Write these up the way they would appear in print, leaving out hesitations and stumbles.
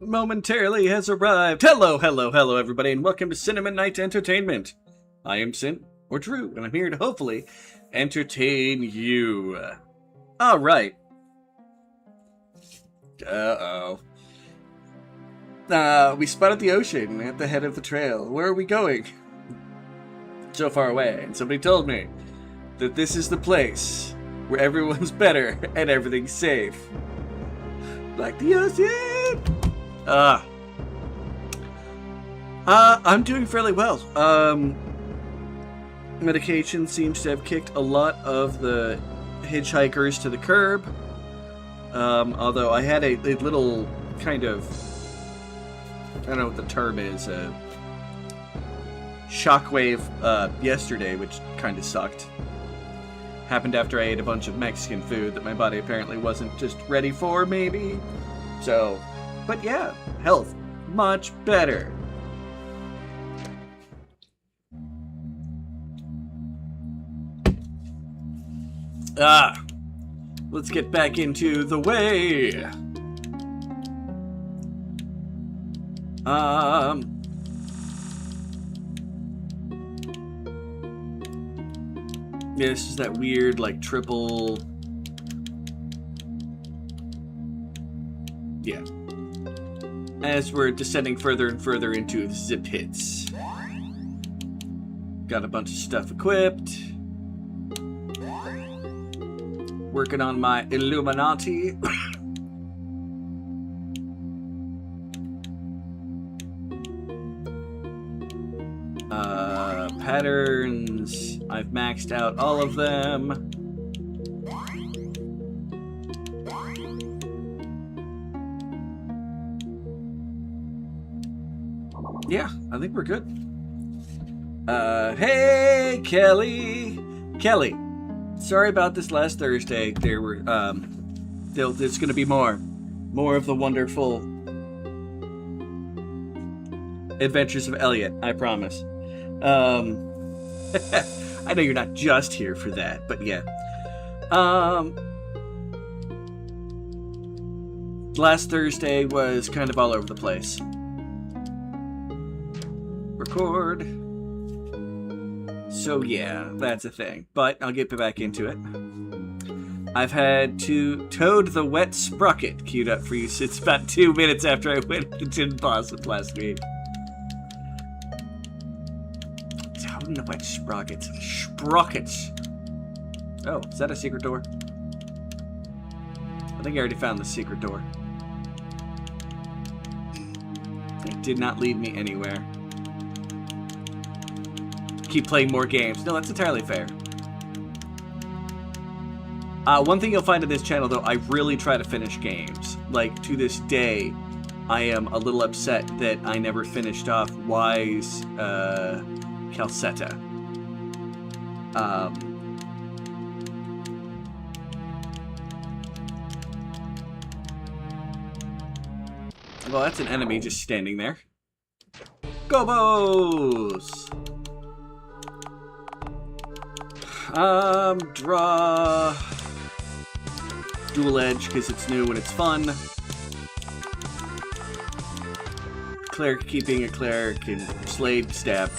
momentarily has arrived. Hello, hello, hello, everybody, and welcome to Cinnamon Night Entertainment. I am Sin, or Drew, and I'm here to hopefully entertain you. All right. Uh-oh. We spotted the ocean at the head of the trail. Where are we going? So far away, and somebody told me. that this is the place where everyone's better and everything's safe. Like the ocean! I'm doing fairly well. Medication seems to have kicked a lot of the hitchhikers to the curb. Although I had a little kind of, I don't know what the term is, shockwave yesterday, which kind of sucked. Happened after I ate a bunch of Mexican food that my body apparently wasn't just ready for, maybe. So, but yeah, health, much better. Let's get back into the way. Yeah, this is that weird, like, triple... Yeah. As we're descending further and further into the pits. Got a bunch of stuff equipped. Working on my Illuminati. Patterns. I've maxed out all of them. Yeah, I think we're good. Hey, Kelly! Kelly, sorry about this last Thursday. There were, there's gonna be more. More of the wonderful adventures of Elliot, I promise. I know you're not just here for that, but yeah. Last Thursday was kind of all over the place. Record. So yeah, that's a thing. But I'll get back into it. I've had to Toad the Wet Sprocket queued up for you since about 2 minutes after I went and didn't pause it last week. Toad the Wet Sprockets. Sprockets. Oh, is that a secret door? I think I already found the secret door. It did not lead me anywhere. Keep playing more games. No, that's entirely fair. One thing you'll find on this channel, though, I really try to finish games. Like, to this day, I am a little upset that I never finished off Wise Calcetta. Well, that's an enemy just standing there. Gobos! Draw dual edge because it's new and it's fun. Cleric keeping a cleric and Slade stab.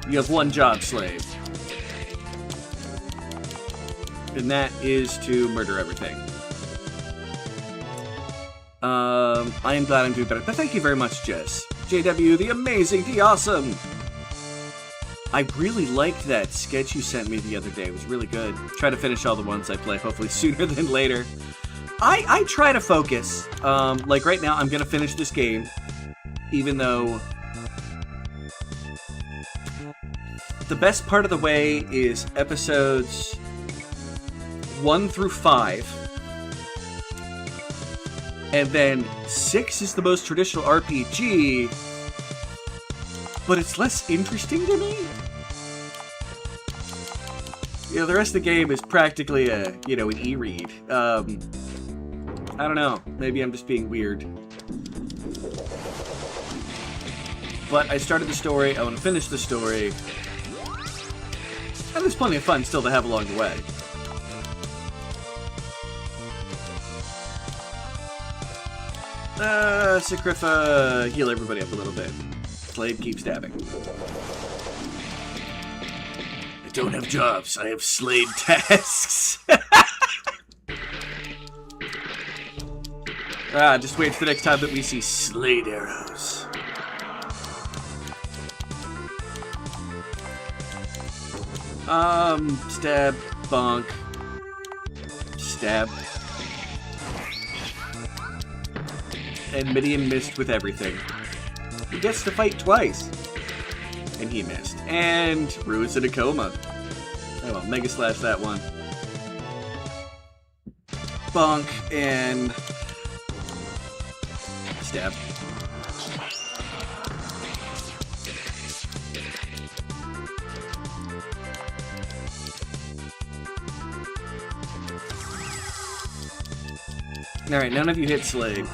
You have one job, slave. And that is to murder everything. I am glad I'm doing better. But thank you very much, Jess. JW, the amazing, the awesome. I really liked that sketch you sent me the other day. It was really good. Try to finish all the ones I play, hopefully sooner than later. I try to focus. Like right now, I'm going to finish this game. Even though the best part of the way is episodes 1 through 5. And then 6 is the most traditional RPG, but it's less interesting to me. You know, the rest of the game is practically a, you know, an e-read. I don't know. Maybe I'm just being weird. But I started the story. I want to finish the story. And there's plenty of fun still to have along the way. Sacrifa, heal everybody up a little bit. Slade, keep stabbing. I don't have jobs, I have Slade tasks. Just wait for the next time that we see Slade arrows. Stab, bonk, stab. And Midian missed with everything. He gets to fight twice. And he missed. And Rue's in a coma. Oh well, Mega Slash that one. Bonk and stab. Alright, none of you hit Slade.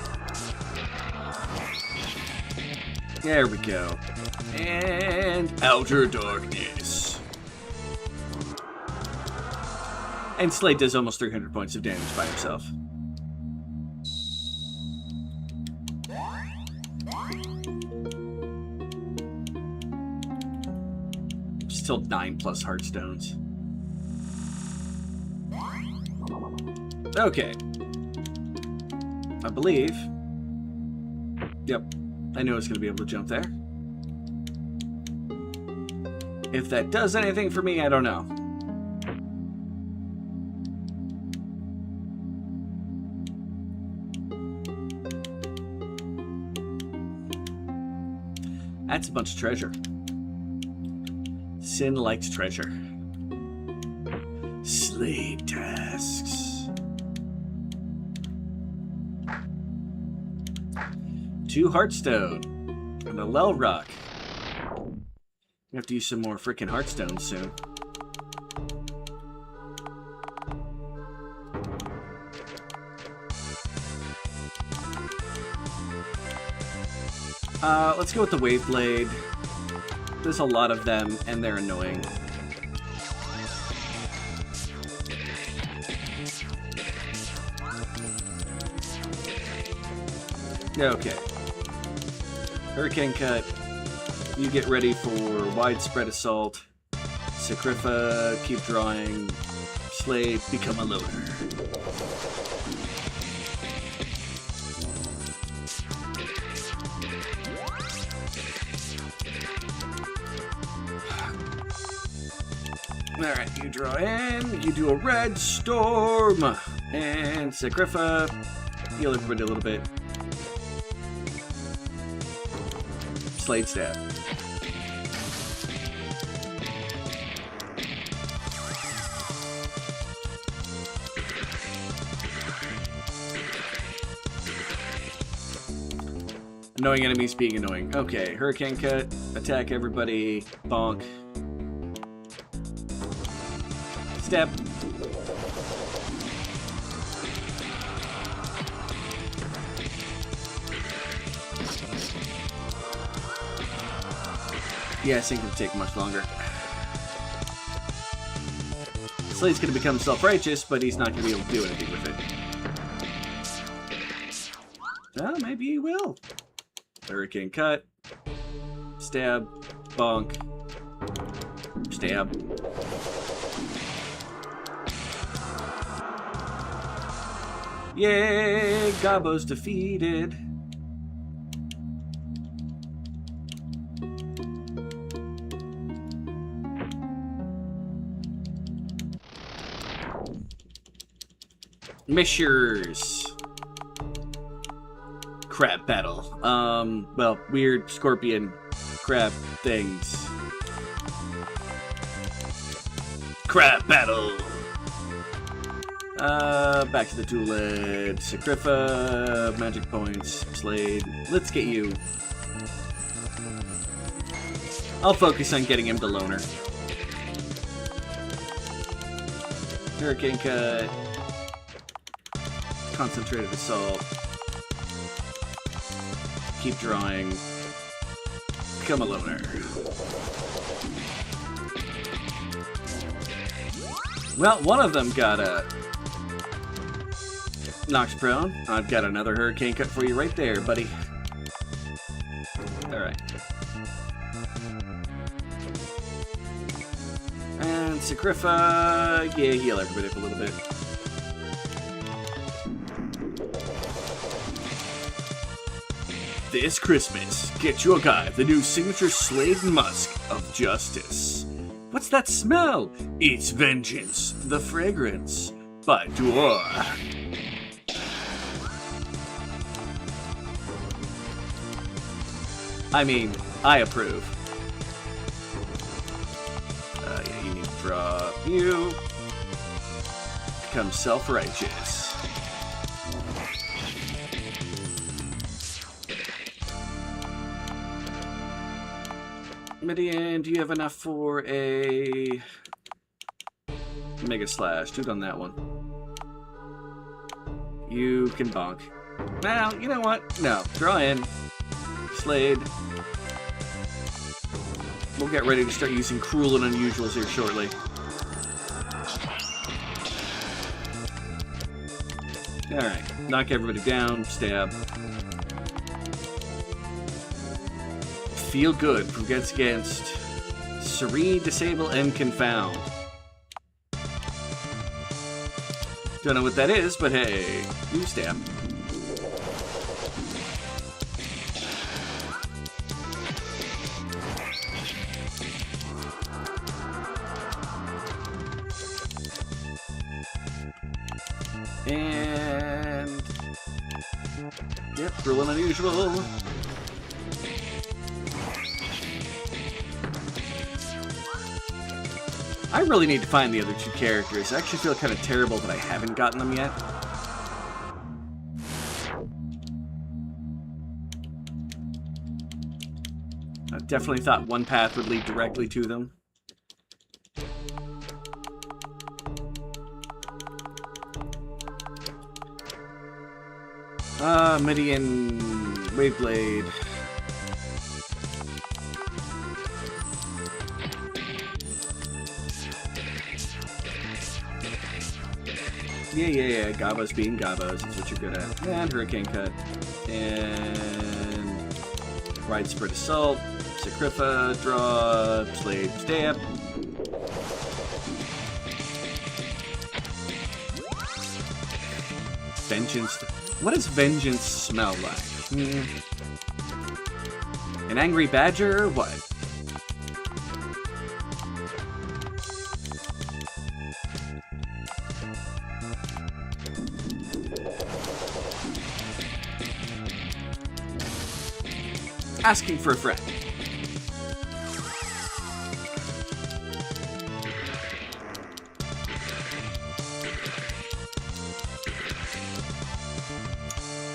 There we go. And Outer Darkness. And Slade does almost 300 points of damage by himself. Still 9 plus Heartstones. Okay. I believe. Yep. I knew I was going to be able to jump there. If that does anything for me, I don't know. That's a bunch of treasure. Sin likes treasure. Slave tasks. 2 Heartstone. And a Lel Rock. We have to use some more freaking Heartstones soon. Let's go with the Wave Blade. There's a lot of them, and they're annoying. Okay. Hurricane Cut. You get ready for Widespread Assault. Sacrifa, keep drawing. Slade, become a loader. Alright, you draw in, you do a Red Storm, and Sacrifa, heal everybody a little bit. Slade Stab. Annoying enemies being annoying. Okay, Hurricane Cut, attack everybody, bonk. Step. Yeah, I think it'll take much longer. Slade's gonna become self-righteous, but he's not gonna be able to do anything with it. Well, maybe he will. Hurricane Cut. Stab. Bonk. Stab. Yay! Gobbo's defeated. Mishers. Crab battle. Well, weird scorpion crab things. Crab battle. Back to the Tulid. Sacrifa, magic points, Slade. Let's get you. I'll focus on getting him to Loner. Hurricane Cut. Concentrated Assault. Keep drawing. Become a Loner. Well, one of them got knocked prone. I've got another Hurricane Cut for you right there, buddy. Alright. And Sacrifa. Yeah, heal everybody up a little bit. This Christmas, get your guy the new signature Slade Musk of Justice. What's that smell? It's vengeance, the fragrance. By Dwarf. I mean, I approve. Yeah, you need to drop you. Become self-righteous. Midian, do you have enough for a Mega Slash? Do it on that one. You can bonk. Well, you know what? No. Draw in. Slade. We'll get ready to start using cruel and unusuals here shortly. Alright. Knock everybody down. Stab. Feel good. Forgets against. Serene, disable, and confound. Don't know what that is, but hey. You stab. And... Yep, cruel and unusual. I really need to find the other two characters. I actually feel kind of terrible that I haven't gotten them yet. I definitely thought one path would lead directly to them. Midian Waveblade. Yeah. Gabos being Gabos. That's what you're good at. And Hurricane Cut. And Widespread Assault. Sacrifa. Draw. Slade. Stab. Vengeance. What does vengeance smell like? An angry badger or what? Asking for a friend.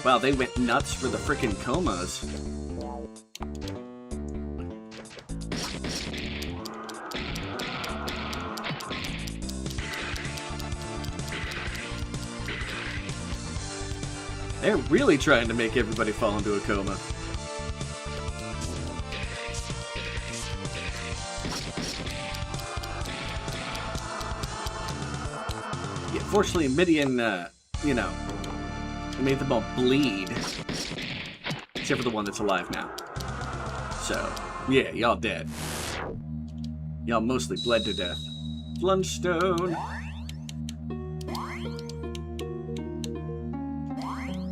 Wow, they went nuts for the frickin' comas. They're really trying to make everybody fall into a coma. Yeah, fortunately, Midian, you know, made them all bleed. Except for the one that's alive now. So, yeah, y'all dead. Y'all mostly bled to death. Blundstone.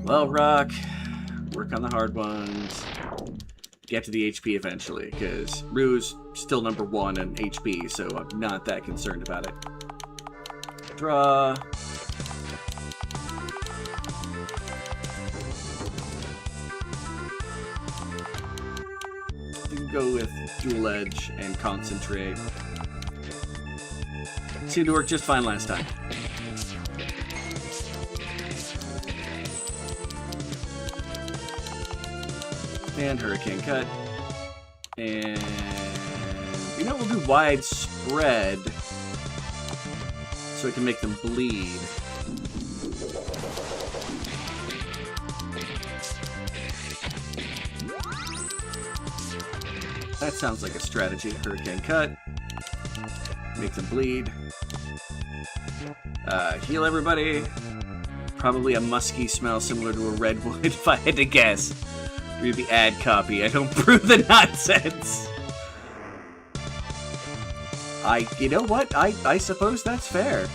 Well, Rock, work on the hard ones. Get to the HP eventually, because Rue's still number 1 in HP, so I'm not that concerned about it. Draw. You can go with Dual Edge and Concentrate. Seemed to work just fine last time. And Hurricane Cut. And, you know, we'll do Widespread so I can make them bleed. That sounds like a strategy. Hurricane Cut. Make them bleed. Heal everybody. Probably a musky smell similar to a redwood, if I had to guess. Read the ad copy. I don't prove the nonsense. You know what? I suppose that's fair.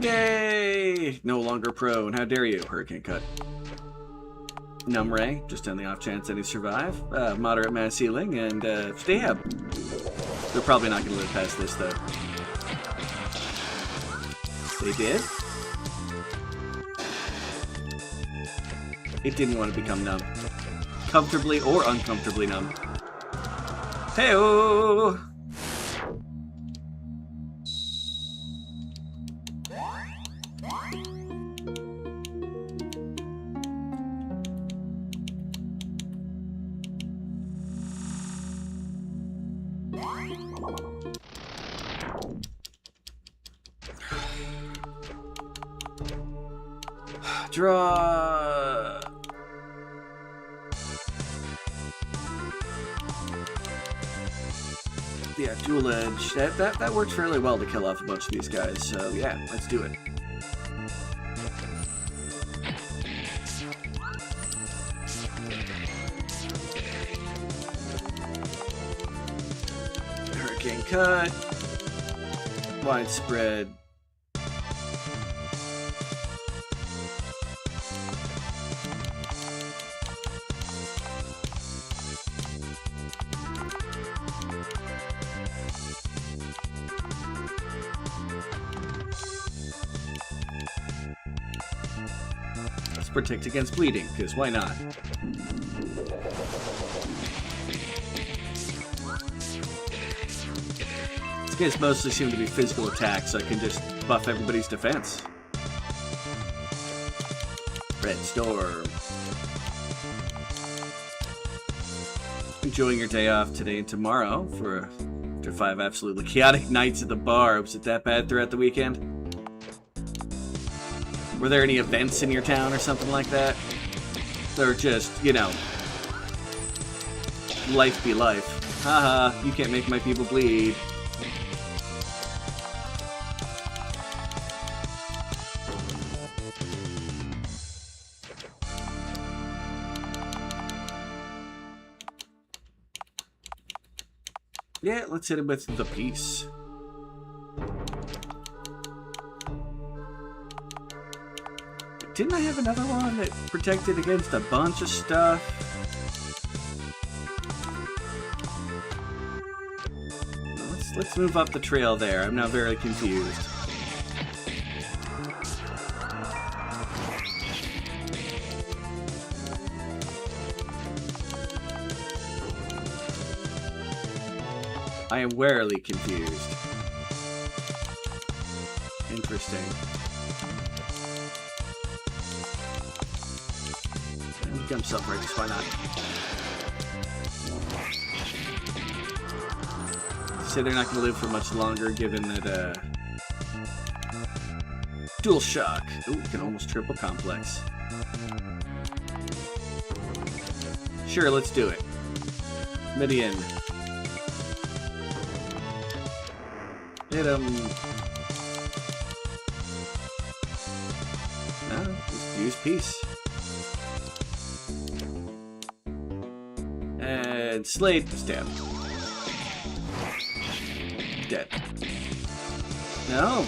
Yay! No longer prone. How dare you? Hurricane cut. Numb ray, just on the off chance any survive. Moderate mass healing, and stab. They're probably not going to live past this, though. They did? It didn't want to become numb. Comfortably or uncomfortably numb. Hey-oh! Draw. Yeah, dual edge. That worked fairly well to kill off a bunch of these guys. So yeah, let's do it. Hurricane cut. Widespread. Protect against bleeding, because why not? These guys mostly seem to be physical attacks, so I can just buff everybody's defense. Red Storm. Enjoying your day off today and tomorrow after 5 absolutely chaotic nights at the bar. Was it that bad throughout the weekend? Were there any events in your town or something like that? Or just, you know, life be life. Haha, you can't make my people bleed. Yeah, let's hit it with the piece. Didn't I have another one that protected against a bunch of stuff? Let's move up the trail there. I'm now very confused. I am warily confused. Interesting. Become self-righteous, why not? Say they're not going to live for much longer, given that, dual shock. Ooh, can almost triple complex. Sure, let's do it. Midian. Hit him. No, just use peace. And Slade, stab. Dead. No.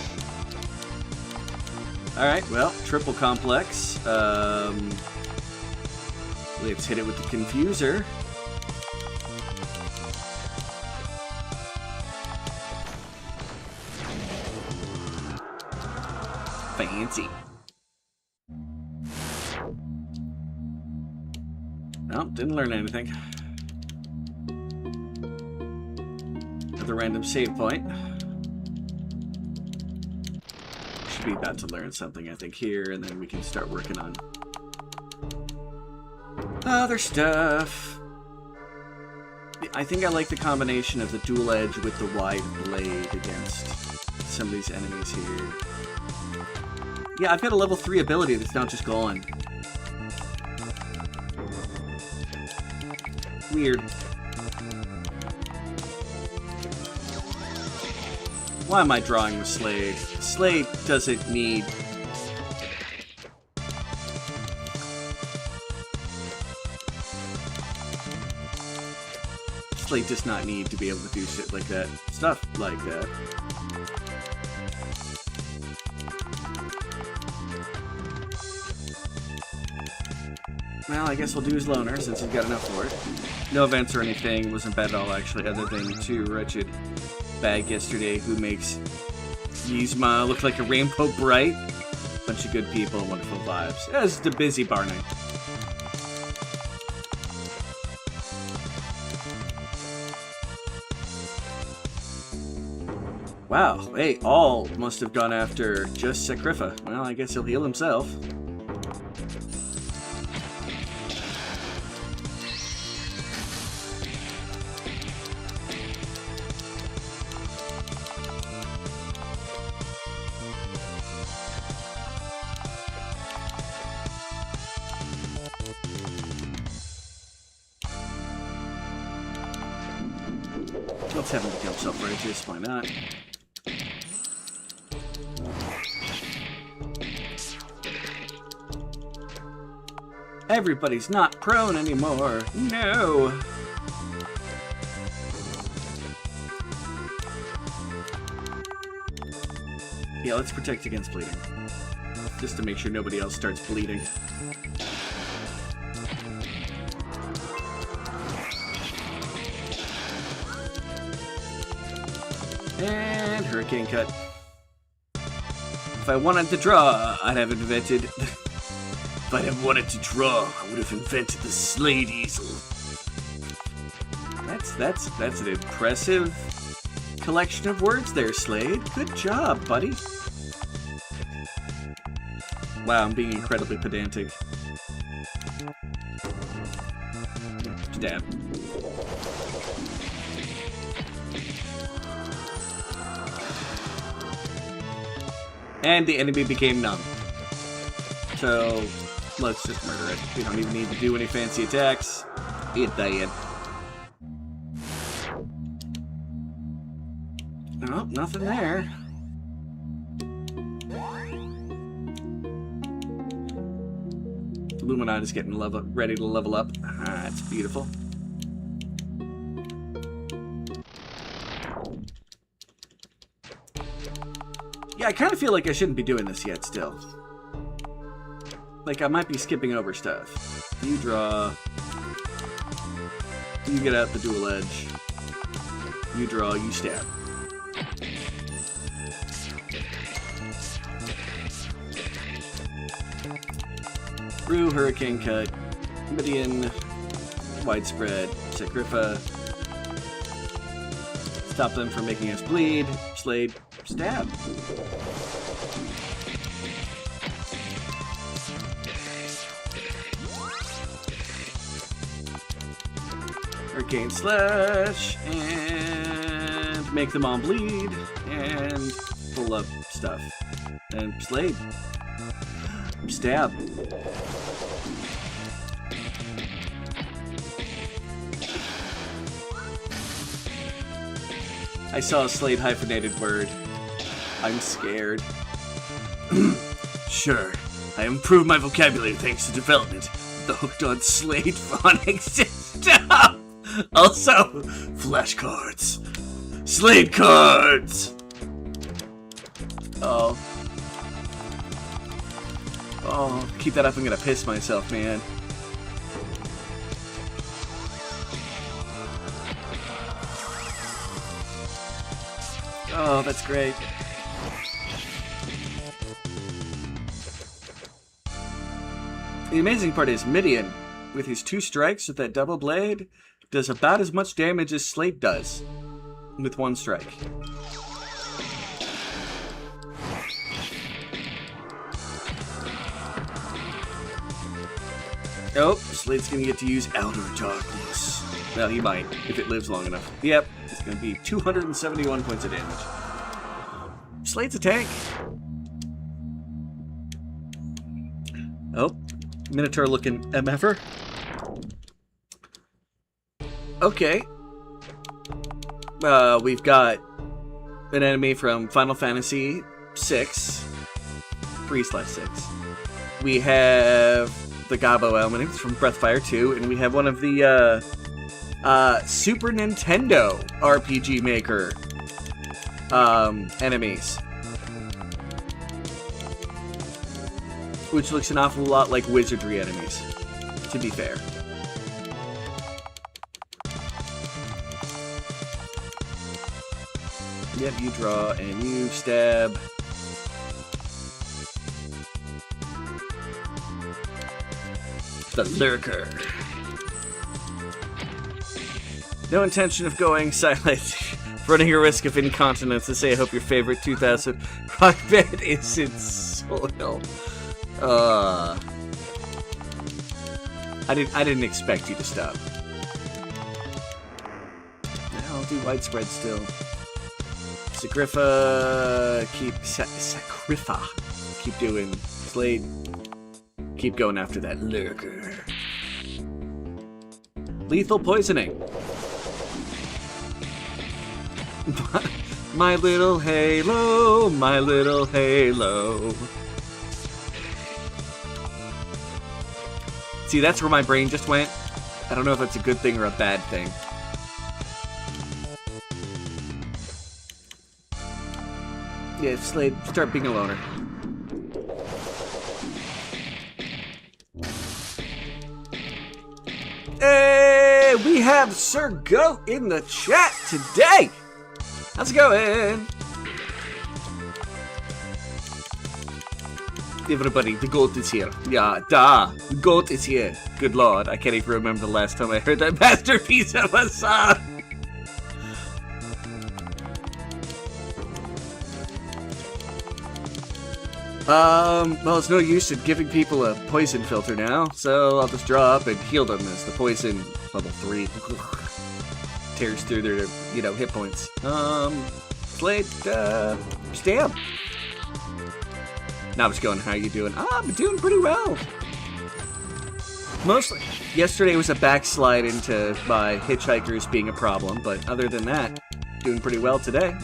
Alright, well, triple complex. Let's hit it with the Confuser. Fancy. Nope, didn't learn anything. Another random save point. Should be about to learn something, I think, here, and then we can start working on other stuff. I think I like the combination of the dual edge with the wide blade against some of these enemies here. Yeah, I've got a level 3 ability that's not just gone. Weird. Why am I drawing with Slade? Slade doesn't need... Slade does not need to be able to do shit like that. Stuff like that. Well, I guess we'll do his loner since he's got enough for it. No events or anything. Wasn't bad at all, actually, other than 2 wretched bag yesterday who makes Yzma look like a rainbow bright. Bunch of good people, wonderful vibes. Yeah, it's a busy bar night. Wow, hey, all must have gone after just Sakrifa. Well, I guess he'll heal himself. Let's have him become self-righteous, why not? Everybody's not prone anymore. No! Yeah, let's protect against bleeding. Just to make sure nobody else starts bleeding. And Hurricane Cut. If I wanted to draw, I'd have invented... If I had wanted to draw, I would have invented the Slade easel. That's an impressive collection of words there, Slade. Good job, buddy. Wow, I'm being incredibly pedantic. Stab. And the enemy became numb. So... let's just murder it. We don't even need to do any fancy attacks. It died. Oh, nothing there. Luminite is getting ready to level up. Ah, it's beautiful. Yeah, I kind of feel like I shouldn't be doing this yet still. Like, I might be skipping over stuff. You draw. You get out the dual edge. You draw, you stab. Rue, Hurricane Cut, Midian, Widespread, Sakrifa. Stop them from making us bleed. Slade, stab. Hurricane Slash, and make them all bleed, and pull up stuff. And Slade. Stab. I saw a Slade hyphenated word. I'm scared. Sure, I improved my vocabulary thanks to development. The hooked on Slade phonics system. Also, flashcards. Slade cards! Oh. Oh, keep that up, I'm gonna piss myself, man. Oh, that's great. The amazing part is Midian, with his 2 strikes with that double blade, does about as much damage as Slade does with 1 strike. Oh, Slade's gonna get to use Outer Darkness. Well, he might, if it lives long enough. Yep, it's gonna be 271 points of damage. Slade's a tank. Oh, Minotaur looking MFer. Okay. We've got an enemy from Final Fantasy VI. 3/6. We have the Gabo element from Breathfire 2, and we have one of the Super Nintendo RPG Maker enemies. Which looks an awful lot like wizardry enemies, to be fair. Yep, you draw and you stab. The Lurker. No intention of going silent. Running a risk of incontinence to say I hope your favorite 2000 rock band isn't soil. I didn't expect you to stop. I'll do widespread still. Sacrifa, Sacrifa. Keep doing. Slade. Keep going after that Lurker. Lethal poisoning. My little halo, my little halo. See, that's where my brain just went. I don't know if it's a good thing or a bad thing. Yeah, Slade, start being a loner. Hey, we have Sir Goat in the chat today. How's it going? Everybody, the goat is here. Yeah, the goat is here. Good lord, I can't even remember the last time I heard that masterpiece of a song. Well, it's no use in giving people a poison filter now, so I'll just draw up and heal them as the poison level 3 tears through their, hit points. Slade, stab. Now I'm just going, how you doing? I'm doing pretty well. Mostly, yesterday was a backslide into my hitchhikers being a problem, but other than that, doing pretty well today.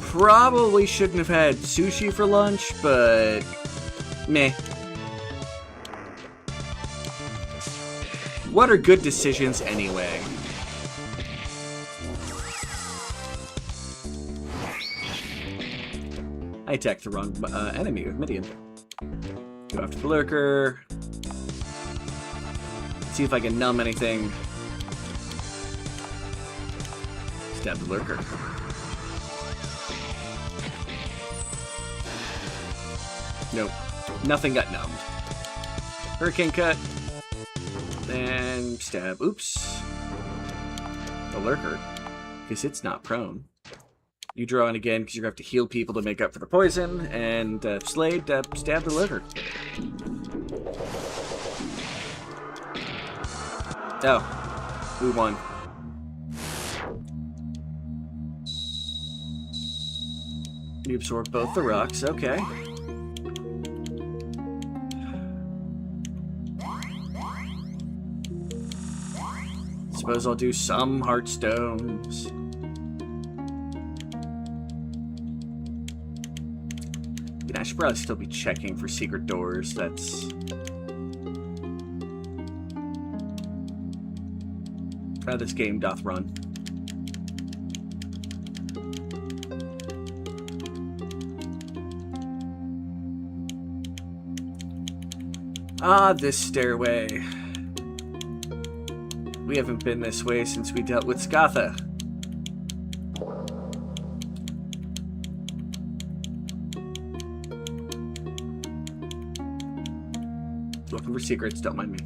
Probably shouldn't have had sushi for lunch, but meh. What are good decisions anyway? I attacked the wrong enemy with Midian. Go after the Lurker. See if I can numb anything. Stab the Lurker. Nope. Nothing got numbed. Hurricane cut. And stab. Oops. The Lurker. Because it's not prone. You draw in again because you're going to have to heal people to make up for the poison. And Slade, stab the Lurker. Oh. We won. You absorb both the rocks. Okay. Suppose I'll do some Heartstones. I should probably still be checking for secret doors. That's... how this game doth run. Ah, this stairway. We haven't been this way since we dealt with Skatha. Looking for secrets, don't mind me.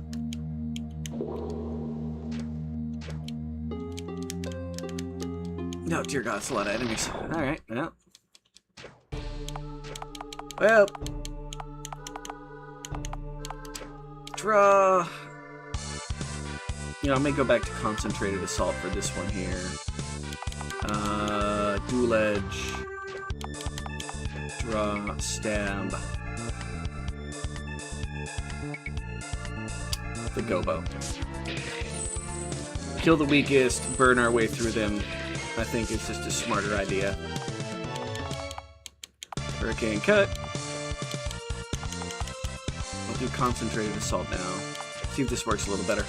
No, dear God, it's a lot of enemies. Alright, well. Well. Draw. I may go back to concentrated assault for this one here. Dual edge. Draw, stab. The Gobo. Kill the weakest, burn our way through them. I think it's just a smarter idea. Hurricane cut. We'll do concentrated assault now. See if this works a little better.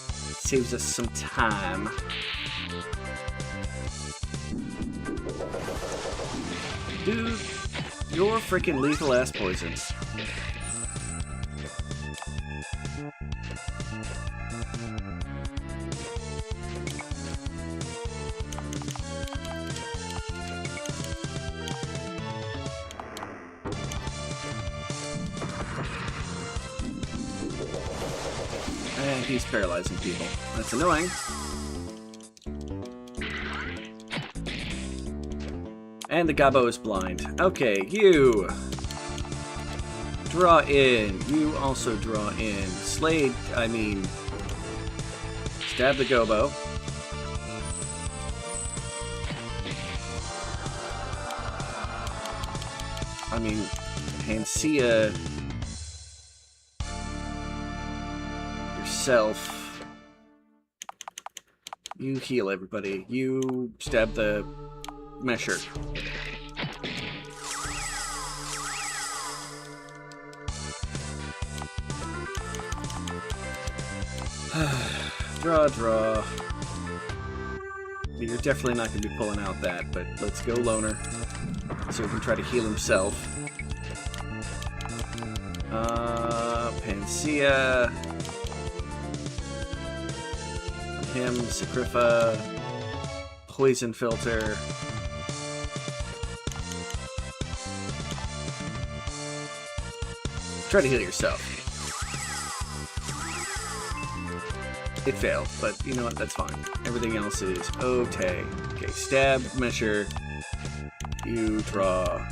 Saves us some time. Dude, you're freaking lethal ass poison. And he's paralyzing people. That's annoying. And the gobbo is blind. Okay, you draw in. You also draw in. Slade, I mean, stab the gobbo. I mean, Panacea yourself. You heal everybody. You stab the mesher. Draw. You're definitely not going to be pulling out that, but let's go Loner. So he can try to heal himself. Panacea. Him, Sacrifa. Poison Filter. Try to heal yourself. It failed, but you know what? That's fine. Everything else is okay. Okay, stab, measure. You draw.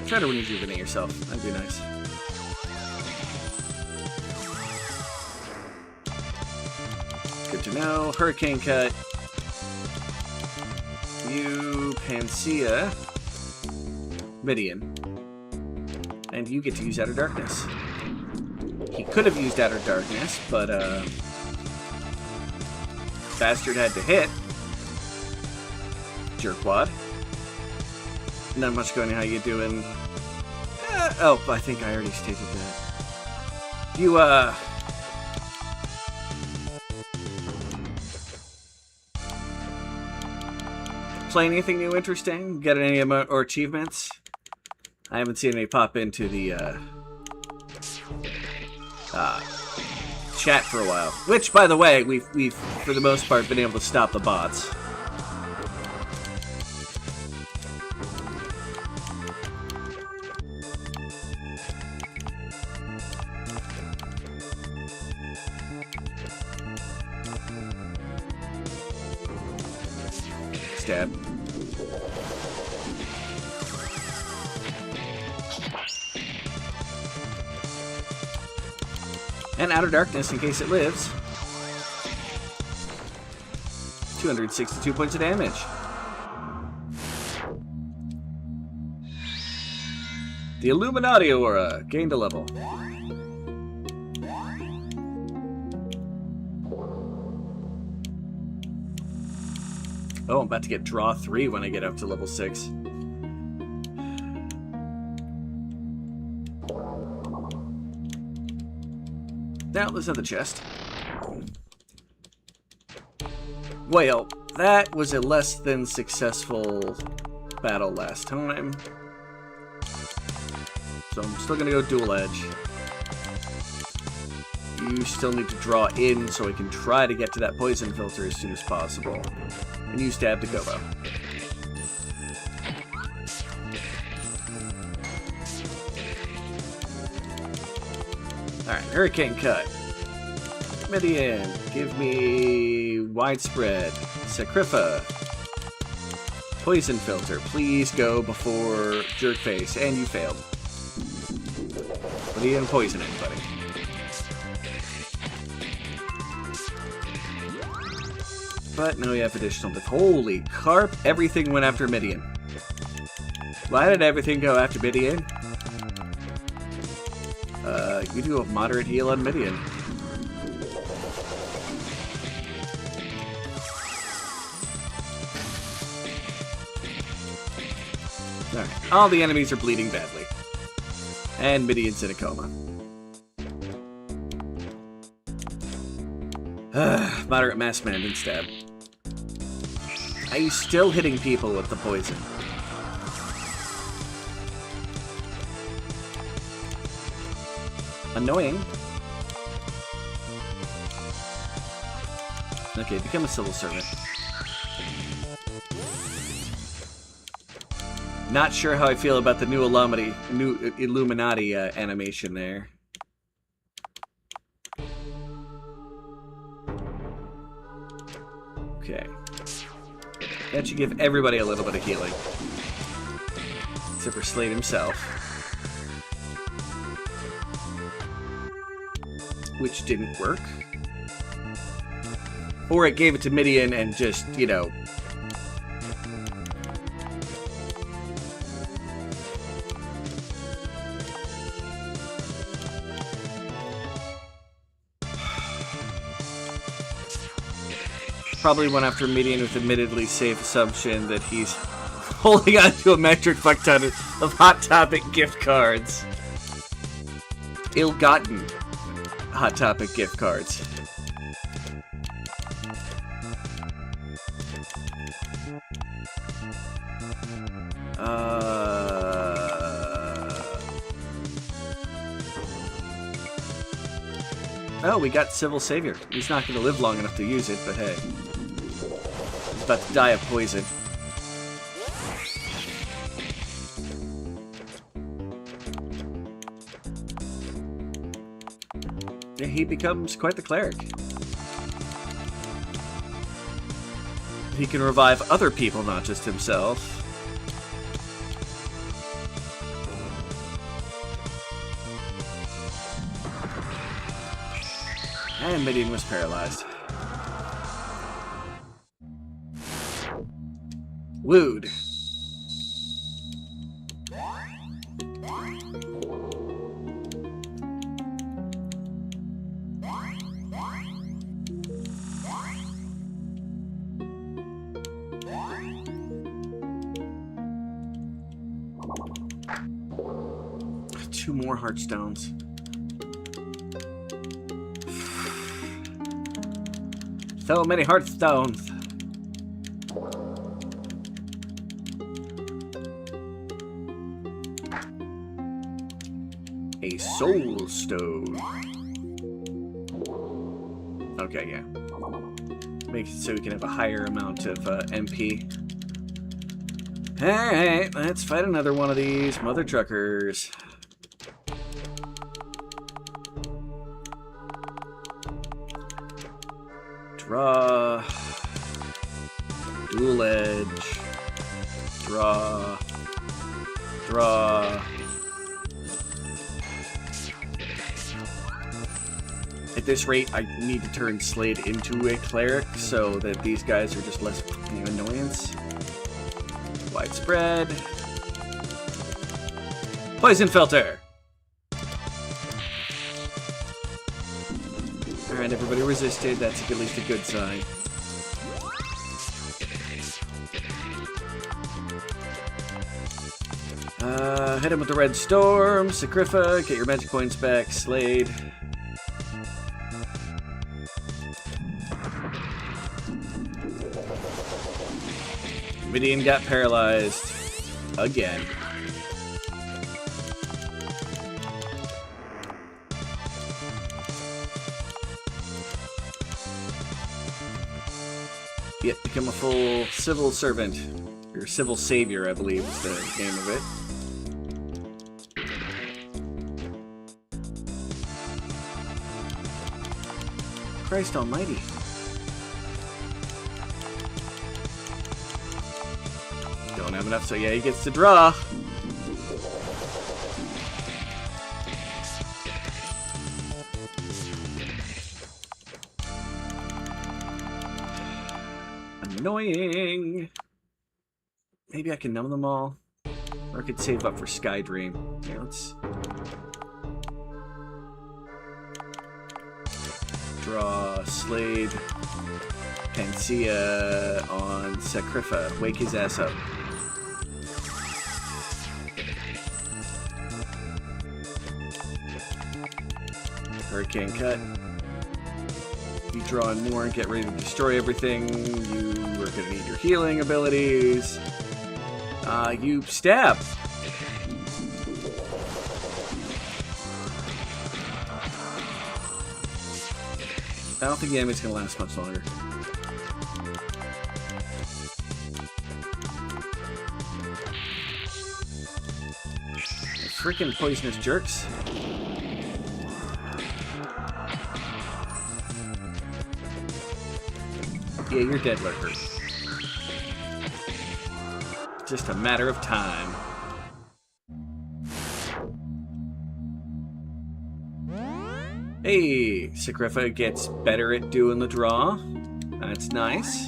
Try to rejuvenate yourself. That'd be nice. Good to know. Hurricane Cut. You, Panacea. Midian. And you get to use Outer Darkness. He could have used Outer Darkness, but, Bastard had to hit. Jerkwad. Not much going on. How you doing? Oh, I think I already stated that. You, play anything new interesting? Get any or achievements? I haven't seen any pop into the chat for a while. Which, by the way, we've for the most part been able to stop the bots. Stab. And Outer Darkness in case it lives. 262 points of damage. The Illuminati Aura gained a level. Oh, I'm about to get draw 3 when I get up to level 6. Now, there's another chest. Well, that was a less than successful battle last time. So I'm still gonna go dual edge. You still need to draw in so I can try to get to that poison filter as soon as possible. And you stab the Gobo. Alright, Hurricane Cut. Midian, give me Widespread. Sacrifa. Poison Filter, please go before Jerkface. And you failed. But he didn't poison anybody. But now we have additional death. Holy carp, everything went after Midian. Why did everything go after Midian? You do a moderate heal on Midian. Alright, all the enemies are bleeding badly. And Midian's in a coma. Moderate mass man instead. Are you still hitting people with the poison? Annoying. Okay, become a civil servant. Not sure how I feel about the new Illuminati animation there. Okay. That should give everybody a little bit of healing. Except for Slade himself. Which didn't work. Or it gave it to Midian and just, you know... Probably went after Midian with admittedly safe assumption that he's holding on to a metric fuck ton of Hot Topic gift cards. Ill-gotten Hot Topic gift cards. Oh, we got Civil Savior. He's not going to live long enough to use it, but hey. He's about to die of poison. Yeah, he becomes quite the cleric. He can revive other people, not just himself. And Midian was paralyzed. Wooed. Two more heartstones. So many heartstones. A soul stone. Okay, yeah. Makes it so we can have a higher amount of MP. Alright, let's fight another one of these mother truckers. Draw. Dual edge. Draw. Draw. At this rate, I need to turn Slade into a cleric so that these guys are just less fucking annoyance. Widespread. Poison filter. Alright, everybody resisted. That's at least a good sign. Hit him with the red storm. Sacrifa, get your magic points back. Slade. Midian got paralyzed. Again. Yep, become a full civil servant. Or civil savior, I believe is the name of it. Christ almighty. Don't have enough, so yeah, he gets to draw. Annoying. Maybe I can numb them all. Or I could save up for Sky Dream. Yeah, let's... Draw Slade. Panacea on Sacrifa. Wake his ass up. Hurricane cut. You draw in more and get ready to destroy everything. You are going to need your healing abilities. You stab. I don't think the enemy's gonna last much longer. Freaking poisonous jerks. Yeah, you're dead, lurker. Just a matter of time. Hey, Sakrifa gets better at doing the draw. That's nice.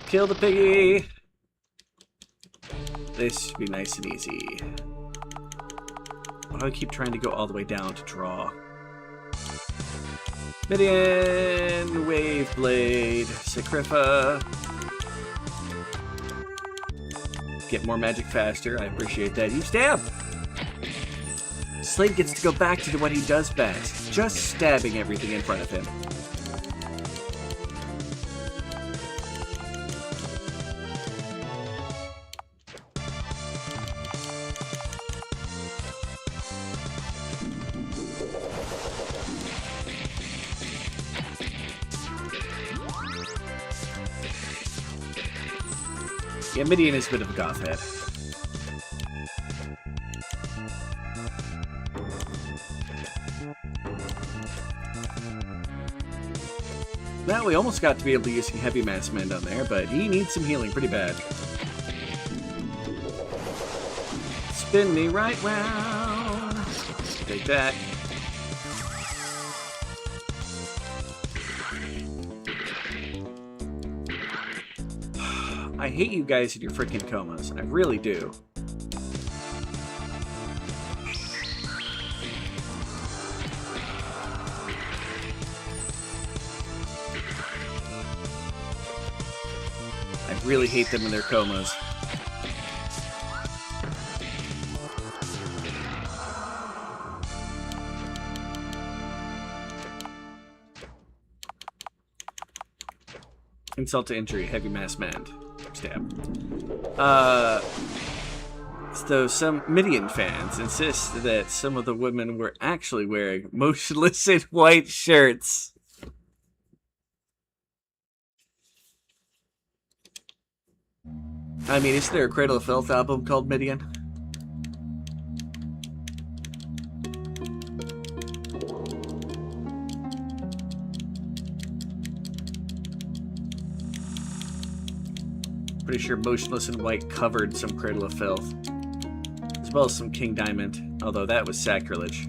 Kill the piggy! This should be nice and easy. Why do I keep trying to go all the way down to draw? Midian, Wave Blade, Sakrifa. Get more magic faster. I appreciate that. You stab! Slade gets to go back to what he does best. Just stabbing everything in front of him. Yeah, Midian is a bit of a goth head. Well, we almost got to be able to use some heavy mass mend on there, but he needs some healing pretty bad. Spin me right round. Take that. I hate you guys in your freaking comas. I really do. I really hate them in their comas. Insult to injury, heavy mass mend. Stab. So some Midian fans insist that some of the women were actually wearing motionless in white shirts. I mean, isn't there a Cradle of Filth album called Midian? Pretty sure Motionless in White covered some Cradle of Filth. As well as some King Diamond. Although that was sacrilege.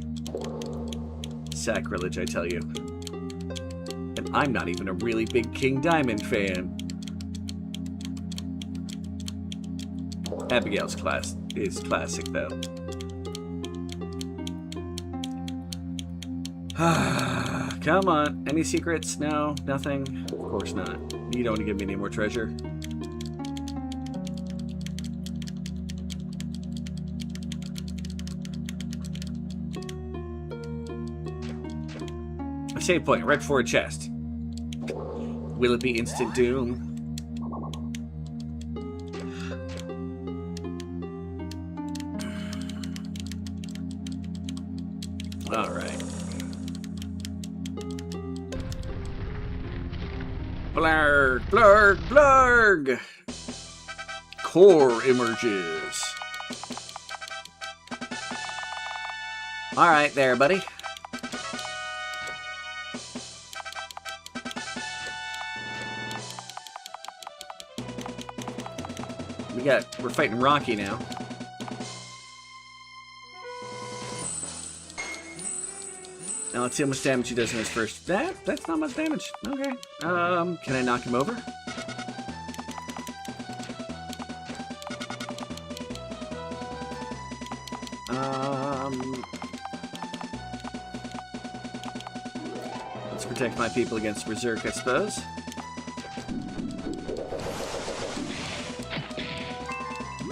Sacrilege, I tell you. And I'm not even a really big King Diamond fan. Abigail's class is classic, though. Come on. Any secrets? No? Nothing? Of course not. You don't want to give me any more treasure. A save point, right before a chest. Will it be instant doom? Alright. Blurg, blurg, blurg! Core emerges. Alright there, buddy. We're fighting Rocky now. Now let's see how much damage he does in his first. That's not much damage. Okay. Can I knock him over? Let's protect my people against Berserk, I suppose.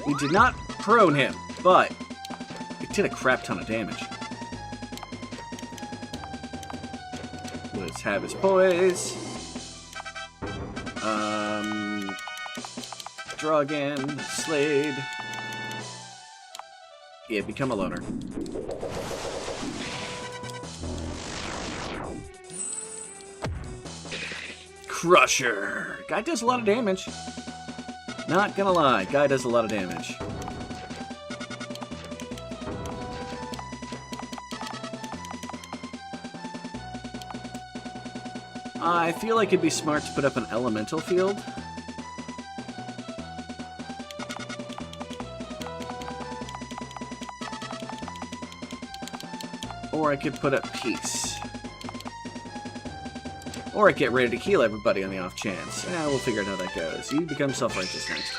We did not prone him, but it did a crap ton of damage. Let's have his poise. Draw again. Slade. Yeah, become a loner. Crusher. Guy does a lot of damage. Not gonna lie, guy does a lot of damage. I feel like it'd be smart to put up an elemental field. Or I could put up peace. Or I get ready to heal everybody on the off chance. Yeah, we'll figure out how that goes. You become self-righteous next.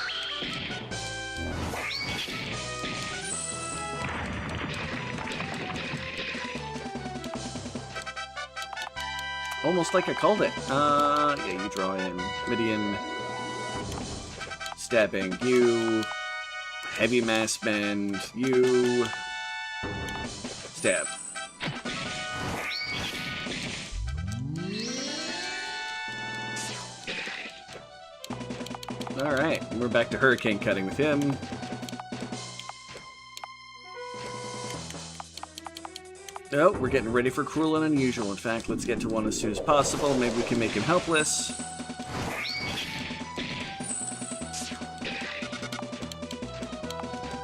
Almost like I called it. Yeah, you draw in. Midian. Stabbing. You. Heavy mass bend. You. Stab. Alright, we're back to hurricane cutting with him. Oh, we're getting ready for cruel and unusual. In fact, let's get to one as soon as possible. Maybe we can make him helpless.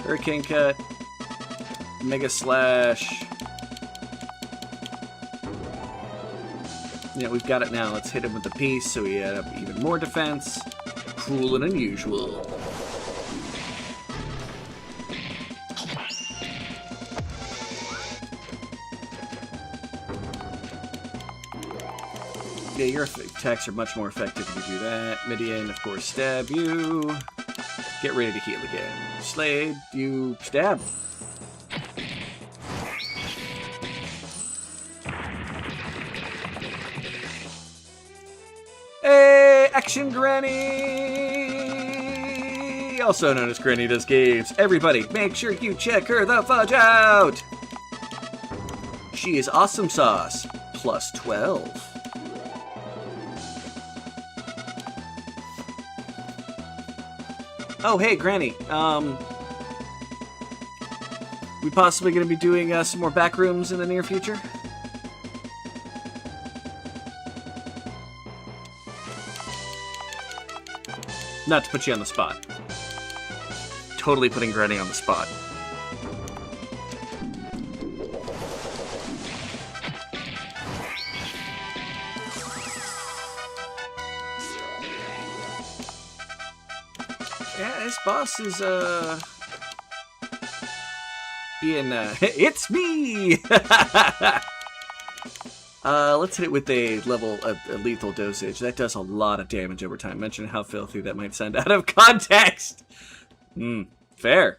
Hurricane cut. Mega slash. Yeah, we've got it now. Let's hit him with the piece so we add up even more defense. Cruel and unusual. Yeah, your attacks are much more effective if you do that. Midian, of course, stab you. Get ready to heal again. Slade, you stab. Hey, Action Granny! Also known as GrannyDoesGames. Everybody, make sure you check her the fudge out! She is awesome sauce. Plus 12. Oh, hey, Granny. We possibly going to be doing some more back rooms in the near future? Not to put you on the spot. Totally putting Granny on the spot. Yeah, this boss is, being, it's me! Let's hit it with a lethal dosage. That does a lot of damage over time. Mention how filthy that might sound out of context. Fair.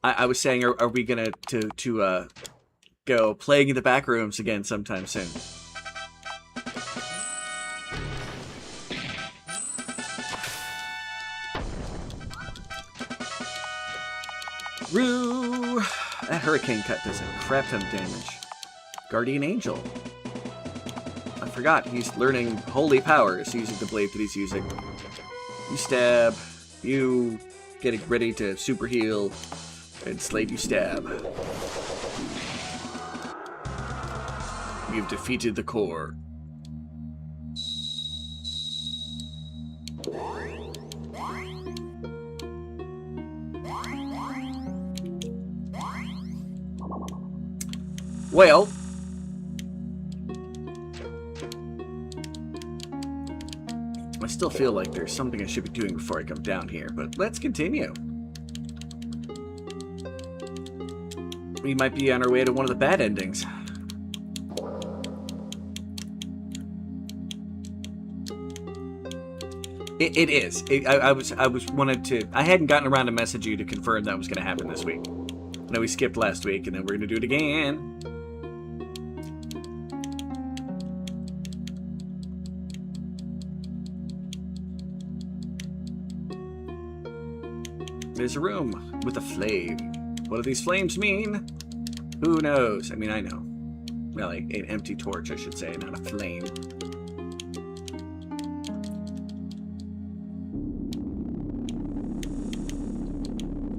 I was saying, are we gonna go playing in the back rooms again sometime soon? Roo! That hurricane cut does a crap ton of damage. Guardian Angel. I forgot, he's learning holy powers using the blade that he's using. You stab, you getting ready to super heal, and Slade you stab. You've defeated the core. Well, I still feel like there's something I should be doing before I come down here, but let's continue. We might be on our way to one of the bad endings. It is. I hadn't gotten around to message you to confirm that was going to happen this week. I know we skipped last week, and then we're going to do it again. There's a room with a flame. What do these flames mean? Who knows? I mean, I know. Well, an empty torch, I should say, not a flame.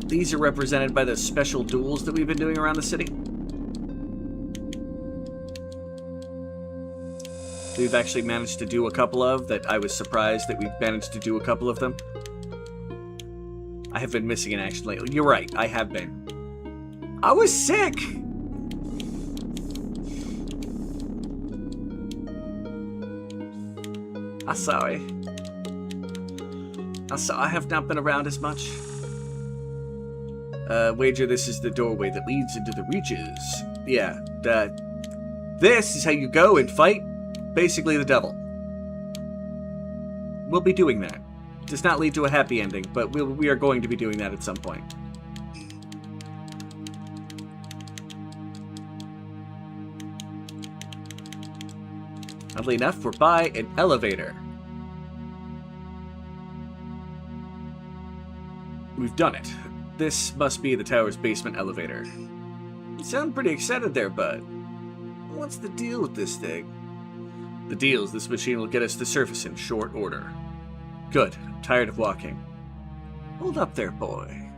These are represented by the special duels that we've been doing around the city. We've actually managed to do a couple of that. I was surprised that we've managed to do a couple of them. I have been missing in action lately. You're right, I have been. I was sick! I'm sorry. I have not been around as much. Wager this is the doorway that leads into the reaches. Yeah, this is how you go and fight, basically, the devil. We'll be doing that. It does not lead to a happy ending, but we are going to be doing that at some point. Oddly enough, we're by an elevator. We've done it. This must be the tower's basement elevator. You sound pretty excited there, bud. What's the deal with this thing? The deal is this machine will get us to the surface in short order. Good. I'm tired of walking. Hold up there, boy.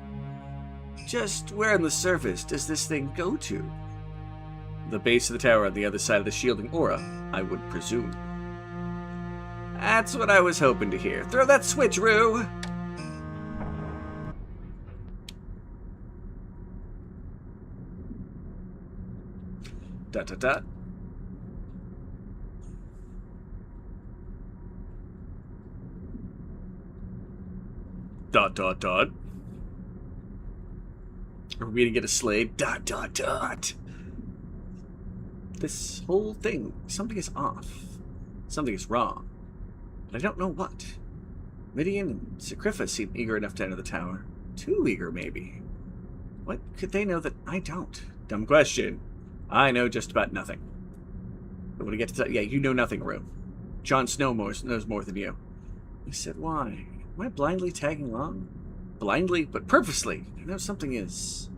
Just where on the surface does this thing go to? The base of the tower on the other side of the shielding aura, I would presume. That's what I was hoping to hear. Throw that switch, Roo! Dot dot dot. Dot dot dot. Are we gonna get a slave? Dot dot dot. This whole thing, something is off. Something is wrong. But I don't know what. Midian and Sakrifa seem eager enough to enter the tower. Too eager, maybe. What could they know that I don't? Dumb question. I know just about nothing. But when we get to... Yeah, you know nothing, Rue. Jon Snow knows more than you. He said, why? Am I blindly tagging along? Blindly, but purposely. I know something is...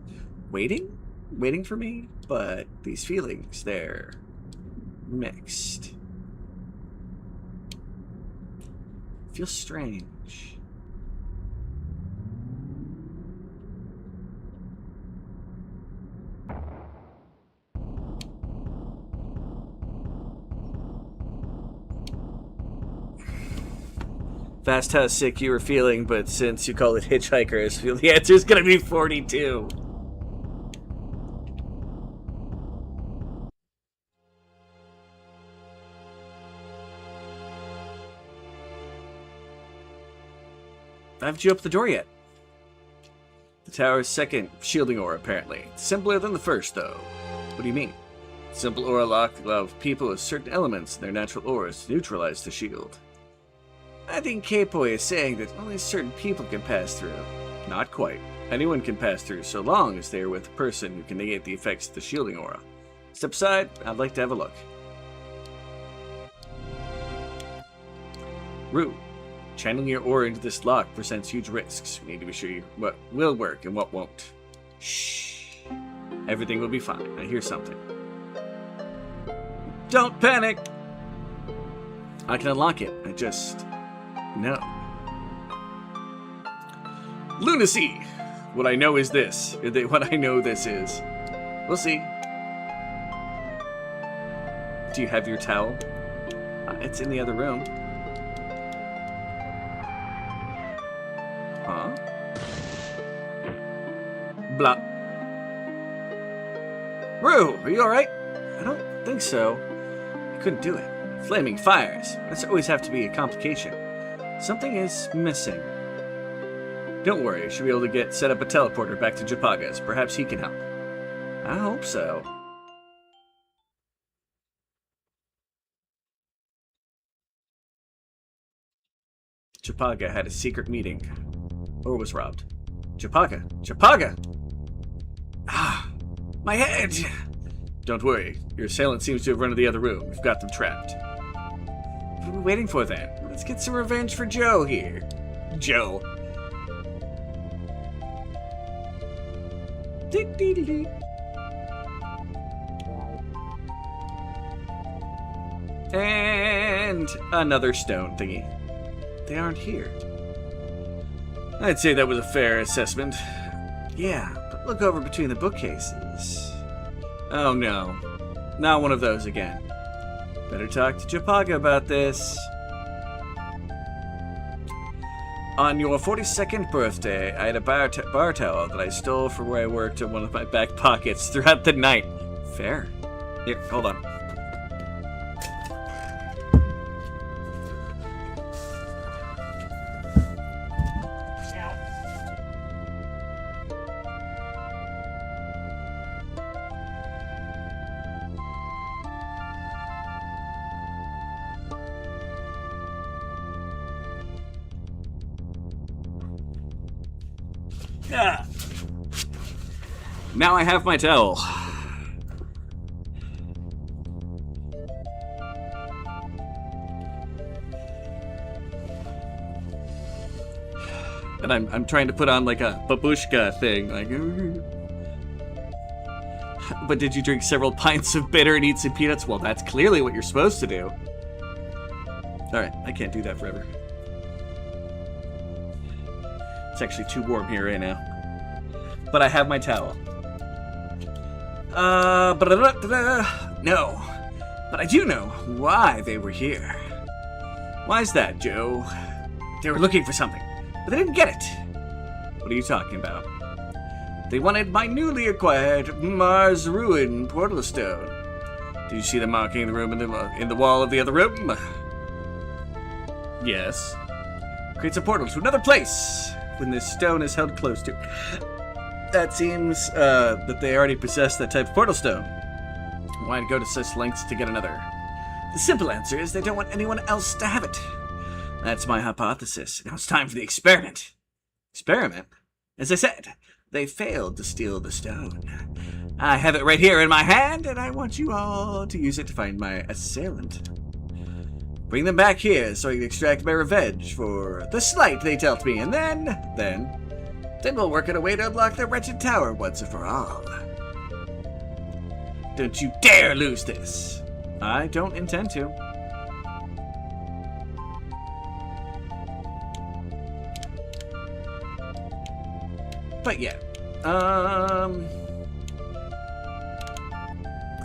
waiting? Waiting for me? But these feelings, they're... mixed. Feels strange. Fast how sick you were feeling, but since you call it hitchhikers, the answer is going to be 42. Haven't you opened the door yet? The tower's second shielding aura, apparently. It's simpler than the first, though. What do you mean? Simple aura lock allows people with certain elements in their natural auras to neutralize the shield. I think K-Poi is saying that only certain people can pass through. Not quite. Anyone can pass through so long as they are with a person who can negate the effects of the shielding aura. Step aside, I'd like to have a look. Rue, channeling your aura into this lock presents huge risks. We need to be sure what will work and what won't. Shh. Everything will be fine. I hear something. Don't panic! I can unlock it. I just... no. Lunacy! What I know is this. What I know this is. We'll see. Do you have your towel? It's in the other room. Huh? Blah. Rue, are you alright? I don't think so. I couldn't do it. Flaming fires. That's always have to be a complication. Something is missing. Don't worry, I should be able to set up a teleporter back to Japaga's. Perhaps he can help. I hope so. Japaga had a secret meeting. Or was robbed. Japaga! Japaga! Ah! My head! Don't worry. Your assailant seems to have run to the other room. We've got them trapped. What are we waiting for then? Let's get some revenge for Joe here. Joe. And another stone thingy. They aren't here. I'd say that was a fair assessment. Yeah, but look over between the bookcases. Oh no, not one of those again. Better talk to Japaga about this. On your 42nd birthday, I had a bar towel that I stole from where I worked in one of my back pockets throughout the night. Fair. Here, hold on. Ah. Now I have my towel. And I'm trying to put on like a babushka thing, like. But did you drink several pints of bitter and eat some peanuts? Well, that's clearly what you're supposed to do. Alright, I can't do that forever. It's actually too warm here right now. But I have my towel. No. But I do know why they were here. Why is that, Joe? They were looking for something, but they didn't get it. What are you talking about? They wanted my newly acquired Mars Ruin portal stone. Did you see the marking in the room in the wall of the other room? Yes. Creates a portal to another place when this stone is held close to. That seems that they already possess that type of portal stone. Why go to such lengths to get another? The simple answer is they don't want anyone else to have it. That's my hypothesis. Now it's time for the experiment. Experiment? As I said, they failed to steal the stone. I have it right here in my hand, and I want you all to use it to find my assailant. Bring them back here so I can extract my revenge for the slight they dealt me, and then we'll work out a way to unlock the wretched tower once and for all. Don't you dare lose this. I don't intend to. But yeah,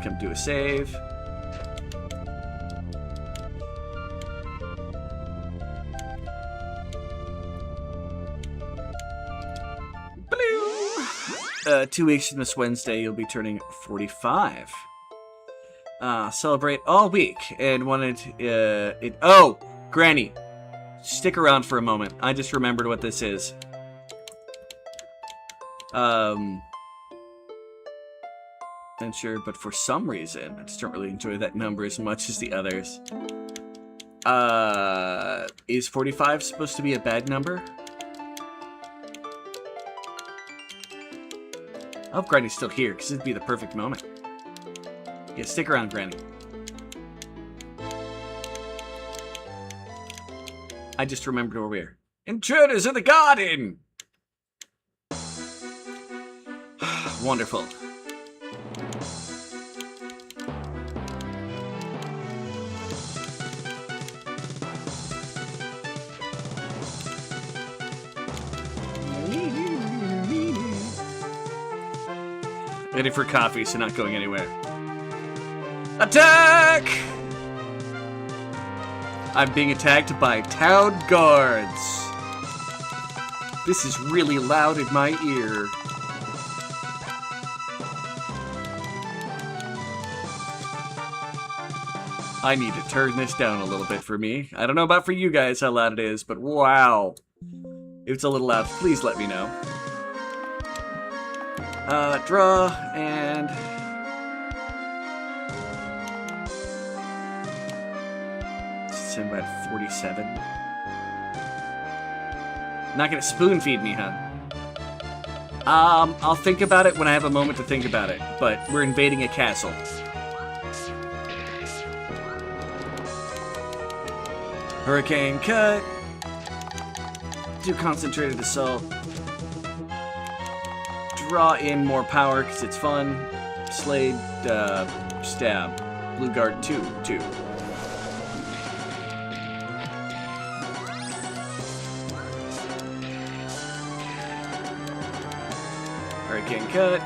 come do a save. Blue. 2 weeks from this Wednesday, you'll be turning 45. Celebrate all week and wanted it. Oh, Granny, stick around for a moment. I just remembered what this is. Not sure, but for some reason, I just don't really enjoy that number as much as the others. Is 45 supposed to be a bad number? I hope Granny's still here, because it'd be the perfect moment. Yeah, stick around, Granny. I just remembered where we are. Intruders in the garden! Wonderful. Ready for coffee, so not going anywhere. Attack! I'm being attacked by town guards. This is really loud in my ear. I need to turn this down a little bit for me. I don't know about for you guys how loud it is, but wow. If it's a little loud, please let me know. Draw, and... Send about 47. Not gonna spoon feed me, huh? I'll think about it when I have a moment to think about it, but we're invading a castle. Hurricane cut. Do concentrated assault. Draw in more power because it's fun. Slade, stab. Blue guard 2. Hurricane cut.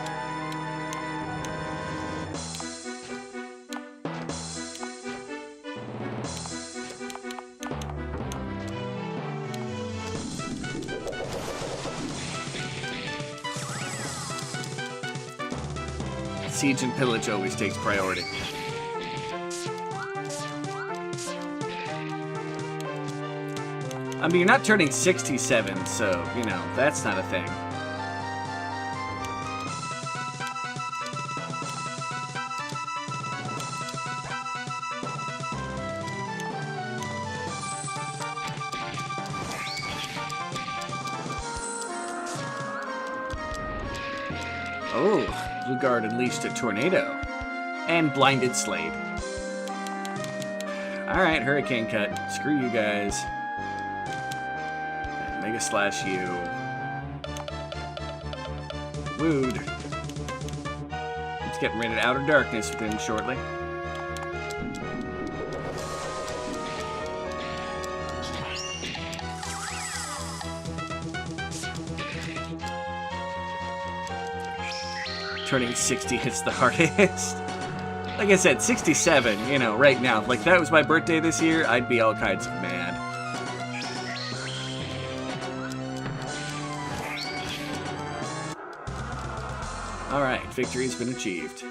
Siege and pillage always takes priority. I mean, you're not turning 67, so, you know, that's not a thing. Oh, Blue Guard unleashed a tornado. And blinded Slade. Alright, Hurricane cut. Screw you guys. Mega slash you. Wooed. It's getting rid of outer darkness with him shortly. Turning 60 hits the hardest. Like I said, 67, you know, right now. If like that was my birthday this year, I'd be all kinds of mad. Alright, victory's been achieved.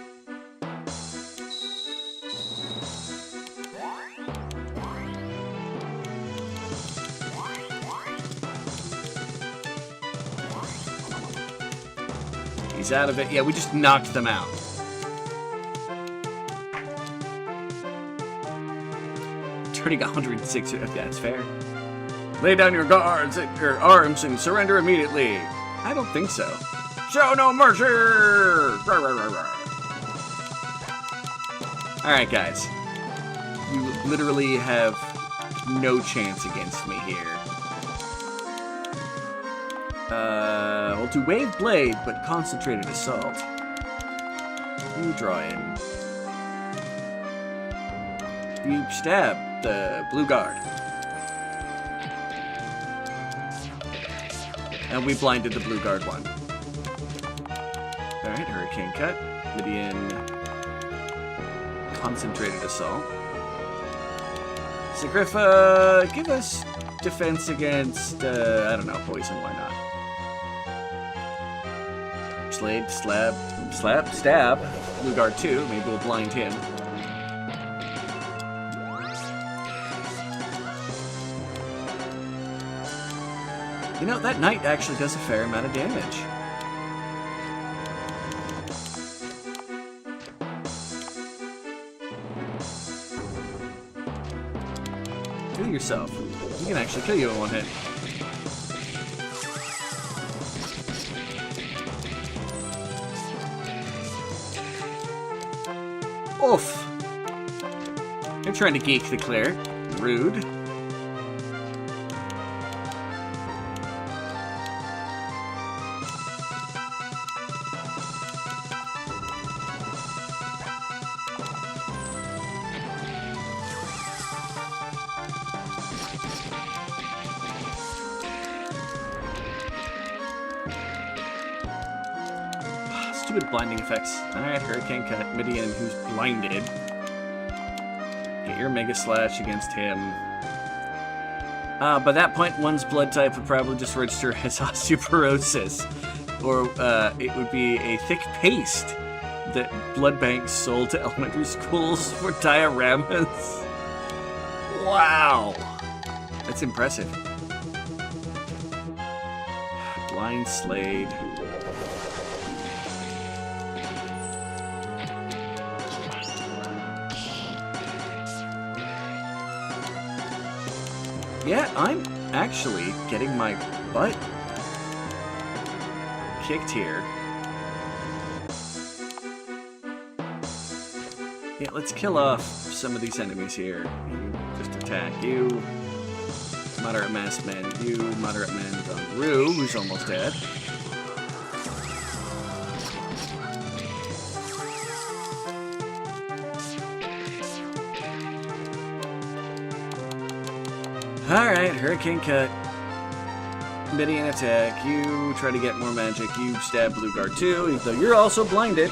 He's out of it. Yeah, we just knocked them out. Turning 106, if that's fair. Lay down your guards at your arms and surrender immediately. I don't think so. Show no mercy! Alright, guys. You literally have no chance against me here. We'll do Wave Blade, but Concentrated Assault. You draw in. You stab the Blue Guard. And we blinded the Blue Guard one. Alright, Hurricane cut. Midian. Concentrated Assault. Sigriffa, give us defense against, I don't know, poison, why not? Slade, stab. Blue Guard 2, maybe we'll blind him. You know, that knight actually does a fair amount of damage. Kill yourself. He can actually kill you in one hit. Oof. You're trying to geek the clear. Rude. Stupid blinding effects. Alright, Hurricane cut. Midian, who's blinded. Get your Mega Slash against him. By that point, one's blood type would probably just register as osteoporosis. Or it would be a thick paste that blood banks sold to elementary schools for dioramas. Wow. That's impressive. Blind Slade. Yeah, I'm actually getting my butt kicked here. Yeah, let's kill off some of these enemies here. You just attack you. Moderate mass men. You moderate men on Rue, who's almost dead. Alright, Hurricane cut. Midian attack. You try to get more magic. You stab Blue Guard too, even though you're also blinded.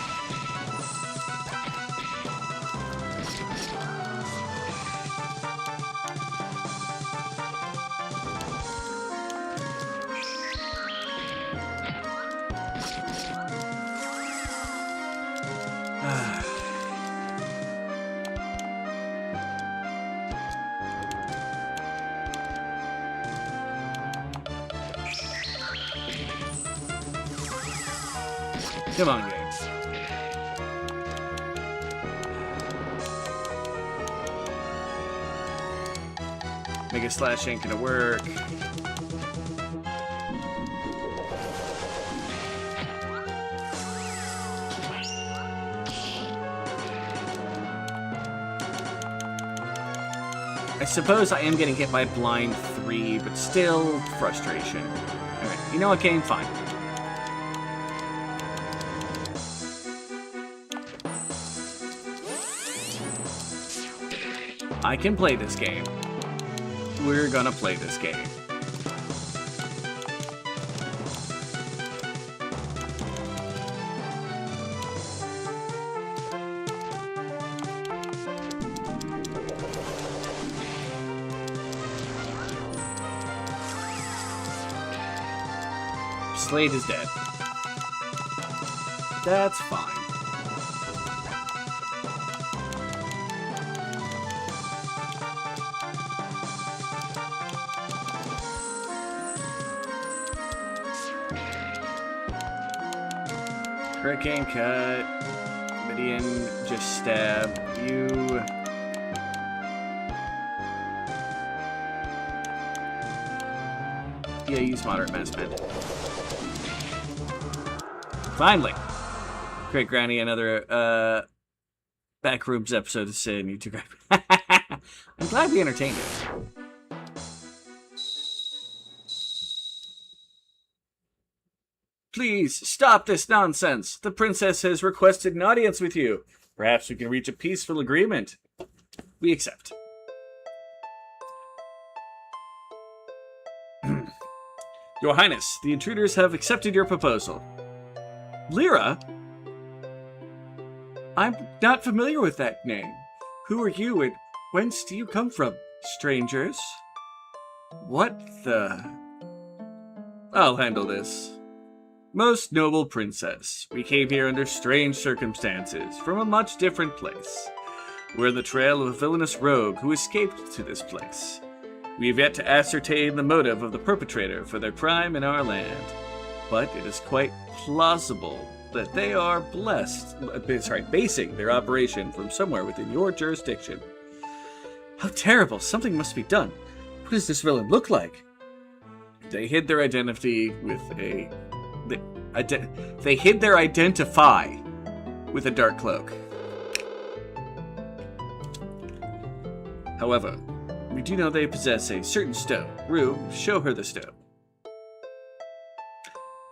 Come on, games. Mega Slash ain't gonna work. I suppose I am getting hit by Blind 3, but still frustration. Alright, you know what, game? Fine. I can play this game. We're gonna play this game. Slade is dead. That's fine. Hurricane cut. Midian, just stab. You. Yeah, use moderate mass spend. Finally! Great Granny, another Backrooms episode to sit in YouTube. I'm glad we entertained it. Please, stop this nonsense. The princess has requested an audience with you. Perhaps we can reach a peaceful agreement. We accept. Your Highness, the intruders have accepted your proposal. Lyra? I'm not familiar with that name. Who are you and whence do you come from, strangers? What the... I'll handle this. Most noble princess, we came here under strange circumstances, from a much different place. We're on the trail of a villainous rogue who escaped to this place. We have yet to ascertain the motive of the perpetrator for their crime in our land. But it is quite plausible that they are basing their operation from somewhere within your jurisdiction. How terrible! Something must be done. What does this villain look like? They hid their identity with a... They hid their identify with a dark cloak. However, we do know they possess a certain stone. Rue, show her the stone.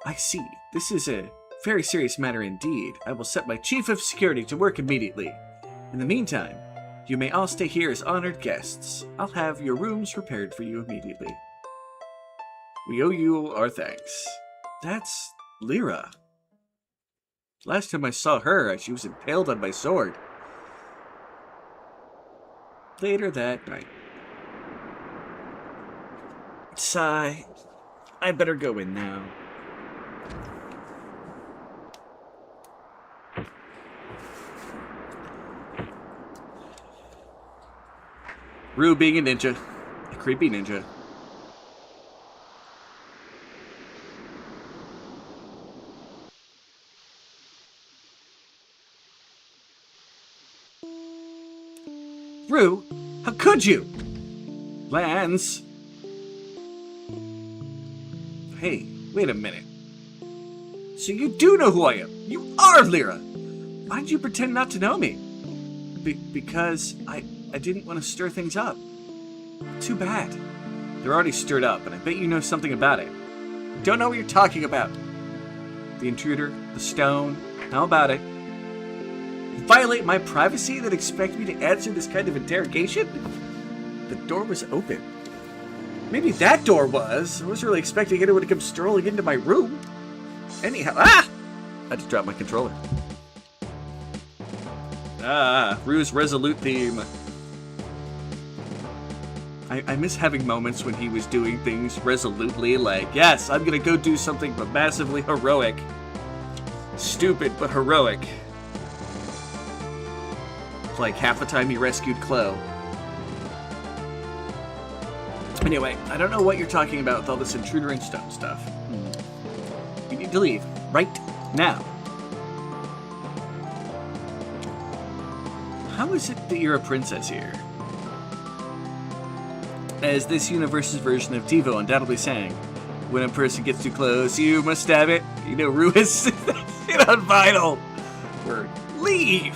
I see. This is a very serious matter indeed. I will set my chief of security to work immediately. In the meantime, you may all stay here as honored guests. I'll have your rooms prepared for you immediately. We owe you our thanks. That's Lyra. Last time I saw her, she was impaled on my sword. Later that night. Sigh. I better go in now. Rue being a ninja. A creepy ninja. Rue, how could you? Lance. Hey, wait a minute. So you do know who I am. You are Lyra. Why did you pretend not to know me? Because I didn't want to stir things up. Too bad. They're already stirred up, and I bet you know something about it. Don't know what you're talking about. The intruder, the stone, how about it? Violate my privacy that expect me to answer this kind of interrogation? The door was open. Maybe that door was. I wasn't really expecting anyone to come strolling into my room. Anyhow, I had to drop my controller. Rue's resolute theme. I miss having moments when he was doing things resolutely, like, yes, I'm gonna go do something but massively heroic. Stupid, but heroic. Like half the time he rescued Chloe. Anyway, I don't know what you're talking about with all this intruder and stone stuff. You need to leave right now. How is it that you're a princess here? As this universe's version of TiVo undoubtedly sang, when a person gets too close, you must stab it. You know, Rue is it on vinyl. Word. Leave!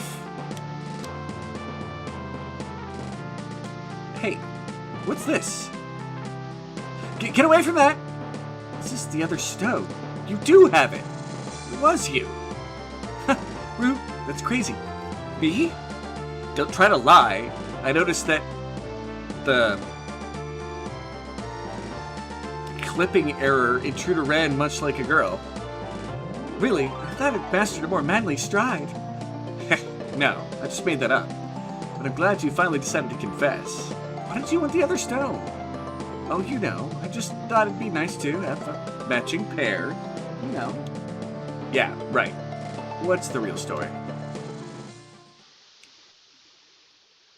Hey, what's this? Get away from that! This is the other stone. You do have it. It was you. Rue, that's crazy. Me? Don't try to lie. I noticed that the clipping error intruder ran much like a girl. Really? I thought it mastered a more manly stride. No, I just made that up. But I'm glad you finally decided to confess. Why did you want the other stone? Oh, you know, I just thought it'd be nice to have a matching pair. You know. Yeah, right. What's the real story?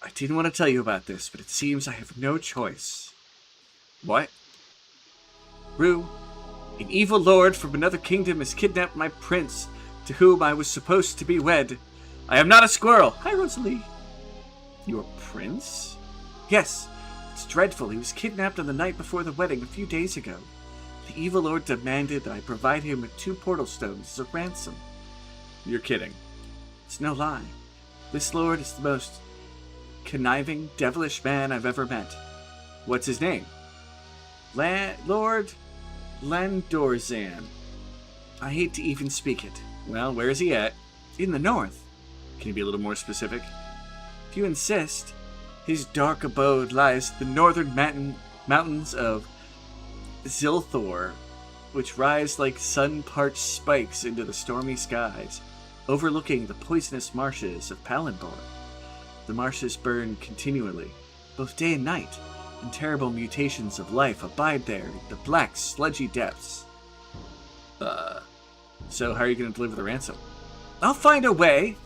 I didn't want to tell you about this, but it seems I have no choice. What? Rue, an evil lord from another kingdom has kidnapped my prince, to whom I was supposed to be wed. I am not a squirrel. Hi, Rosalie. Your prince? Yes. It's dreadful. He was kidnapped on the night before the wedding a few days ago. The evil lord demanded that I provide him with 2 portal stones as a ransom. You're kidding. It's no lie. This lord is the most conniving, devilish man I've ever met. What's his name? Lord Landorzan. I hate to even speak it. Well, where is he at? In the north. Can you be a little more specific? If you insist, his dark abode lies in the northern mountains of Zilthor, which rise like sun-parched spikes into the stormy skies, overlooking the poisonous marshes of Palanbor. The marshes burn continually, both day and night, and terrible mutations of life abide there in the black, sludgy depths. So how are you going to deliver the ransom? I'll find a way.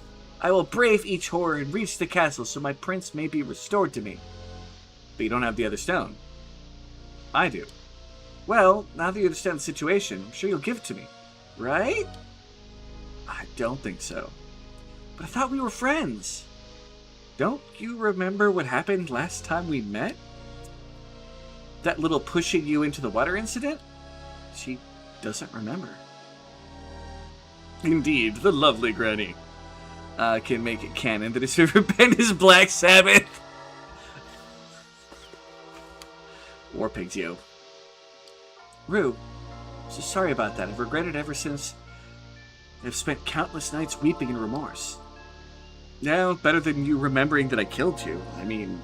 I will brave each horror and reach the castle so my prince may be restored to me. But you don't have the other stone. I do. Well, now that you understand the situation, I'm sure you'll give it to me. Right? I don't think so. But I thought we were friends. Don't you remember what happened last time we met? That little pushing you into the water incident? She doesn't remember. Indeed, the lovely Granny. Can make it canon that his favorite band is Black Sabbath. War pigs, yo. Rue, so sorry about that. I've regretted it ever since. I've spent countless nights weeping in remorse. No, better than you remembering that I killed you. I mean...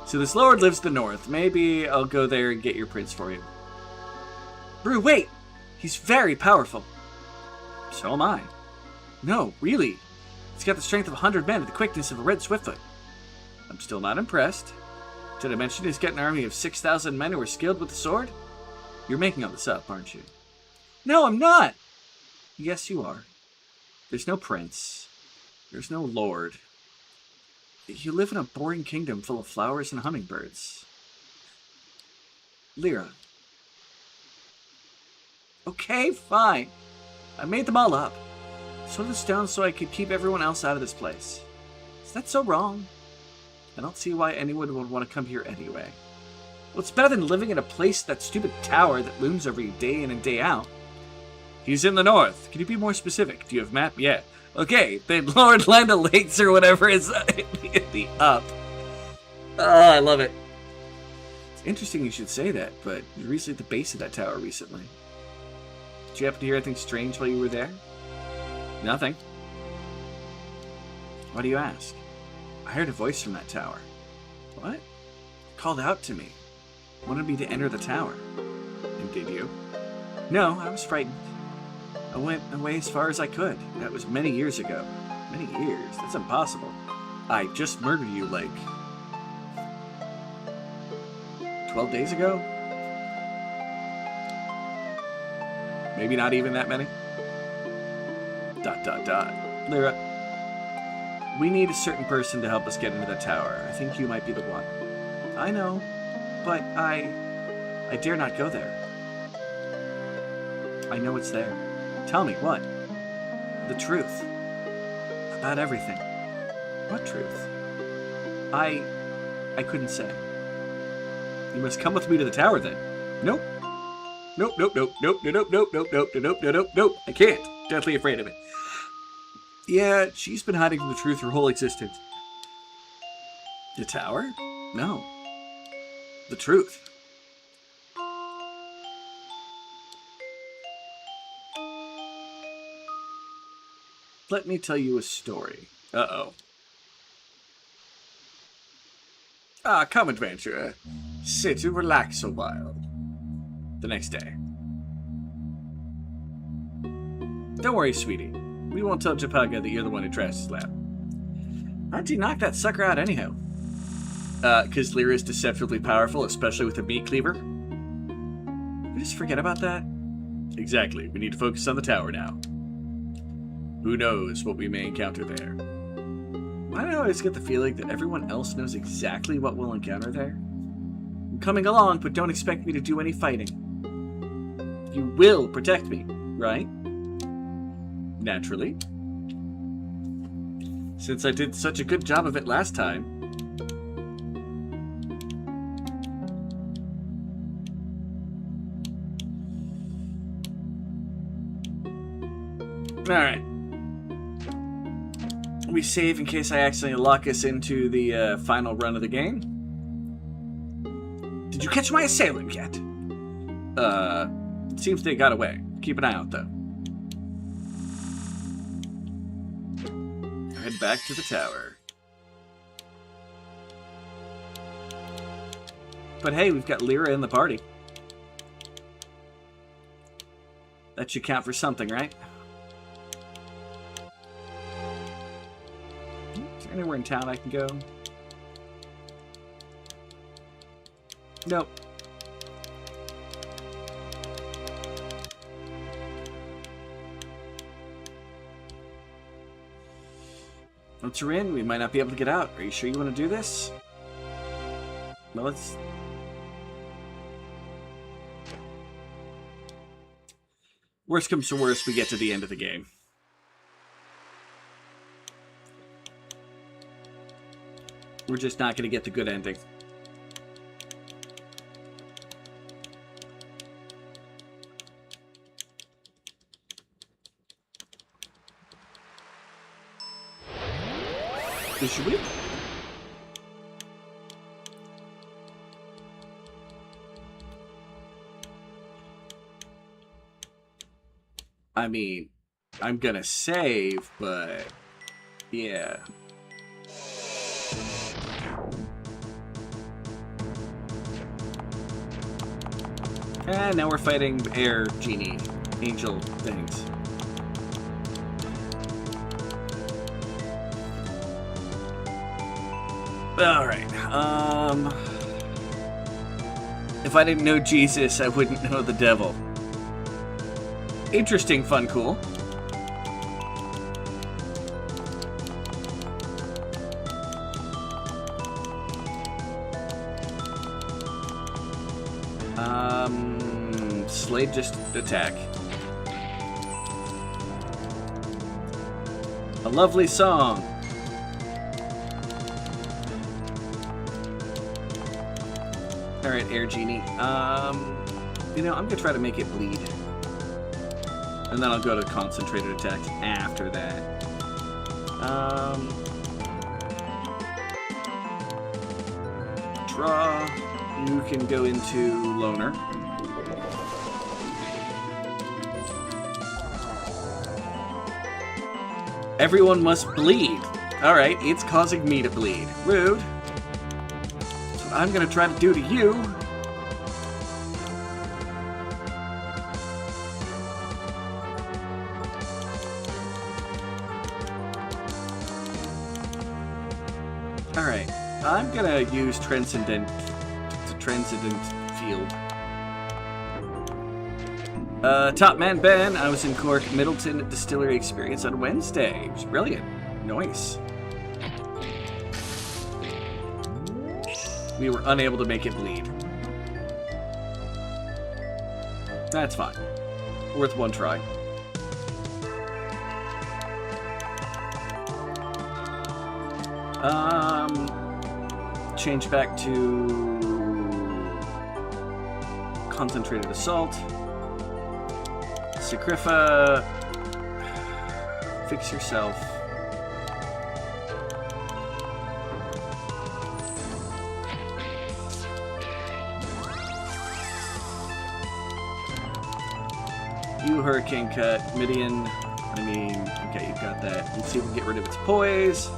So this lord lives in the north. Maybe I'll go there and get your prince for you. Rue, wait! He's very powerful. So am I. No, really. He's got the strength of 100 men and the quickness of a red swiftfoot. I'm still not impressed. Did I mention he's got an army of 6,000 men who are skilled with the sword? You're making all this up, aren't you? No, I'm not! Yes, you are. There's no prince. There's no lord. You live in a boring kingdom full of flowers and hummingbirds. Lyra. Okay, fine. I made them all up. Sold the stones so I could keep everyone else out of this place. Is that so wrong? I don't see why anyone would want to come here anyway. Well, it's better than living in a place, that stupid tower that looms over you day in and day out. He's in the north. Can you be more specific? Do you have a map? Yeah. Okay, then Lord Land O'Lakes or whatever is the up. Oh, I love it. It's interesting you should say that, but you're recently at the base of that tower recently. Did you happen to hear anything strange while you were there? Nothing. Why do you ask? I heard a voice from that tower. What? called out to me. Wanted me to enter the tower. And did you? No, I was frightened. I went away as far as I could. That was many years ago. Many years? That's impossible. I just murdered you, like... 12 days ago? Maybe not even that many? ... Lyra, we need a certain person to help us get into the tower. I think you might be the one. I know, but I dare not go there. I know it's there. Tell me, what? The truth. About everything. What truth? I couldn't say. You must come with me to the tower, then. Nope. Nope, nope, nope, nope, nope, nope, nope, nope, nope, nope, nope, nope. I can't. Deathly afraid of it. Yeah, she's been hiding from the truth her whole existence. The tower? No. The truth. Let me tell you a story. Uh-oh. Ah, come, adventurer. Sit and relax a while. The next day. Don't worry, sweetie. We won't tell Japaga that you're the one who trashed his lab. How'd you knock that sucker out anyhow? 'Cause Lyra is deceptively powerful, especially with a meat cleaver. We just forget about that? Exactly. We need to focus on the tower now. Who knows what we may encounter there? I always get the feeling that everyone else knows exactly what we'll encounter there. I'm coming along, but don't expect me to do any fighting. You will protect me, right? Naturally. Since I did such a good job of it last time. Alright. We save in case I accidentally lock us into the final run of the game. Did you catch my assailant yet? Seems they got away. Keep an eye out, though. Head back to the tower. But hey, we've got Lyra in the party. That should count for something, right? Is there anywhere in town I can go? Nope. Once you're in, we might not be able to get out. Are you sure you want to do this? Well, let's... Worst comes to worst, we get to the end of the game. We're just not going to get the good ending. Should we? I mean, I'm gonna save, but yeah. And now we're fighting air genie, angel things. Alright, if I didn't know Jesus, I wouldn't know the devil. Interesting, fun, cool. Slade just attack. A lovely song. Alright, Air Genie. You know, I'm gonna try to make it bleed. And then I'll go to concentrated attacks after that. Draw. You can go into Loner. Everyone must bleed. Alright, it's causing me to bleed. Rude. what I'm gonna try to do to you. Alright, I'm gonna use Transcendent Field. Top Man Ben, I was in Cork Middleton Distillery Experience on Wednesday. It was brilliant. Nice. We were unable to make it bleed. That's fine. Worth one try. Change back to Concentrated Assault. Sacrifa. Fix yourself. You Hurricane Cut. Midian. Okay, you've got that. Let's see if we can get rid of its poise.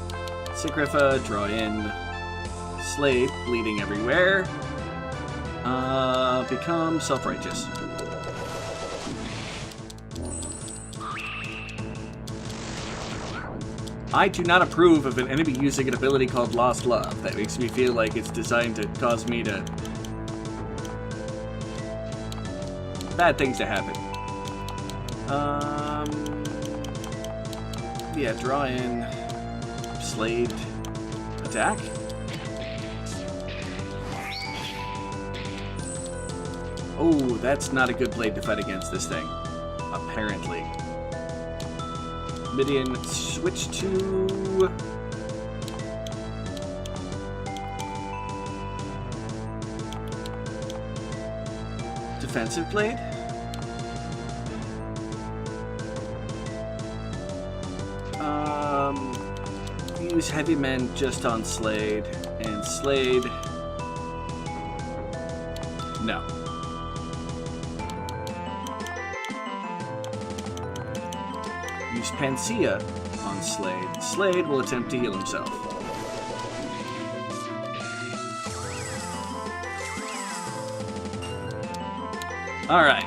Sacrifa, draw in. Slade, bleeding everywhere. Become self-righteous. I do not approve of an enemy using an ability called Lost Love. That makes me feel like it's designed to cause me to... bad things to happen. Yeah, draw in. Slade. Attack. Oh, that's not a good blade to fight against this thing. Apparently. Midian, switch to... Defensive blade? Use Heavy Men just on Slade, and Slade... No. Use Panacea on Slade. Slade will attempt to heal himself. Alright.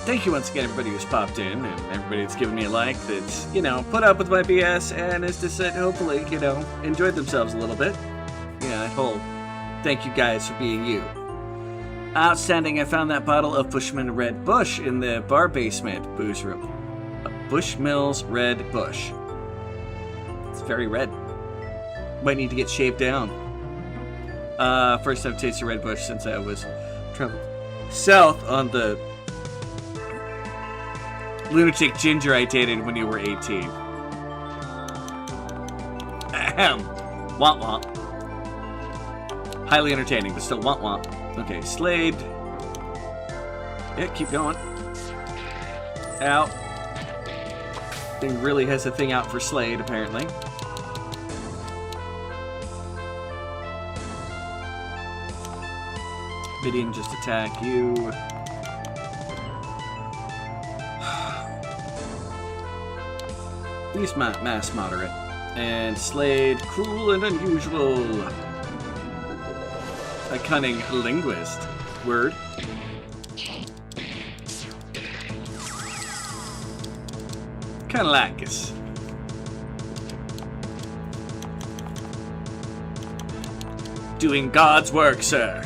Thank you once again, everybody who's popped in, and everybody that's given me a like, that's, you know, put up with my BS, and has decided, hopefully, you know, enjoyed themselves a little bit. Yeah, I hope. Thank you guys for being you. Outstanding, I found that bottle of Bushman Red Bush in the bar basement booze room. A Bushmills Red Bush. It's very red. Might need to get shaved down. First time tasted Red Bush since I was traveling south on the lunatic ginger I dated when you were 18. Ahem. Womp womp. Highly entertaining, but still womp womp. Okay, Slade. Yeah, keep going. Out. Thing really has a thing out for Slade, apparently. Midian, just attack you. Use mass moderate. And Slade, cruel and unusual. A cunning linguist. Word. Kinda like us. Doing God's work, sir.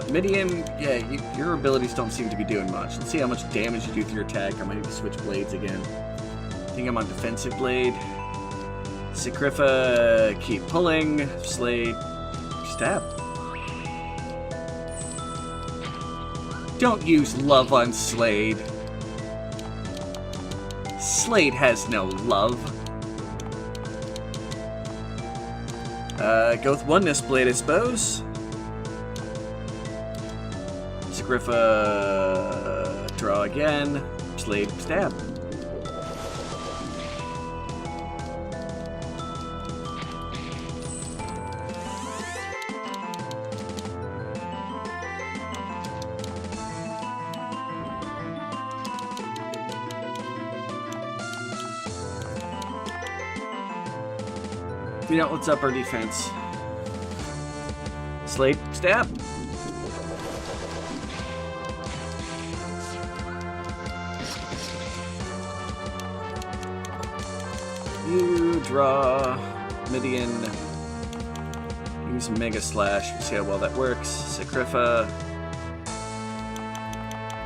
Midian, yeah, your abilities don't seem to be doing much. Let's see how much damage you do through your attack. I might need to switch blades again. I think I'm on defensive blade. Sacrifa, keep pulling. Slade, stab. Don't use love on Slade. Slade has no love. Go with oneness blade, I suppose. Sacrifa, draw again. Slade, stab. You know, let's up our defense. Slate, stab. You draw Midian. Use Mega Slash. See how well that works. Sacrifa.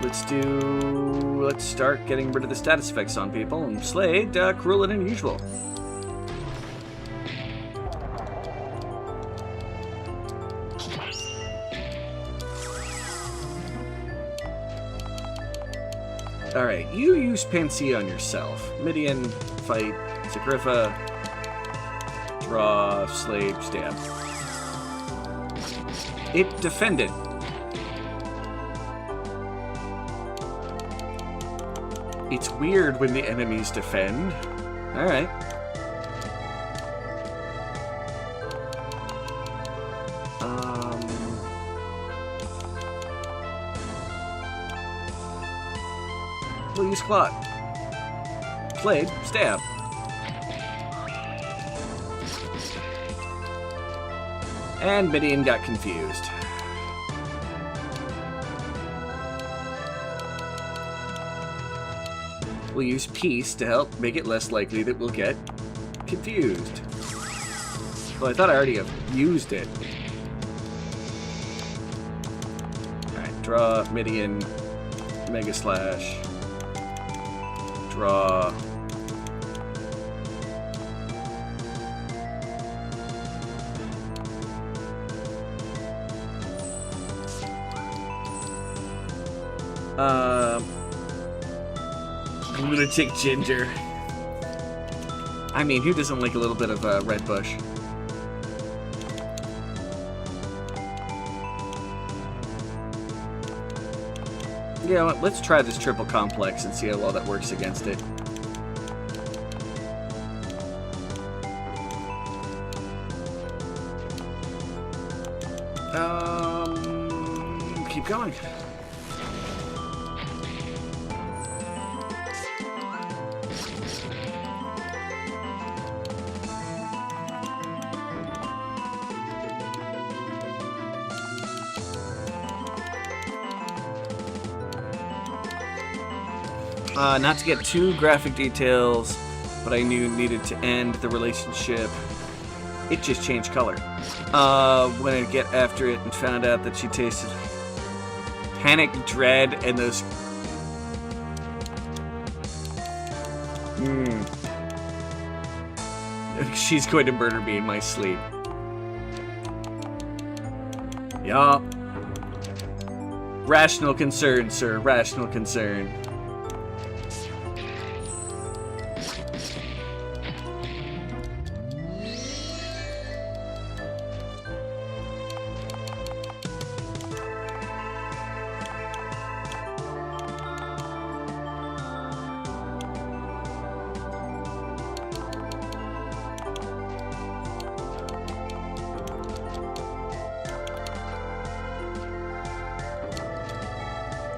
Let's start getting rid of the status effects on people. And Slade, crueler than usual. Alright, you use Panacea on yourself. Midian, fight, Sacrifa, draw, slave, stab. It defended. It's weird when the enemies defend. Alright. We'll use Clot. Blade, stab. And Midian got confused. We'll use Peace to help make it less likely that we'll get confused. Well, I thought I already have used it. Alright, draw, Midian, Mega Slash. Draw. I'm gonna take Ginger. I mean, who doesn't like a little bit of Red Bush? Yeah, let's try this triple complex and see how well that works against it. Keep going. Not to get too graphic details, but I knew needed to end the relationship. It just changed color. When I get after it and found out that she tasted panic, dread, and those... She's going to murder me in my sleep. Yup. Rational concern, sir. Rational concern.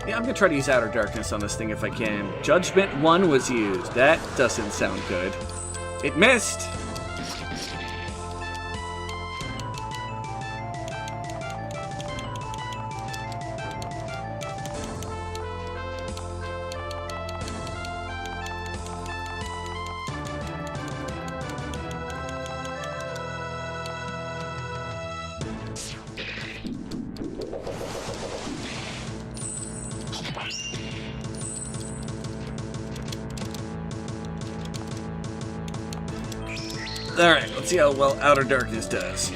Yeah, I'm gonna try to use Outer Darkness on this thing if I can. Judgment 1 was used. That doesn't sound good. It missed! Alright, let's see how well Outer Darkness does.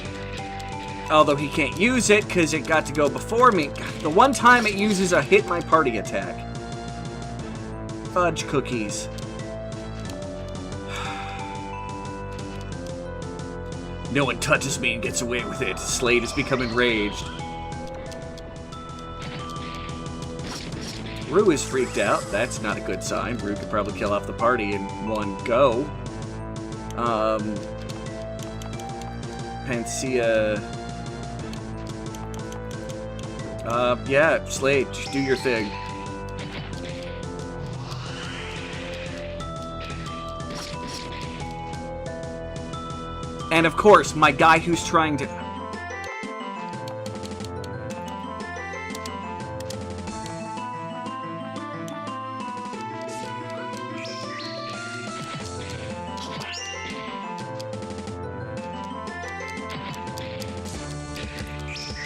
Although he can't use it because it got to go before me. The one time it uses a hit my party attack. Fudge cookies. No one touches me and gets away with it. Slade has become enraged. Rue is freaked out. That's not a good sign. Rue could probably kill off the party in one go. Panacea. Yeah, Slade, just do your thing. And of course, my guy who's trying to...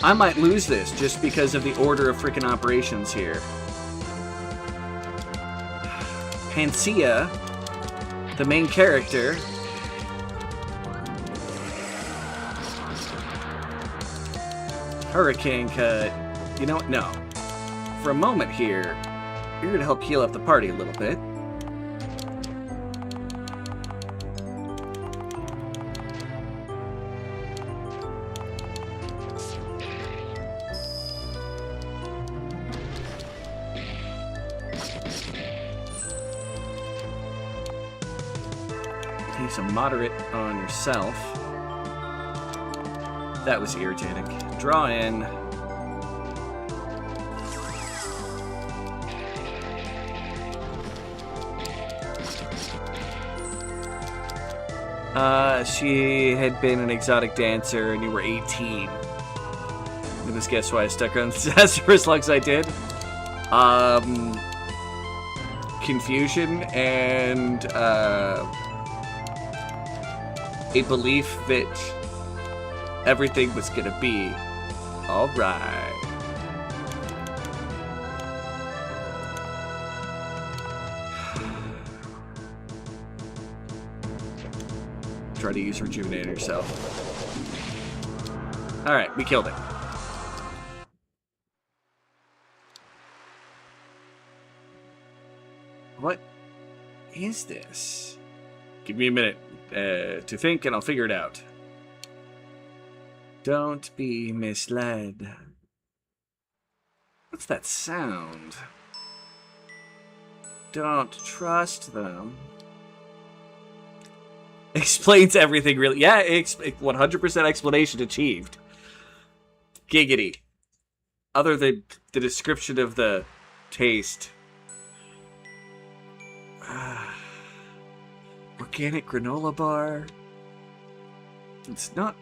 I might lose this just because of the order of freaking operations here. Panacea, the main character. Hurricane cut. You know what? No. For a moment here, you're going to help heal up the party a little bit. Take some moderate on yourself. That was irritating. Draw in. She had been an exotic dancer and you were 18. You just guess why I stuck around for as long as I did. Confusion and a belief that everything was gonna be alright. Try to use rejuvenate yourself. Alright, we killed it. What is this? Give me a minute to think and I'll figure it out. Don't be misled. What's that sound? Don't trust them. Explains everything, really. Yeah, 100% explanation achieved. Giggity. Other than the description of the taste. Organic granola bar. It's not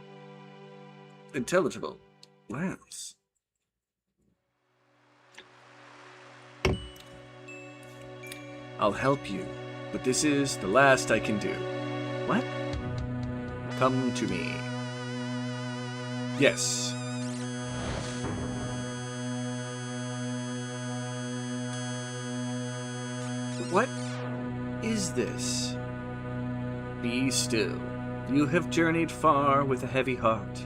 intelligible. Lance. I'll help you, but this is the last I can do. What? Come to me. Yes. What is this? Be still. You have journeyed far with a heavy heart.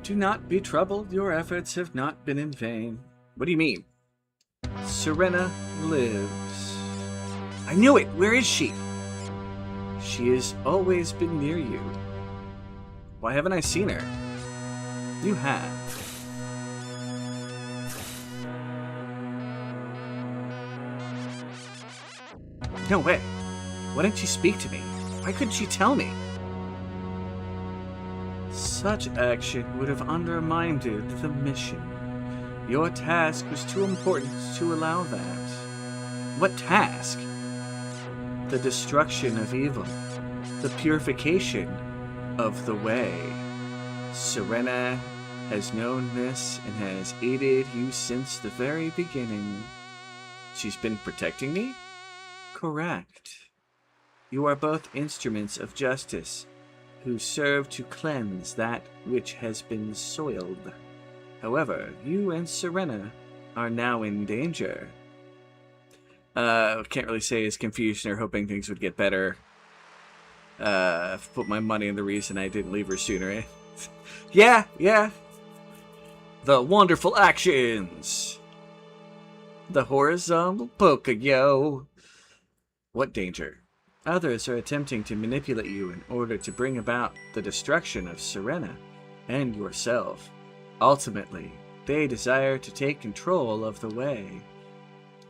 Do not be troubled. Your efforts have not been in vain. What do you mean? Serena lives. I knew it. Where is she? She has always been near you. Why haven't I seen her? You have. No way. Why didn't she speak to me? Why couldn't she tell me? Such action would have undermined the mission. Your task was too important to allow that. What task? The destruction of evil. The purification of the way. Serena has known this and has aided you since the very beginning. She's been protecting me? Correct. You are both instruments of justice, who serve to cleanse that which has been soiled. However, you and Serena are now in danger. Can't really say is confusion or hoping things would get better. I've put my money on the reason I didn't leave her sooner. Yeah. The wonderful actions. The horizontal polka, yo. What danger? Others are attempting to manipulate you in order to bring about the destruction of Serena and yourself. Ultimately, they desire to take control of the way.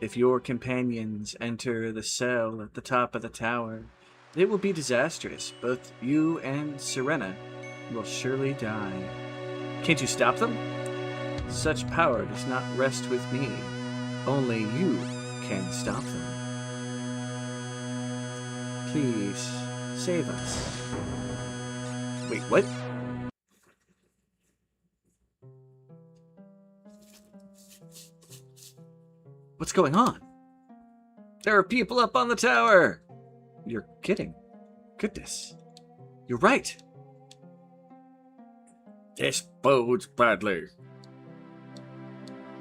If your companions enter the cell at the top of the tower, it will be disastrous. Both you and Serena will surely die. Can't you stop them? Such power does not rest with me. Only you can stop them. Please, save us. Wait, what? What's going on? There are people up on the tower! You're kidding. Goodness. You're right. This bodes badly.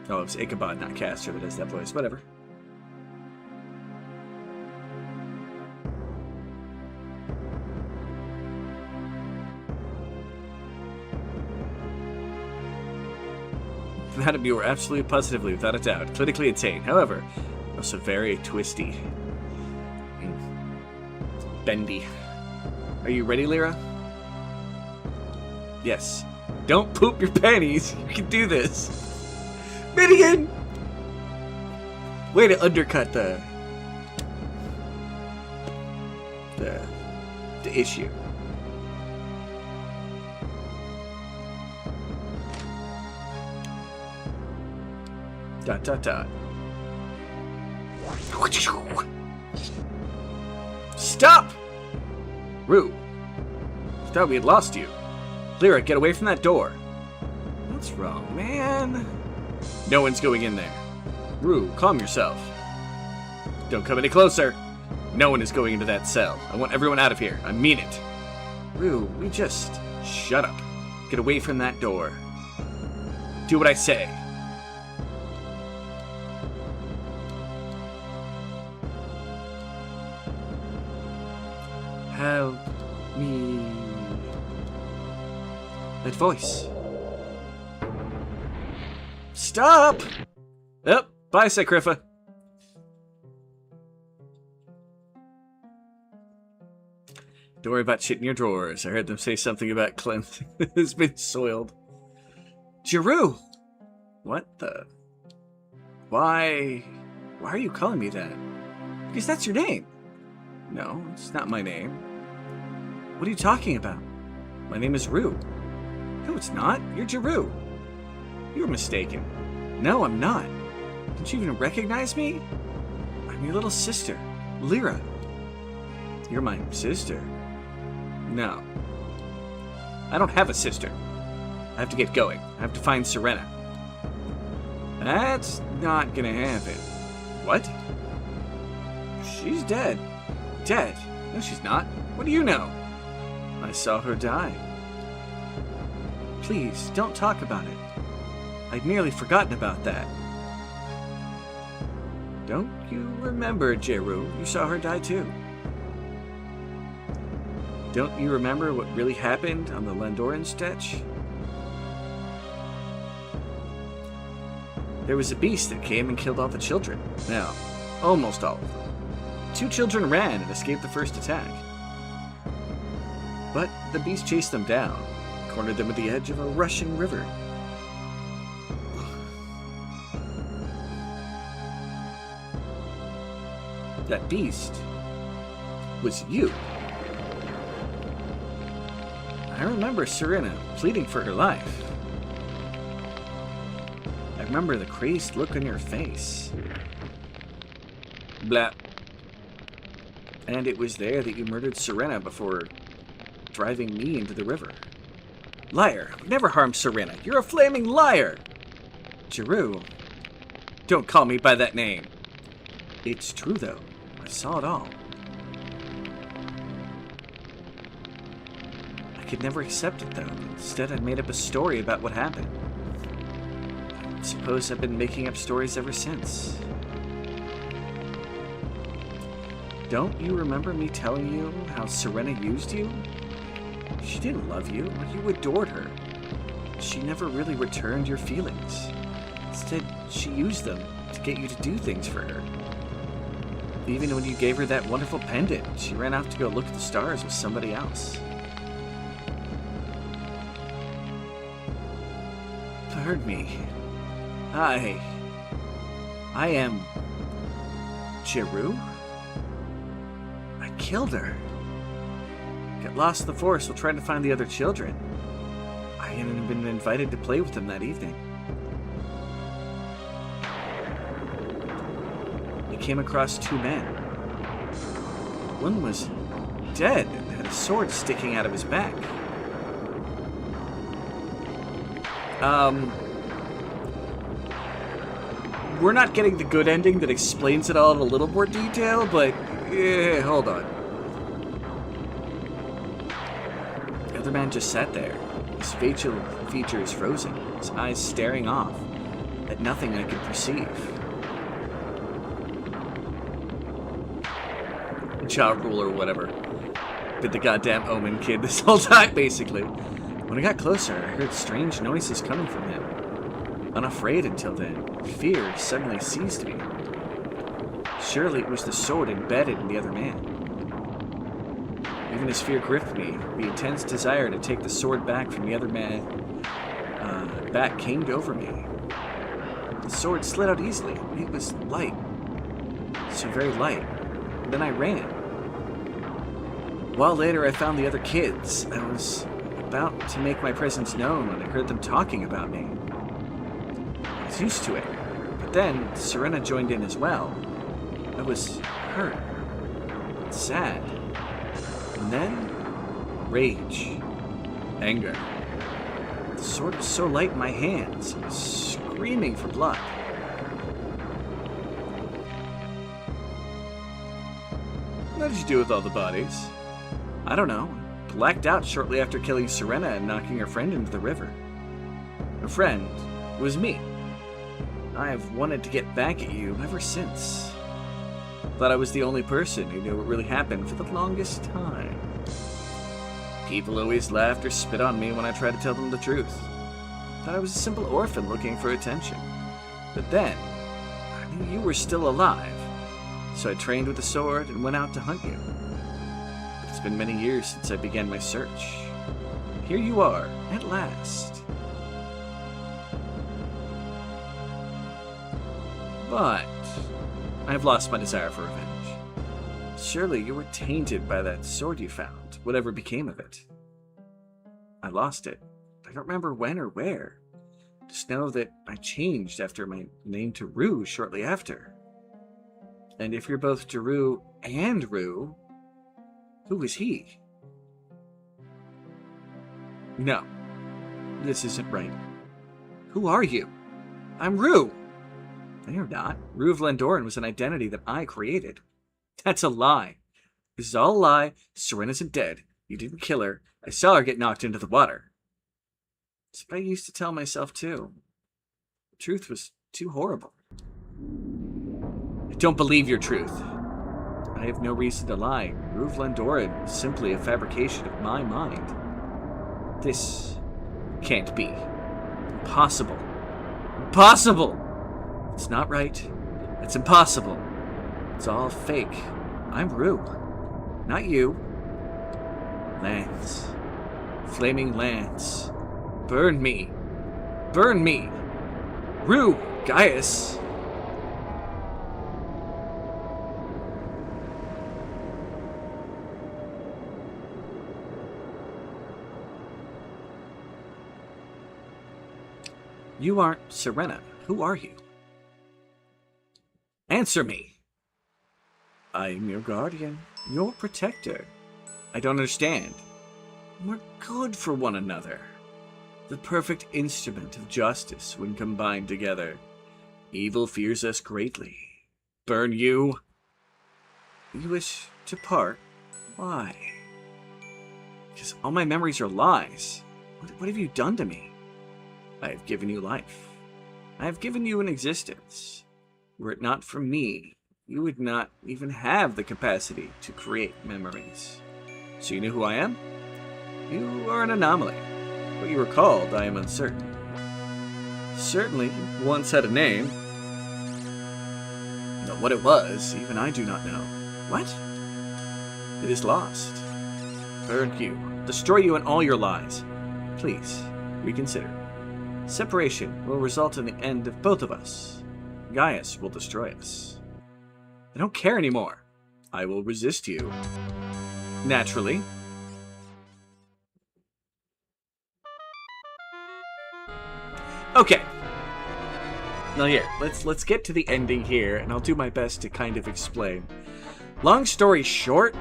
Oh, it's Ichabod, not Castor, that does that voice. Whatever. That of you were absolutely positively, without a doubt, clinically insane. However, also very twisty. Bendy. Are you ready, Lyra? Yes. Don't poop your panties. You can do this. Midian! Way to undercut the issue. Dot dot dot. Stop! Rue. Thought we had lost you. Lyra, get away from that door. What's wrong, man? No one's going in there. Rue, calm yourself. Don't come any closer. No one is going into that cell. I want everyone out of here. I mean it. Rue, we just... Shut up. Get away from that door. Do what I say. Help me. That voice. Stop! Oh, bye, Sacrifa. Don't worry about shit in your drawers. I heard them say something about cleansing. It's been soiled. Giroux! What the? Why are you calling me that? Because that's your name. No, it's not my name. What are you talking about? My name is Rue. No, it's not. You're Giroux. You're mistaken. No, I'm not. Don't you even recognize me? I'm your little sister, Lyra. You're my sister? No. I don't have a sister. I have to get going. I have to find Serena. That's not gonna happen. What? She's dead. Dead? No, she's not. What do you know? I saw her die. Please, don't talk about it. I'd nearly forgotten about that. Don't you remember, Giroux? You saw her die too. Don't you remember what really happened on the Landoran stretch? There was a beast that came and killed all the children. Now, almost all of them. 2 children ran and escaped the first attack. But the beast chased them down, cornered them at the edge of a rushing river. That beast was you. I remember Serena pleading for her life. I remember the crazed look on your face. Blah. And it was there that you murdered Serena before driving me into the river. Liar! I would never harm Serena. You're a flaming liar! Giroux, don't call me by that name. It's true, though. I saw it all. I could never accept it, though. Instead, I made up a story about what happened. I suppose I've been making up stories ever since. Don't you remember me telling you how Serena used you? She didn't love you. You adored her. She never really returned your feelings. Instead, she used them to get you to do things for her. Even when you gave her that wonderful pendant, she ran off to go look at the stars with somebody else. Pardon me. I am Giroux? I killed her. Got lost in the forest while trying to find the other children. I hadn't been invited to play with them that evening. I came across 2 men. One was dead and had a sword sticking out of his back. We're not getting the good ending that explains it all in a little more detail, but hold on. The other man just sat there, his facial features frozen, his eyes staring off at nothing I could perceive. Child rule or whatever. Been the goddamn Omen kid this whole time, basically. When I got closer, I heard strange noises coming from him. Unafraid until then, fear suddenly seized me. Surely it was the sword embedded in the other man. Even as fear gripped me, the intense desire to take the sword back from the other man back came over me. The sword slid out easily. It was light. So very light. Then I ran. A while later, I found the other kids. I was about to make my presence known when I heard them talking about me. I was used to it. But then, Serena joined in as well. I was hurt. Sad. And then, rage. Anger. The sword was so light in my hands. I was screaming for blood. What did you do with all the bodies? I don't know. Blacked out shortly after killing Serena and knocking her friend into the river. Her friend was me. I've wanted to get back at you ever since. Thought I was the only person who knew what really happened for the longest time. People always laughed or spit on me when I tried to tell them the truth. Thought I was a simple orphan looking for attention. But then, I knew you were still alive. So I trained with a sword and went out to hunt you. But it's been many years since I began my search. Here you are, at last. But I've lost my desire for revenge. Surely you were tainted by that sword you found, whatever became of it. I lost it. I don't remember when or where. Just know that I changed after my name to Rue shortly after. And if you're both Daru and Rue, who is he? No, this isn't right. Who are you? I'm Rue. No, you're not. Rue of Lendoran was an identity that I created. That's a lie. This is all a lie. Serena isn't dead. You didn't kill her. I saw her get knocked into the water. That's what I used to tell myself, too. The truth was too horrible. I don't believe your truth. I have no reason to lie. Rue of Lendoran is simply a fabrication of my mind. This can't be. Impossible. Impossible! It's not right. It's impossible. It's all fake. I'm Rue. Not you. Lance. Flaming Lance. Burn me. Burn me. Rue, Gaius. You aren't Serena. Who are you? Answer me. I am your guardian, your protector. I don't understand. We're good for one another. The perfect instrument of justice when combined together. Evil fears us greatly. Burn you. You wish to part? Why? Because all my memories are lies. What have you done to me? I have given you life. I have given you an existence. Were it not for me, you would not even have the capacity to create memories. So you know who I am? You are an anomaly. What you were called, I am uncertain. Certainly, you once had a name. But what it was, even I do not know. What? It is lost. Burn you. Destroy you and all your lies. Please, reconsider. Separation will result in the end of both of us. Gaius will destroy us. I don't care anymore. I will resist you. Naturally. Okay. Now here, let's get to the ending here, and I'll do my best to kind of explain. Long story short,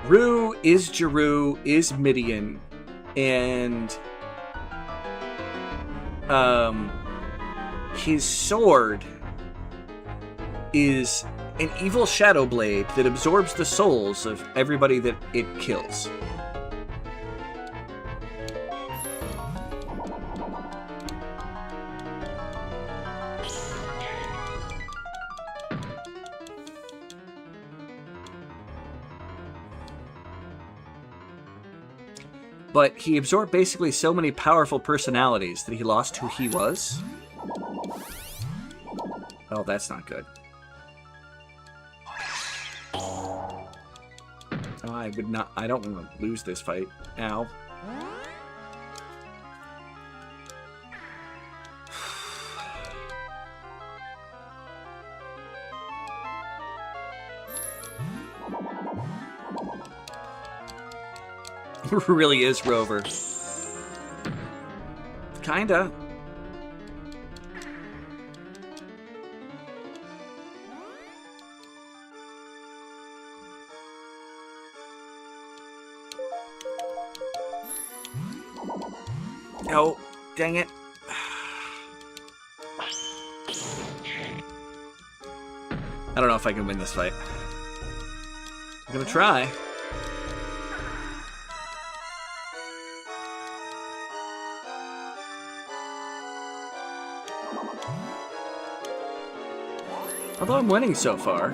Rue is Jeru, is Midian, and his sword is an evil shadow blade that absorbs the souls of everybody that it kills. But he absorbed basically so many powerful personalities that he lost who he was. Oh, that's not good. Oh, I don't want to lose this fight. Ow. Really is Rover. Kinda. Oh, dang it. I don't know if I can win this fight. I'm gonna try. Although I'm winning so far.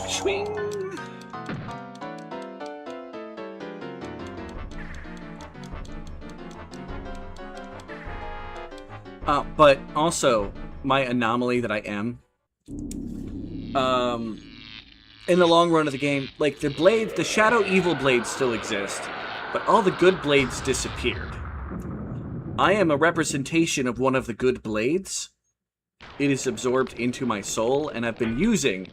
Swing. But also, my anomaly that I am, in the long run of the game, like, the blades, the Shadow Evil blades still exist, but all the good blades disappeared. I am a representation of one of the good blades. It is absorbed into my soul, and I've been using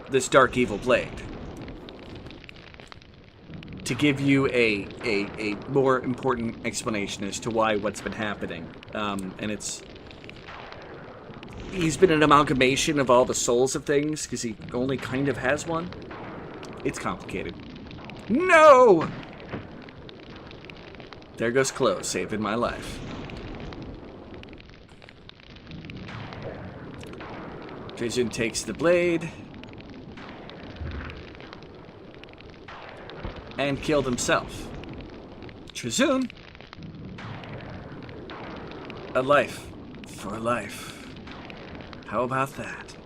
this Dark Evil blade to give you a more important explanation as to why what's been happening. And he's been an amalgamation of all the souls of things, because he only kind of has one. It's complicated. No! There goes Chloe, saving my life. Trijun takes the blade and killed himself. Trijun, a life for life. How about that?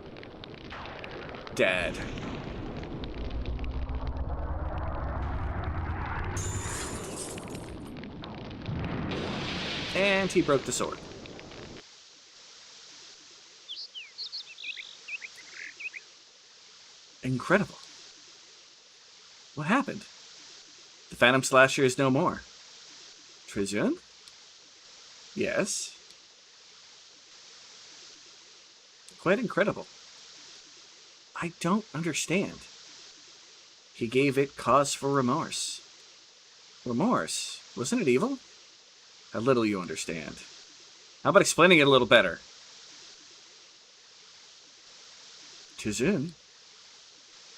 Dad. And he broke the sword. Incredible. What happened? The Phantom Slasher is no more. Trijun? Yes. Quite incredible. I don't understand. He gave it cause for remorse. Remorse? Wasn't it evil? How little you understand. How about explaining it a little better? Trijun?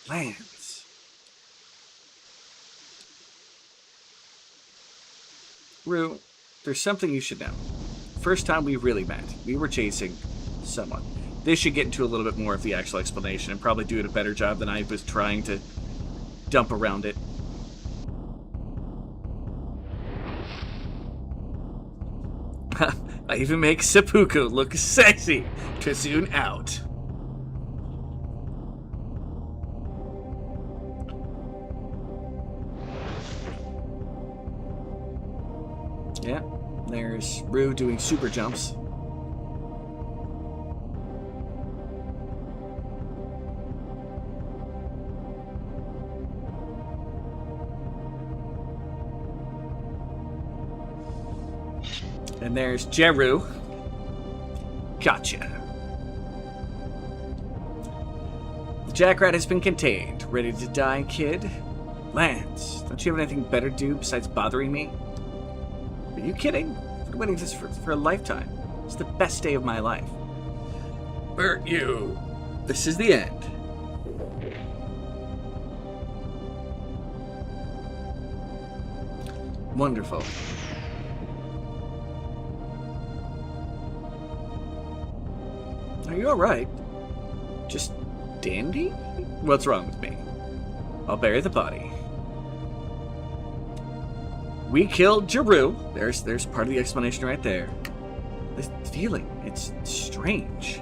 Lands. Rue, there's something you should know. First time we really met, we were chasing someone. This should get into a little bit more of the actual explanation and probably do it a better job than I was trying to dump around it. I even make seppuku look sexy. Trijun out. Yeah, there's Rue doing super jumps. And there's Jeru. Gotcha. The Jackrat has been contained. Ready to die, kid? Lance, don't you have anything better to do besides bothering me? Are you kidding? I've been waiting this for a lifetime. It's the best day of my life. Bert, you. This is the end. Wonderful. Are you alright? Just dandy? What's wrong with me? I'll bury the body. We killed Jeru. There's part of the explanation right there. This feeling, it's strange.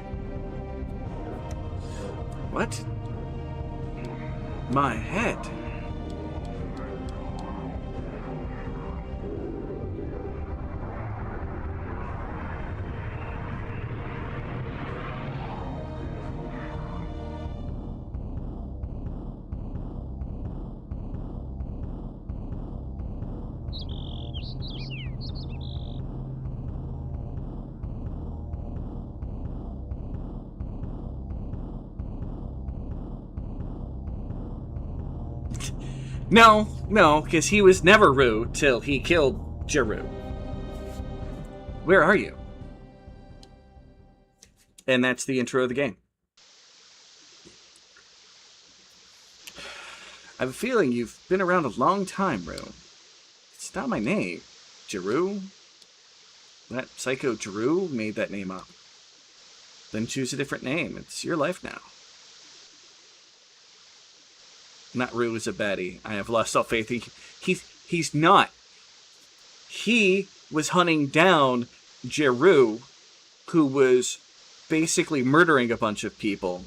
What? My head. No, because he was never Rue till he killed Jeru. Where are you? And that's the intro of the game. I have a feeling you've been around a long time, Rue. It's not my name. Jeru? That psycho Jeru made that name up. Then choose a different name. It's your life now. Not Rue is a baddie. I have lost all faith. He's not. He was hunting down Jeru, who was basically murdering a bunch of people,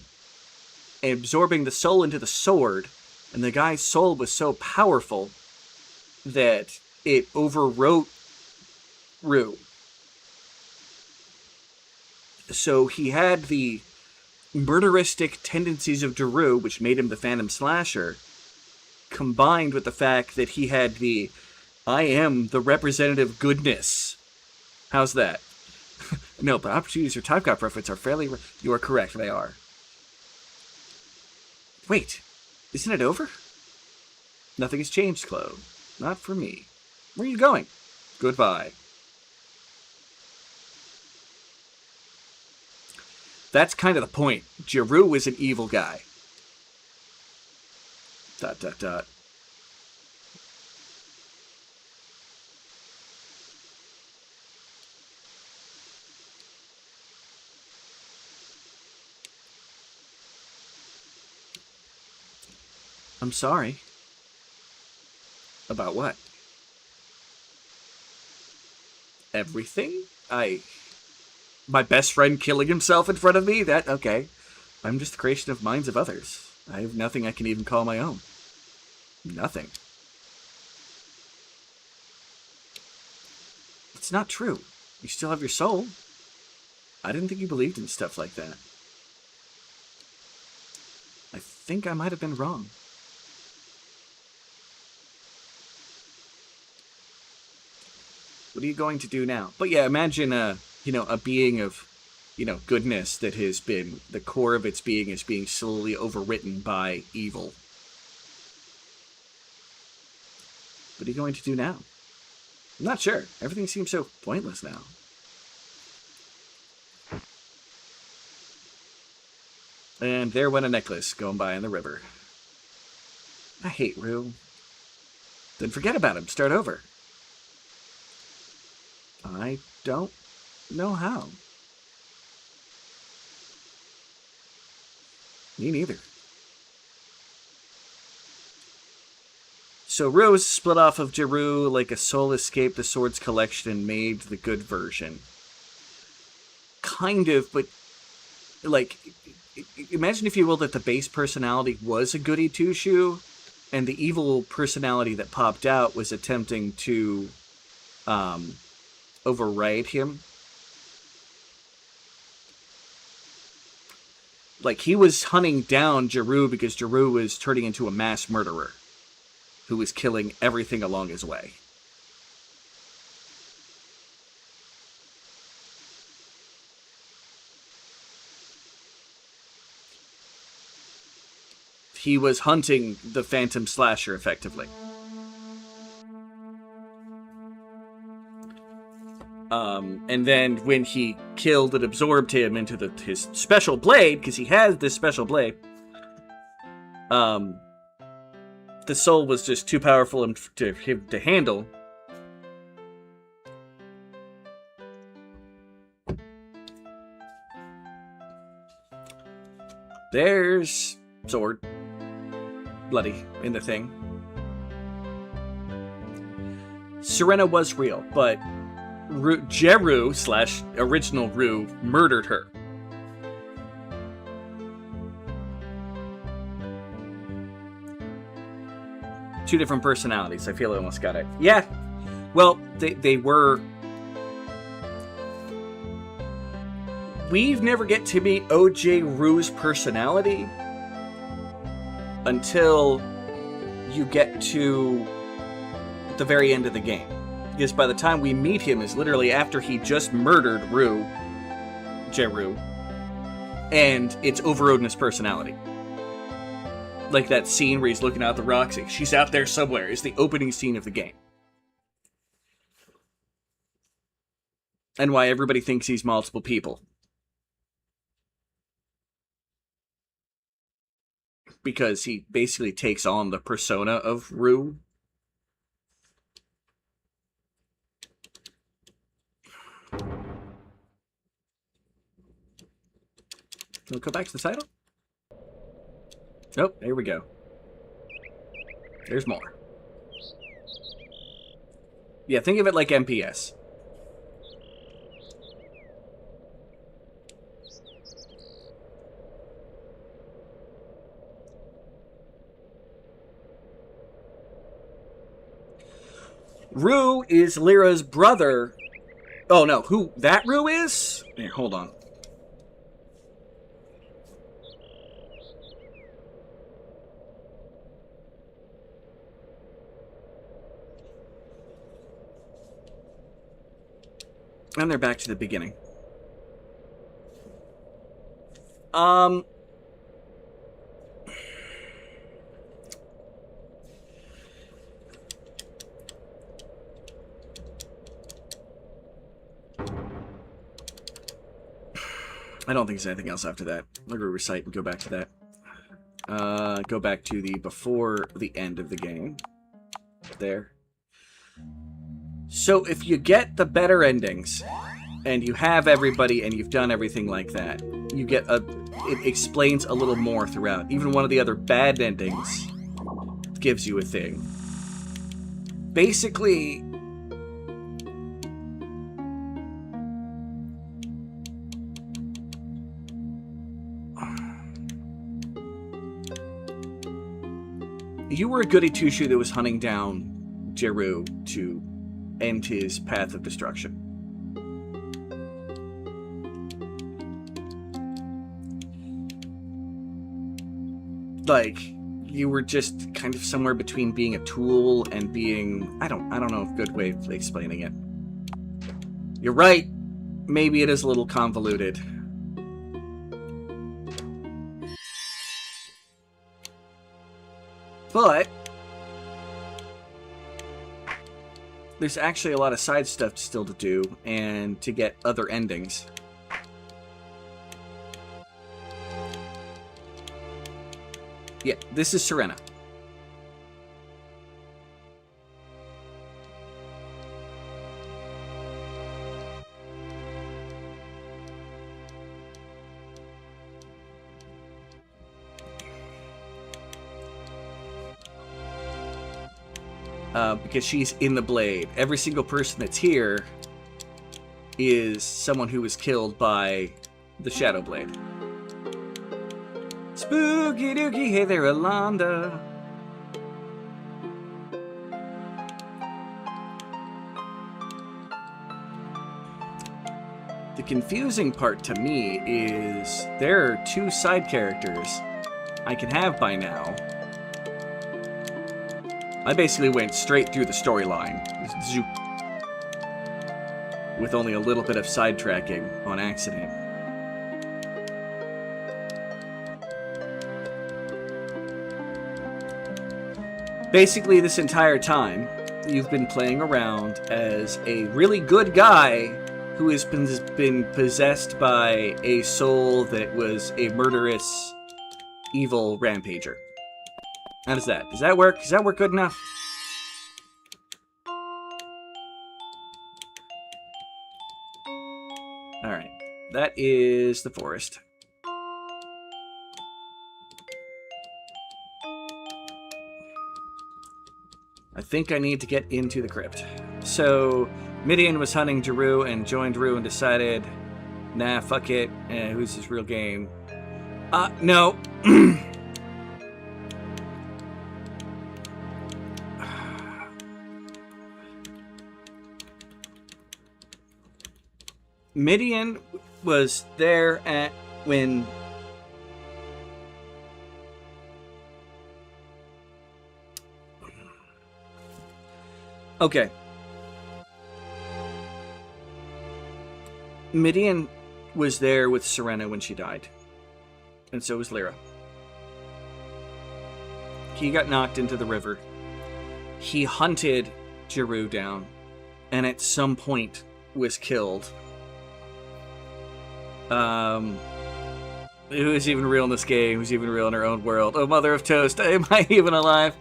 absorbing the soul into the sword, and the guy's soul was so powerful that it overwrote Rue. So he had the murderistic tendencies of Jeru, which made him the Phantom Slasher, combined with the fact that he had the I am the representative goodness. How's that? No, but opportunities for time cop reference are fairly... You are correct, they are. Wait, isn't it over? Nothing has changed, Chloe. Not for me. Where are you going? Goodbye. That's kind of the point. Jeru was an evil guy. ... I'm sorry. About what? Everything? My best friend killing himself in front of me? That, okay. I'm just the creation of minds of others. I have nothing I can even call my own. Nothing. It's not true. You still have your soul. I didn't think you believed in stuff like that. I think I might have been wrong. What are you going to do now? But yeah, imagine a being of, goodness that has been, the core of its being is being slowly overwritten by evil. What are you going to do now? I'm not sure. Everything seems so pointless now. And there went a necklace going by in the river. I hate Rue. Then forget about him. Start over. I don't know how. Me neither. So Rose split off of Jeru like a soul escaped the sword's collection and made the good version. Kind of, but like, imagine if you will that the base personality was a goody two-shoe, and the evil personality that popped out was attempting to override him. Like, he was hunting down Jeru because Jeru was turning into a mass murderer who was killing everything along his way. He was hunting the Phantom Slasher, effectively. And then when he killed and absorbed him into his special blade, because he has this special blade, the soul was just too powerful for him to handle. There's sword. Bloody in the thing. Serena was real, but Jeru / original Rue murdered her. Two different personalities. I feel I almost got it. Yeah. Well, they were... We've never get to meet O.J. Rue's personality until you get to the very end of the game. Because by the time we meet him is literally after he just murdered Jeru, and it's overrode his personality. Like that scene where he's looking out the rocks, like, she's out there somewhere, is the opening scene of the game. And why everybody thinks he's multiple people. Because he basically takes on the persona of Rue. We'll go back to the title. Nope, there we go. There's more. Yeah, think of it like MPS. Rue is Lyra's brother. Oh no, who that Rue is? Here, hold on. And they're back to the beginning. I don't think there's anything else after that. I'll go recite and go back to that. Go back to the before the end of the game. There. So if you get the better endings, and you have everybody, and you've done everything like that, you get it explains a little more throughout. Even one of the other bad endings gives you a thing. Basically, you were a goody two-shoe that was hunting down Jeru to end his path of destruction. Like, you were just kind of somewhere between being a tool and being... I don't know a good way of explaining it. You're right. Maybe it is a little convoluted. But there's actually a lot of side stuff still to do and to get other endings. Yeah, this is Serena. Because she's in the blade. Every single person that's here is someone who was killed by the Shadow Blade. Spooky dooky, hey there, Alonda. The confusing part to me is there are two side characters I can have by now. I basically went straight through the storyline, with only a little bit of sidetracking on accident. Basically, this entire time, you've been playing around as a really good guy who has been possessed by a soul that was a murderous, evil rampager. How does that? Does that work? Does that work good enough? Alright. That is the forest. I think I need to get into the crypt. So, Midian was hunting Jeru and joined Jeru and decided, nah, fuck it. Who's his real game? No. Midian was there when okay. Midian was there with Serena when she died. And so was Lyra. He got knocked into the river. He hunted Jeru down, and at some point was killed. Who's even real in this game? Who's even real in our own world? Oh, mother of toast, am I even alive?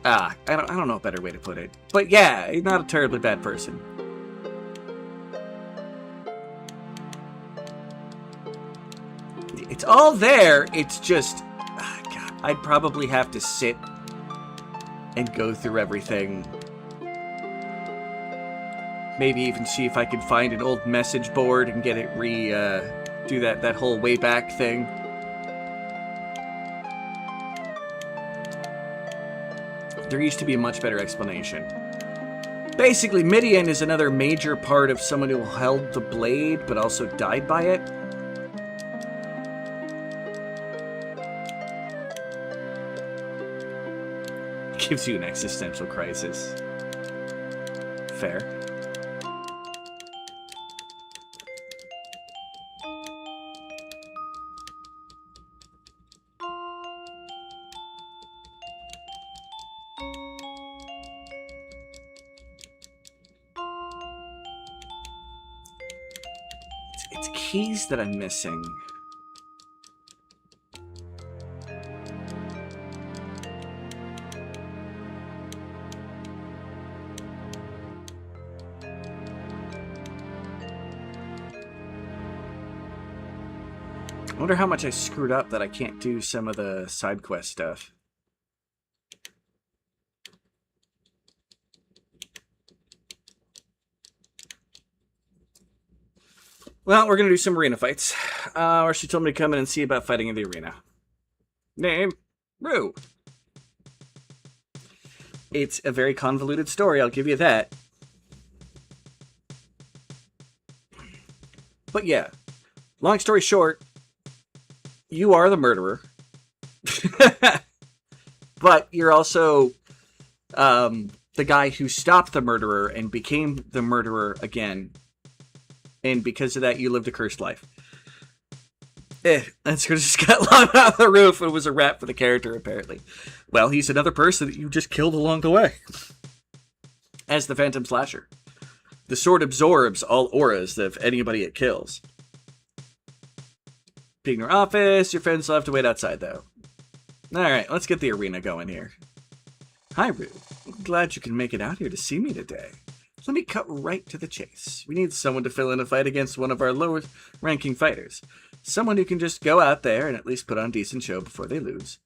I don't know a better way to put it. But yeah, he's not a terribly bad person. It's all there, it's just... God, I'd probably have to sit and go through everything. Maybe even see if I could find an old message board and get it do that whole way back thing. There used to be a much better explanation. Basically, Midian is another major part of someone who held the blade, but also died by it. Gives you an existential crisis. Fair. It's keys that I'm missing. I wonder how much I screwed up that I can't do some of the side quest stuff. Well, we're going to do some arena fights. Or she told me to come in and see about fighting in the arena. Name? Rue. It's a very convoluted story, I'll give you that. But yeah, long story short, you are the murderer. But you're also the guy who stopped the murderer and became the murderer again. And because of that, you lived a cursed life. That's just got lobbed out of the roof and was a wrap for the character, apparently. Well, he's another person that you just killed along the way. As the Phantom Slasher. The sword absorbs all auras of anybody it kills. Being in your office, your friends will have to wait outside, though. Alright, let's get the arena going here. Hi, Rue. I'm glad you can make it out here to see me today. Let me cut right to the chase. We need someone to fill in a fight against one of our lower-ranking fighters. Someone who can just go out there and at least put on a decent show before they lose.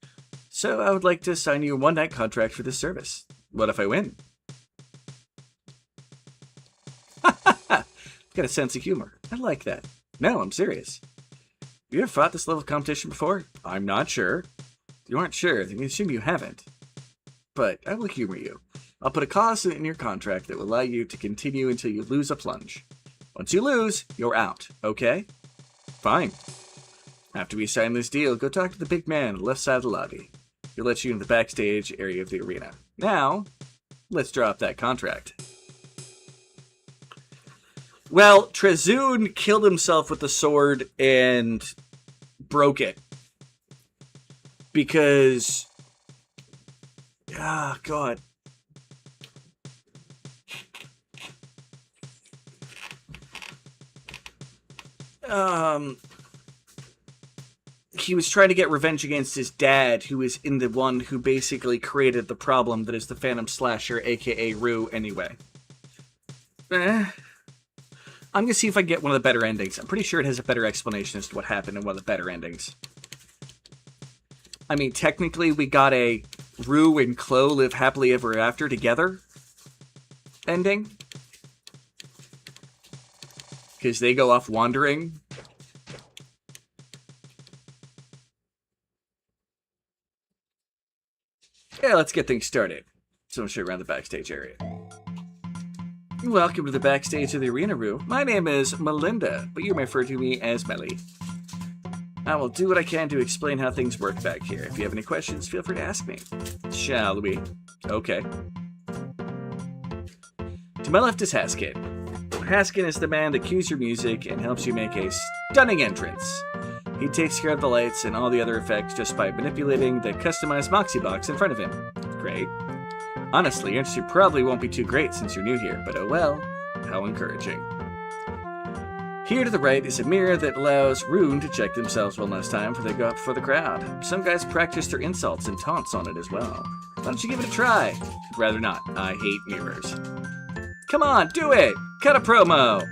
So I would like to assign you a one-night contract for this service. What if I win? Got a sense of humor. I like that. No, I'm serious. You ever fought this level of competition before? I'm not sure. If you aren't sure, then I assume you haven't. But I will humor you. I'll put a clause in your contract that will allow you to continue until you lose a plunge. Once you lose, you're out, okay? Fine. After we sign this deal, go talk to the big man on the left side of the lobby. He'll let you in the backstage area of the arena. Now, let's draw up that contract. Well, Trezoon killed himself with the sword and broke it. Because Ah, God. He was trying to get revenge against his dad, who is in the one who basically created the problem that is the Phantom Slasher, aka Rue, anyway. I'm gonna see if I can get one of the better endings. I'm pretty sure it has a better explanation as to what happened in one of the better endings. I mean, technically, we got a Rue and Chloe live happily ever after together ending. Because they go off wandering. Yeah, let's get things started. So I'll show you around the backstage area. Welcome to the backstage of the arena, Rue. My name is Melinda, but you may refer to me as Melly. I will do what I can to explain how things work back here. If you have any questions, feel free to ask me. Shall we? Okay. To my left is Haskin. Haskin is the man that cues your music and helps you make a stunning entrance. He takes care of the lights and all the other effects just by manipulating the customized Moxie box in front of him. Great. Honestly, your interest probably won't be too great since you're new here, but oh well, how encouraging. Here to the right is a mirror that allows Rune to check themselves one last time before they go up before the crowd. Some guys practice their insults and taunts on it as well. Why don't you give it a try? I'd rather not. I hate mirrors. Come on, do it! Cut a promo!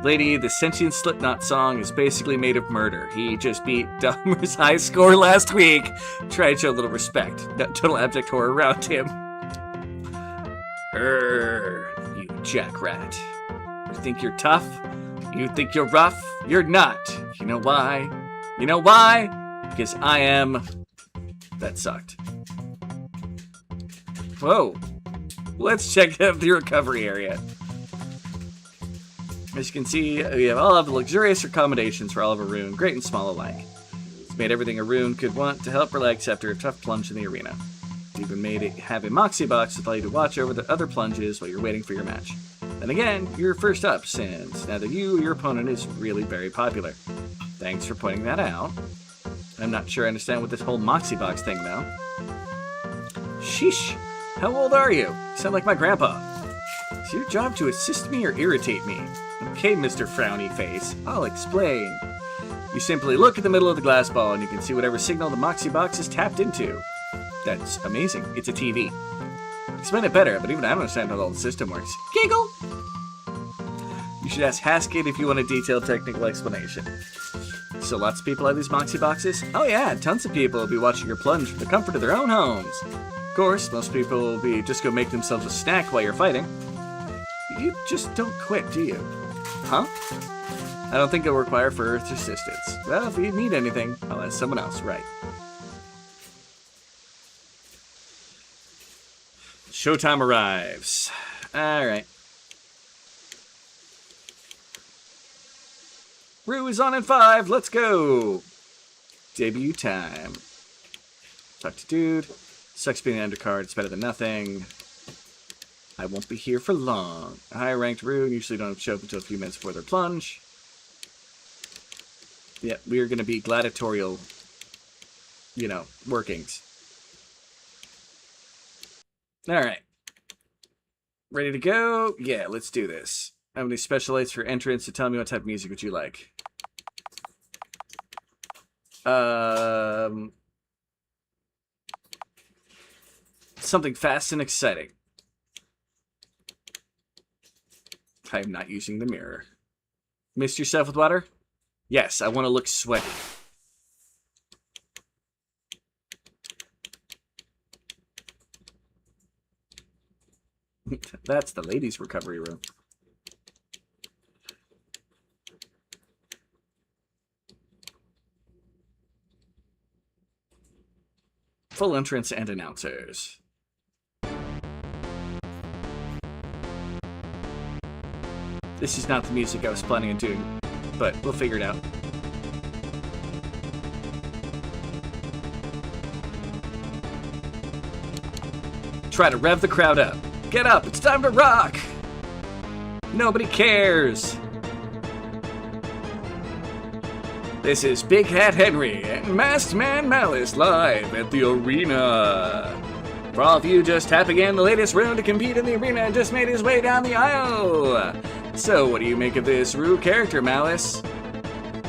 Lady, the sentient Slipknot song is basically made of murder. He just beat Dahmer's high score last week. Try to show a little respect. Total abject horror around him. You jackrat. You think you're tough? You think you're rough? You're not. You know why? You know why? Because I am... That sucked. Whoa. Let's check out the recovery area. As you can see, we have all of the luxurious accommodations for all of a rune, great and small alike. It's made everything a rune could want to help relax after a tough plunge in the arena. It's even made it have a Moxie box to allow you to watch over the other plunges while you're waiting for your match. Then again, you're first up, since neither you or your opponent is really very popular. Thanks for pointing that out. I'm not sure I understand what this whole Moxie box thing, though. Sheesh, how old are you? You sound like my grandpa. Is your job to assist me or irritate me? Okay, Mr. Frowny Face, I'll explain. You simply look at the middle of the glass ball and you can see whatever signal the Moxie box is tapped into. That's amazing. It's a TV. Explain it better, but even I don't understand how all the system works. Giggle! You should ask Haskin if you want a detailed technical explanation. So lots of people have these Moxie boxes? Oh yeah, tons of people will be watching your plunge from the comfort of their own homes. Of course, most people will be just go make themselves a snack while you're fighting. You just don't quit, do you? Huh? I don't think it'll require further assistance. Well, if you need anything, I'll ask someone else, right? Showtime arrives. Alright. Rue is on in 5, let's go! Debut time. Talk to dude. Sucks being an undercard, it's better than nothing. I won't be here for long. A higher-ranked rune usually don't show up until a few minutes before their plunge. Yeah, we're going to be gladiatorial, you know, workings. Alright. Ready to go? Yeah, let's do this. I have any special lights for entrance, so tell me what type of music would you like. Something fast and exciting. I am not using the mirror. Mist yourself with water? Yes, I want to look sweaty. That's the ladies' recovery room. Full entrance and announcers. This is not the music I was planning on doing, but we'll figure it out. Try to rev the crowd up. Get up, it's time to rock! Nobody cares! This is Big Hat Henry and Masked Man Malice live at the arena. For all of you just tapping in, the latest Rune to compete in the arena just made his way down the aisle. So what do you make of this Rue character, Malice?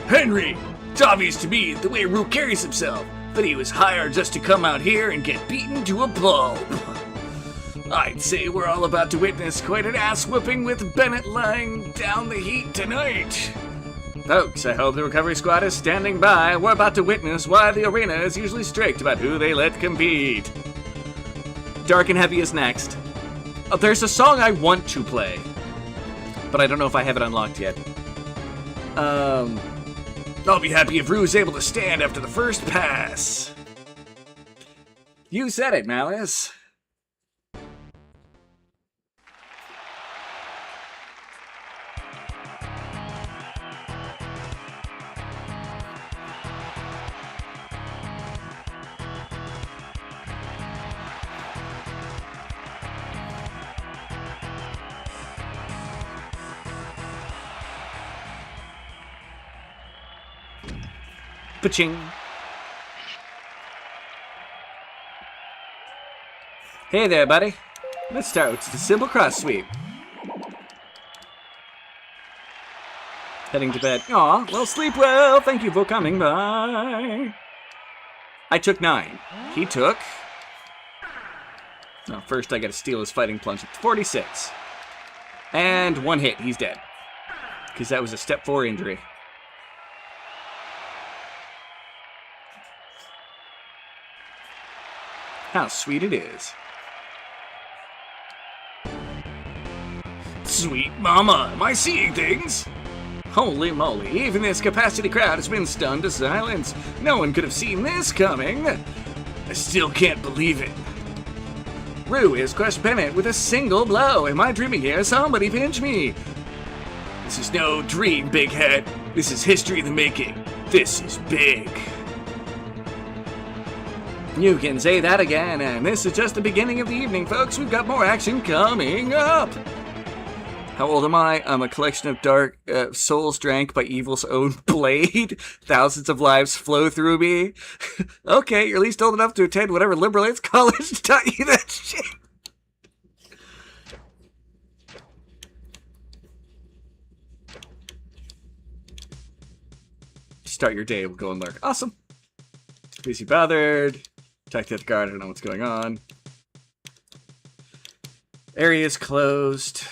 Henry! It's obvious to me the way Rue carries himself, that he was hired just to come out here and get beaten to a pulp. I'd say we're all about to witness quite an ass-whooping with Bennett lying down the heat tonight. Folks, I hope the recovery squad is standing by. We're about to witness why the arena is usually strict about who they let compete. Dark and Heavy is next. Oh, there's a song I want to play, but I don't know if I have it unlocked yet. I'll be happy if Rue is able to stand after the first pass. You said it, Malice. Paching. Hey there, buddy. Let's start with just a simple cross sweep. Heading to bed. Aw, well, sleep well. Thank you for coming by. I took 9. He took... No, first I gotta steal his fighting plunge at 46. And 1 hit. He's dead. Because that was a step 4 injury. How sweet it is. Sweet mama, am I seeing things? Holy moly, even this capacity crowd has been stunned to silence. No one could have seen this coming. I still can't believe it. Rue has crushed Bennett with a single blow. Am I dreaming here? Somebody pinch me. This is no dream, Big Head. This is history in the making. This is big. You can say that again, and this is just the beginning of the evening, folks. We've got more action coming up. How old am I? I'm a collection of dark souls drank by evil's own blade. Thousands of lives flow through me. Okay, you're at least old enough to attend whatever liberal arts college taught you that shit. Start your day, we'll go and lurk. Awesome. Busy bothered. Attack the guard, I don't know what's going on. Area is closed.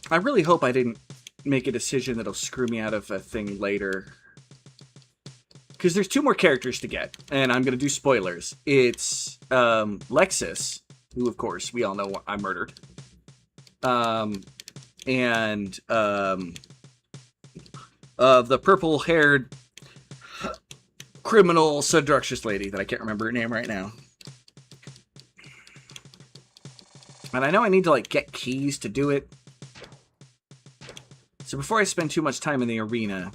I really hope I didn't make a decision that'll screw me out of a thing later. Because there's 2 more characters to get, and I'm going to do spoilers. It's Lexus, who, of course, we all know I murdered. And the purple-haired criminal seductress lady that I can't remember her name right now. And I know I need to, like, get keys to do it. So before I spend too much time in the arena,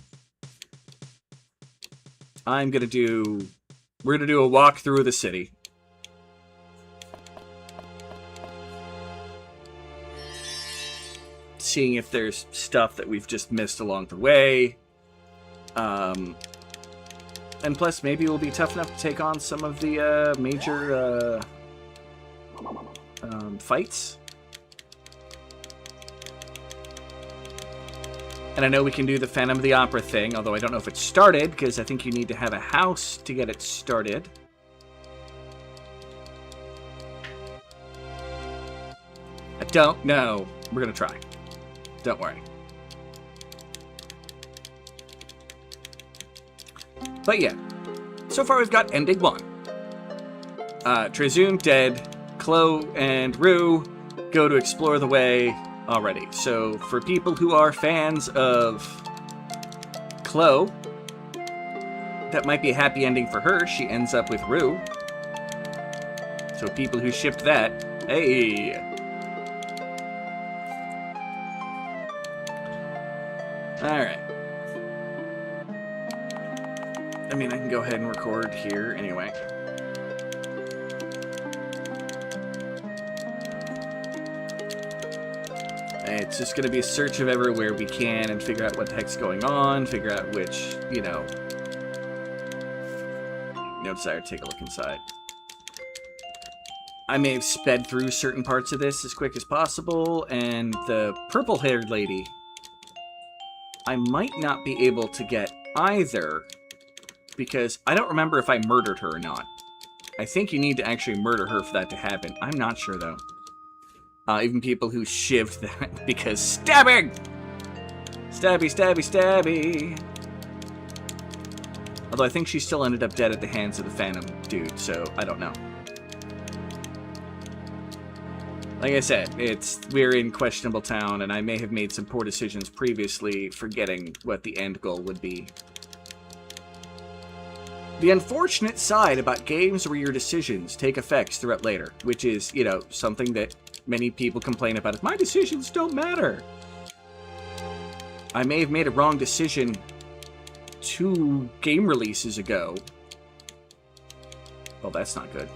we're gonna do a walk through the city. Seeing if there's stuff that we've just missed along the way. And plus, maybe we'll be tough enough to take on some of the major fights. And I know we can do the Phantom of the Opera thing, although I don't know if it's started, because I think you need to have a house to get it started. I don't know. We're gonna try. Don't worry. But yeah, so far we've got ending 1. Trezune dead, Chloe and Rue go to explore the way already. So for people who are fans of Chloe, that might be a happy ending for her. She ends up with Rue. So people who shipped that, hey. Alright. I mean, I can go ahead and record here anyway. It's just going to be a search of everywhere we can and figure out what the heck's going on, figure out which, you know... No desire to take a look inside. I may have sped through certain parts of this as quick as possible, and the purple-haired lady, I might not be able to get either, because I don't remember if I murdered her or not. I think you need to actually murder her for that to happen. I'm not sure, though. Even people who shivved that because stabbing! Stabby, stabby, stabby! Although I think she still ended up dead at the hands of the Phantom dude, so I don't know. Like I said, we're in questionable town, and I may have made some poor decisions previously, forgetting what the end goal would be. The unfortunate side about games where your decisions take effects throughout later, which is, you know, something that many people complain about, is my decisions don't matter. I may have made a wrong decision 2 game releases ago. Well, that's not good.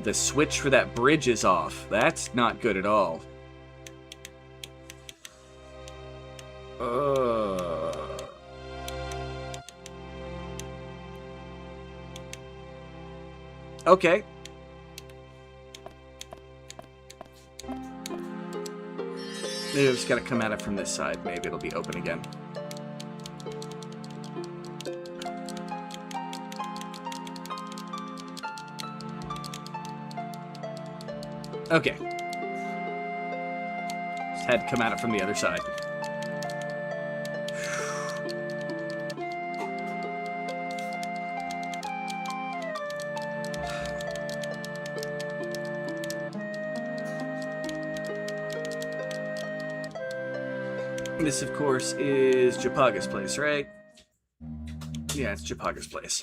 The switch for that bridge is off. That's not good at all. Okay. Maybe I've just got to come at it from this side. Maybe it'll be open again. Okay. Just had to come at it from the other side. This, of course, is Japaga's place, right? Yeah, it's Japaga's place.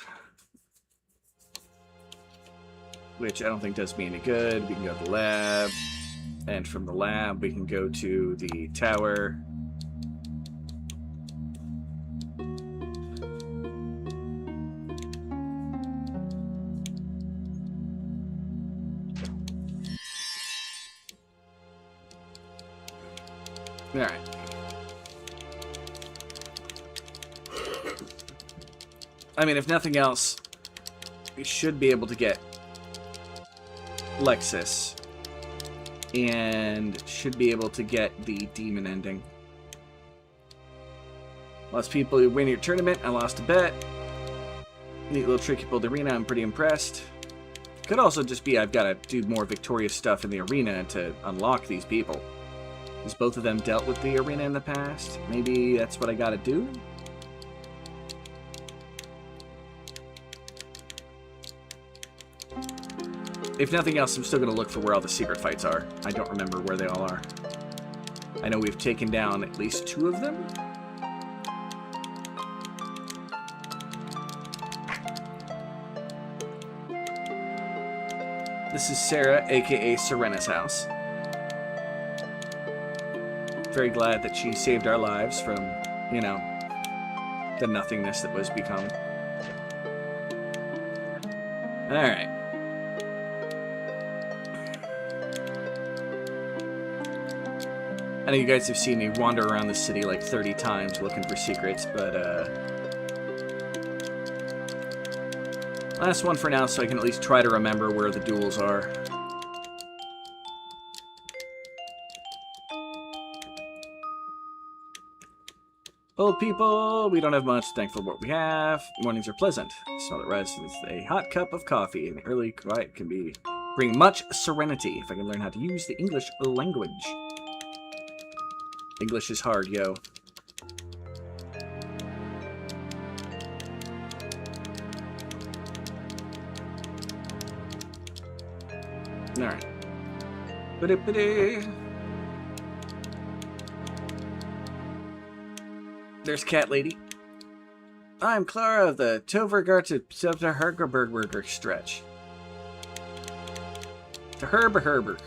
Which I don't think does me any good. We can go to the lab. And from the lab, we can go to the tower. Alright. I mean, if nothing else, we should be able to get Lexus, and should be able to get the demon ending. Lots of people who win your tournament. I lost a bet. Neat little trick you pulled the arena. I'm pretty impressed. Could also just be I've got to do more victorious stuff in the arena to unlock these people. Because both of them dealt with the arena in the past. Maybe that's what I got to do? If nothing else, I'm still going to look for where all the secret fights are. I don't remember where they all are. I know we've taken down at least 2 of them. This is Sarah, aka Serena's house. Very glad that she saved our lives from, you know, the nothingness that was become. Alright. I know you guys have seen me wander around the city like 30 times looking for secrets, but, last one for now so I can at least try to remember where the duels are. Old people, we don't have much, thankful for what we have. Mornings are pleasant. Smell that rises a hot cup of coffee, and early quiet can bring much serenity if I can learn how to use the English language. English is hard, yo. Alright. There's Cat Lady. I'm Clara of the Tovergart stretch. The Herber.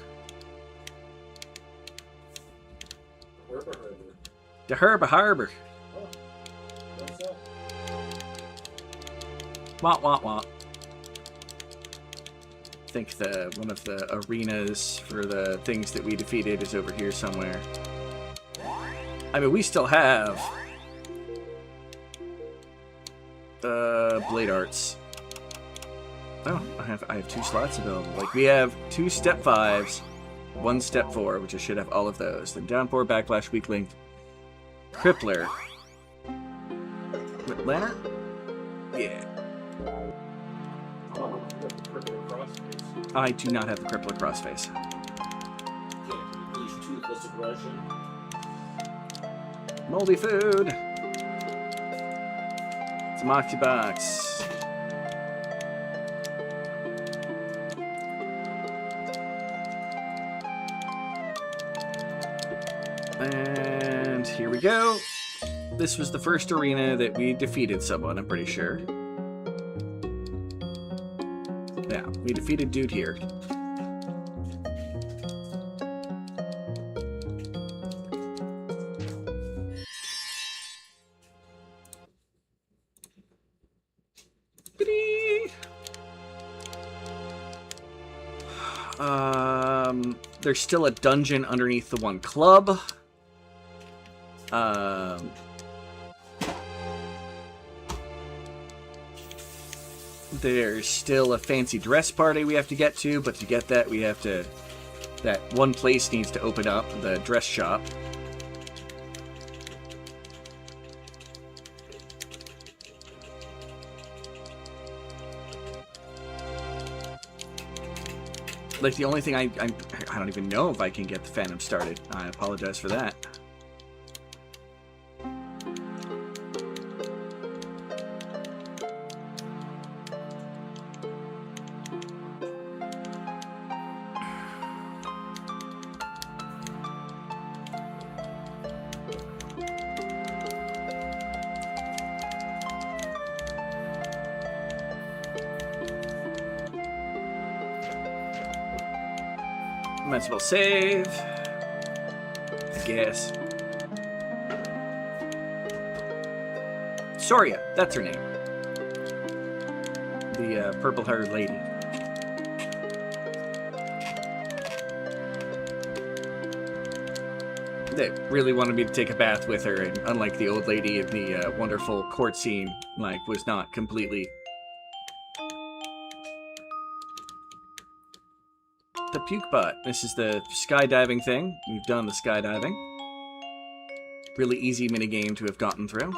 The Harbor. Oh, what's up? Wah, wah, wah. I think one of the arenas for the things that we defeated is over here somewhere. I mean, we still have blade arts. Oh, I have 2 slots available. Like, we have 2 step 5s, 1 step 4, which I should have all of those. Then downpour, backlash, weak link, crippler. Lantern? Yeah. I do not have the crippler crossface. Moldy food. It's a Moxie box. And here we go. This was the first arena that we defeated someone, I'm pretty sure. Yeah, we defeated dude here. There's still a dungeon underneath the one club. There's still a fancy dress party we have to get to, but to get that, we have to... That one place needs to open up, the dress shop. Like, the only thing I don't even know if I can get the Phantom started. I apologize for that. Might as well save. I guess. Soria, that's her name. The purple-haired lady. They really wanted me to take a bath with her, and unlike the old lady in the wonderful court scene, like, was not completely... The puke bot. This is the skydiving thing. We've done the skydiving. Really easy minigame to have gotten through.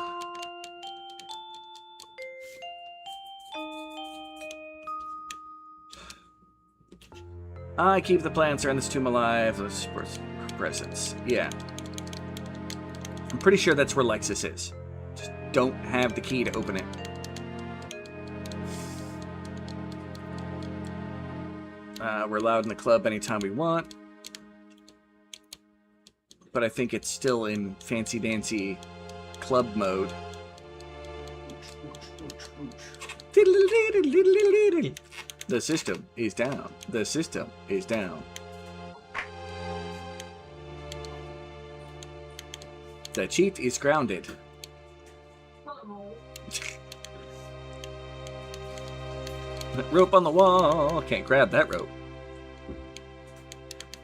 I keep the plants around this tomb alive. Those presents. Yeah. I'm pretty sure that's where Lexus is. Just don't have the key to open it. We're allowed in the club anytime we want. But I think it's still in fancy-dancy club mode. The system is down. The system is down. The cheat is grounded. Rope on the wall. Can't grab that rope.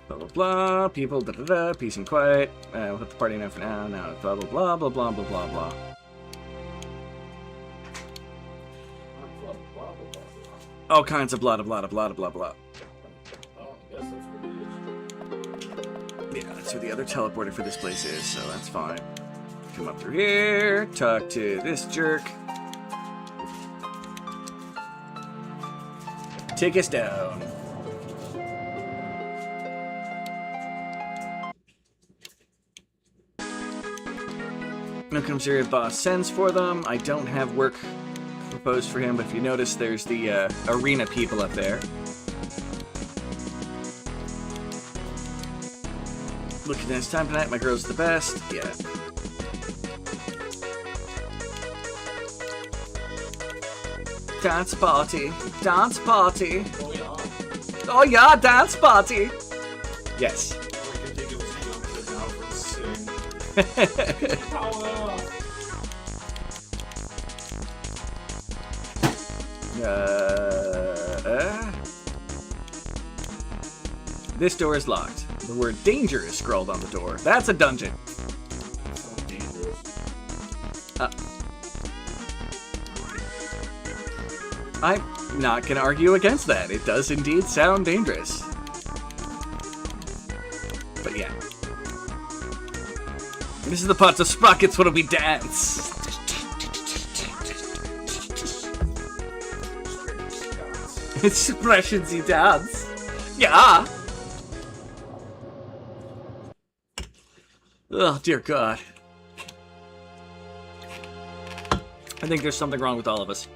Blah blah blah. People da da da. Peace and quiet. We'll hit the party now for now. Now it's blah blah blah blah blah blah blah blah. All kinds of blah blah blah blah blah blah. Yeah, that's where the other teleporter for this place is, so that's fine. Come up through here. Talk to this jerk. Take us down. Now comes your boss sends for them. I don't have work proposed for him, but if you notice, there's the arena people up there. Looking at his time tonight, my girl's the best. Yeah. Dance party. Dance party. Oh yeah. Oh yeah, dance party. Yes. This door is locked. The word danger is scrawled on the door. That's a dungeon. So dangerous. I'm not going to argue against that. It does indeed sound dangerous. But yeah. This is the part of sprockets when we dance. Expressions he dance. Yeah. Oh, dear God. I think there's something wrong with all of us.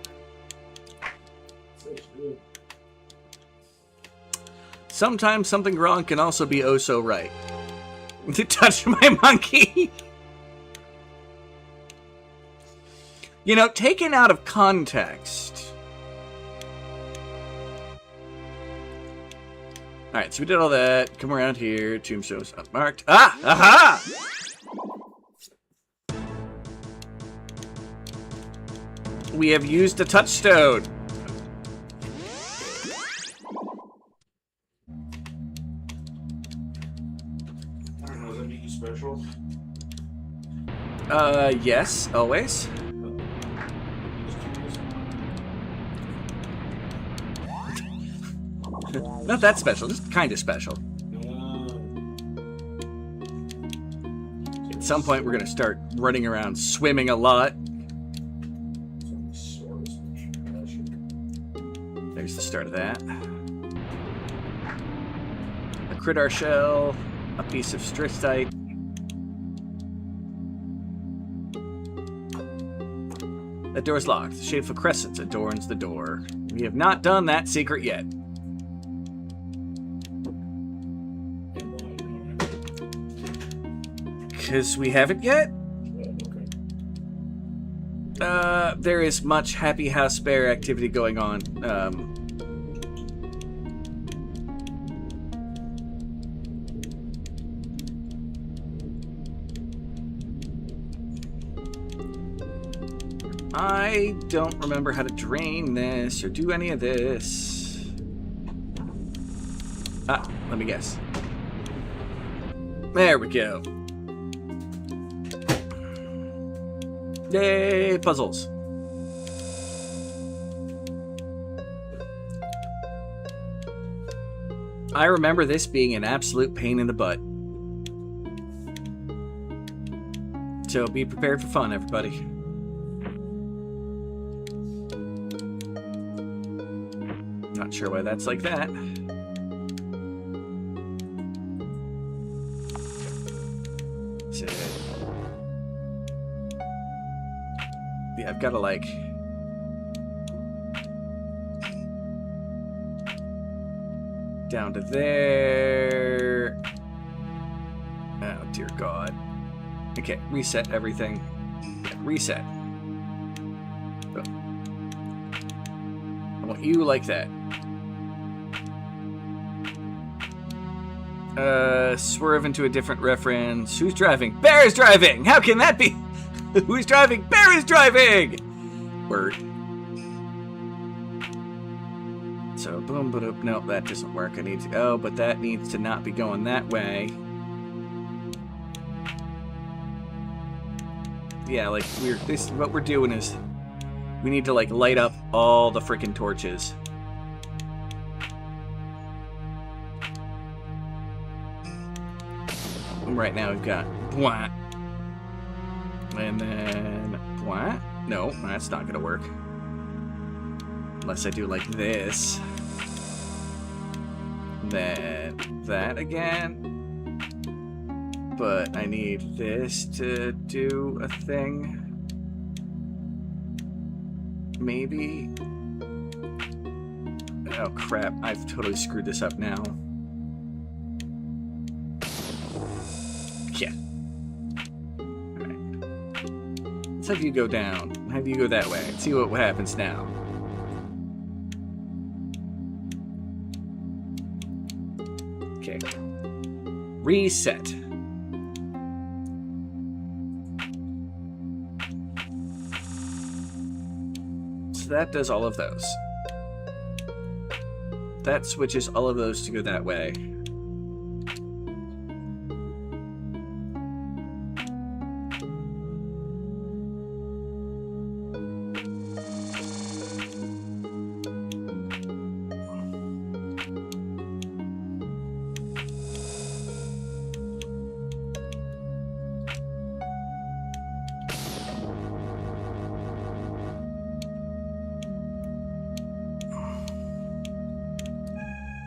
Sometimes something wrong can also be oh so right. To touch my monkey. You know, taken out of context. Alright, so we did all that. Come around here. Tombstones unmarked. Ah! Aha! We have used a touchstone. Special? Yes, always. Not that special, just kind of special. At some point, we're gonna start running around swimming a lot. There's the start of that. A critter shell, a piece of stristite. That door's locked. The shape of a crescent adorns the door. We have not done that secret yet. Because we haven't yet? There is much Happy House Bear activity going on. I don't remember how to drain this or do any of this. Ah, let me guess. There we go. Yay, puzzles. I remember this being an absolute pain in the butt. So be prepared for fun, everybody. Not sure why that's like that. So, yeah, I've got to like... down to there. Oh, dear God. Okay, reset everything. Yeah, reset. Oh. I want you like that. Swerve into a different reference. Who's driving? Bear is driving! How can that be? Who's driving? Bear is driving! Word. So, boom, boom, nope, that doesn't work. I need to, oh, but that needs to not be going that way. Yeah, like, what we're doing is, we need to, like, light up all the freaking torches. Right now we've got blah. And then blah. No, that's not gonna work. Unless I do like this. Then that again. But I need this to do a thing. Maybe. Oh crap, I've totally screwed this up now. Yeah. Alright. Let's have you go down. Have you go that way. See what happens now. Okay. Reset. So that does all of those. That switches all of those to go that way.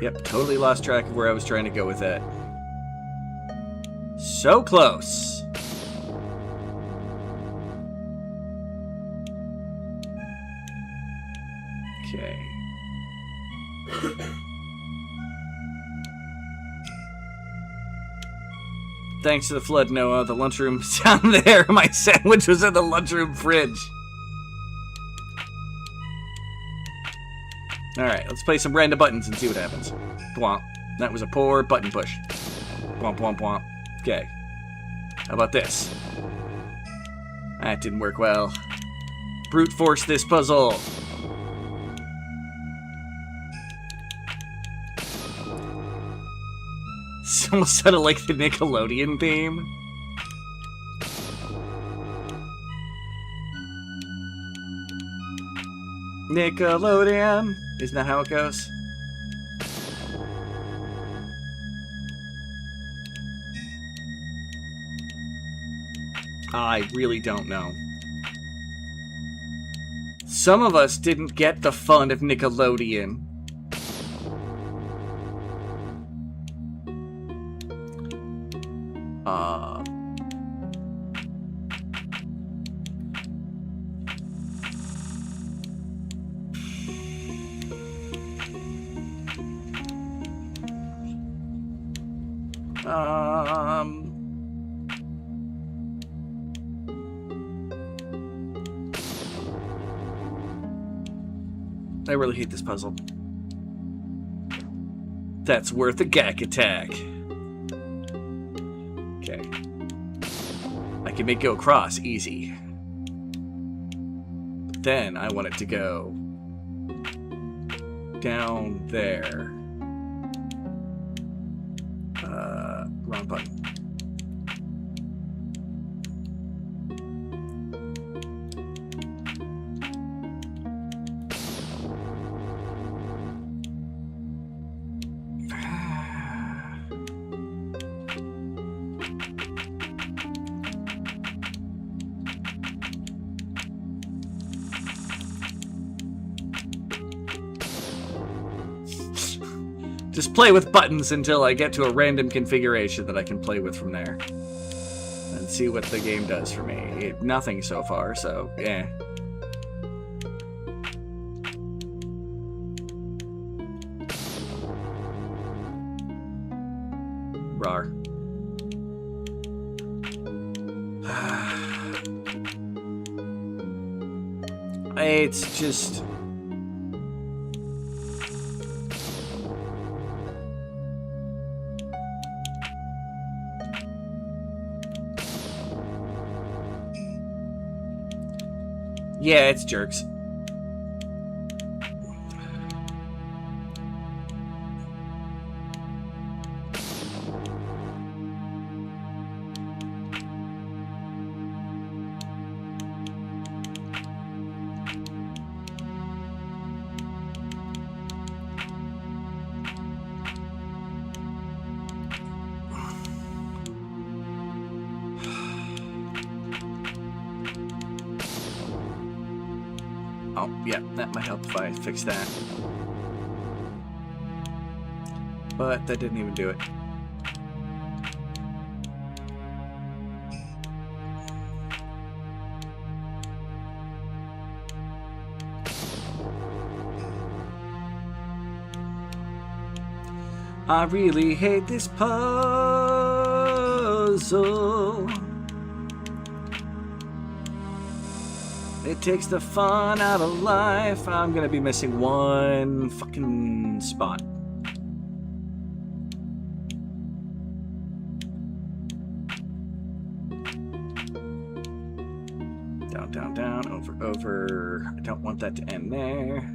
Yep, totally lost track of where I was trying to go with that. So close. Okay. Thanks to the flood, Noah. The lunchroom's down there. My sandwich was in the lunchroom fridge. Alright, let's play some random buttons and see what happens. Bwomp. That was a poor button push. Bwomp, bwomp, bwomp. Okay. How about this? That didn't work well. Brute force this puzzle. It's almost sounded like the Nickelodeon theme. Nickelodeon. Isn't that how it goes? I really don't know. Some of us didn't get the fun of Nickelodeon. I really hate this puzzle. That's worth a gag attack. Okay. I can make go across easy. But then I want it to go down there. Wrong button. Just play with buttons until I get to a random configuration that I can play with from there. And see what the game does for me. Nothing so far, so, yeah. Rar. It's just... Yeah, it's jerks. Oh, yeah, that might help if I fix that. But that didn't even do it. I really hate this puzzle. It takes the fun out of life. I'm gonna be missing one fucking spot. Down, down, down, over, over. I don't want that to end there.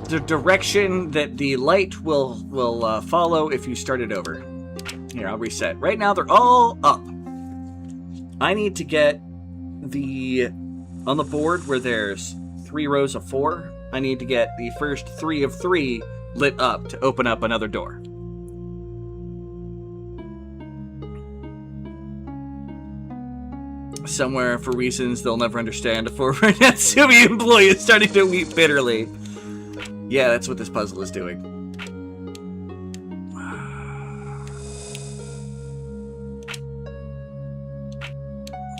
The direction that the light will follow if you start it over. Here, I'll reset. Right now, they're all up. I need to get on the board where there's 3 rows of 4, I need to get the first 3 of 3 lit up to open up another door. somewhere for reasons they'll never understand. A former Natsumi employee is starting to weep bitterly. Yeah, that's what this puzzle is doing.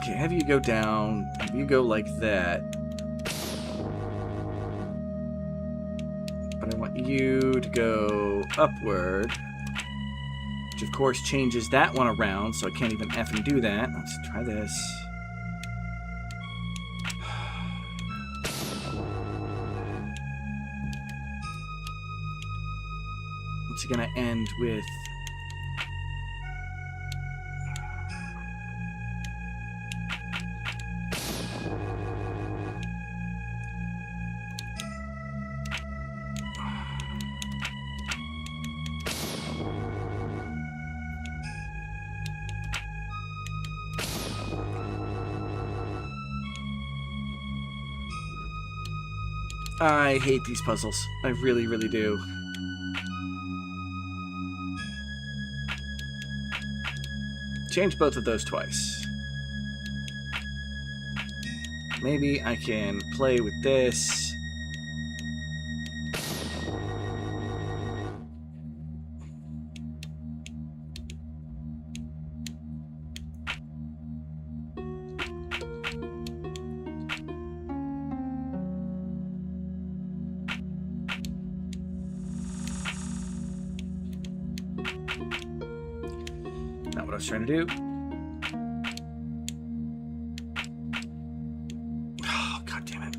Okay, have you go down. Have you go like that. But I want you to go upward. Which, of course, changes that one around, so I can't even effing do that. Let's try this. What's it gonna end with? I hate these puzzles. I really, really do. Change both of those twice. Maybe I can play with this. Not what I was trying to do. Oh, God damn it.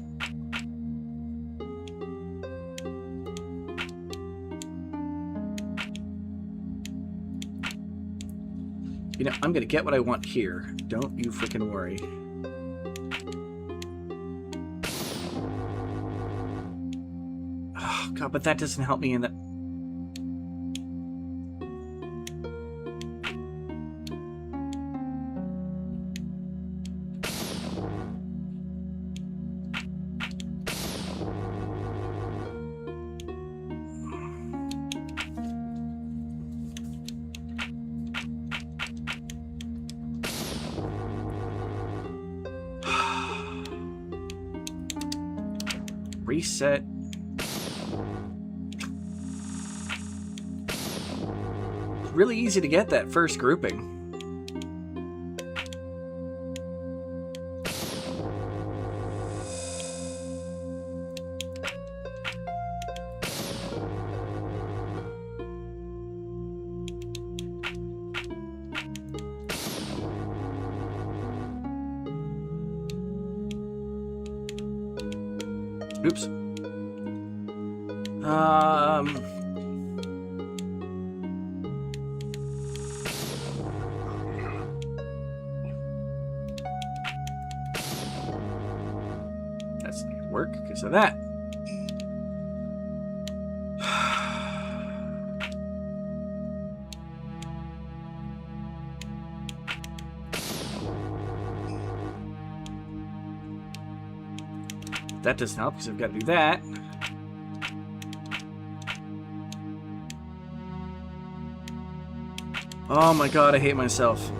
You know, I'm gonna get what I want here. Don't you freaking worry. Oh, God, but that doesn't help me in that. Reset. It's really easy to get that first grouping. Oops. That's not gonna work because of that. That doesn't help because I've got to do that. Oh my God, I hate myself.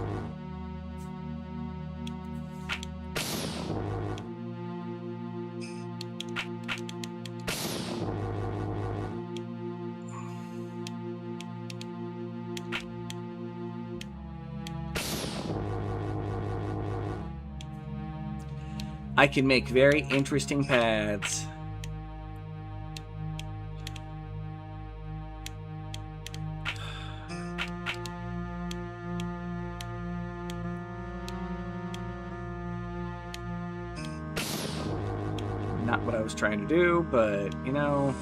I can make very interesting paths. Not what I was trying to do, but, you know...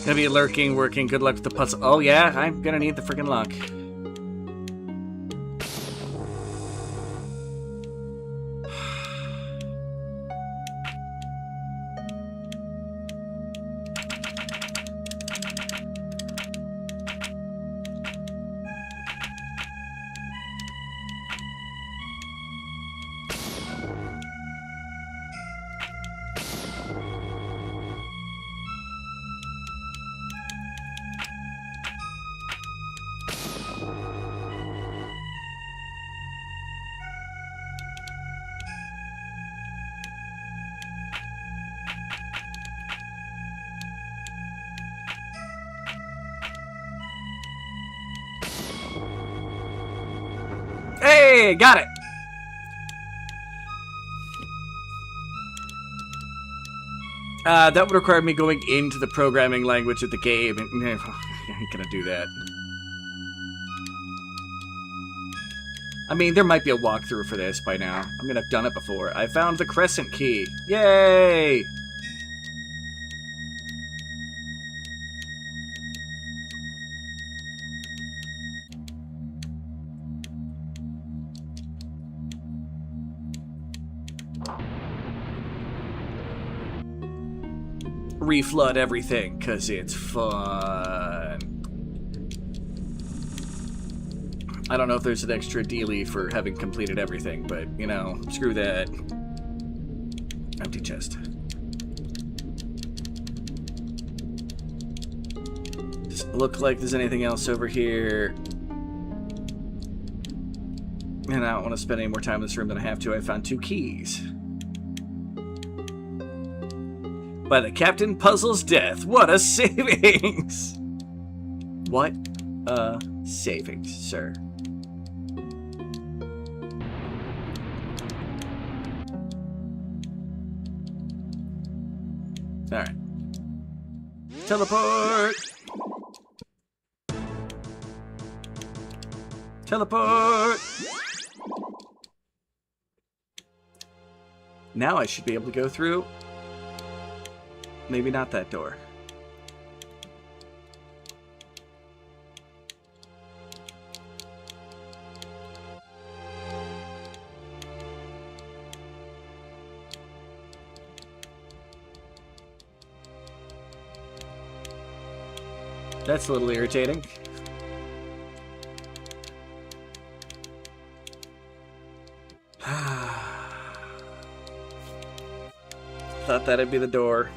Gonna be lurking, working. Good luck with the puzzle. Oh yeah, I'm gonna need the freaking luck. Hey, got it! That would require me going into the programming language of the game. I ain't gonna do that. I mean, there might be a walkthrough for this by now. I mean, I've done it before. I found the crescent key. Yay! Reflood everything, because it's fun. I don't know if there's an extra dealie for having completed everything, but, you know, screw that. Empty chest. Doesn't look like there's anything else over here. And I don't want to spend any more time in this room than I have to. I found 2 keys. By the Captain Puzzle's death. What a savings! What a savings, sir. Alright. Teleport! Teleport! Now I should be able to go through. Maybe not that door. That's a little irritating. Thought that'd be the door.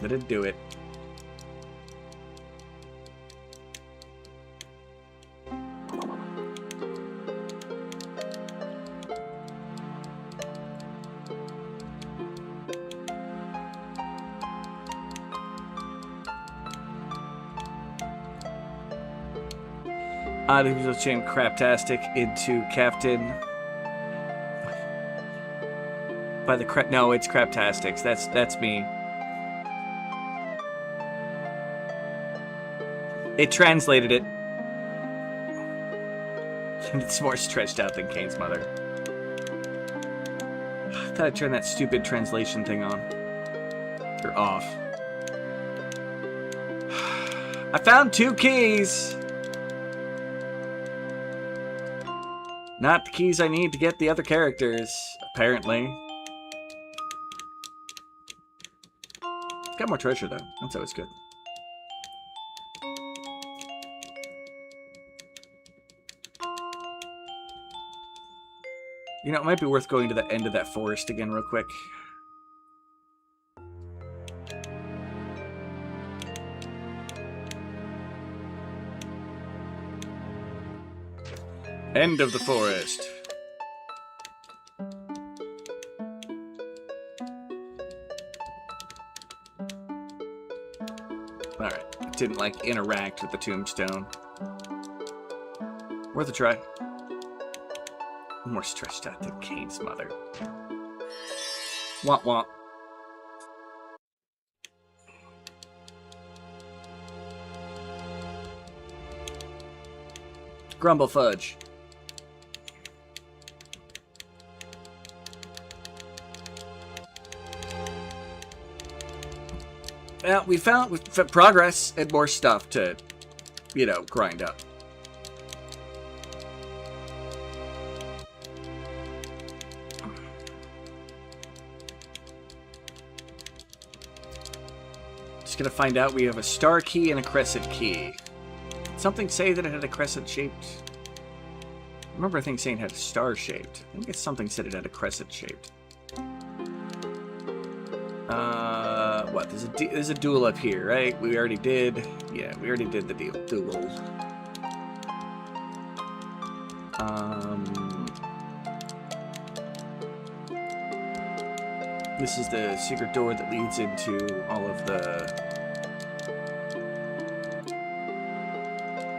Didn't do it. Artificial chain craptastic into Captain. By the crap. No, it's craptastics. That's me. It translated it. It's more stretched out than Kane's mother. I thought I'd turn that stupid translation thing on. Or off. I found 2 keys! Not the keys I need to get the other characters, apparently. Got more treasure, though. That's always good. You know, it might be worth going to the end of that forest again real quick. End of the forest. Alright. It didn't, like, interact with the tombstone. Worth a try. More stretched out than Kane's mother. Womp womp. Grumble fudge. Yeah, we found progress and more stuff to, you know, grind up. Just gonna find out we have a star key and a crescent key. Did something say that it had a crescent shaped? I remember a thing saying it had a star shaped. I think it's something said it had a crescent shaped. What? There's a duel up here, right? We already did. Yeah, we already did the duel. This is the secret door that leads into all of the,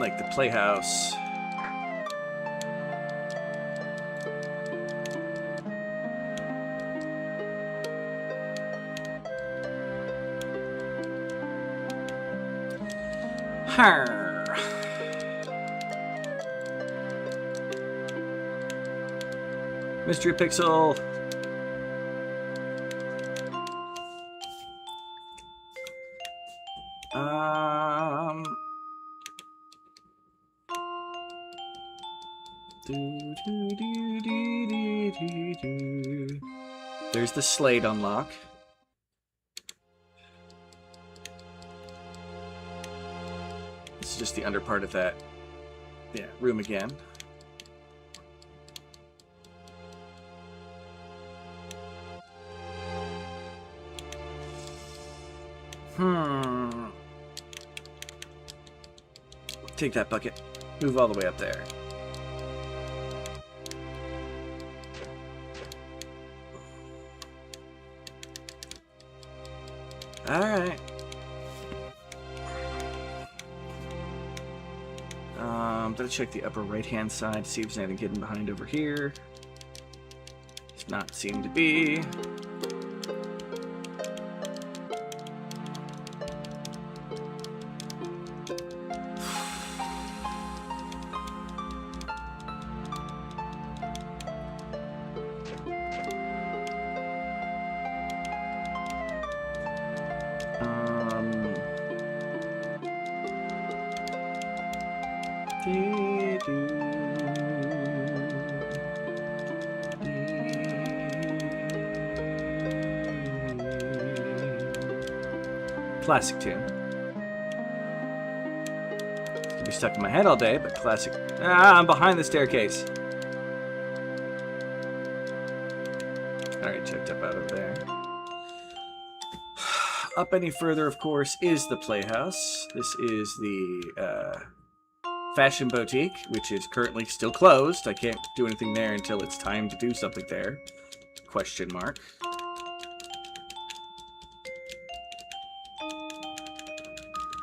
like, the playhouse. Mystery Pixel. There's the slate unlock. This is just the under part of that, yeah, room again. Take that bucket. Move all the way up there. Alright. Gotta check the upper right-hand side to see if there's anything hidden behind over here. Does not seem to be. Classic tune. Could be stuck in my head all day, but classic. Ah, I'm behind the staircase. Alright, checked up out of there. Up any further, of course, is the Playhouse. This is the Fashion Boutique, which is currently still closed. I can't do anything there until it's time to do something there. Question mark.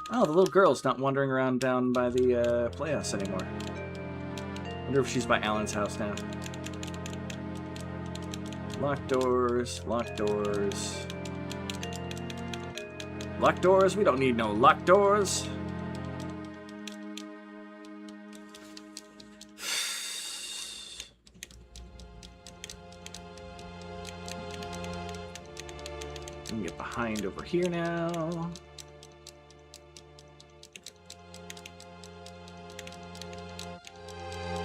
Oh, the little girl's not wandering around down by the Playhouse anymore. Wonder if she's by Alan's house now. Locked doors, locked doors. Locked doors? We don't need no locked doors. Let me get behind over here now.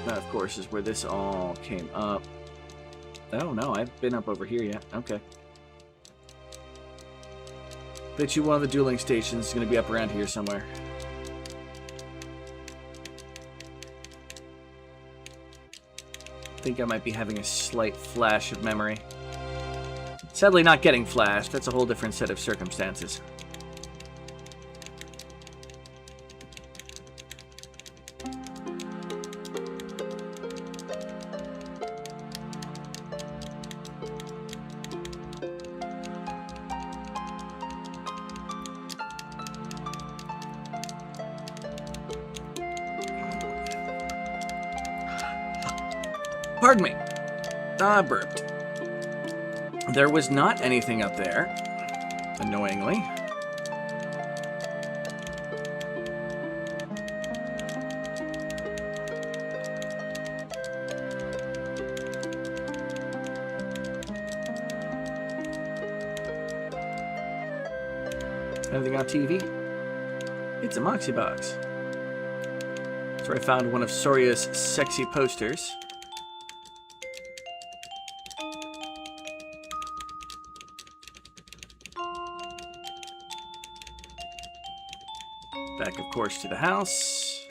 That, of course, is where this all came up. Oh, no, I've been up over here yet. Okay. Bet you one of the dueling stations is going to be up around here somewhere. I think I might be having a slight flash of memory. Sadly, not getting flashed. That's a whole different set of circumstances. Pardon me. I burped. There was not anything up there, annoyingly. Anything on TV? It's a Moxie box. That's where I found one of Soria's sexy posters. Back, of course, to the house.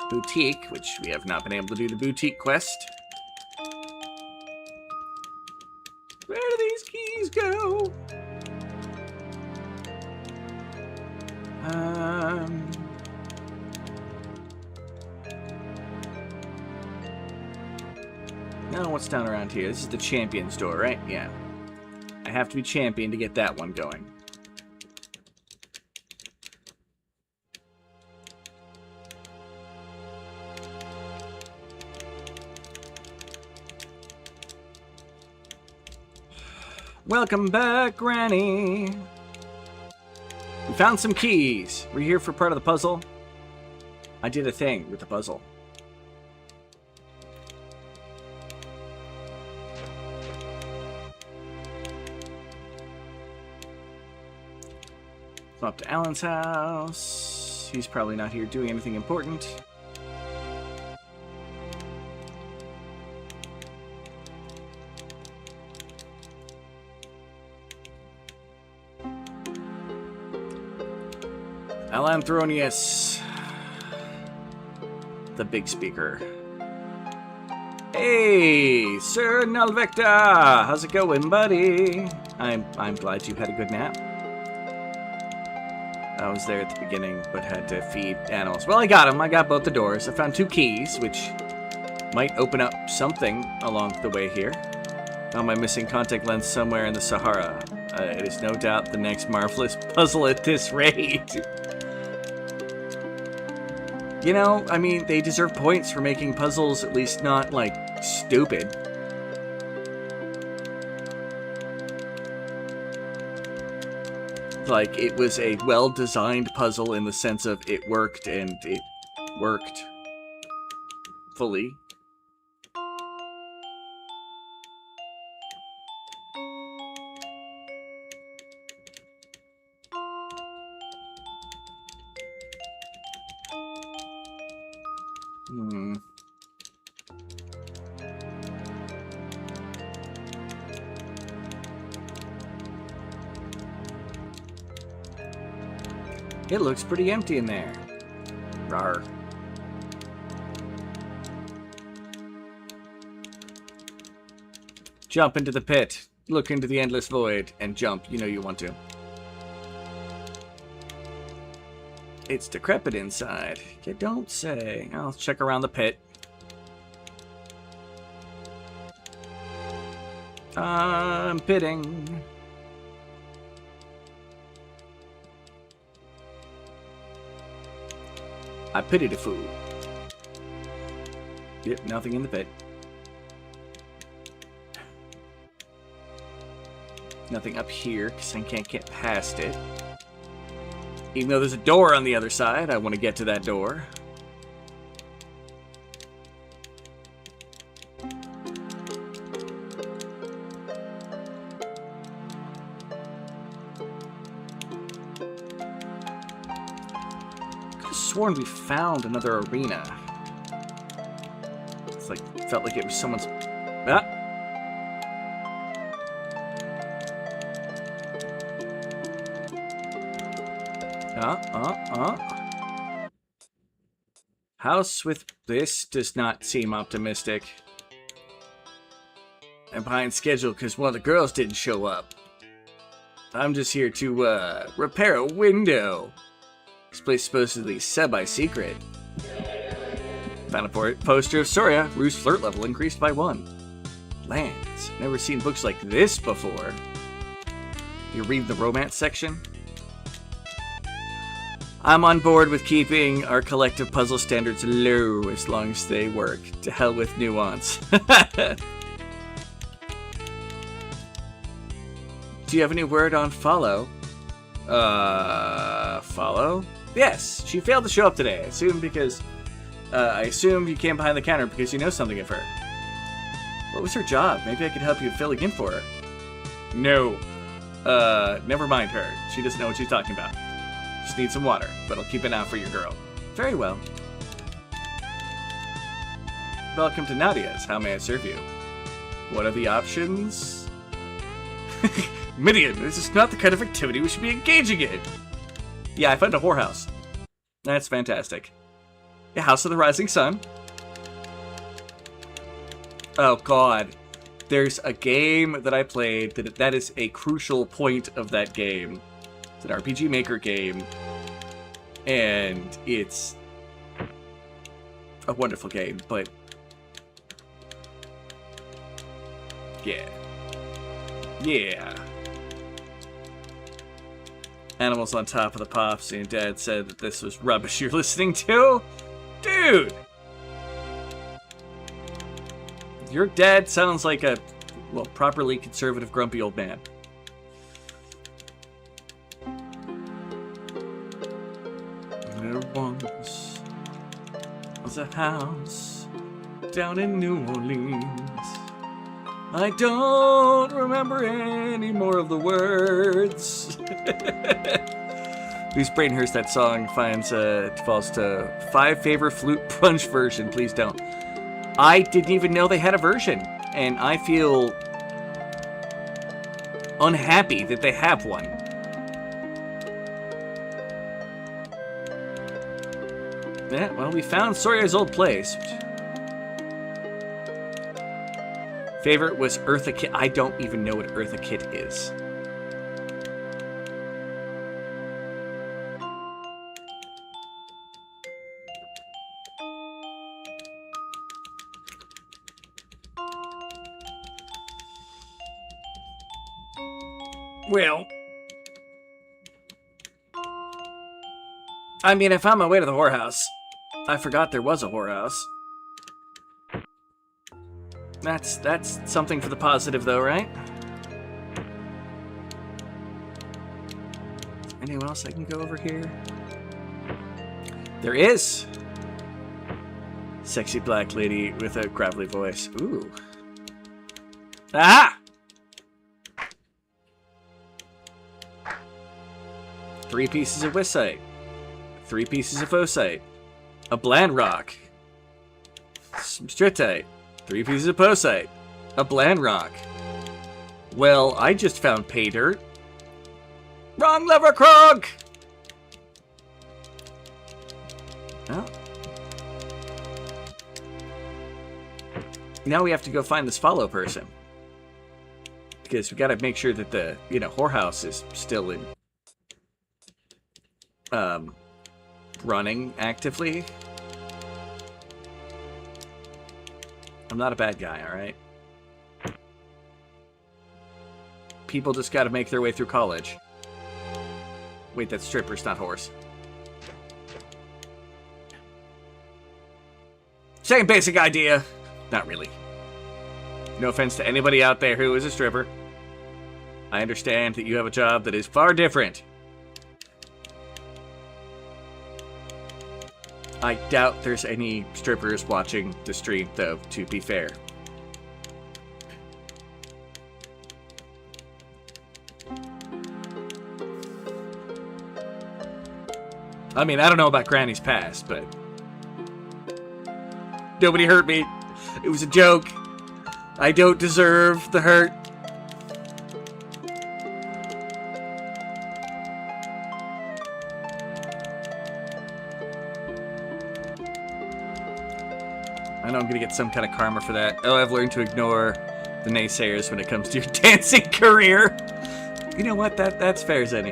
Boutique, which we have not been able to do the boutique quest. Where do these keys go? No, what's down around here? This is the champion's door, right? Yeah. I have to be champion to get that one going. Welcome back, Granny. We found some keys. We're here for part of the puzzle. I did a thing with the puzzle. I'm up to Alan's house. He's probably not here doing anything important. Alan Thronius, the big speaker. Hey, Sir Nalvecta, how's it going, buddy? I'm glad you had a good nap. I was there at the beginning, but had to feed animals. Well, I got them. I got both the doors. I found 2 keys, which might open up something along the way here. Found my missing contact lens somewhere in the Sahara. It is no doubt the next marvelous puzzle at this rate. You know, I mean, they deserve points for making puzzles at least not, like, stupid. Like, it was a well-designed puzzle in the sense of it worked, and it worked fully. It looks pretty empty in there. Rawr. Jump into the pit. Look into the endless void and jump. You know you want to. It's decrepit inside. You don't say. I'll check around the pit. I'm pitting. I pity the fool. Yep, nothing in the pit. Nothing up here, because I can't get past it. Even though there's a door on the other side, I want to get to that door. Sworn we found another arena. It's like, felt like it was someone's. House with this does not seem optimistic. I'm behind schedule because one of the girls didn't show up. I'm just here to repair a window. This place is supposedly semi-secret. Found a poster of Soria. Rue's flirt level increased by 1. Lands. Never seen books like this before. You read the romance section? I'm on board with keeping our collective puzzle standards low as long as they work. To hell with nuance. Do you have any word on Follow? Follow? Yes, she failed to show up today. I assume you came behind the counter because you know something of her. What was her job? Maybe I could help you filling in for her. No. Never mind her. She doesn't know what she's talking about. Just need some water, but I'll keep an eye out for your girl. Very well. Welcome to Nadia's. How may I serve you? What are the options? Midian, this is not the kind of activity we should be engaging in. Yeah, I found a whorehouse. That's fantastic. Yeah, House of the Rising Sun. Oh, God. There's a game that I played that is a crucial point of that game. It's an RPG Maker game. And it's a wonderful game, but... yeah. Yeah. Animals on top of the pops, and Dad said that this was rubbish you're listening to? Dude! Your dad sounds like a, well, properly conservative, grumpy old man. There once was a house down in New Orleans. I don't remember any more of the words. Whose brain hurts that song falls to 5 favorite flute punch version. Please don't. I didn't even know they had a version, and I feel unhappy that they have one. Yeah, well, we found Sawyer's old place. Favorite was Eartha Kitt. I don't even know what Eartha Kitt is. Well, I mean, I found my way to the whorehouse. I forgot there was a whorehouse. That's something for the positive, though, right? Is there anyone else I can go over here? There is! Sexy black lady with a gravelly voice. Ooh. Aha! 3 pieces of wissite. 3 pieces of osite. A bland rock. Some stritite. 3 pieces of posite. A bland rock. Well, I just found pay dirt. Wrong lever, Krog! Oh. Now we have to go find this follow person. Because we gotta make sure that the, whorehouse is still in... running actively. I'm not a bad guy, alright? People just gotta make their way through college. Wait, that's strippers, not horse. Same basic idea. Not really. No offense to anybody out there who is a stripper. I understand that you have a job that is far different. I doubt there's any strippers watching the stream, though, to be fair. I mean, I don't know about Granny's past, but... nobody hurt me. It was a joke. I don't deserve the hurt. I know I'm gonna get some kind of karma for that. Oh, I've learned to ignore the naysayers when it comes to your dancing career. You know what? That's fair as any.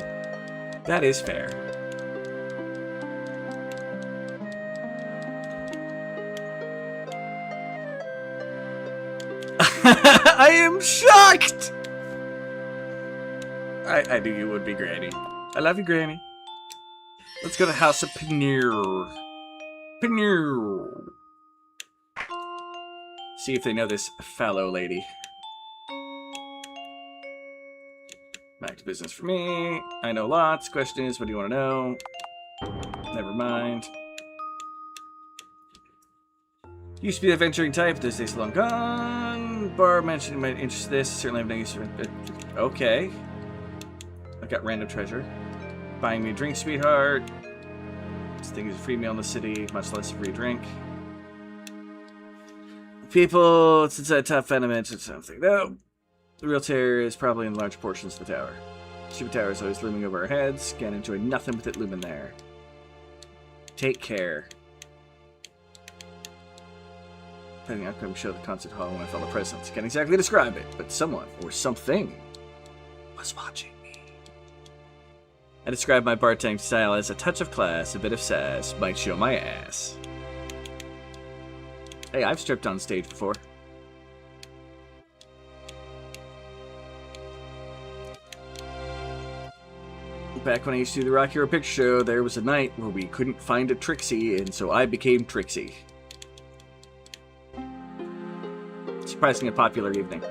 That is fair. I am shocked! I knew you would be, Granny. I love you, Granny. Let's go to House of Paneer. Paneer. See if they know this fallow lady. Back to business for me. I know lots. Question is, what do you want to know? Never mind. Used to be the venturing type, those days long gone. Bar mentioned my interest in this. Certainly have no use for it. Okay. I got random treasure. Buying me a drink, sweetheart. This thing is a free meal in the city, much less a free drink. People, it's a tough element or something. No. The real terror is probably in large portions of the tower. Stupid tower is always looming over our heads. Can't enjoy nothing with it looming there. Take care. Pending outcome, show the concert hall when I felt the presence. Can't exactly describe it, but someone or something was watching me. I describe my bartending style as a touch of class, a bit of sass, might show my ass. Hey, I've stripped on stage before. Back when I used to do the Rock Hero Picture Show, there was a night where we couldn't find a Trixie, and so I became Trixie. Surprisingly popular evening.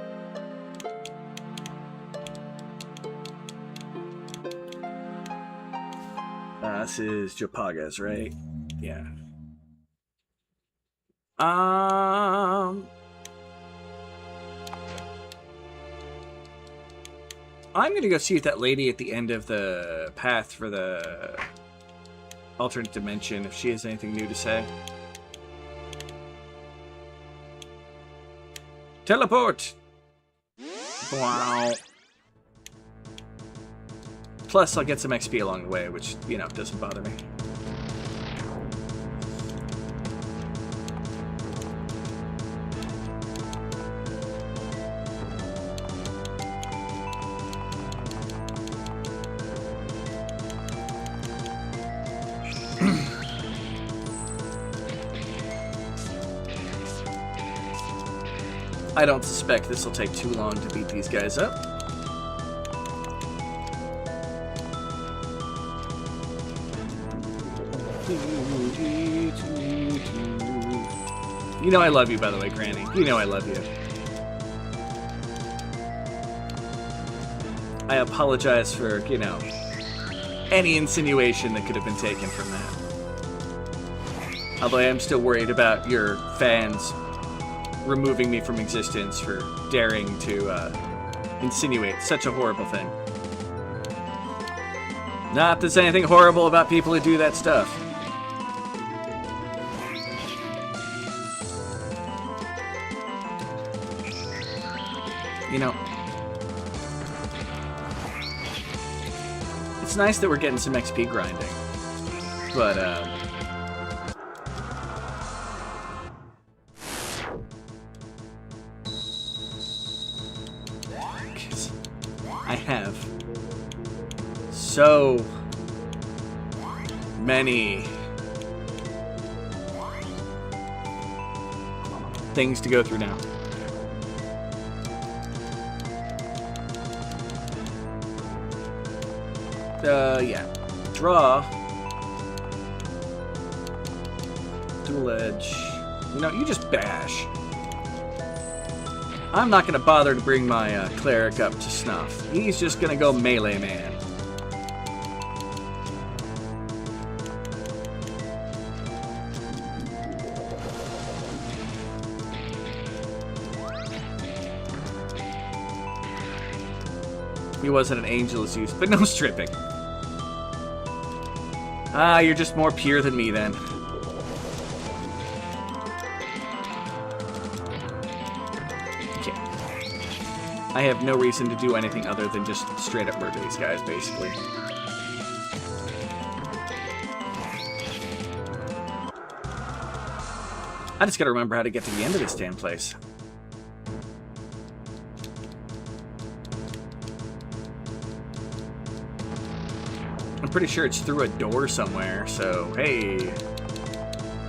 This is Jopaga's, right? Yeah. I'm gonna go see if that lady at the end of the path for the alternate dimension, if she has anything new to say. Teleport! Wow. Plus, I'll get some XP along the way, which, you know, doesn't bother me. I don't suspect this will take too long to beat these guys up. You know I love you, by the way, Granny. You know I love you. I apologize for, you know, any insinuation that could have been taken from that. Although I am still worried about your fans removing me from existence for daring to insinuate such a horrible thing. Not that there's anything horrible about people who do that stuff. You know, it's nice that we're getting some XP grinding, but I have so many things to go through now. Yeah. Draw. Dual edge. You know, you just bash. I'm not going to bother to bring my cleric up to snuff. He's just going to go melee man. He wasn't an angel as used, but no stripping. Ah, you're just more pure than me then. I have no reason to do anything other than just straight up murder these guys, basically. I just gotta remember how to get to the end of this damn place. I'm pretty sure it's through a door somewhere, so hey.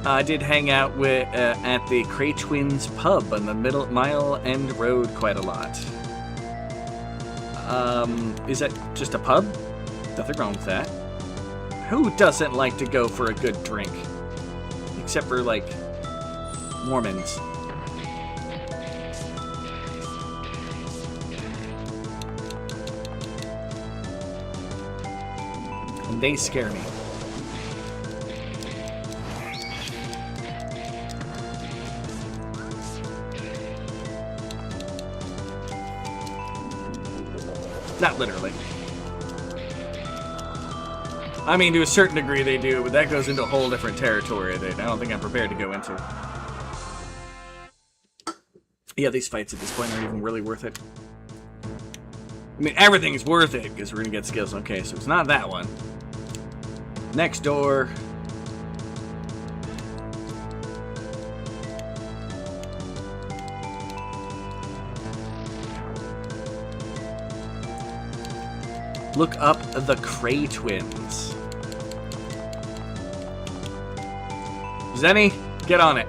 I did hang out with at the Cray Twins pub on the Mile End Road quite a lot. Is that just a pub? Nothing wrong with that. Who doesn't like to go for a good drink? Except for, like, Mormons. And they scare me. Not literally. I mean, to a certain degree they do, but that goes into a whole different territory that I don't think I'm prepared to go into. Yeah, these fights at this point aren't even really worth it. I mean, everything's worth it, because we're going to get skills. Okay, so it's not that one. Next door. Look up the Cray twins. Zenny, get on it.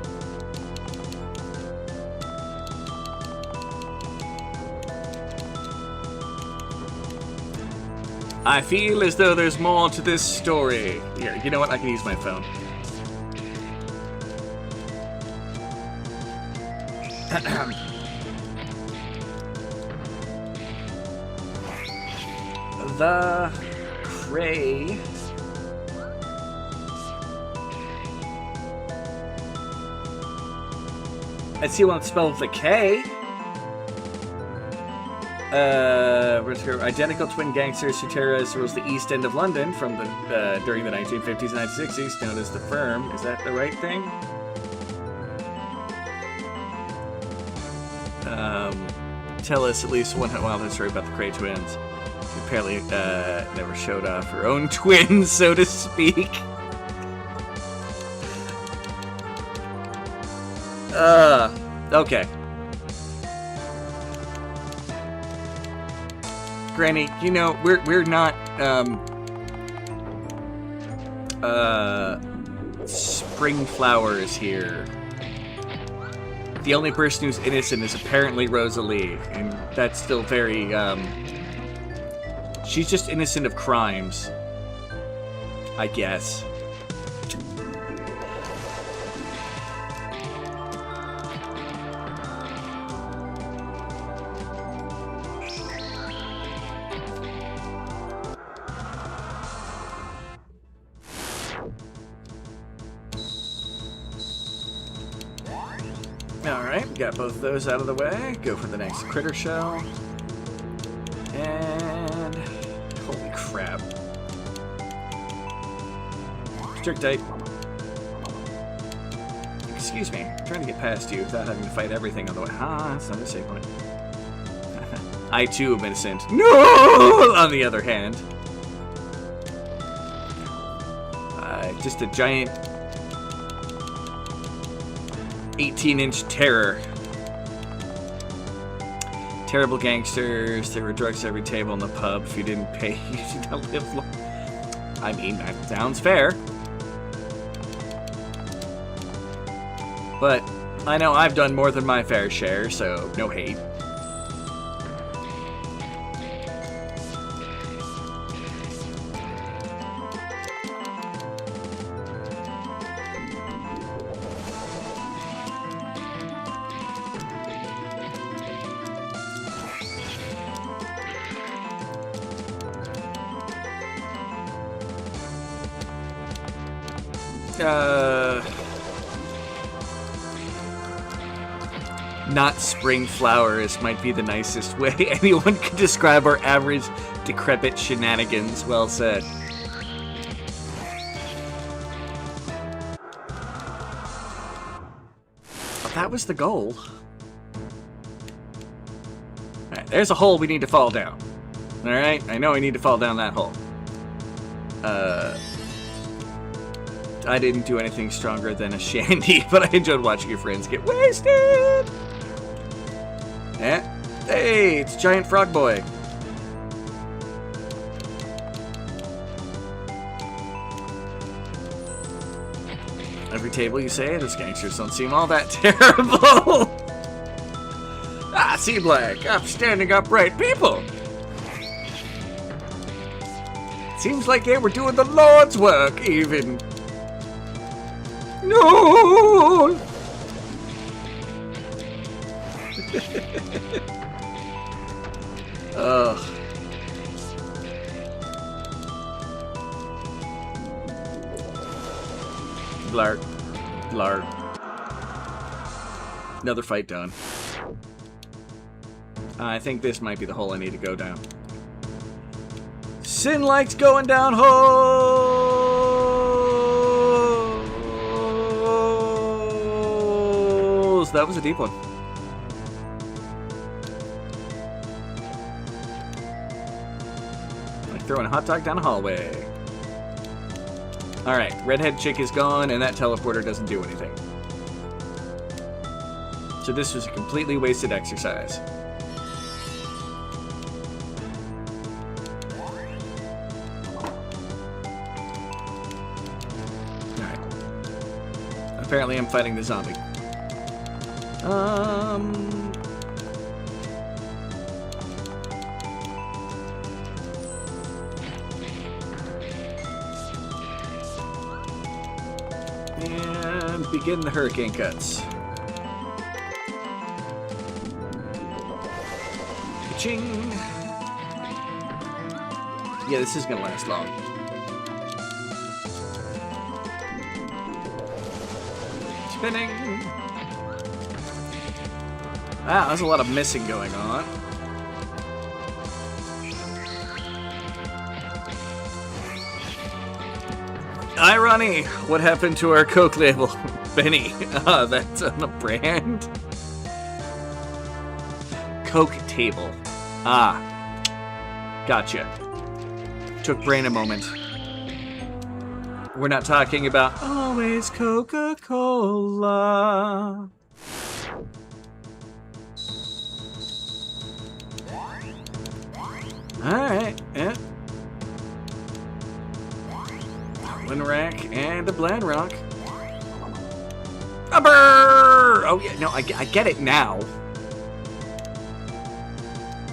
I feel as though there's more to this story. Here, you know what? I can use my phone. The Cray. I see one spelled with a K. Identical twin gangsters who terrorized the East End of London from the during the 1950s and 1960s, known as the Firm. Is that the right thing? Tell us at least one wild story about the Cray twins. Who apparently never showed off her own twins, so to speak. Okay. Granny, you know, we're not, spring flowers here. The only person who's innocent is apparently Rosalie, and that's still very, she's just innocent of crimes, I guess. Alright, got both of those out of the way. Go for the next critter show. And... holy crap. Strict tight. Excuse me, I'm trying to get past you without having to fight everything on the way. That's not a safe point. I too am innocent. No! On the other hand. Just a giant 18-inch terror. Terrible gangsters. There were drugs at every table in the pub. If you didn't pay, you did not live long. I mean, that sounds fair. But I know I've done more than my fair share, so no hate. Not spring flowers might be the nicest way anyone could describe our average decrepit shenanigans. Well said. But that was the goal. Alright, there's a hole we need to fall down. Alright, I know I need to fall down that hole. I didn't do anything stronger than a shandy, but I enjoyed watching your friends get wasted! Yeah. Hey, it's Giant Frog Boy. Every table you say, those gangsters don't seem all that terrible. Ah, see, Black, upstanding, upright people. Seems like they were doing the Lord's work, even. No! Ugh. Blark. Blark. Another fight done. I think this might be the hole I need to go down. Sin likes going down holes! that was a deep one. Like throwing a hot dog down a hallway. Alright, redhead chick is gone, and that teleporter doesn't do anything. So this was a completely wasted exercise. Alright. Apparently I'm fighting the zombie. And begin the hurricane cuts. Ching. Yeah, this is gonna last long. Spinning. Wow, there's a lot of missing going on. Irony, what happened to our Coke label? Benny, that's on a brand. Coke table. Ah. Gotcha. Took brain a moment. We're not talking about always Coca-Cola. Alright, yeah. One rack and a bland rock. Upper! Oh yeah, no, I get it now.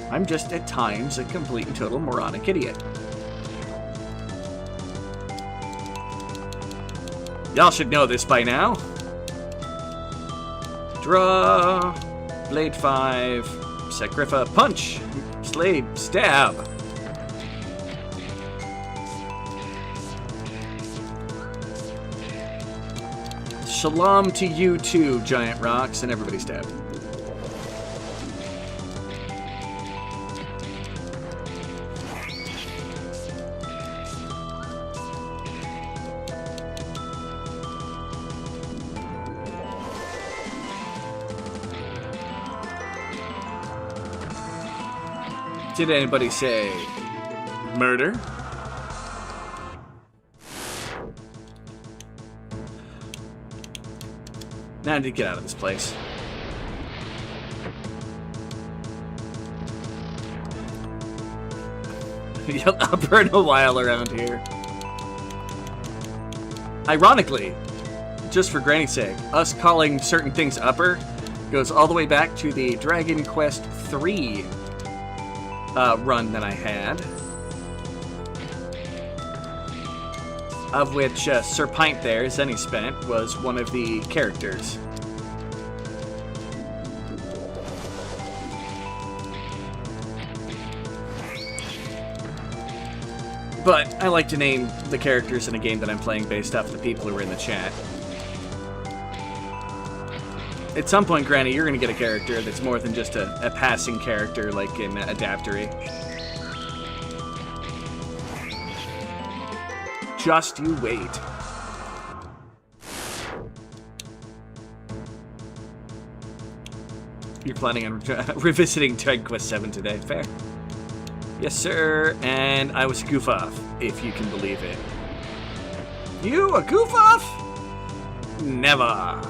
I'm just at times a complete and total moronic idiot. Y'all should know this by now. Draw. Blade 5. Sacrifa. Punch. Slade. Stab. Shalom to you too, giant rocks, and everybody stab. Did anybody say murder? Now I need to get out of this place. I'll burn a while around here. Ironically, just for Granny's sake, us calling certain things upper goes all the way back to the Dragon Quest III run that I had, of which Sir Pint there, Zenny Spent, was one of the characters. But I like to name the characters in a game that I'm playing based off the people who are in the chat. At some point, Granny, you're going to get a character that's more than just a passing character like in Adaptory. Just you wait. You're planning on revisiting Dragon Quest VII today. Fair. Yes, sir. And I was a goof off, if you can believe it. You a goof off? Never.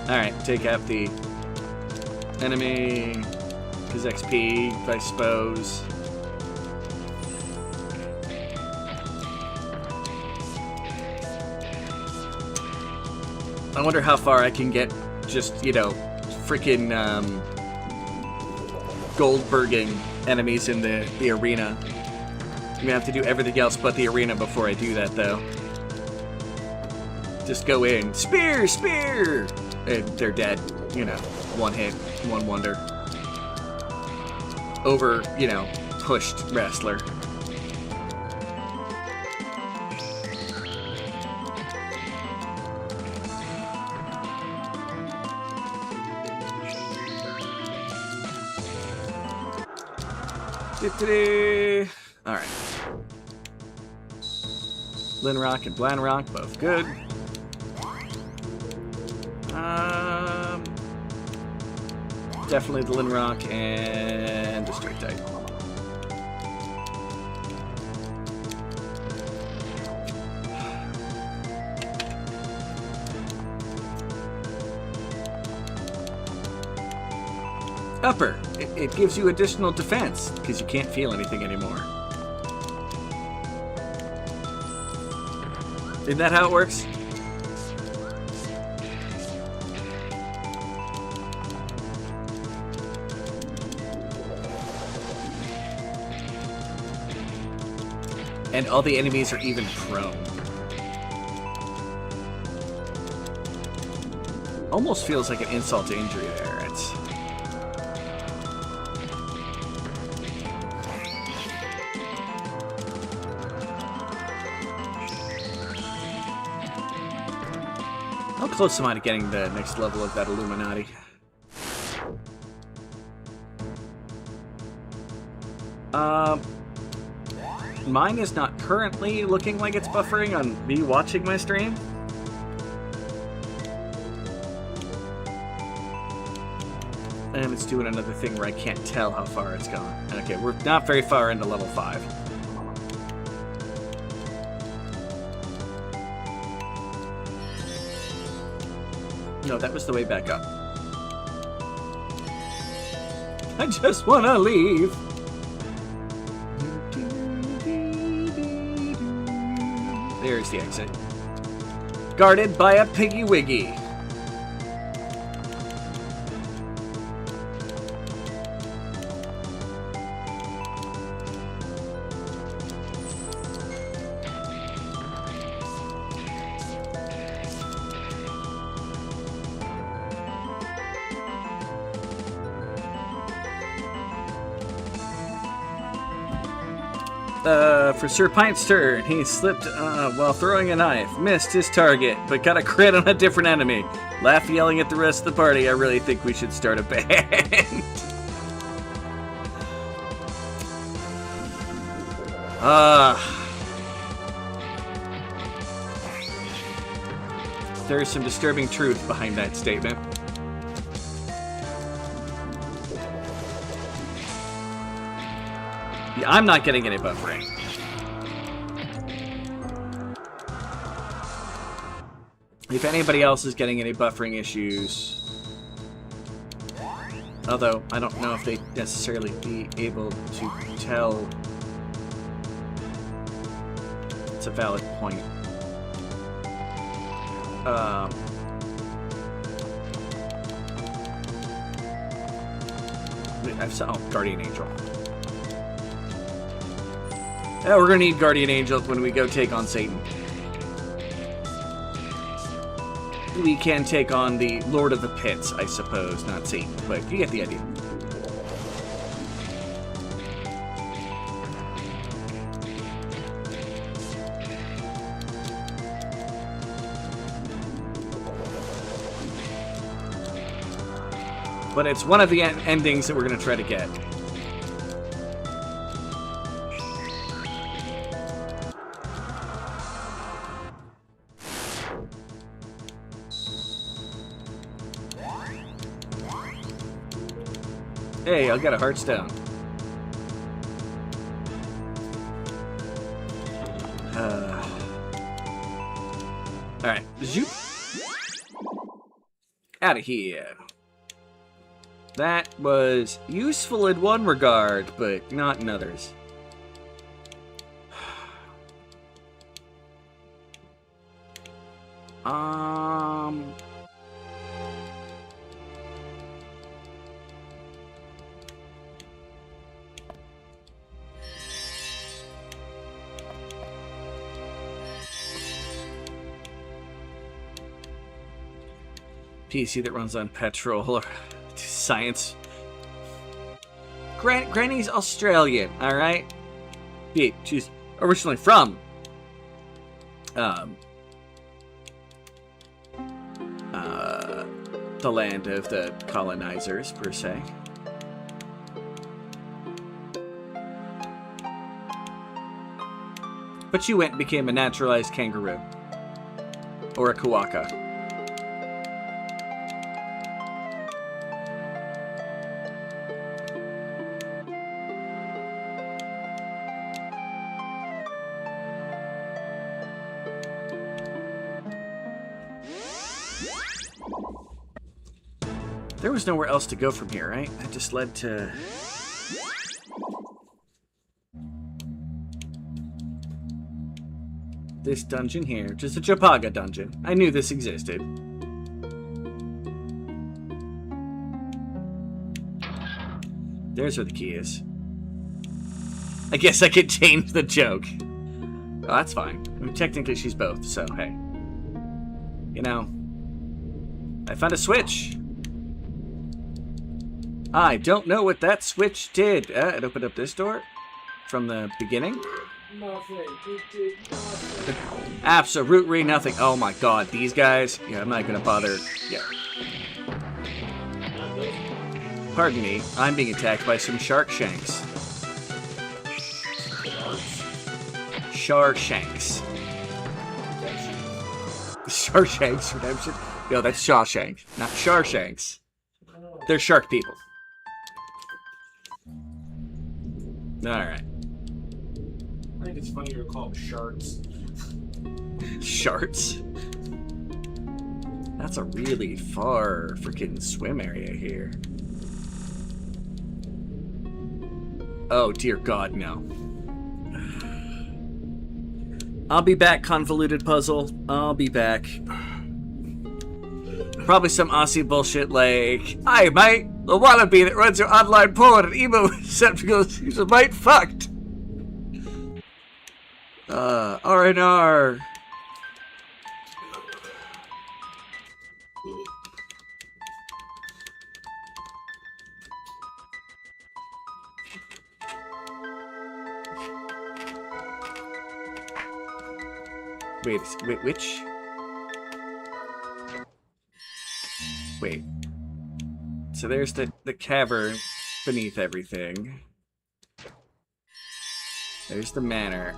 Alright, take out the enemy, because XP, I suppose. I wonder how far I can get just, you know, freaking Goldberging enemies in the arena. I'm gonna have to do everything else but the arena before I do that, though. Just go in, spear, spear! And they're dead, you know, one hit, one wonder. Over, you know, pushed wrestler. Alright. Linrock and Blanrock, both good. Definitely the Linrock and the Straight Type. Upper. It gives you additional defense because you can't feel anything anymore. Isn't that how it works? And all the enemies are even prone. Almost feels like an insult to injury there. It's... How close am I to getting the next level of that Illuminati? Mine is not currently looking like it's buffering on me watching my stream. And it's doing another thing where I can't tell how far it's gone. Okay, we're not very far into level 5. No, that was the way back up. I just wanna leave. There's the exit. Guarded by a Piggy Wiggy. For Sir Pint's turn, he slipped while throwing a knife, missed his target, but got a crit on a different enemy. Laugh yelling at the rest of the party. I really think we should start a band. There's some disturbing truth behind that statement. Yeah, I'm not getting any buffering. If anybody else is getting any buffering issues, although I don't know if they'd necessarily be able to tell. It's a valid point. I've saw Guardian Angel. Yeah, we're gonna need Guardian Angel when we go take on Satan. We can take on the Lord of the Pits, I suppose, not Satan, but you get the idea. But it's one of the endings that we're going to try to get. Hey, I'll get a Heartstone. Alright, zoop. Out of here. That was useful in one regard, but not in others. PC that runs on petrol or science. Granny's Australian, alright? Yeah, she's originally from the land of the colonizers, per se. But she went and became a naturalized kangaroo. Or a kawaka. There was nowhere else to go from here, right? That just led to... this dungeon here, just a Chapaga dungeon. I knew this existed. There's where the key is. I guess I could change the joke. Oh, that's fine. I mean, technically she's both, so hey. You know, I found a switch. I don't know what that switch did. It opened up this door from the beginning. Nothing. It did nothing. Absolutely nothing. Oh my god, these guys. Yeah, I'm not gonna bother. Yeah. Not those. Pardon me, I'm being attacked by some shark shanks. Sharshanks. Sharshanks Redemption? No, that's Shawshank, not Sharshanks. They're shark people. Alright. I think it's funny you call them sharks. Sharks? That's a really far freaking swim area here. Oh, dear God, no. I'll be back, convoluted puzzle. I'll be back. Probably some Aussie bullshit like, "Hi, mate, the wannabe that runs your online porn and emo receptacles is a mate fucked." R&R. Wait, which? Wait. So there's the cavern beneath everything. There's the manor.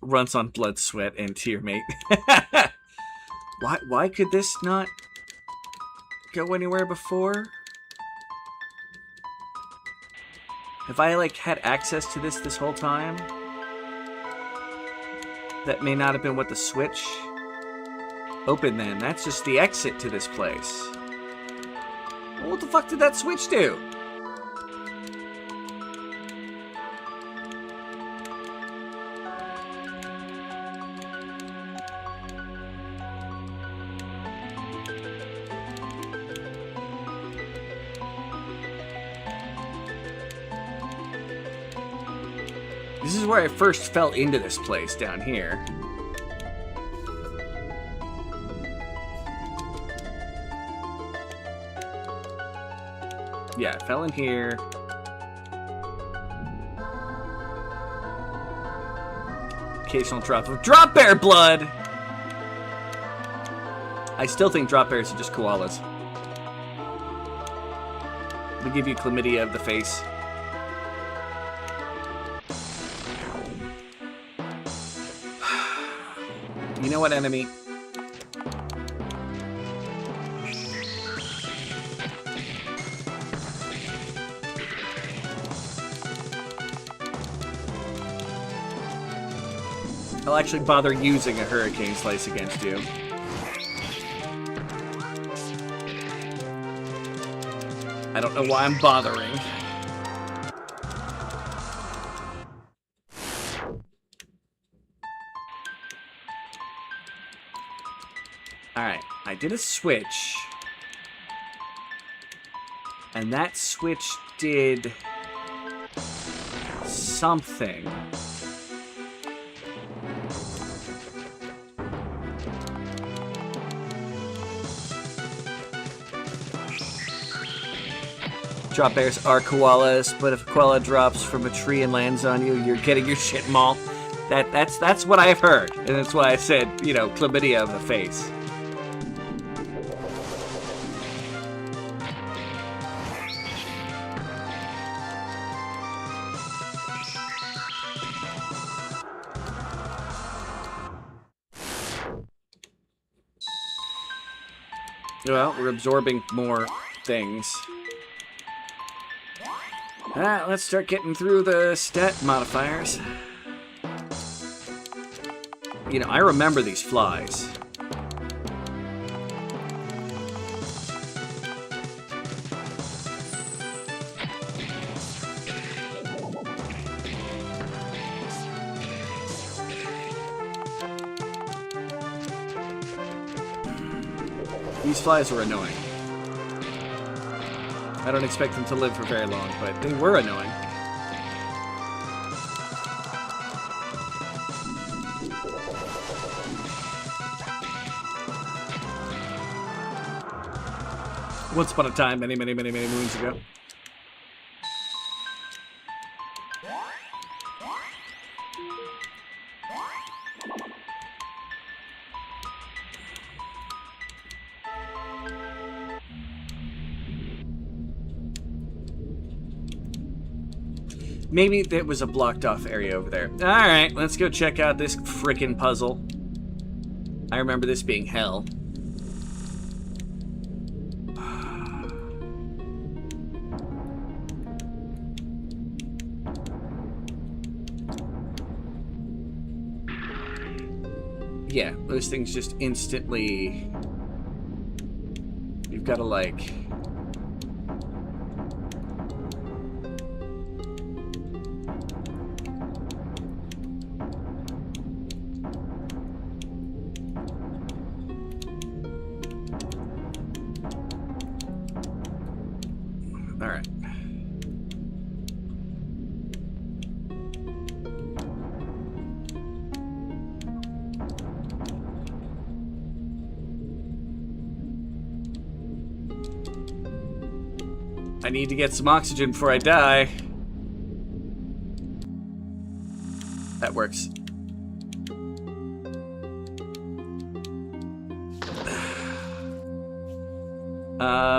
Runs on blood, sweat, and tear, mate. Why could this not go anywhere before? Have I, like, had access to this whole time? That may not have been what the switch... Open, then. That's just the exit to this place. Well, what the fuck did that switch do? This is where I first fell into this place, down here. Yeah, I fell in here. Occasional drop of drop bear blood! I still think drop bears are just koalas. They give you chlamydia of the face. You know what, enemy? I'll actually bother using a hurricane slice against you. I don't know why I'm bothering. Alright, I did a switch. And that switch did something. Drop bears are koalas, but if a koala drops from a tree and lands on you, you're getting your shit mauled. That's what I've heard, and that's why I said, you know, chlamydia of the face. Well, we're absorbing more things. Let's start getting through the stat modifiers. You know, I remember these flies. These flies were annoying. I don't expect them to live for very long, but they were annoying. Once upon a time, many, many, many, many moons ago. Maybe that was a blocked off area over there. Alright, let's go check out this frickin' puzzle. I remember this being hell. Yeah, those things just instantly... You've got to, like... Alright. I need to get some oxygen before I die. That works.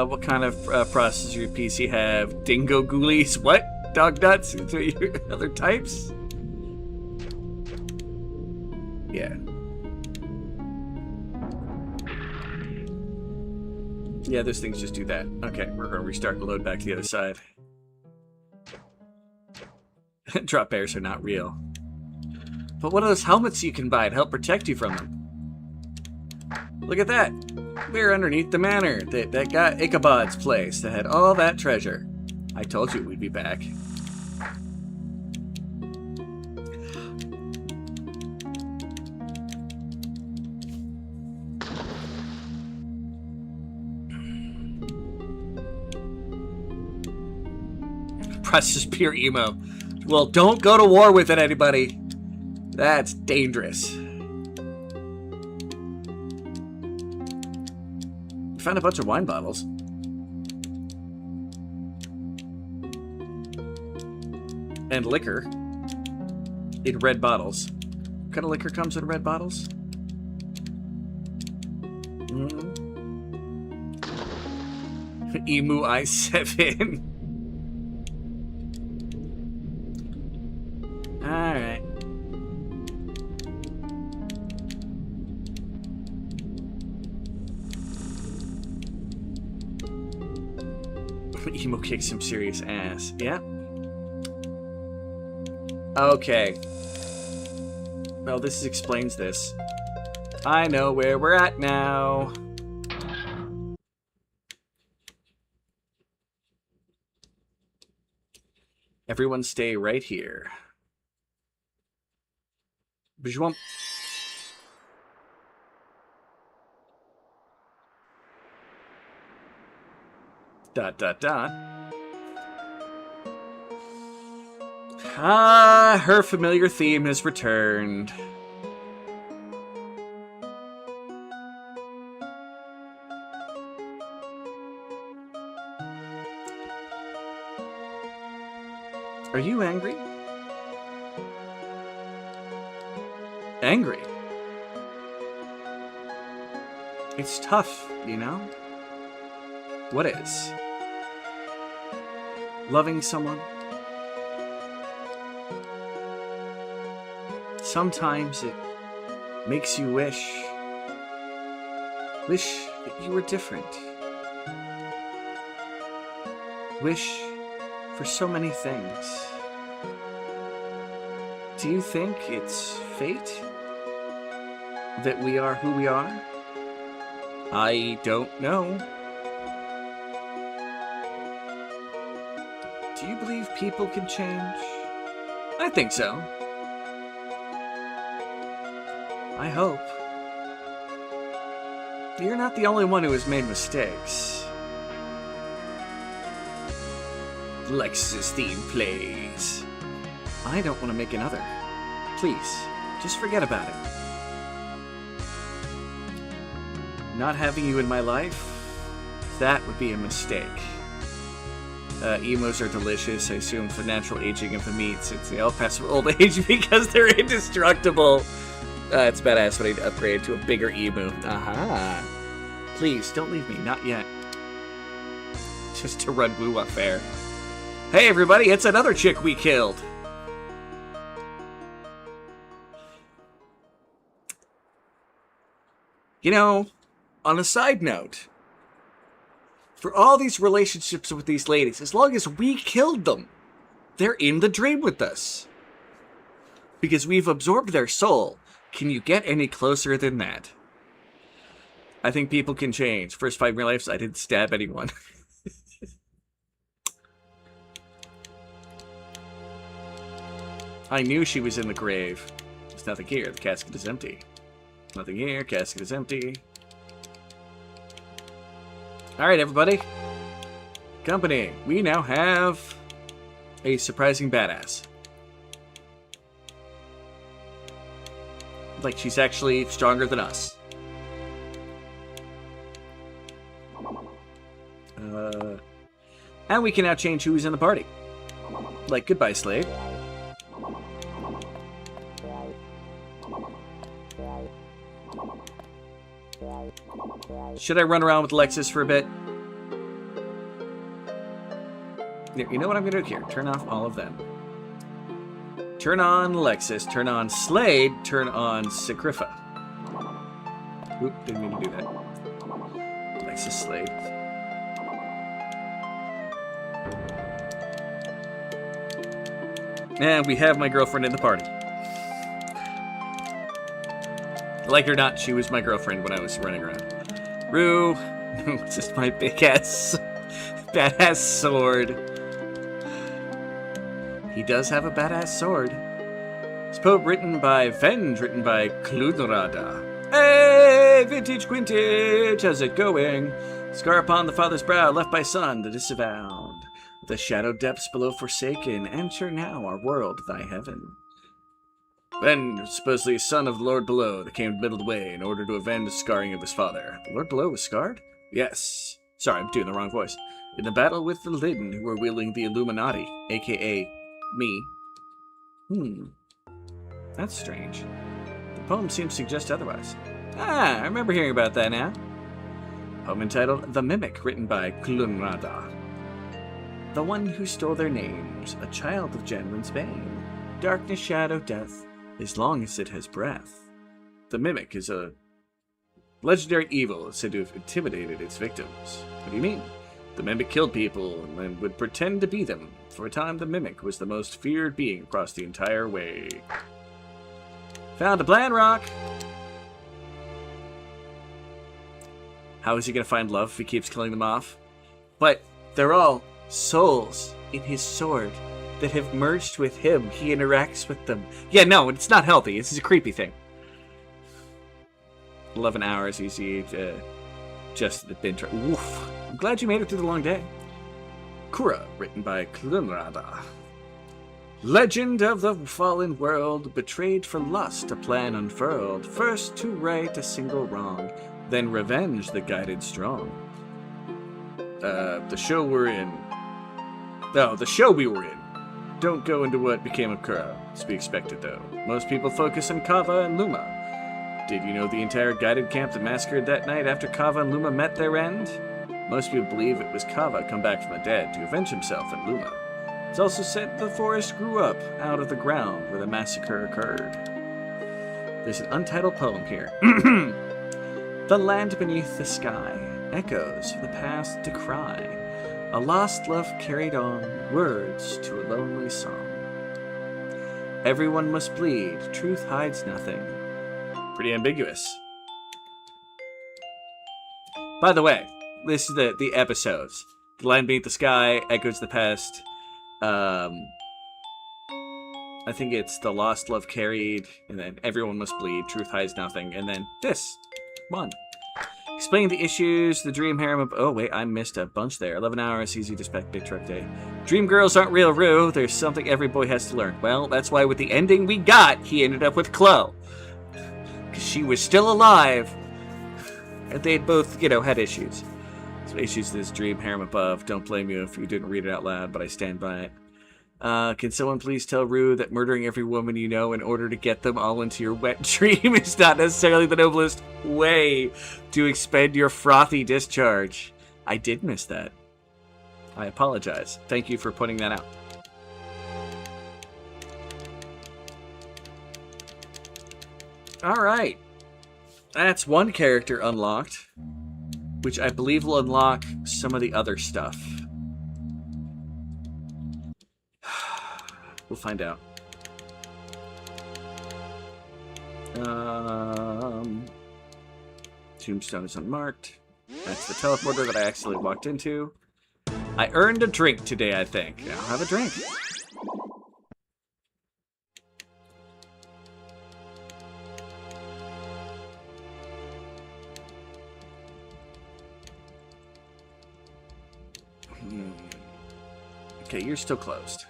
What kind of processor PC have? Dingo ghoulies? What? Dog nuts? Other types? Yeah. Yeah, those things just do that. Okay, we're gonna restart the load back to the other side. Drop bears are not real. But what are those helmets you can buy to help protect you from them? Look at that! We're underneath the manor that got Ichabod's place that had all that treasure. I told you we'd be back. Press is pure emo. Well, don't go to war with it, anybody. That's dangerous. Found a bunch of wine bottles. And liquor. In red bottles. What kind of liquor comes in red bottles? Emu i7. Alright. Emo kicks some serious ass. Yeah. Okay. Well, this explains this. I know where we're at now. Everyone stay right here. Bjwump. Dot, dot, dot. Ah, her familiar theme has returned. Are you angry? Angry? It's tough, you know? What is? Loving someone? Sometimes it makes you wish that you were different. Wish for so many things. Do you think it's fate? that we are who we are? I don't know. Do you believe people can change? I think so. I hope. You're not the only one who has made mistakes. Lex's theme plays. I don't want to make another. Please, just forget about it. Not having you in my life, that would be a mistake. Emos are delicious. I assume for natural aging of the meat, since they all pass from old age because they're indestructible. It's badass when I upgrade to a bigger emu. Aha. Please, don't leave me. Not yet. Just to run Woo Up Fair. Hey, everybody, it's another chick we killed. You know, on a side note, for all these relationships with these ladies, as long as we killed them, they're in the dream with us. Because we've absorbed their soul. Can you get any closer than that? I think people can change. First 5 real lives, I didn't stab anyone. I knew she was in the grave. There's nothing here. The casket is empty. Nothing here. Casket is empty. Alright, everybody. Company. We now have a surprising badass. Like, she's actually stronger than us. And we can now change who's in the party. Like, goodbye, Slade. Should I run around with Lexus for a bit? You know what I'm going to do here? Turn off all of them. Turn on Lexus, turn on Slade, turn on Sacrifa. Oop, didn't mean to do that. Lexus, Slade. And we have my girlfriend in the party. Like it or not, she was my girlfriend when I was running around. Rue, it's just my big-ass, badass sword. He does have a badass sword. It's poem written by Venge, written by Kludorada. Hey, vintage quintage, how's it going? Scar upon the father's brow, left by son, the disavowed. The shadow depths below forsaken, enter now our world, thy heaven. Venge, supposedly a son of the Lord Below, that came to middle of the way in order to avenge the scarring of his father. The Lord Below was scarred? Yes. Sorry, I'm doing the wrong voice. In the battle with the Lidden, who were wielding the Illuminati, a.k.a. me. That's strange. The poem seems to suggest otherwise. Ah, I remember hearing about that now. Poem entitled The Mimic, written by Klunrada. The one who stole their names, a child of Genwin's bane. Darkness, shadow, death, as long as it has breath. The Mimic is a legendary evil said to have intimidated its victims. What do you mean? The Mimic killed people and would pretend to be them. For a time, the Mimic was the most feared being across the entire way. Found a Bland Rock! How is he going to find love if he keeps killing them off? But they're all souls in his sword that have merged with him. He interacts with them. Yeah, no, it's not healthy. This is a creepy thing. 11 hours, easy to just the binge. Oof. I'm glad you made it through the long day. Kura, written by Klunrada. Legend of the fallen world, betrayed for lust, a plan unfurled. First to right a single wrong, then revenge the guided strong. The show we're in. No, the show we were in. Don't go into what became of Kura. It's to be expected, though. Most people focus on Kava and Luma. Did you know the entire guided camp that massacred that night after Kava and Luma met their end? Most people believe it was Kava come back from the dead to avenge himself and Luma. It's also said the forest grew up out of the ground where the massacre occurred. There's an untitled poem here. The land beneath the sky, echoes of the past decry. A lost love carried on, words to a lonely song. Everyone must bleed, truth hides nothing. Pretty ambiguous. By the way, this is the episodes. The Land Beneath the Sky, Echoes the Past. I think it's The Lost Love Carried, and then Everyone Must Bleed, Truth Hides Nothing, and then this one. Explain the issues, the dream harem. Oh, wait, I missed a bunch there. 11 hours, easy to spec, big truck day. Dream girls aren't real, Rue. There's something every boy has to learn. Well, that's why with the ending we got, he ended up with Chloe. Because she was still alive. And they'd both, had issues. So issues to this dream harem above. Don't blame you if you didn't read it out loud, but I stand by it. Can someone please tell Rue that murdering every woman you know in order to get them all into your wet dream is not necessarily the noblest way to expend your frothy discharge? I did miss that. I apologize. Thank you for pointing that out. Alright. That's one character unlocked, which I believe will unlock some of the other stuff. We'll find out. Tombstone is unmarked. That's the teleporter that I accidentally walked into. I earned a drink today, I think. I'll have a drink. Okay, you're still closed.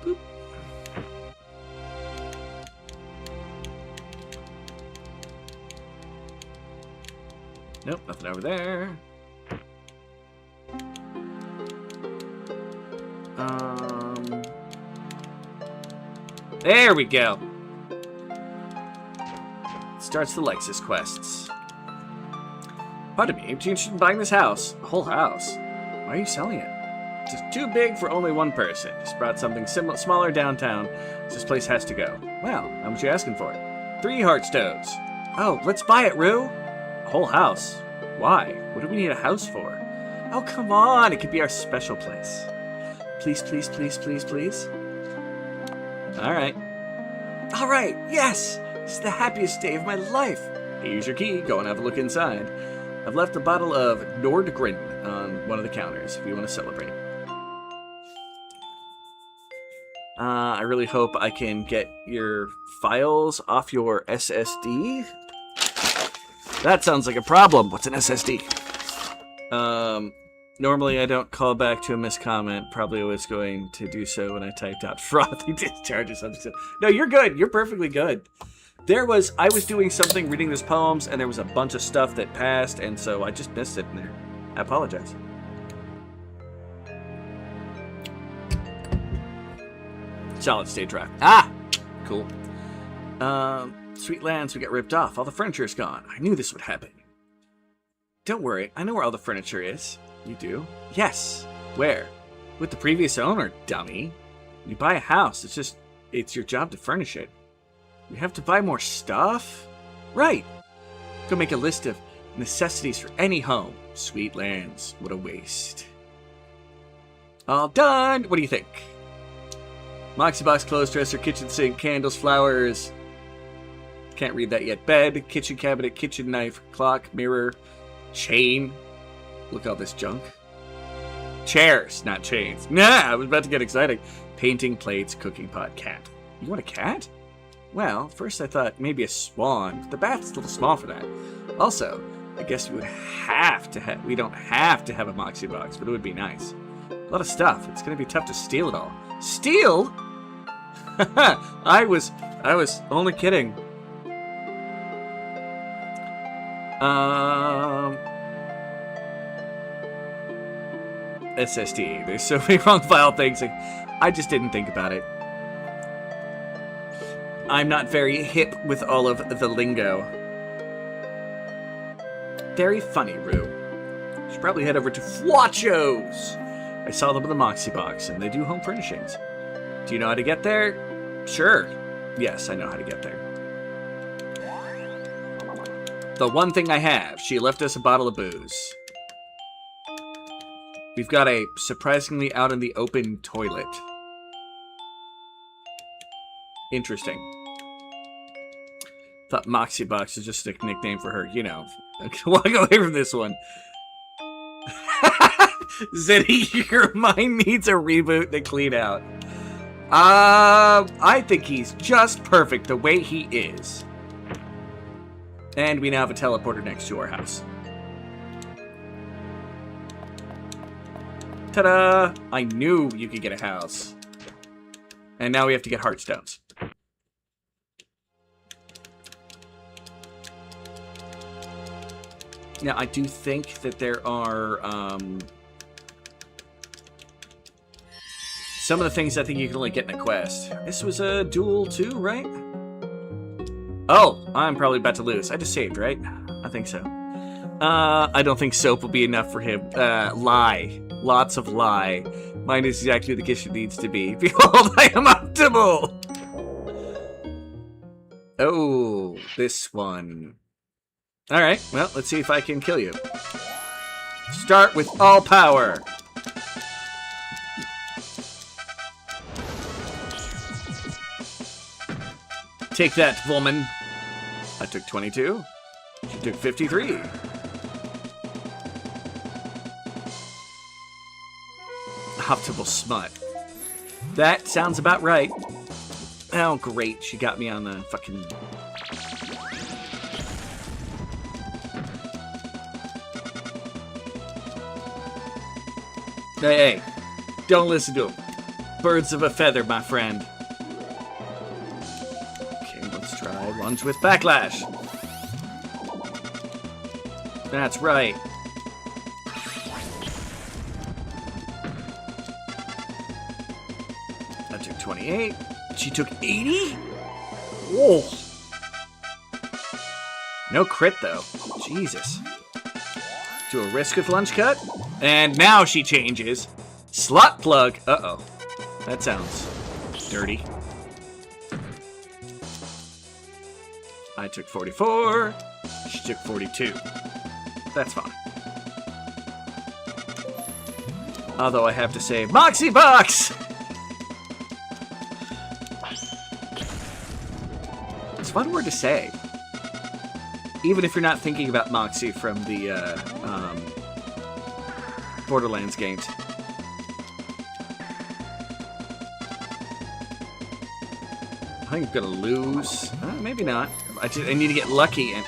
Boop. Nope, nothing over there. There we go. Starts the Lexus quests. Pardon me, are you interested in buying this house? A whole house? Why are you selling it? It's just too big for only one person. Just brought something smaller downtown. This place has to go. Well, how much are you asking for it? 3 heartstones. Oh, let's buy it, Rue. A whole house. Why? What do we need a house for? Oh, come on. It could be our special place. Please, please, please, please, please. All right, yes! It's the happiest day of my life. Here's your key. Go and have a look inside. I've left a bottle of Nordgren on one of the counters if you want to celebrate. I really hope I can get your files off your SSD. That sounds like a problem. What's an SSD? Normally I don't call back to a missed comment. Probably was going to do so when I typed out frothy discharge or something. No, you're good. You're perfectly good. I was doing something, reading these poems, and there was a bunch of stuff that passed, and so I just missed it in there. I apologize. Solid state drive. Ah! Cool. Sweet lands, we got ripped off. All the furniture is gone. I knew this would happen. Don't worry. I know where all the furniture is. You do? Yes. Where? With the previous owner, dummy. When you buy a house, it's your job to furnish it. You have to buy more stuff? Right. Go make a list of necessities for any home. Sweet lands. What a waste. All done. What do you think? Moxie box, clothes dresser, kitchen sink, candles, flowers. Can't read that yet. Bed, kitchen cabinet, kitchen knife, clock, mirror, chain. Look at all this junk. Chairs, not chains. Nah, I was about to get excited. Painting, plates, cooking pot, cat. You want a cat? Well, first I thought maybe a swan, but the bath's a little small for that. Also, I guess we don't have to have a Moxie box, but it would be nice. A lot of stuff. It's going to be tough to steal it all. Steal? I was only kidding. SSD. There's so many wrong file things. I just didn't think about it. I'm not very hip with all of the lingo. Very funny, Rue. Should probably head over to Fwatcho's. I saw them in the Moxie box, and they do home furnishings. Do you know how to get there? Sure. Yes, I know how to get there. The one thing I have, she left us a bottle of booze. We've got a surprisingly out in the open toilet. Interesting. Thought Moxie Box was just a nickname for her, you know. Walk away from this one. Zeddy, your mind needs a reboot to clean out. I think he's just perfect the way he is. And we now have a teleporter next to our house. Ta-da! I knew you could get a house. And now we have to get heartstones. Now, I do think that there are some of the things I think you can only get in a quest. This was a duel too, right? Oh, I'm probably about to lose. I just saved, right? I think so. I don't think soap will be enough for him. Lie. Lots of lie. Mine is exactly the gift it needs to be. Behold, I am optimal! Oh, this one. Alright, well, let's see if I can kill you. Start with all power. Take that, woman. I took 22. She took 53. Optimal smut. That sounds about right. Oh, great. She got me on the fucking... Hey, don't listen to him. Birds of a feather, my friend. Okay, let's try lunge with backlash. That's right. I took 28. She took 80? Whoa. No crit, though. Jesus. Do a risk with lunge cut. And now she changes. Slot plug. Uh-oh. That sounds dirty. I took 44. She took 42. That's fine. Although I have to say, Moxie Box! It's a fun word to say. Even if you're not thinking about Moxie from the Borderlands games. I think I'm gonna lose. Maybe not. I need to get lucky and...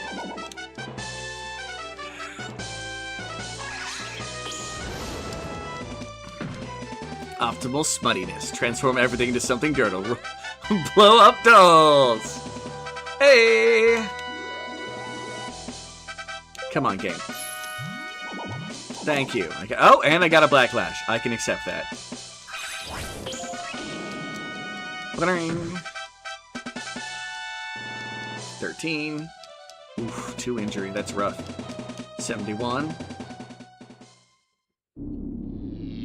Optimal smuttiness. Transform everything into something dirty. Blow up dolls! Hey! Come on, game. Thank you. Oh, and I got a black lash. I can accept that. 13. Oof, 2 injury. That's rough. 71.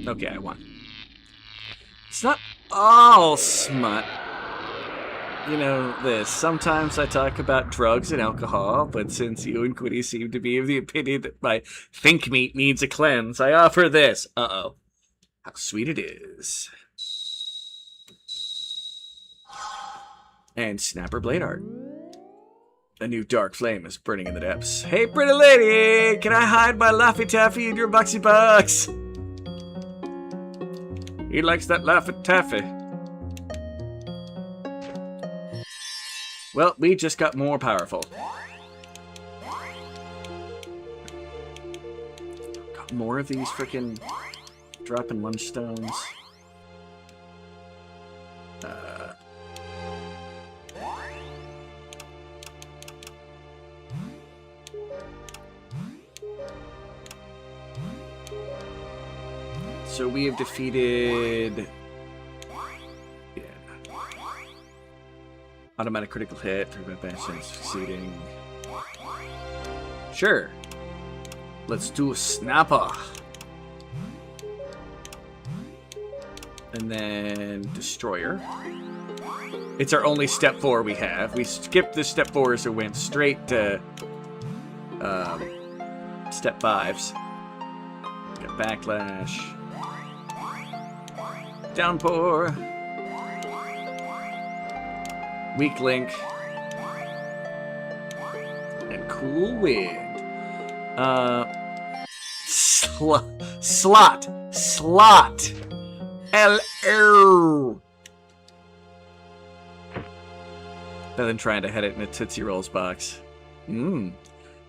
Okay, I won. It's not all smut. You know this. Sometimes I talk about drugs and alcohol, but since you and Quiddy seem to be of the opinion that my think meat needs a cleanse, I offer this. Uh-oh. How sweet it is. And Snapper Blade Art. A new dark flame is burning in the depths. Hey, pretty lady! Can I hide my Laffy Taffy in your Boxy Box? He likes that Laffy Taffy. Well, we just got more powerful. Got more of these frickin' dropping lunge stones. So we have defeated... Automatic critical hit, prevent bashing, succeeding. Sure. Let's do a snapper. And then destroyer. It's our only step 4 we have. We skipped this step 4, so went straight to step 5s. Got backlash. Downpour. Weak link. And cool wind. Slot. L-O. Better than trying to head it in a Tootsie Rolls box.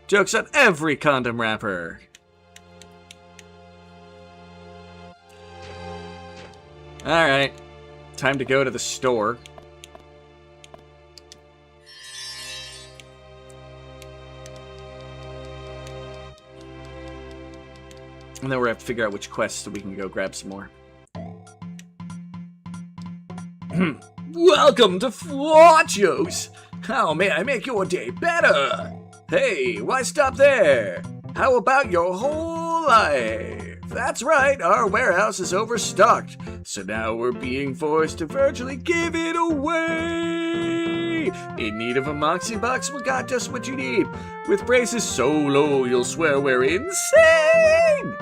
Jokes on every condom wrapper. Alright. Time to go to the store. And then we're going to have to figure out which quests so we can go grab some more. Welcome to Fwachos! How may I make your day better? Hey, why stop there? How about your whole life? That's right, our warehouse is overstocked, so now we're being forced to virtually give it away! In need of a Moxie Box? We got just what you need. With prices so low, you'll swear we're insane!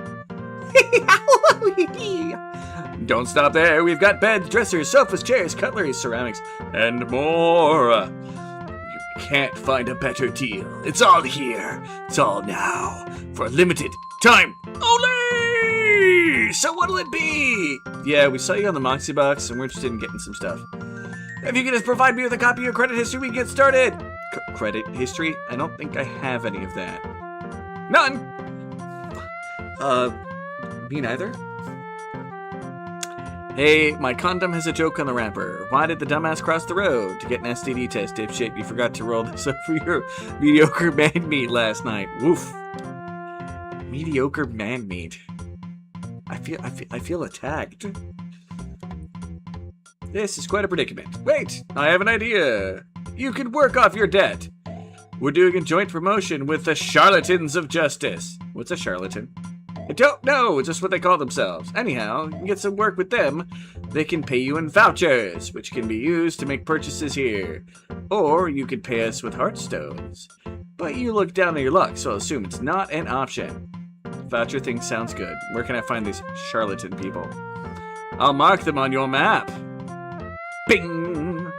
Don't stop there. We've got beds, dressers, sofas, chairs, cutlery, ceramics, and more. You can't find a better deal. It's all here. It's all now. For a limited time only! So what'll it be? Yeah, we saw you on the Moxie Box, and we're interested in getting some stuff. If you can just provide me with a copy of your credit history, we can get started. Credit history? I don't think I have any of that. None! Me neither. Hey, my condom has a joke on the wrapper. Why did the dumbass cross the road? To get an STD test, dipshit. You forgot to roll this up for your mediocre man meat last night. Woof. Mediocre man meat. I feel attacked. This is quite a predicament. Wait, I have an idea. You can work off your debt. We're doing a joint promotion with the Charlatans of Justice. What's a charlatan? I don't know, it's just what they call themselves. Anyhow, you can get some work with them. They can pay you in vouchers, which can be used to make purchases here. Or you could pay us with heartstones. But you look down on your luck, so I'll assume it's not an option. Voucher thing sounds good. Where can I find these charlatan people? I'll mark them on your map. Bing!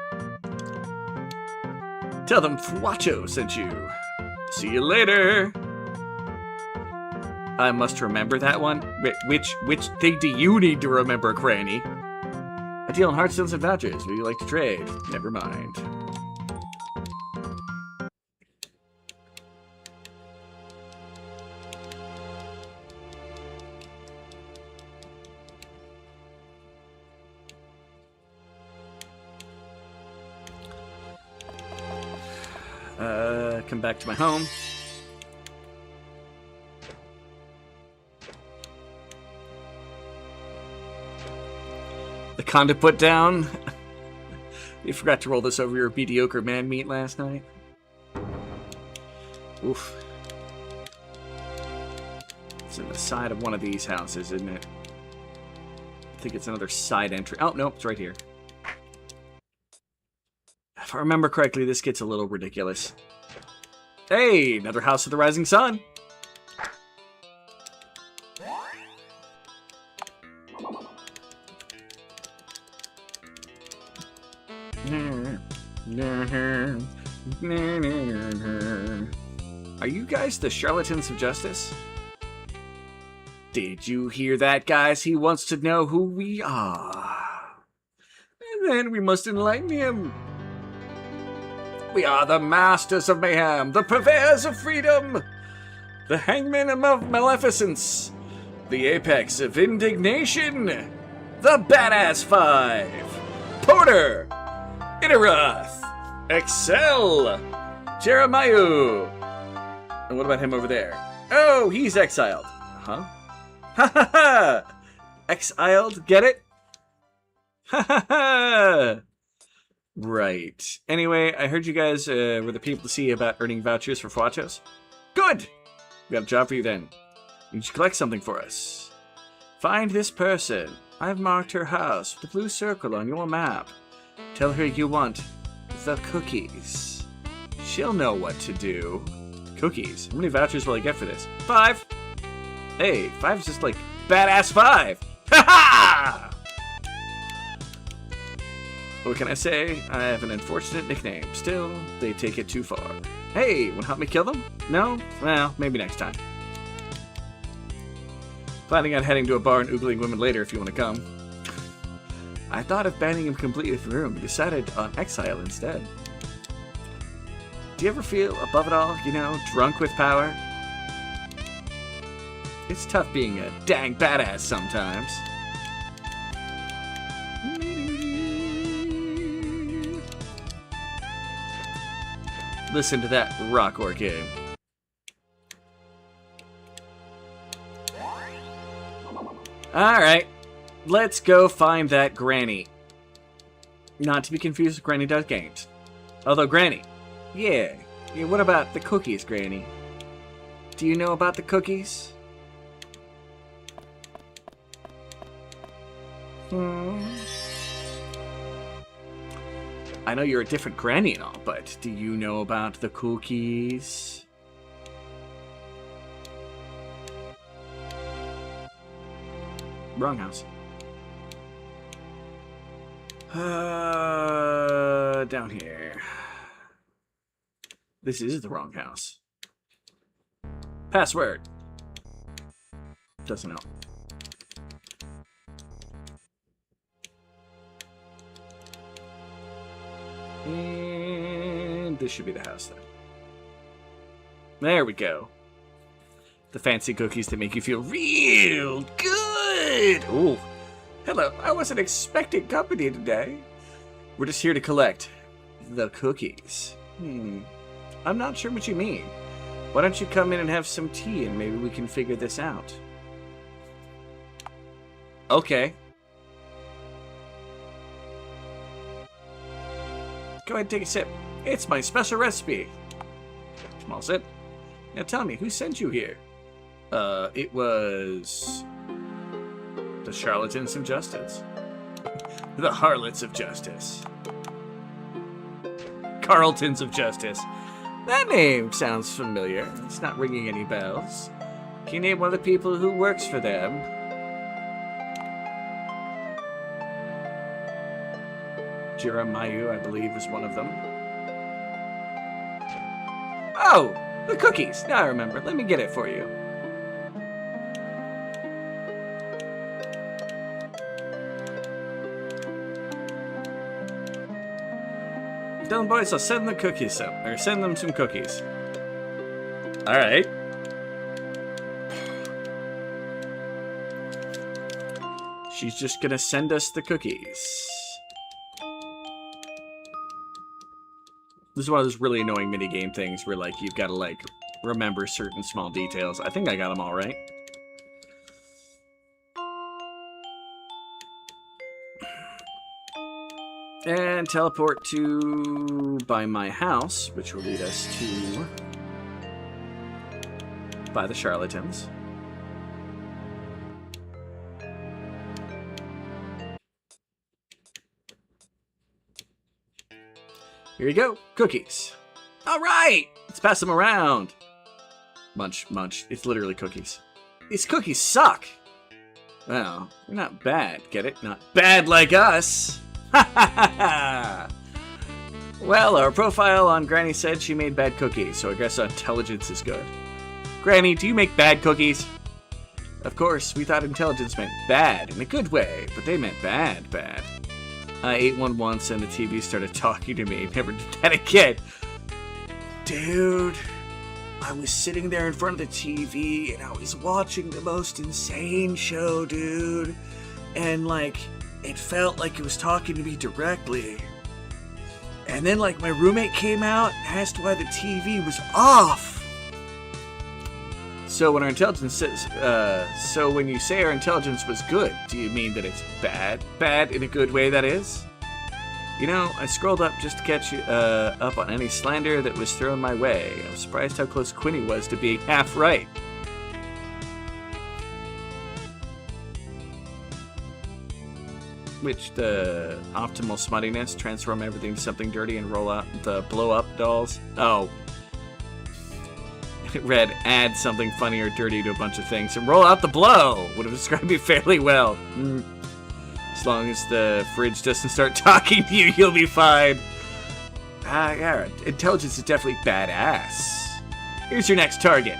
Tell them Fwacho sent you. See you later. I must remember that one? Which thing do you need to remember, Granny? I deal in heartstones and vouchers. Would you like to trade? Never mind. Come back to my home. The condom put down. You forgot to roll this over your mediocre man meat last night. Oof. It's in the side of one of these houses, isn't it? I think it's another side entry. Oh, no, it's right here. If I remember correctly, this gets a little ridiculous. Hey, another house of the rising sun. Are you guys the Charlatans of Justice? Did you hear that, guys? He wants to know who we are. And then we must enlighten him. We are the masters of mayhem, the purveyors of freedom, the hangmen of maleficence, the apex of indignation, the Badass Five, Porter, Itaroth, Excel, Jeremiah. And what about him over there? Oh, he's exiled. Huh? Ha ha ha! Exiled, get it? Ha ha ha! Right. Anyway, I heard you guys were the people to see about earning vouchers for Fwachos. Good! We got a job for you then. You should collect something for us. Find this person. I've marked her house with a blue circle on your map. Tell her you want the cookies. She'll know what to do. Cookies. How many vouchers will I get for this? 5. Hey, 5 is just like badass 5. Ha ha! What can I say? I have an unfortunate nickname. Still, they take it too far. Hey, wanna help me kill them? No? Well, maybe next time. Planning on heading to a bar and oogling women later if you want to come. I thought of banning him completely from the room, but decided on exile instead. Do you ever feel above it all, you know, drunk with power? It's tough being a dang badass sometimes. Listen to that rock orchid. Alright, let's go find that Granny. Not to be confused with GrannyDoesGames. Although Granny, yeah, what about the cookies, Granny? Do you know about the cookies? I know you're a different Granny and all, but do you know about the cookies? Wrong house. Down here. This is the wrong house. Password. Doesn't help. And this should be the house then. There we go. The fancy cookies that make you feel real good. Ooh. Hello, I wasn't expecting company today. We're just here to collect the cookies. I'm not sure what you mean. Why don't you come in and have some tea and maybe we can figure this out? Okay. Go ahead and take a sip. It's my special recipe. Small sip. Now tell me, who sent you here? It was... the charlatans of justice. The harlots of justice. Carltons of justice. That name sounds familiar. It's not ringing any bells. Can you name one of the people who works for them? Jeremiah, I believe, is one of them. Oh! The cookies! Now I remember. Let me get it for you. Tell them boys I'll send the cookies send them some cookies. Alright. She's just gonna send us the cookies. This is one of those really annoying minigame things where, like, you've got to, like, remember certain small details. I think I got them all right. And teleport to by my house, which will lead us to by the charlatans. Here you go, cookies. All right, let's pass them around. Munch, munch. It's literally cookies. These cookies suck. Well, they're not bad, get it? Not bad like us. Ha ha ha ha! Well, our profile on Granny said she made bad cookies, so I guess intelligence is good. Granny, do you make bad cookies? Of course, we thought intelligence meant bad in a good way, but they meant bad, bad. I ate one once and the TV started talking to me. Never did that again. Dude, I was sitting there in front of the TV and I was watching the most insane show, dude. And, like, it felt like it was talking to me directly. And then, like, my roommate came out and asked why the TV was off. So when our intelligence says, so when you say our intelligence was good, do you mean that it's bad? Bad in a good way, that is? You know, I scrolled up just to catch up on any slander that was thrown my way. I was surprised how close Quinny was to being half right. Switch the optimal smuttiness, transform everything to something dirty, and roll out the blow-up dolls. Oh. It read, add something funny or dirty to a bunch of things, and roll out the blow! Would have described me fairly well. As long as the fridge doesn't start talking to you, you'll be fine. Yeah, intelligence is definitely badass. Here's your next target.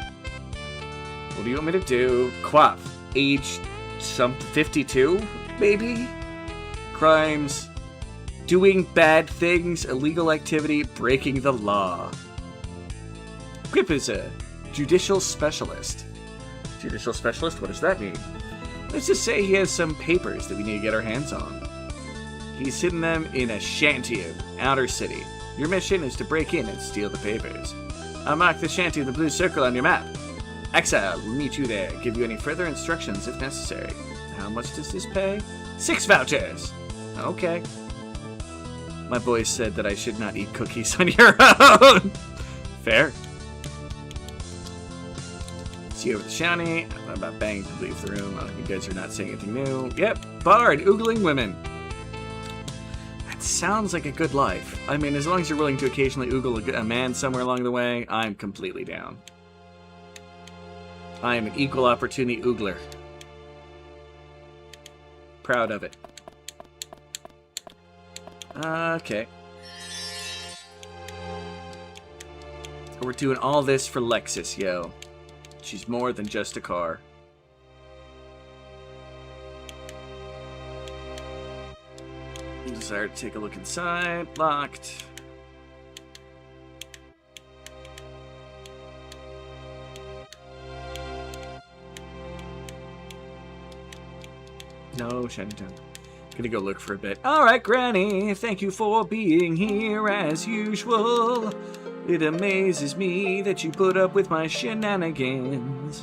What do you want me to do? Quaff. Age 52, maybe? Crimes. Doing bad things, illegal activity, breaking the law. Quip is a judicial specialist. Judicial specialist? What does that mean? Let's just say he has some papers that we need to get our hands on. He's hidden them in a shanty in outer city. Your mission is to break in and steal the papers. I'll mark the shanty with the blue circle on your map. Exile will meet you there, give you any further instructions if necessary. How much does this pay? 6 vouchers! Okay. My boys said that I should not eat cookies on your own! Fair. See you over the shanty. I'm about banging to leave the room. Oh, you guys are not saying anything new. Yep, bard, oogling women. That sounds like a good life. I mean, as long as you're willing to occasionally oogle a man somewhere along the way, I'm completely down. I am an equal opportunity oogler. Proud of it. Okay. We're doing all this for Lexus, yo. She's more than just a car. Desire to take a look inside. Locked. No, Shantytown. Gonna go look for a bit. Alright, Granny. Thank you for being here as usual. It amazes me that you put up with my shenanigans.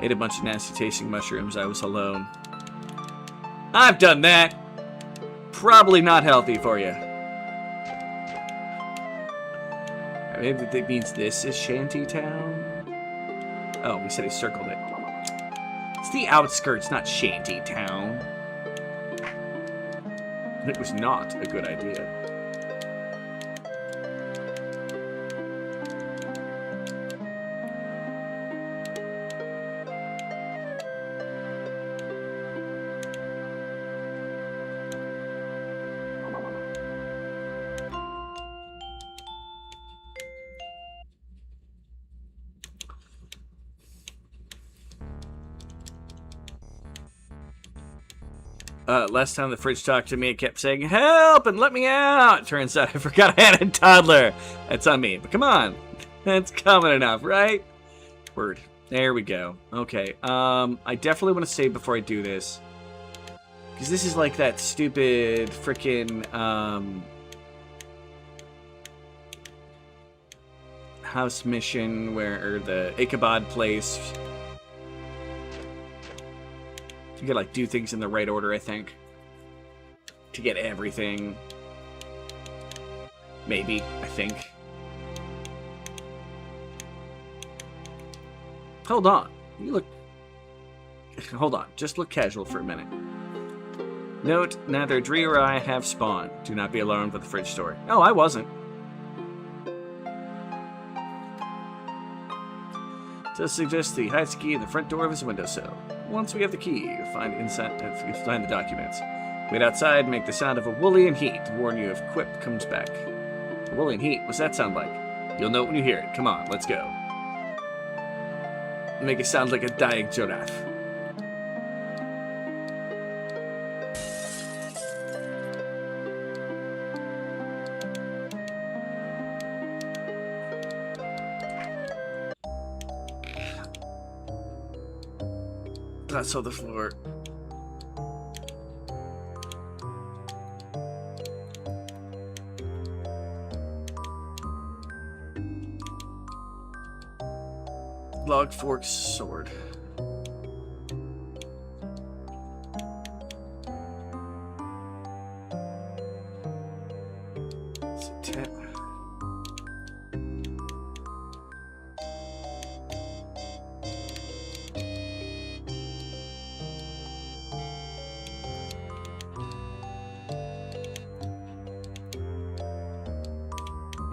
Ate a bunch of nasty tasting mushrooms. I was alone. I've done that. Probably not healthy for you. Maybe that means this is Shantytown? Oh, we said he circled it. It's the outskirts, not Shantytown. It was not a good idea. Last time the fridge talked to me, it kept saying, help and let me out. Turns out I forgot I had a toddler. That's on me, but come on. That's common enough, right? Word. There we go. Okay, I definitely want to save before I do this. Because this is like that stupid frickin' house mission or the Ichabod place. You gotta, like, do things in the right order, I think. To get everything. Maybe, I think. Hold on. You look... Hold on. Just look casual for a minute. Note, neither Dree or I have spawn. Do not be alarmed with the fridge story. Oh, I wasn't. To suggest the hides the key in the front door of his windowsill. Once we have the key, you'll find the documents. Wait outside, make the sound of a woolly and heat to warn you if Quip comes back. Woolly and heat? What's that sound like? You'll know it when you hear it. Come on, let's go. Make it sound like a dying giraffe. That's on the floor. Log, fork, sword. It's a 10.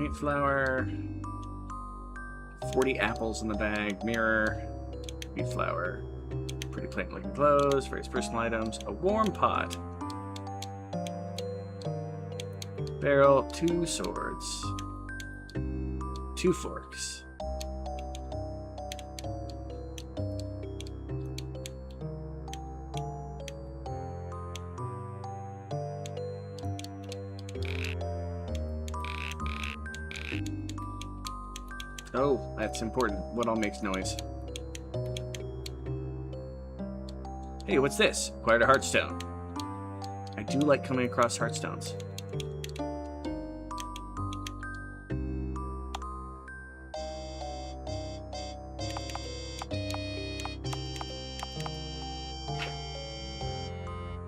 Wheat flour. 40 apples in the bag. Mirror. Wheat flour. Pretty plain looking clothes. Various personal items. A warm pot. Barrel. 2 swords. 2 forks. Oh, that's important. What all makes noise? Hey, what's this? Acquired a heartstone. I do like coming across heartstones.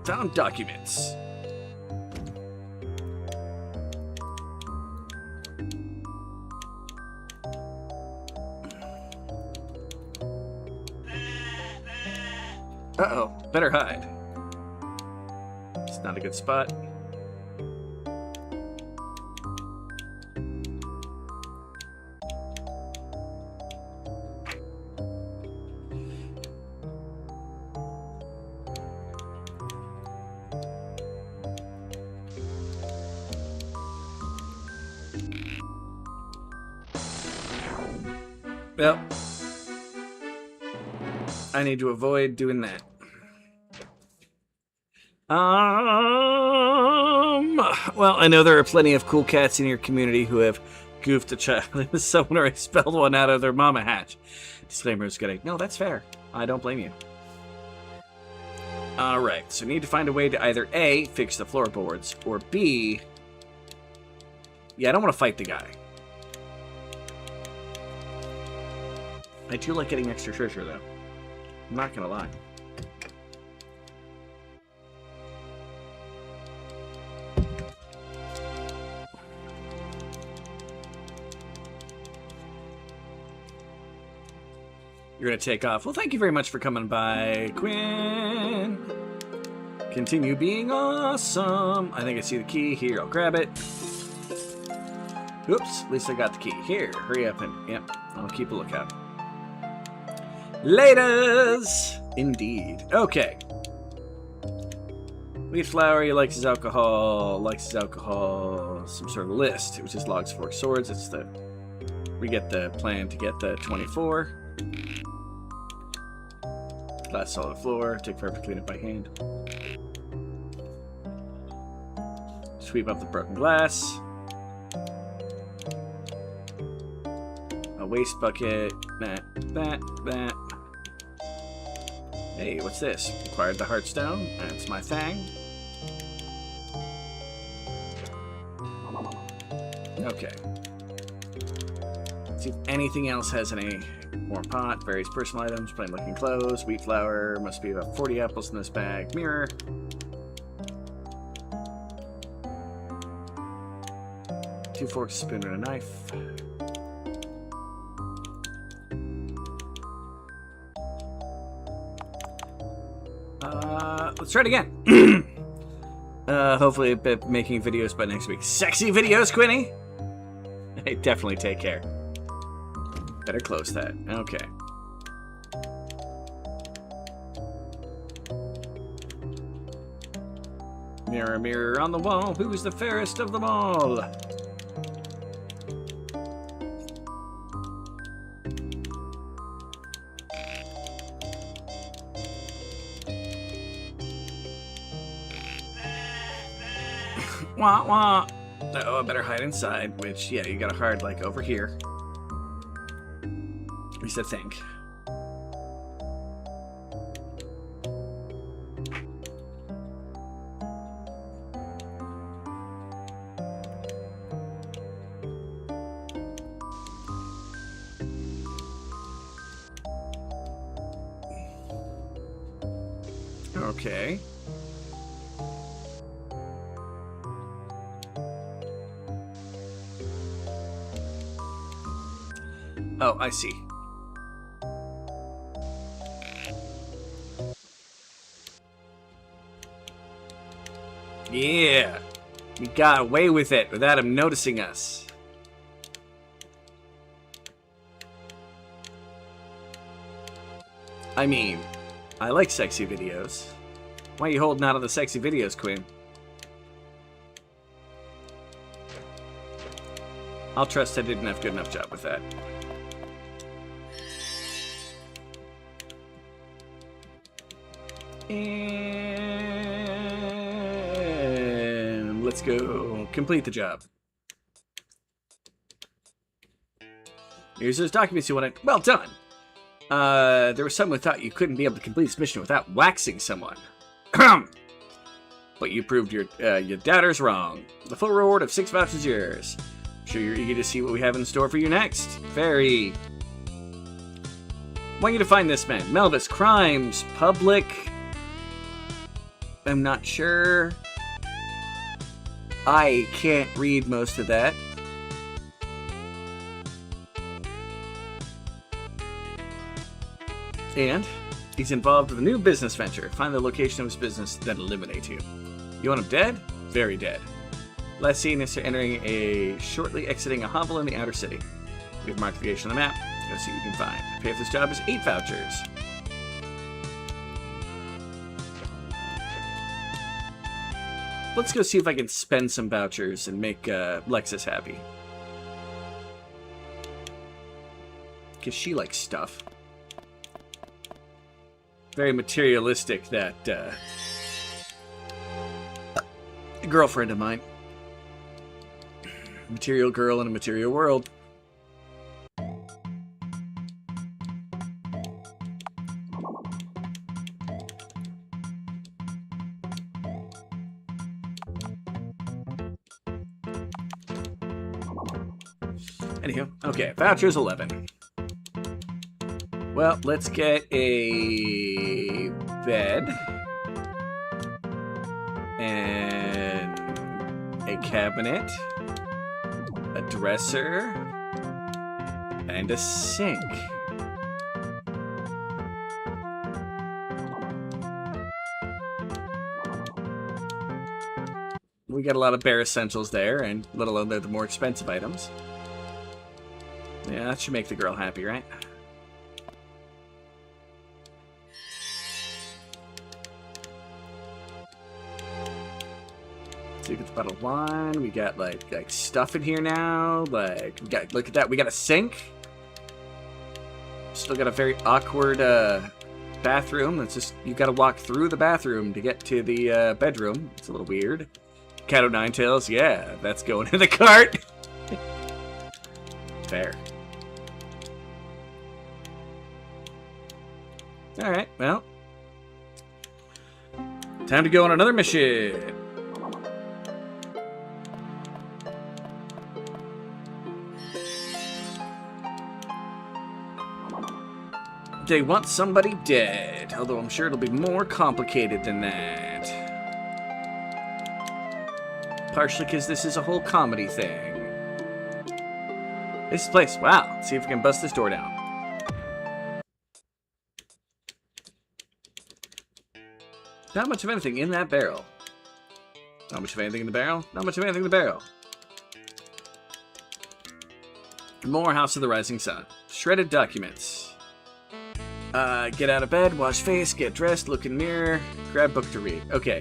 Found documents. Uh-oh, better hide. It's not a good spot. Well, I need to avoid doing that. Well, I know there are plenty of cool cats in your community who have goofed a child into someone or expelled one out of their mama hatch. Disclaimer is getting, no, that's fair. I don't blame you. Alright, so we need to find a way to either A, fix the floorboards, or B... Yeah, I don't want to fight the guy. I do like getting extra treasure, though. I'm not gonna lie. You're gonna take off. Well, thank you very much for coming by, Quinn. Continue being awesome. I think I see the key. Here, I'll grab it. Oops, at least I got the key. Here, hurry up and... Yep, I'll keep a lookout. Laters! Indeed. Okay. Wheat flour, he likes his alcohol, some sort of list, which is logs, forks, swords. It's the... We get the plan to get the 24. Glass solid floor, take forever to clean it by hand. Sweep up the broken glass. A waste bucket, that. Hey, what's this? Acquired the heartstone. That's my thing. Okay. Let's see if anything else has any. Warm pot, various personal items, plain looking clothes, wheat flour, must be about 40 apples in this bag, mirror. Two forks, a spoon, and a knife. Let's try it again. Hopefully a bit making videos by next week. Sexy videos, Quinny! Hey, definitely take care. Better close that. Okay. Mirror, mirror on the wall, who's the fairest of them all? Wah, wah. Oh, I better hide inside, which, yeah, you gotta hide, like, over here. At least I think. Okay. Oh, I see. Yeah. We got away with it without him noticing us. I mean, I like sexy videos. Why are you holding out on the sexy videos, Queen? I'll trust I didn't have a good enough job with that. And let's go complete the job. Here's those documents you want to... Well done! There was someone who thought you couldn't be able to complete this mission without waxing someone. But you proved your doubters wrong. The full reward of 6 vouchers is yours. I'm sure you're eager to see what we have in store for you next. Very. I want you to find this man. Melvis, crimes, public. I'm not sure. I can't read most of that. And he's involved with a new business venture. Find the location of his business, then eliminate you. You want him dead? Very dead. Last seen is entering shortly exiting a hovel in the outer city. We have marked the location on the map. Go see what you can find. The pay for this job is 8 vouchers. Let's go see if I can spend some vouchers and make Lexus happy. Because she likes stuff. Very materialistic, that girlfriend of mine. Material girl in a material world. Anywho, okay, vouchers 11. Well, let's get a bed and a cabinet, a dresser, and a sink. We got a lot of bare essentials there, and let alone the more expensive items. Yeah, that should make the girl happy, right? So you get the bottle of wine. We got like stuff in here now. Like we got, look at that. We got a sink. Still got a very awkward bathroom. It's just you got to walk through the bathroom to get to the bedroom. It's a little weird. Cat o' nine tails. Yeah, that's going in the cart. Fair. All right. Well, time to go on another mission. They want somebody dead, although I'm sure it'll be more complicated than that. Partially because this is a whole comedy thing. This place, wow. Let's see if we can bust this door down. Not much of anything in that barrel. Not much of anything in the barrel. Not much of anything in the barrel. More House of the Rising Sun. Shredded documents. Get out of bed, wash face, get dressed, look in mirror, grab book to read. Okay.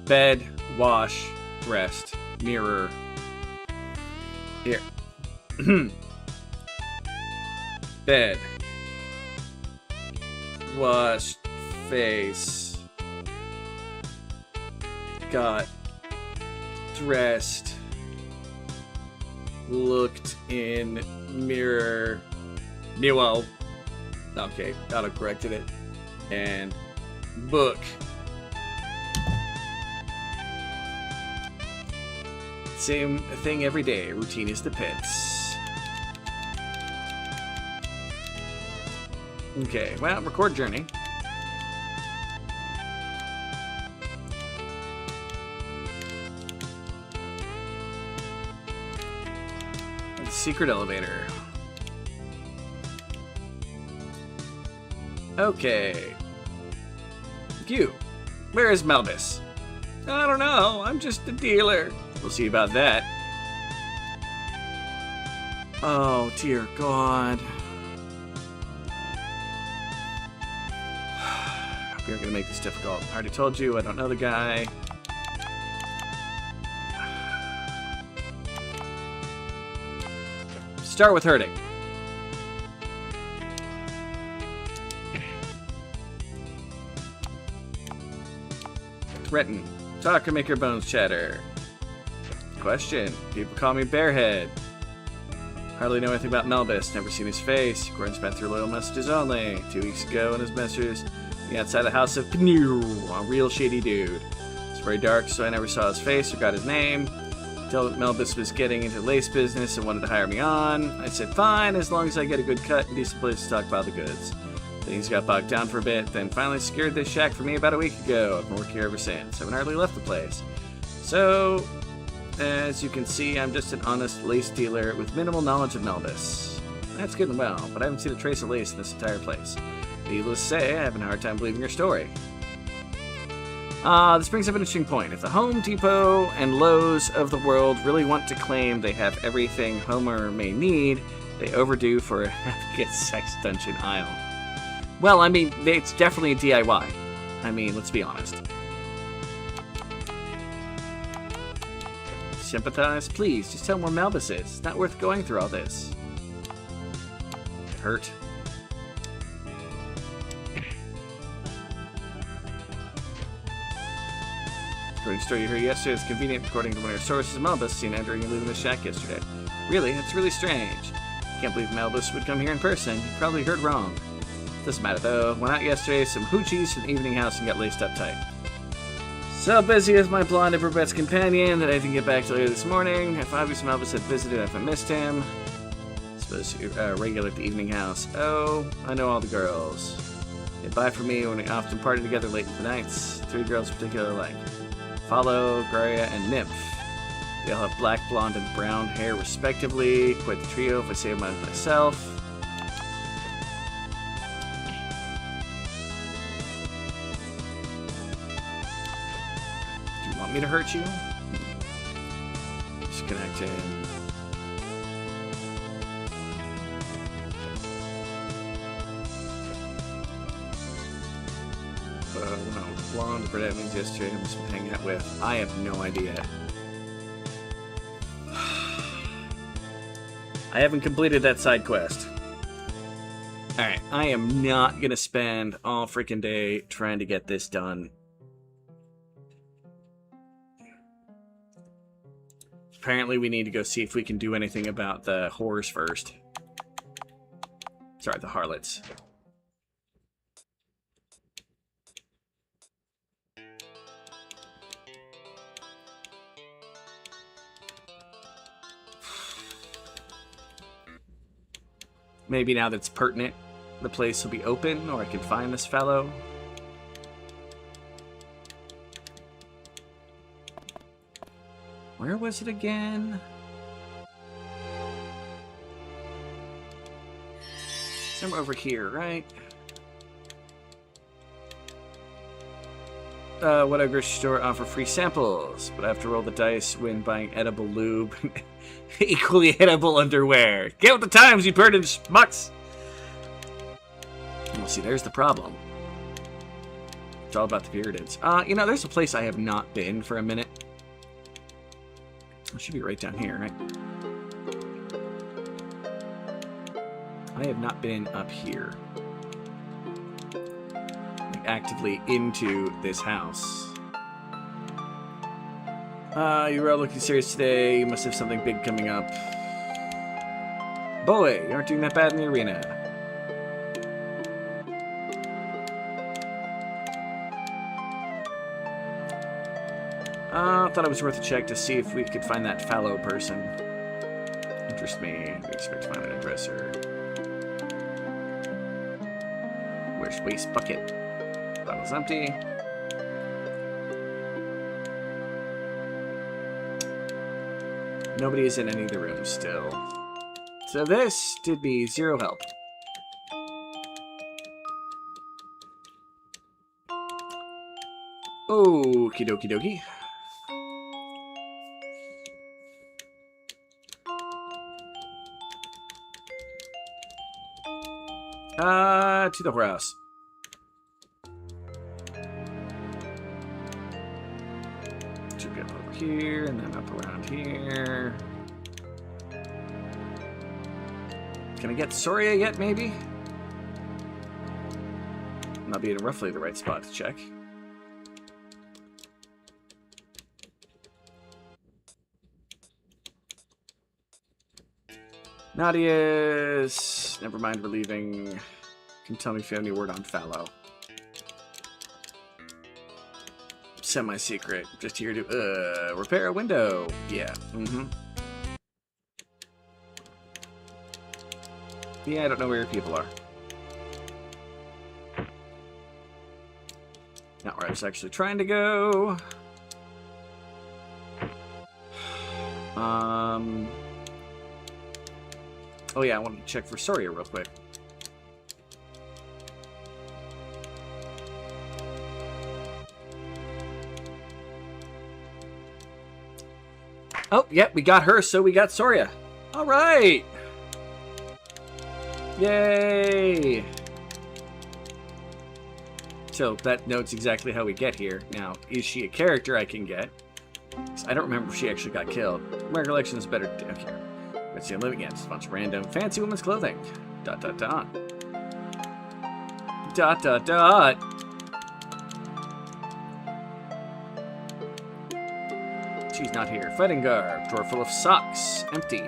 Bed, wash, dressed, mirror. Here. Bed. Wash face. Got dressed. Looked in mirror. Well. Okay, auto-corrected it. And book. Same thing every day. Routine is the pits. Okay, well, record journey. And secret elevator. Okay. You. Where is Melvis? I don't know. I'm just a dealer. We'll see about that. Oh, dear God. We aren't gonna make this difficult. I already told you, I don't know the guy. Start with hurting. Threaten. Talk or make your bones chatter. Question. People call me Bearhead. Hardly know anything about Melbus. Never seen his face. Gordon's been through loyal messages only. 2 weeks ago in his messages, he outside the house of Pnew. A real shady dude. It's very dark, so I never saw his face or got his name. Until Melbus was getting into lace business and wanted to hire me on. I said fine, as long as I get a good cut and decent place to talk about the goods. Things got bogged down for a bit, then finally secured this shack for me about a week ago. I've been working here ever since. I haven't hardly left the place. So, as you can see, I'm just an honest lace dealer with minimal knowledge of Melbus. That's good and well, but I haven't seen a trace of lace in this entire place. Needless to say, I have a hard time believing your story. This brings up an interesting point. If the Home Depot and Lowe's of the world really want to claim they have everything Homer may need, they overdo for a Happy Sex Dungeon aisle. Well, I mean, it's definitely a DIY. I mean, let's be honest. Sympathize? Please, just tell him where Melbus is. It's not worth going through all this. It hurt. According to the story you heard yesterday, it's convenient. According to one of your sources, Melbus seen entering and leaving the shack yesterday. Really? It's really strange. Can't believe Melbus would come here in person. You probably heard wrong. Doesn't matter though. Went out yesterday, some hoochies from the evening house and got laced up tight. So busy with my blonde Everbet's companion that I didn't get back till later this morning. If obviously Melbus had visited, if I missed him. I suppose you're regular at the evening house. Oh, I know all the girls. They buy for me when we often party together late in the nights. 3 girls in particular I like. Follow, Graria, and Nymph. They all have black, blonde, and brown hair respectively. Quite the trio if I say myself. Do you want me to hurt you? Disconnected. No, blonde, brunette means yesterday I must be hanging out with. I have no idea. I haven't completed that side quest. Alright, I am not gonna spend all freaking day trying to get this done. Apparently we need to go see if we can do anything about the whores first. Sorry, the harlots. Maybe now that's pertinent, the place will be open, or I can find this fellow. Where was it again? Somewhere over here, right? What a grocery store offer free samples, but I have to roll the dice when buying edible lube. Equally edible underwear. Get with the times, you pertinent schmucks! Well, see, there's the problem. It's all about the Puritans. You know, there's a place I have not been for a minute. It should be right down here, right? I have not been up here. Like, actively into this house. You were all looking serious today. You must have something big coming up. Boy, you aren't doing that bad in the arena. Thought it was worth a check to see if we could find that fallow person. Interest me. We expect to find an dresser. Where's waste bucket? Bottle's empty. Nobody is in any of the rooms still. So this did me 0 help. Okie dokie dokie. To the whorehouse. up here, and then up around here. Can I get Soria yet, maybe? Not being roughly the right spot to check. Nadia's... Never mind, we're leaving. Can tell me if you have any word on Fallow. Semi-secret. Just here to, repair a window. Yeah, Yeah, I don't know where your people are. Not where I was actually trying to go. Oh yeah, I wanted to check for Soria real quick. Oh, yep, we got her, so we got Soria. All right. Yay. So that notes exactly how we get here. Now, is she a character I can get? I don't remember if she actually got killed. My recollection is better. Okay. Let's see, I'm living against a bunch of random fancy women's clothing. ... She's not here. Fighting garb. Drawer full of socks. Empty.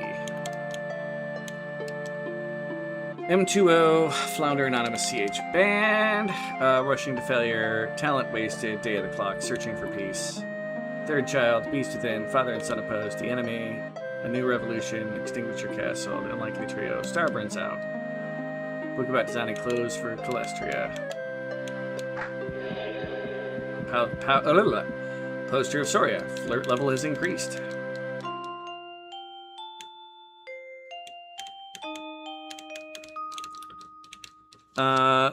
M2O. Flounder Anonymous CH Band. Rushing to failure. Talent wasted. Day of the clock. Searching for peace. Third child. Beast within. Father and son opposed. The enemy. A new revolution. Extinguish your castle. The unlikely trio. Star burns out. Book about designing clothes for Calestria. Poster of Soria. Flirt level has increased.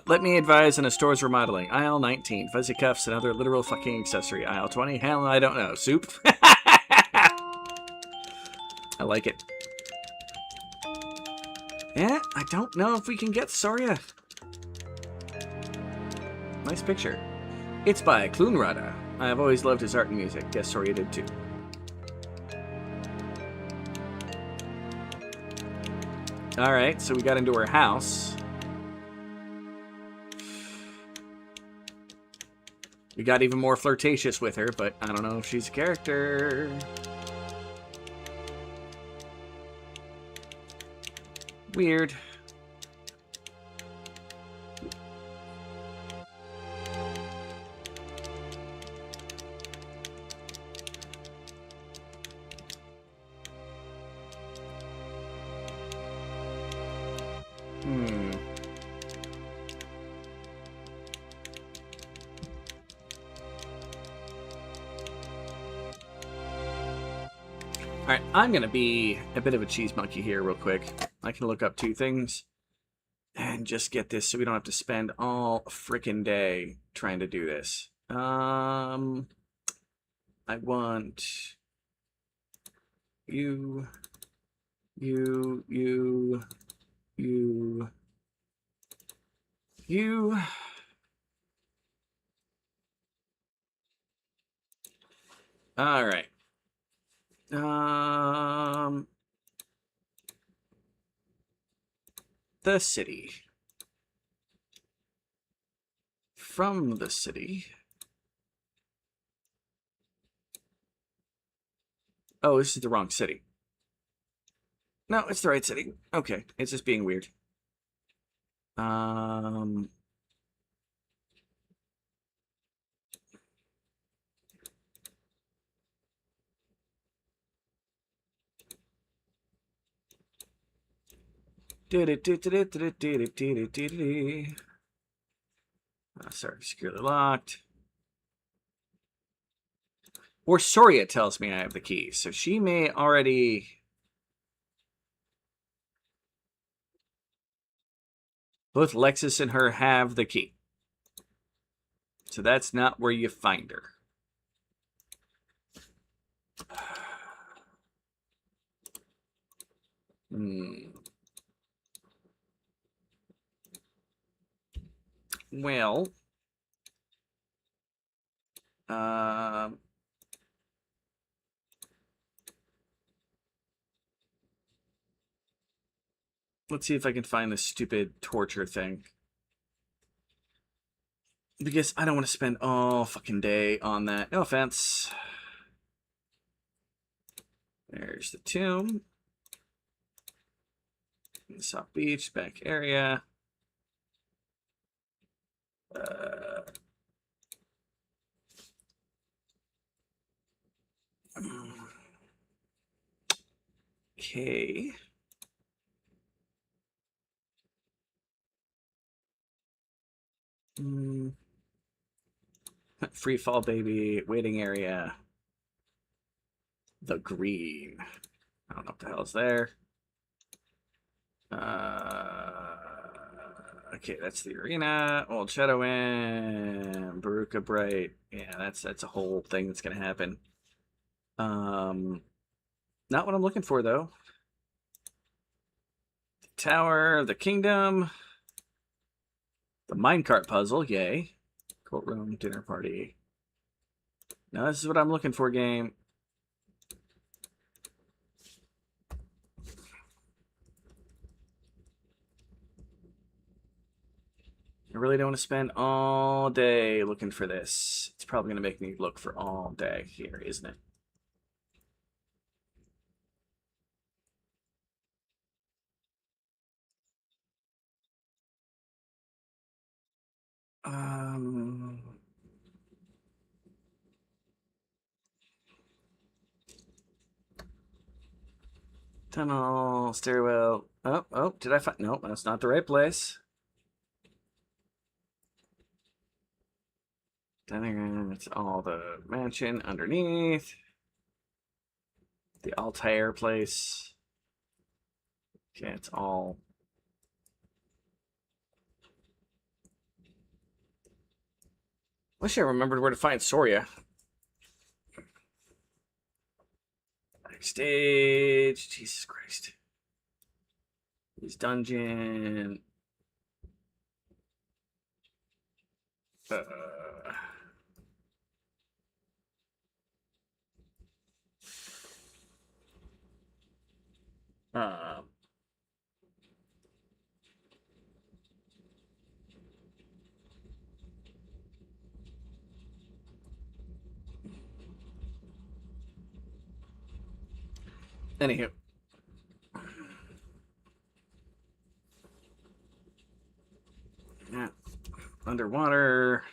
Let me advise on a store's remodeling. Aisle 19. Fuzzy cuffs and other literal fucking accessory. Aisle 20. Hell, I don't know. Soup? I like it. Yeah, I don't know if we can get Soria. Nice picture. It's by Kloonrada. I've always loved his art and music. Guess Soria did too. Alright, so we got into her house. We got even more flirtatious with her, but I don't know if she's a character. Weird. Alright, I'm gonna be a bit of a cheese monkey here real quick. I can look up two things and just get this so we don't have to spend all frickin' day trying to do this. I want you. All right. The city. From the city. Oh, this is the wrong city. No, it's the right city. Okay, it's just being weird. Sorry, securely locked. Or Soria tells me I have the key, so she may already... Both Lexus and her have the key. So that's not where you find her. Well... Let's see if I can find this stupid torture thing. Because I don't want to spend all fucking day on that. No offense. There's the tomb. The South Beach, back area. Okay. Free fall baby, waiting area. The green. I don't know what the hell's there. Okay, that's the arena. Old Shadow Inn, Baruka Bright. Yeah, that's a whole thing that's gonna happen. Not what I'm looking for though. The Tower, the Kingdom, the minecart puzzle. Yay! Courtroom, dinner party. Now this is what I'm looking for, game. I really don't want to spend all day looking for this. It's probably going to make me look for all day here, isn't it? Tunnel, stairwell. Oh, did I find? No, that's not the right place. Then it's all the mansion underneath. The Altair place. Okay, it's all. Wish I remembered where to find Soria. Backstage. Jesus Christ. His dungeon. Uh, uh, Anywho. Yeah. Underwater.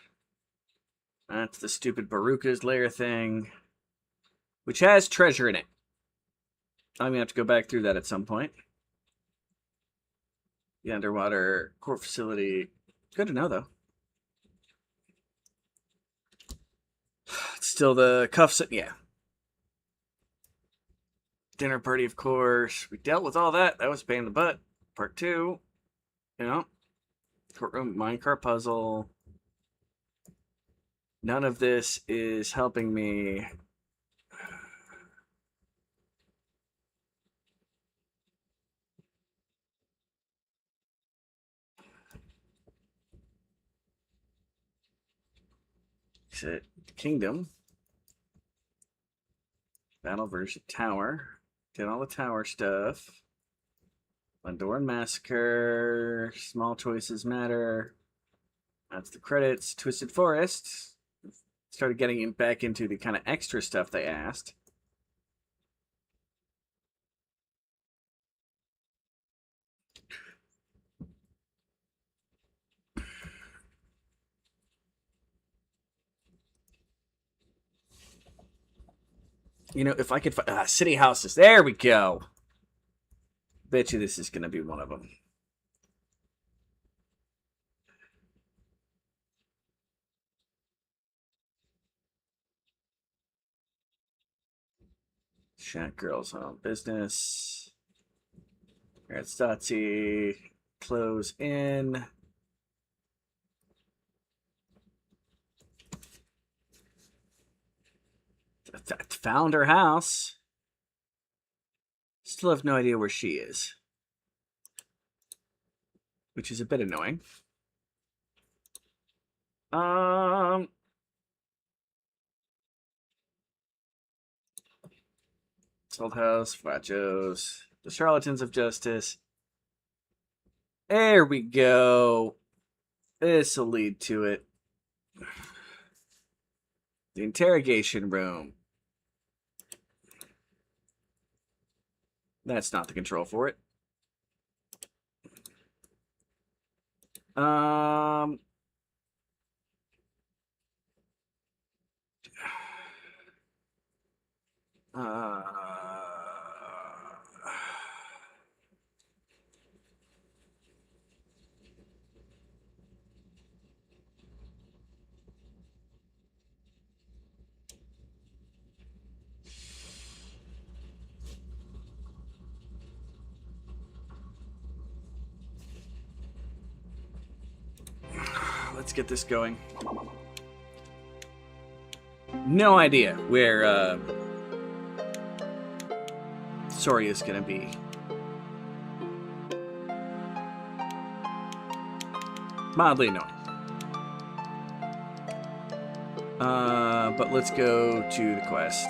That's the stupid Baruka's lair thing, which has treasure in it. I'm gonna have to go back through that at some point. The underwater core facility. Good to know, though. It's still the cuffs. Yeah. Dinner party, of course. We dealt with all that. That was a pain in the butt. Part 2. You know. Courtroom minecart puzzle. None of this is helping me. Exit Kingdom. Battle version Tower. Did all the tower stuff. Landoran Massacre. Small choices matter. That's the credits. Twisted Forest. Started getting back into the kind of extra stuff they asked. You know, if I could find city houses, there we go. Bet you this is going to be one of them. Shack Girls Home Business. Stotzi. Close in. Found her house. Still have no idea where she is. Which is a bit annoying. Old House, Flat Joe's, The Charlatans of Justice. There we go. This'll lead to it. The interrogation room. That's not the control for it. Let's get this going. No idea where Sori is gonna be. Mildly annoying. But let's go to the quest.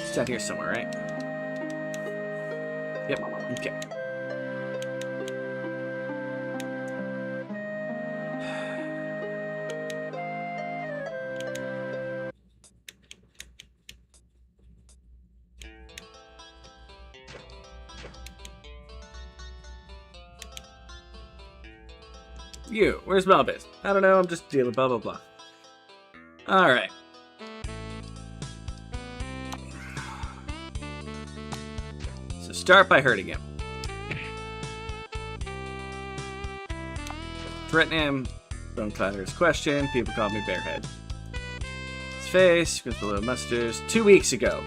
It's down here somewhere, right? Yep, okay. You, where's Melbis? I don't know, I'm just dealing blah blah blah. Alright. So start by hurting him. Threaten him. Don't clatter his question. People call me Bearhead. His face, goes below musters. 2 weeks ago.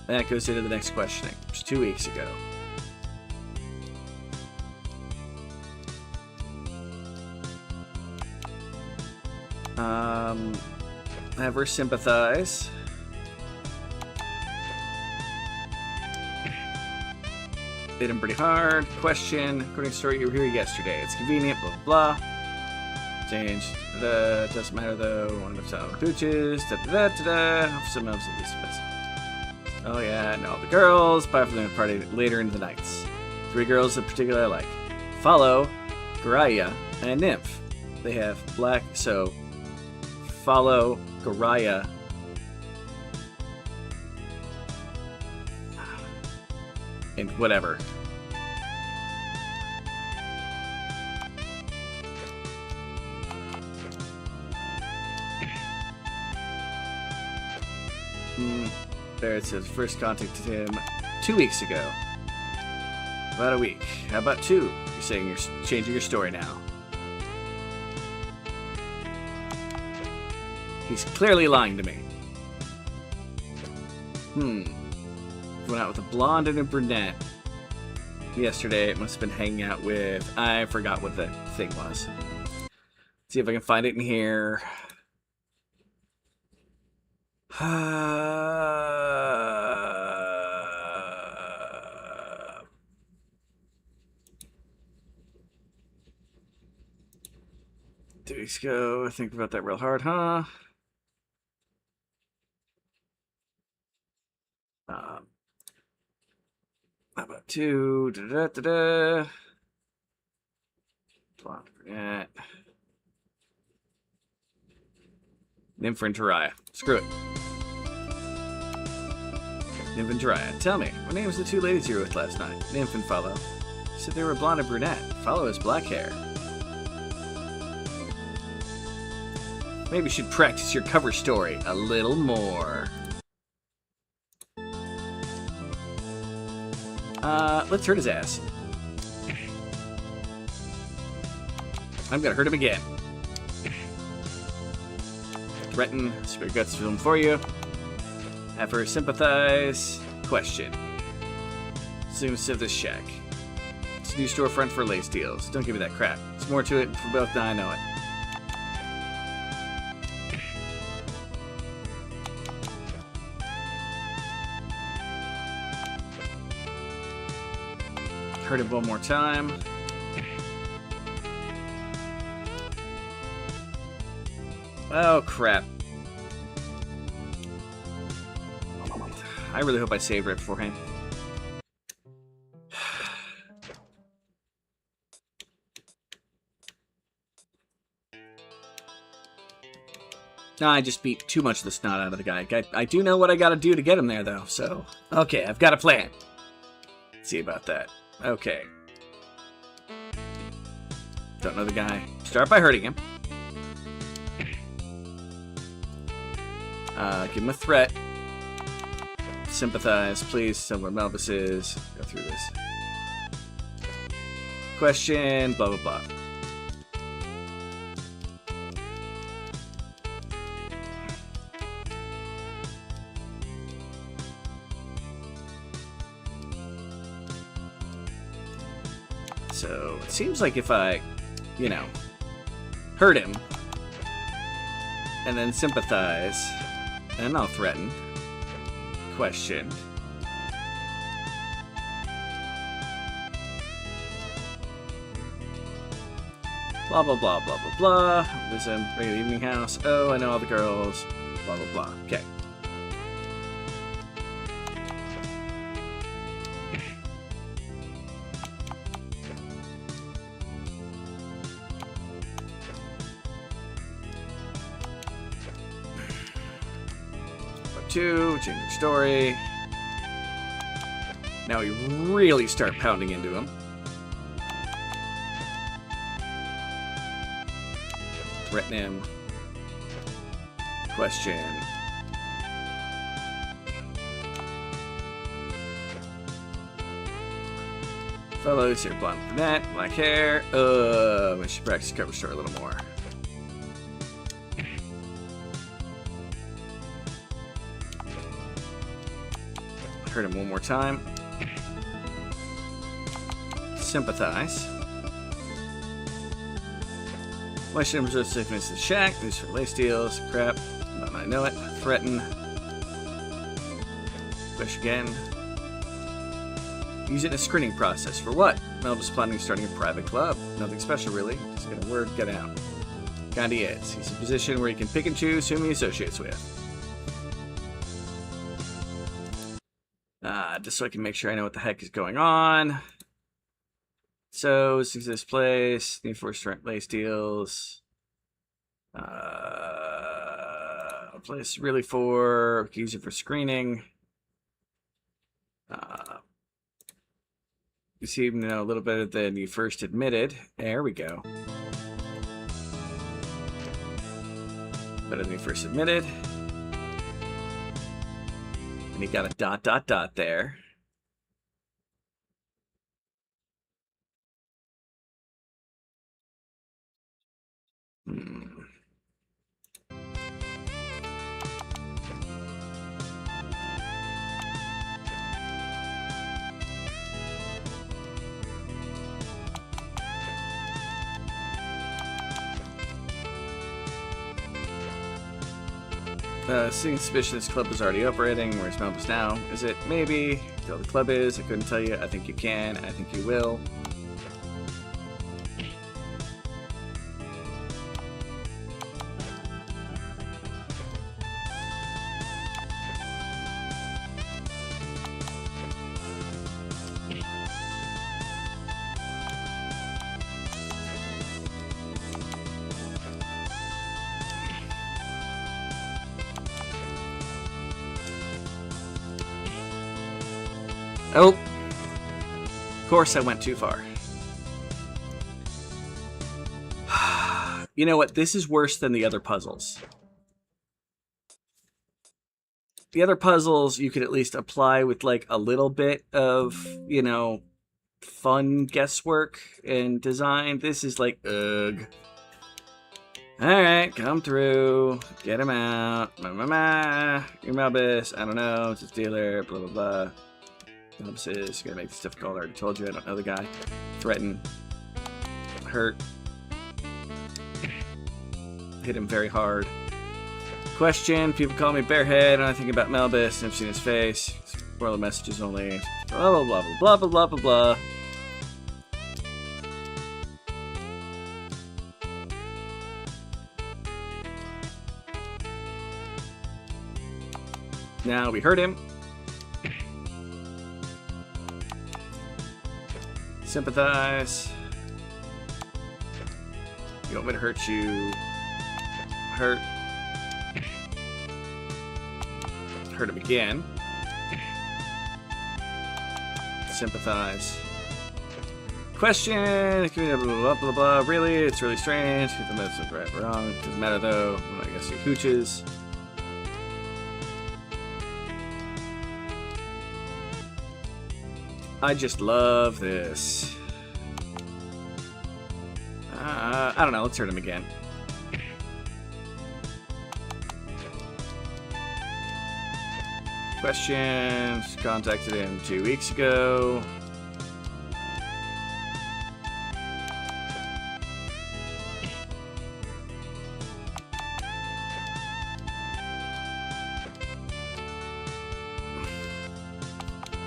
That goes into the next questioning. It was 2 weeks ago. Have her sympathize. Hit him pretty hard. Question. According to story, you were here yesterday. It's convenient, blah, blah, blah. Change. Doesn't matter, though. One of some cooches. Some else at least best. Oh, yeah. And all the girls. Bye for the party later in the nights. 3 girls in particular I like. Follow, Garaya, and Nymph. They have black, so follow Garaya. And whatever. There it says first contacted him 2 weeks ago. About a week. How about 2? You're saying you're changing your story now. He's clearly lying to me. Went out with a blonde and a brunette. Yesterday, it must have been hanging out with... I forgot what the thing was. See if I can find it in here. Two weeks ago, I think about that real hard, huh? How about 2? Da-da-da-da. Blonde brunette. Nymph and Jiraiya. Screw it. Nymph and Jiraiya. Tell me, what names the 2 ladies you were with last night? Nymph and Follow. You said they were blonde and brunette. Follow has black hair. Maybe you should practice your cover story a little more. Let's hurt his ass. I'm gonna hurt him again. Threaten, spare guts film for you. Have her sympathize. Question. Soon sip this shack. It's a new storefront for lace deals. Don't give me that crap. There's more to it for both now I know it. Hurt him one more time. Oh, crap. I really hope I saved right beforehand. No, I just beat too much of the snot out of the guy. I do know what I gotta do to get him there, though, so... Okay, I've got a plan. Let's see about that. Okay. Don't know the guy. Start by hurting him. Give him a threat. Sympathize, please. Tell me where Melvis is. Go through this. Question, blah, blah, blah. So, it seems like if I, you know, hurt him, and then sympathize, and I'll threaten, question, blah, blah, blah, blah, blah, blah, there's a regular evening house, oh, I know all the girls, blah, blah, blah, okay. Two, change your story. Now we really start pounding into him. Threaten him. Question. Fellows, here, blonde brunette, black hair. We should practice cover story a little more. Hurt him one more time. Sympathize. Question him to finish the shack. These for lace deals. Crap. Don't I know it. Threaten. Push again. Use it in a screening process. For what? Melvin's planning on starting a private club. Nothing special, really. Just get a word, get out. Gandhi is. He's in a position where he can pick and choose whom he associates with. Just so I can make sure I know what the heck is going on. So, this is this place. Need for restaurant lace deals. Place really for... Use it for screening. You seem to know a little better than you first admitted. There we go. Better than you first admitted. And he got a ... there. Seeing suspicion this club is already operating. Where's Melvis now? Is it? Maybe. Tell the club is. I couldn't tell you. I think you can. I think you will. Oh, of course I went too far. You know what? This is worse than the other puzzles. The other puzzles you could at least apply with like a little bit of, you know, fun guesswork and design. This is like, ugh. Alright, come through. Get him out. Your Melvis. I don't know. It's a dealer. Blah, blah, blah. Melvis is gonna make this difficult. I already told you. I don't know the guy. Threaten. Hurt. Hit him very hard. Question. People call me Barehead. And I think about Melvis. I've seen his face. Spoiler messages only. Blah, blah, blah, blah, blah, blah, blah, blah. Now we hurt him. Sympathize. You want me to hurt you? Hurt. Hurt him again. Sympathize. Question. Blah, blah, blah, blah. Really? It's really strange. If the medicine right or wrong. It doesn't matter though. Well, I guess he hooches. I just love this. I don't know. Let's hurt him again. Questions. Contacted him 2 weeks ago.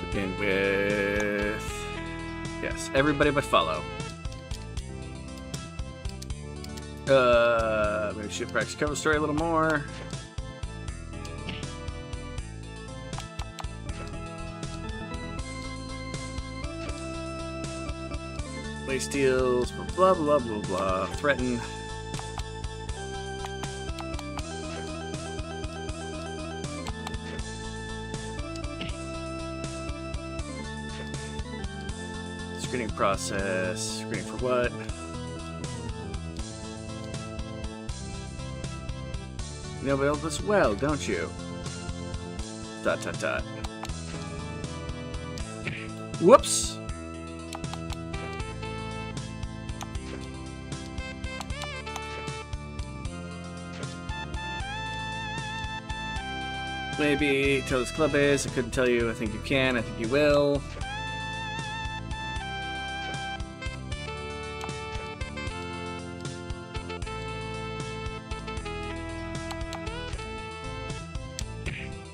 Begin with... Yes, everybody but follow. Maybe should practice cover story a little more. Play steals, blah blah blah blah. Threaten. Screening process. Screening for what? You know build this well, don't you? Dot dot dot. Whoops! Maybe tell this club is. I couldn't tell you. I think you can. I think you will.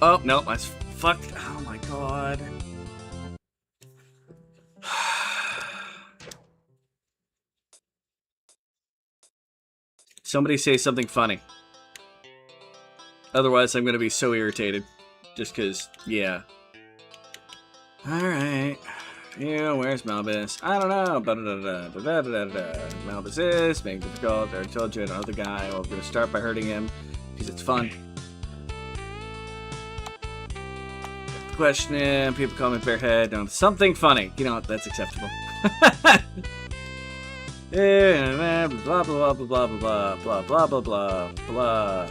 Oh, no, I fucked. Oh my god. Somebody say something funny. Otherwise, I'm going to be so irritated. Just because, yeah. Alright. Yeah, where's Malbus? I don't know. Malbus is making it difficult. I already told you I don't know the guy. Well, I'm going to start by hurting him because it's fun. Question him. People call me Bearhead. No, something funny. You know what? That's acceptable. Yeah, blah blah blah blah blah blah blah blah blah blah.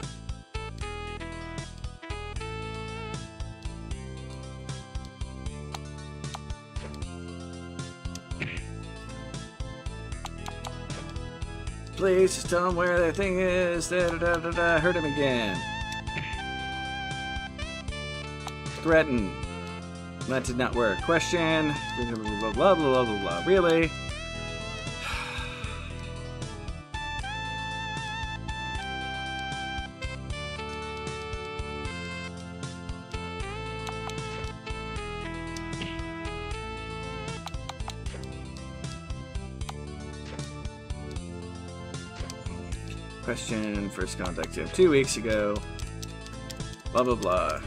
Please just tell him where that thing is. Da, da, da, da. Hurt him again. Threaten. That did not work. Question. Blah blah blah blah blah blah. Really? Question. First contacted him 2 weeks ago. Blah blah blah.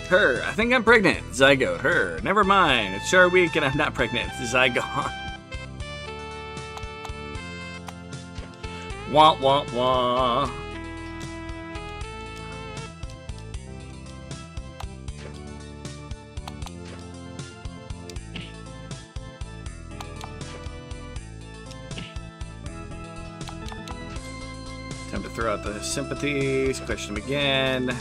Her. I think I'm pregnant. Zygote. Her. Never mind. It's Char Week and I'm not pregnant. Zygote. Wah wah wah. Time to throw out the sympathies. Question him again.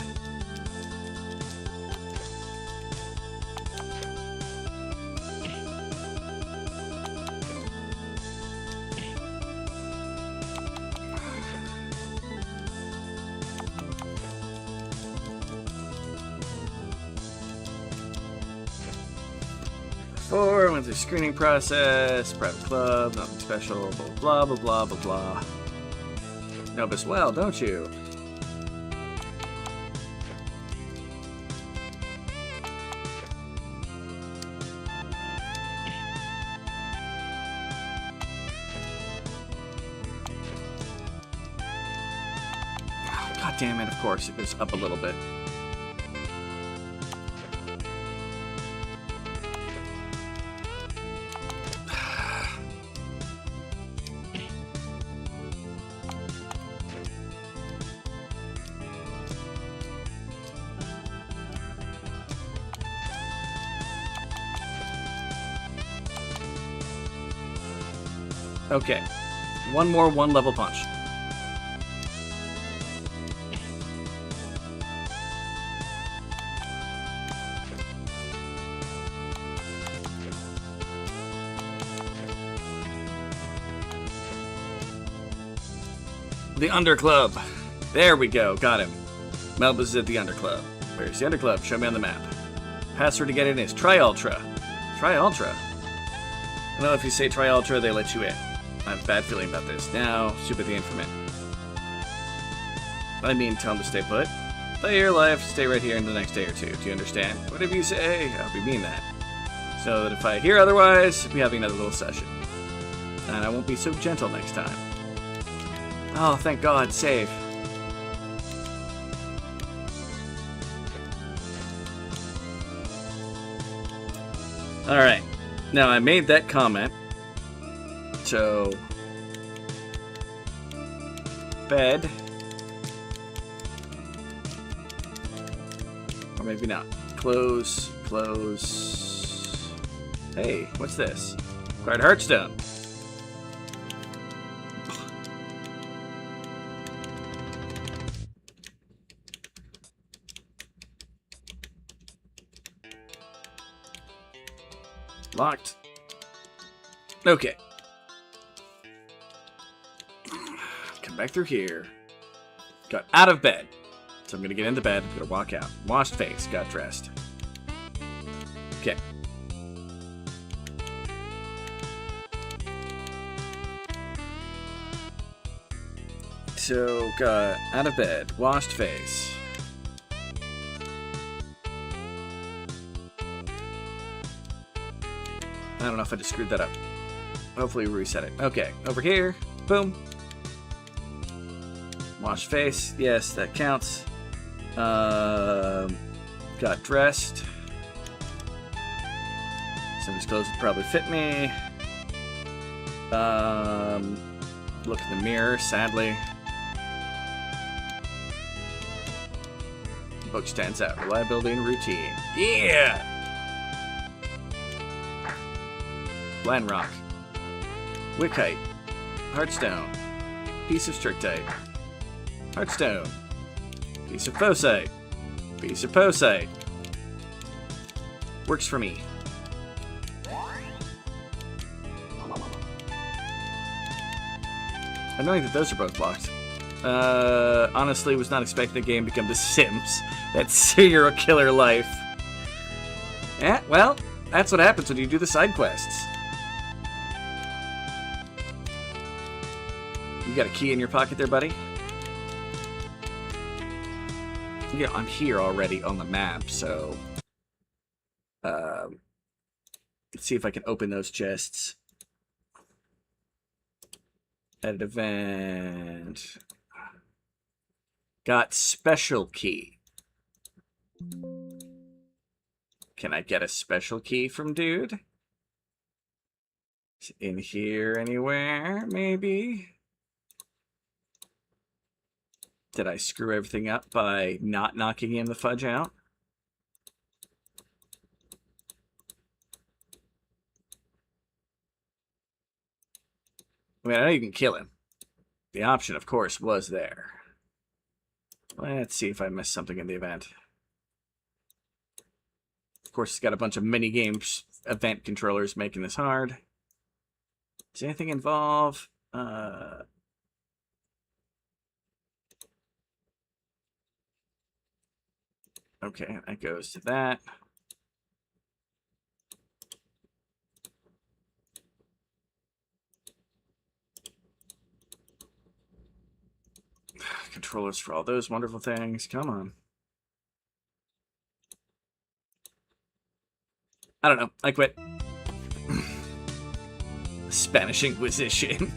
Went through screening process, private club, nothing special, blah blah blah blah blah. Know us well, don't you? damn it, of course, it goes up a little bit. Okay. One more one-level punch. The Underclub. There we go. Got him. Melba's at the Underclub. Where's the Underclub? Show me on the map. Password to get in is Try Ultra. Try Ultra? I know if you say Try Ultra, they let you in. I have a bad feeling about this. Now, super the informant. I mean, tell him to stay put. Play your life, stay right here in the next day or two. Do you understand? Whatever you say, I hope you mean that. So that if I hear otherwise, we'll be having another little session. And I won't be so gentle next time. Oh, thank God, save. Alright. Now, I made that comment. So... bed. Or maybe not. Close, close... Hey, what's this? Acquired Heartstone. Locked. Okay. Come back through here. Got out of bed. So I'm gonna get into bed. I'm gonna walk out. Washed face. Got dressed. Okay. So, got out of bed. Washed face. I don't know if I just screwed that up. Hopefully we reset it. Okay, over here. Boom. Wash face. Yes, that counts. Got dressed. Somebody's clothes would probably fit me. Look in the mirror, sadly. Book stands out. Reliability and routine. Yeah! Blind Rock. Wickite. Heartstone. Piece of Strictite. Heartstone. Piece of Phosite. Piece of Posite. Works for me. Annoying that those are both blocked. Honestly, was not expecting the game to become The Sims. That serial killer life. Yeah, well, that's what happens when you do the side quests. You got a key in your pocket there, buddy? Yeah, I'm here already on the map, so... let's see if I can open those chests. Edit event. Got special key. Can I get a special key from dude? Is it in here anywhere, maybe? Did I screw everything up by not knocking him the fudge out? I mean, I know you can kill him. The option, of course, was there. Let's see if I missed something in the event. Of course, it's got a bunch of mini-games, event controllers making this hard. Does anything involve... Okay, that goes to that. Controllers for all those wonderful things. Come on. I don't know. I quit. Spanish Inquisition.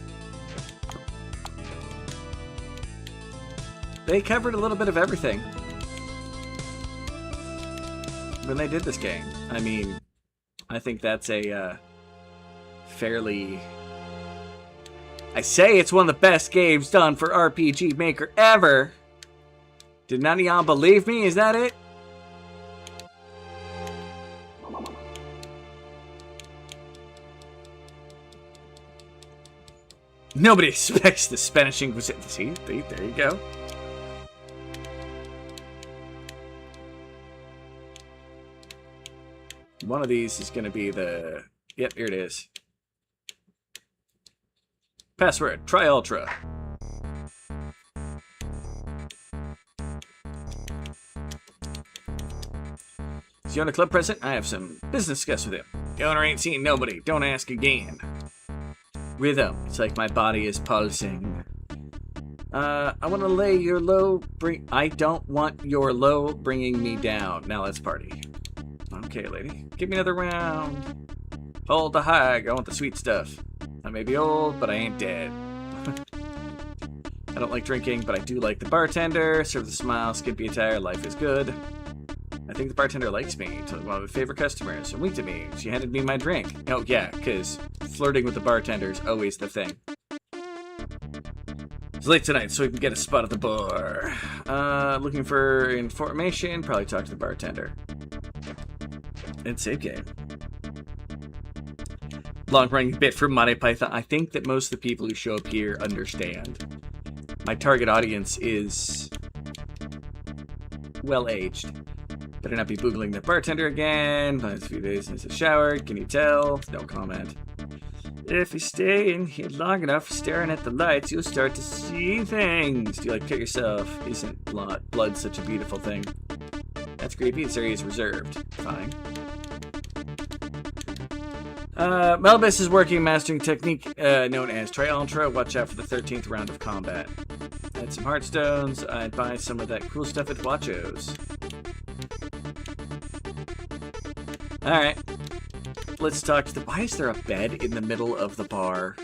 they covered a little bit of everything when they did this game. I mean, I think that's a fairly... I say it's one of the best games done for RPG Maker ever. Did none of y'all believe me? Is that it? Nobody expects the Spanish Inquisition. See, there you go. One of these is going to be the... Yep, here it is. Password, try Ultra. Is the owner club present? I have some business to discuss with him. The owner ain't seen nobody. Don't ask again. Rhythm. It's like my body is pulsing. I want to lay your low... I don't want your low bringing me down. Now let's party. Okay, lady. Give me another round. Hold the high. I want the sweet stuff. I may be old, but I ain't dead. I don't like drinking, but I do like the bartender. Serve the smile, skimpy attire, life is good. I think the bartender likes me. One of my favorite customers. And winked at me. She handed me my drink. Oh, yeah, because flirting with the bartender is always the thing. It's late tonight, so we can get a spot at the bar. Looking for information. Probably talk to the bartender. And save game. Long-running bit from Monty Python. I think that most of the people who show up here understand. My target audience is well-aged. Better not be boogling the bartender again. Last few days since the shower. Can you tell? No comment. If you stay in here long enough staring at the lights, you'll start to see things. Do you like to cut yourself? Isn't blood such a beautiful thing? That's creepy. This area is reserved. Fine. Melbis is working mastering technique known as Try Ultra. Watch out for the 13th round of combat. Add some heartstones. I'd buy some of that cool stuff at Watchos. Alright. Let's talk to the... Why is there a bed in the middle of the bar?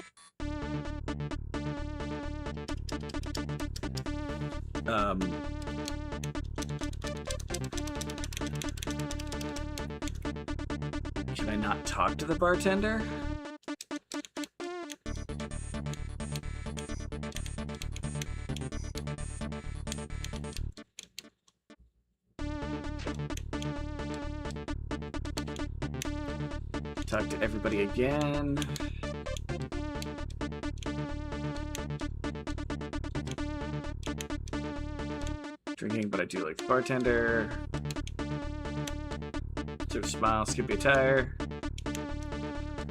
Can I not talk to the bartender? Talk to everybody again. Drinking, but I do like the bartender. Sort of smile, skippy attire.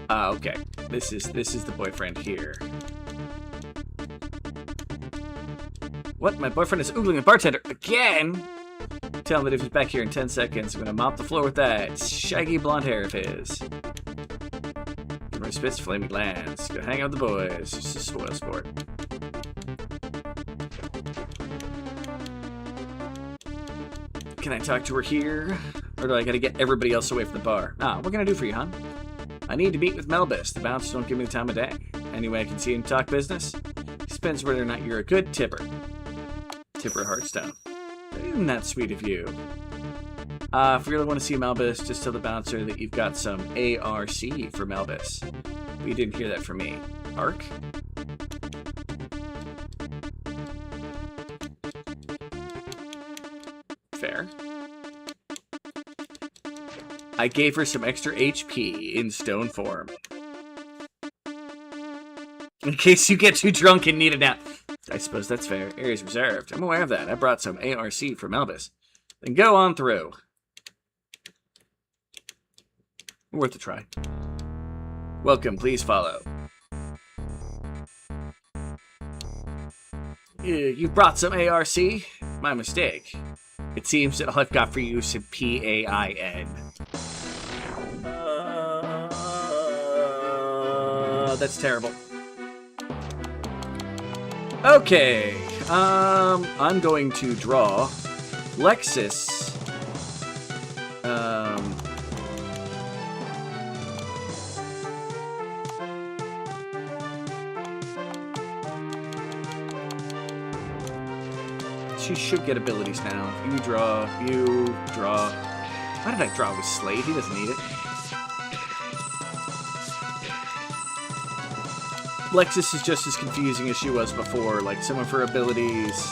Okay. This is the boyfriend here. What? My boyfriend is oogling the bartender again? Tell him that if he's back here in 10 seconds, I'm gonna mop the floor with that shaggy blonde hair of his. Give her spits, flaming glands. Go hang out with the boys. Just a spoil sport. Can I talk to her here? Or do I gotta get everybody else away from the bar? What can I do for you, hon? I need to meet with Melbis. The bouncers don't give me the time of day. Anyway, I can see him talk business. He depends whether or not you're a good tipper. Tipper Heartstone. Isn't that sweet of you? If you really want to see Melbis, just tell the bouncer that you've got some ARC for Melbis. But you didn't hear that from me. ARC? Fair. I gave her some extra HP in stone form. In case you get too drunk and need a nap. I suppose that's fair. Area's reserved. I'm aware of that. I brought some ARC from Elvis. Then go on through. Worth a try. Welcome, please follow. You brought some ARC? My mistake. It seems that all I've got for you is PAIN. That's terrible. Okay, I'm going to draw Lexus. she should get abilities now. You draw, you draw. Why did I draw with Slade? He doesn't need it. Lexus is just as confusing as she was before, like some of her abilities.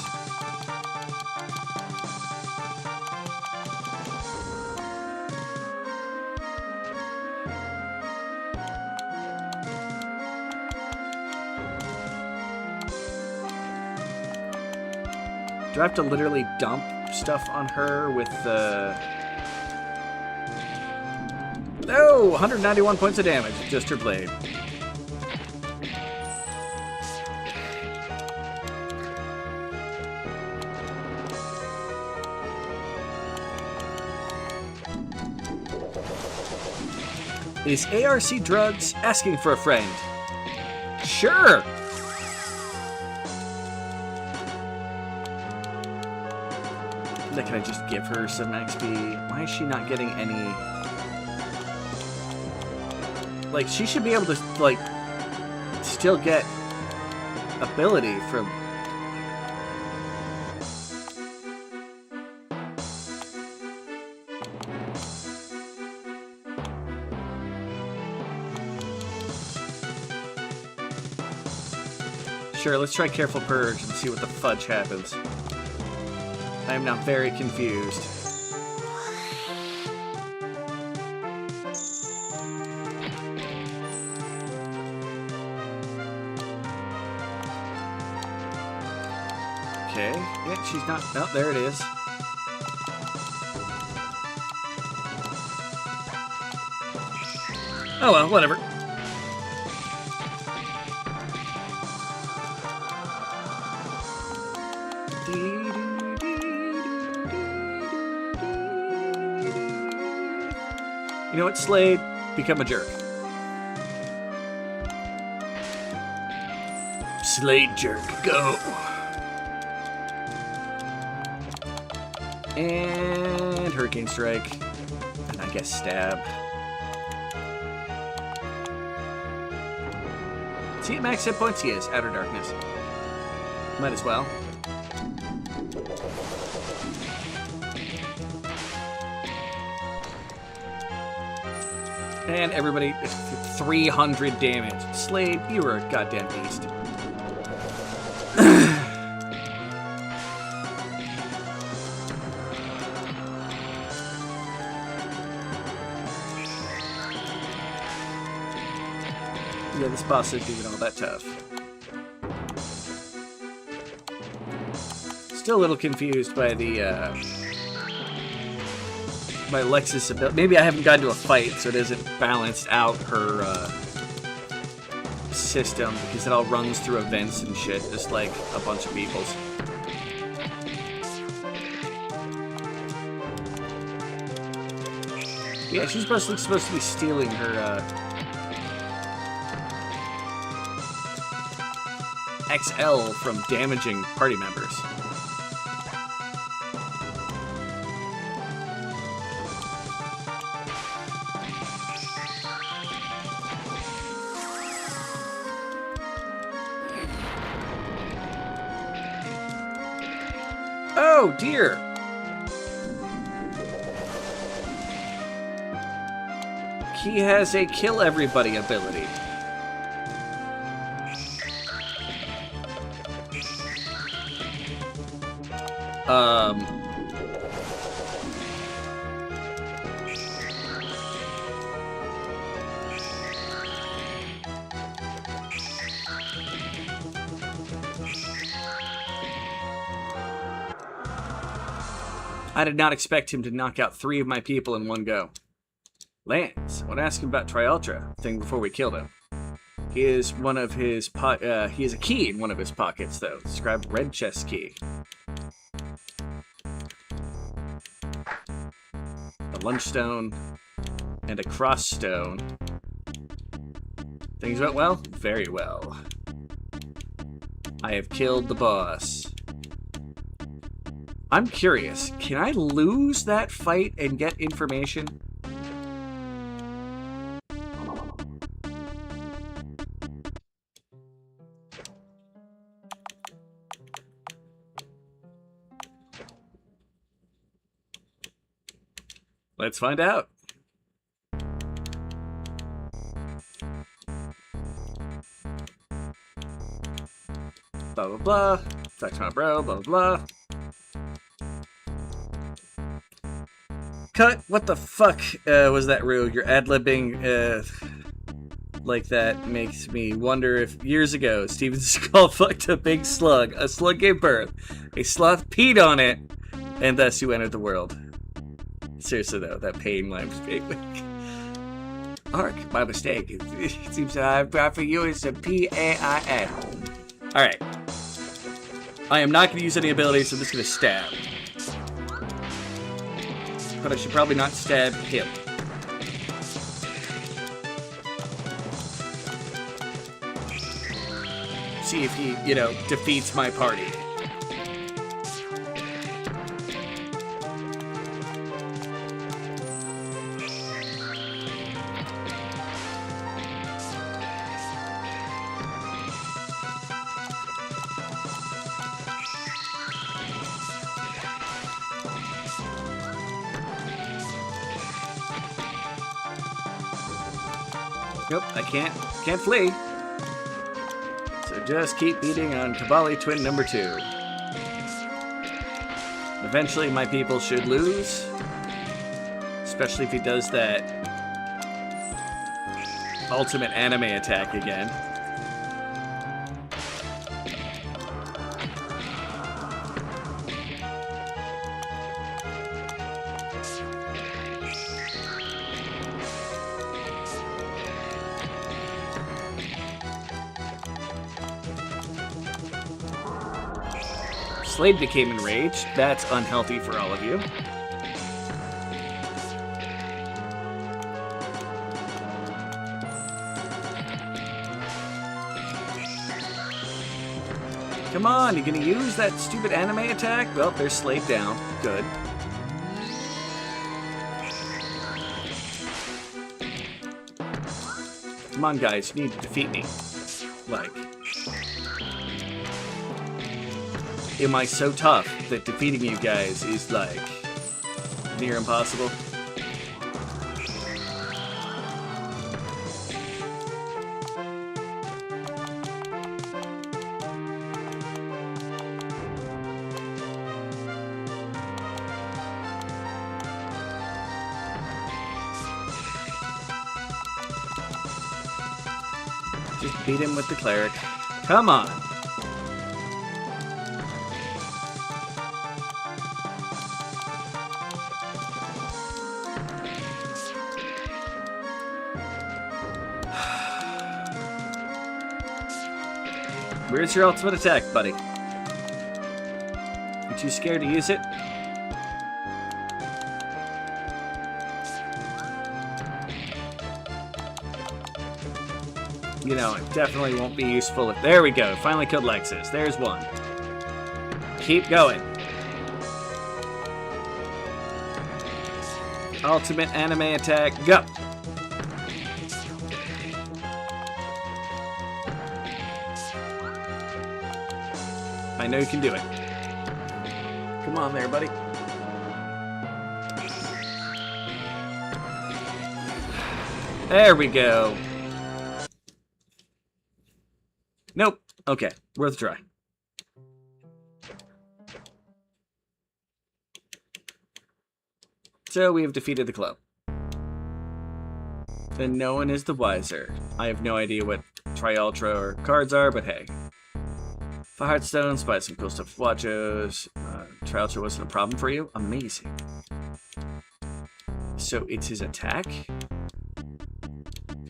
Do I have to literally dump stuff on her with the... No! 191 points of damage, just her blade. Is ARC Drugs asking for a friend? Sure! Can I just give her some XP? Why is she not getting any... Like, she should be able to, like, still get ability from... Sure, let's try Careful Purge and see what the fudge happens. I am now very confused. Okay. Yeah, she's not... Oh, there it is. Oh well, whatever. You know what, Slade? Become a jerk. Slade jerk, go. And Hurricane Strike. And I guess stab. Is he at max hit points? He is. Outer Darkness. Might as well. And everybody, 300 damage. Slade, you were a goddamn beast. Yeah, this boss isn't even all that tough. Still a little confused by the, my Lexus ability. Maybe I haven't gotten to a fight, so it isn't balanced out her system, because it all runs through events and shit, just like a bunch of people's. Yeah, she's supposed to be stealing her XL from damaging party members. Oh dear! He has a kill everybody ability. I did not expect him to knock out 3 of my people in one go. Lance, I want to ask him about Triultra thing before we killed him. He is one of his he has a key in one of his pockets, though. Describe red chest key. A lunch stone and a cross stone. Things went well? Very well. I have killed the boss. I'm curious, can I lose that fight and get information? Let's find out. Blah, blah, blah. Talk to my bro, blah, blah, blah. Cut! What the fuck was that, Rue? You're ad-libbing like that makes me wonder if years ago Steven's skull fucked a big slug. A slug gave birth. A sloth peed on it, and thus you entered the world. Seriously though, that pain line was big. Ark, my mistake. It seems that I've brought for you is a P-A-I-N. Alright. I am not going to use any abilities, so I'm just going to stab. But I should probably not stab him. See if he, you know, defeats my party. Nope, I can't flee. So just keep beating on Kabali Twin number 2. Eventually my people should lose. Especially if he does that ultimate anime attack again. Slade became enraged. That's unhealthy for all of you. Come on, you gonna use that stupid anime attack? Well, there's Slade down. Good. Come on, guys, you need to defeat me. Like... am I so tough that defeating you guys is, like, near impossible? Just beat him with the cleric. Come on! Where's your ultimate attack, buddy? You too scared to use it? You know, it definitely won't be useful if... there we go, finally killed Lexus. There's one. Keep going. Ultimate anime attack, go! I know you can do it. Come on there, buddy. There we go. Nope. Okay, worth a try. So we have defeated the club. And no one is the wiser. I have no idea what Triultra or cards are, but hey. For Heartstones, buy some cool stuff with Watchos. Triultra wasn't a problem for you? Amazing. So it's his attack?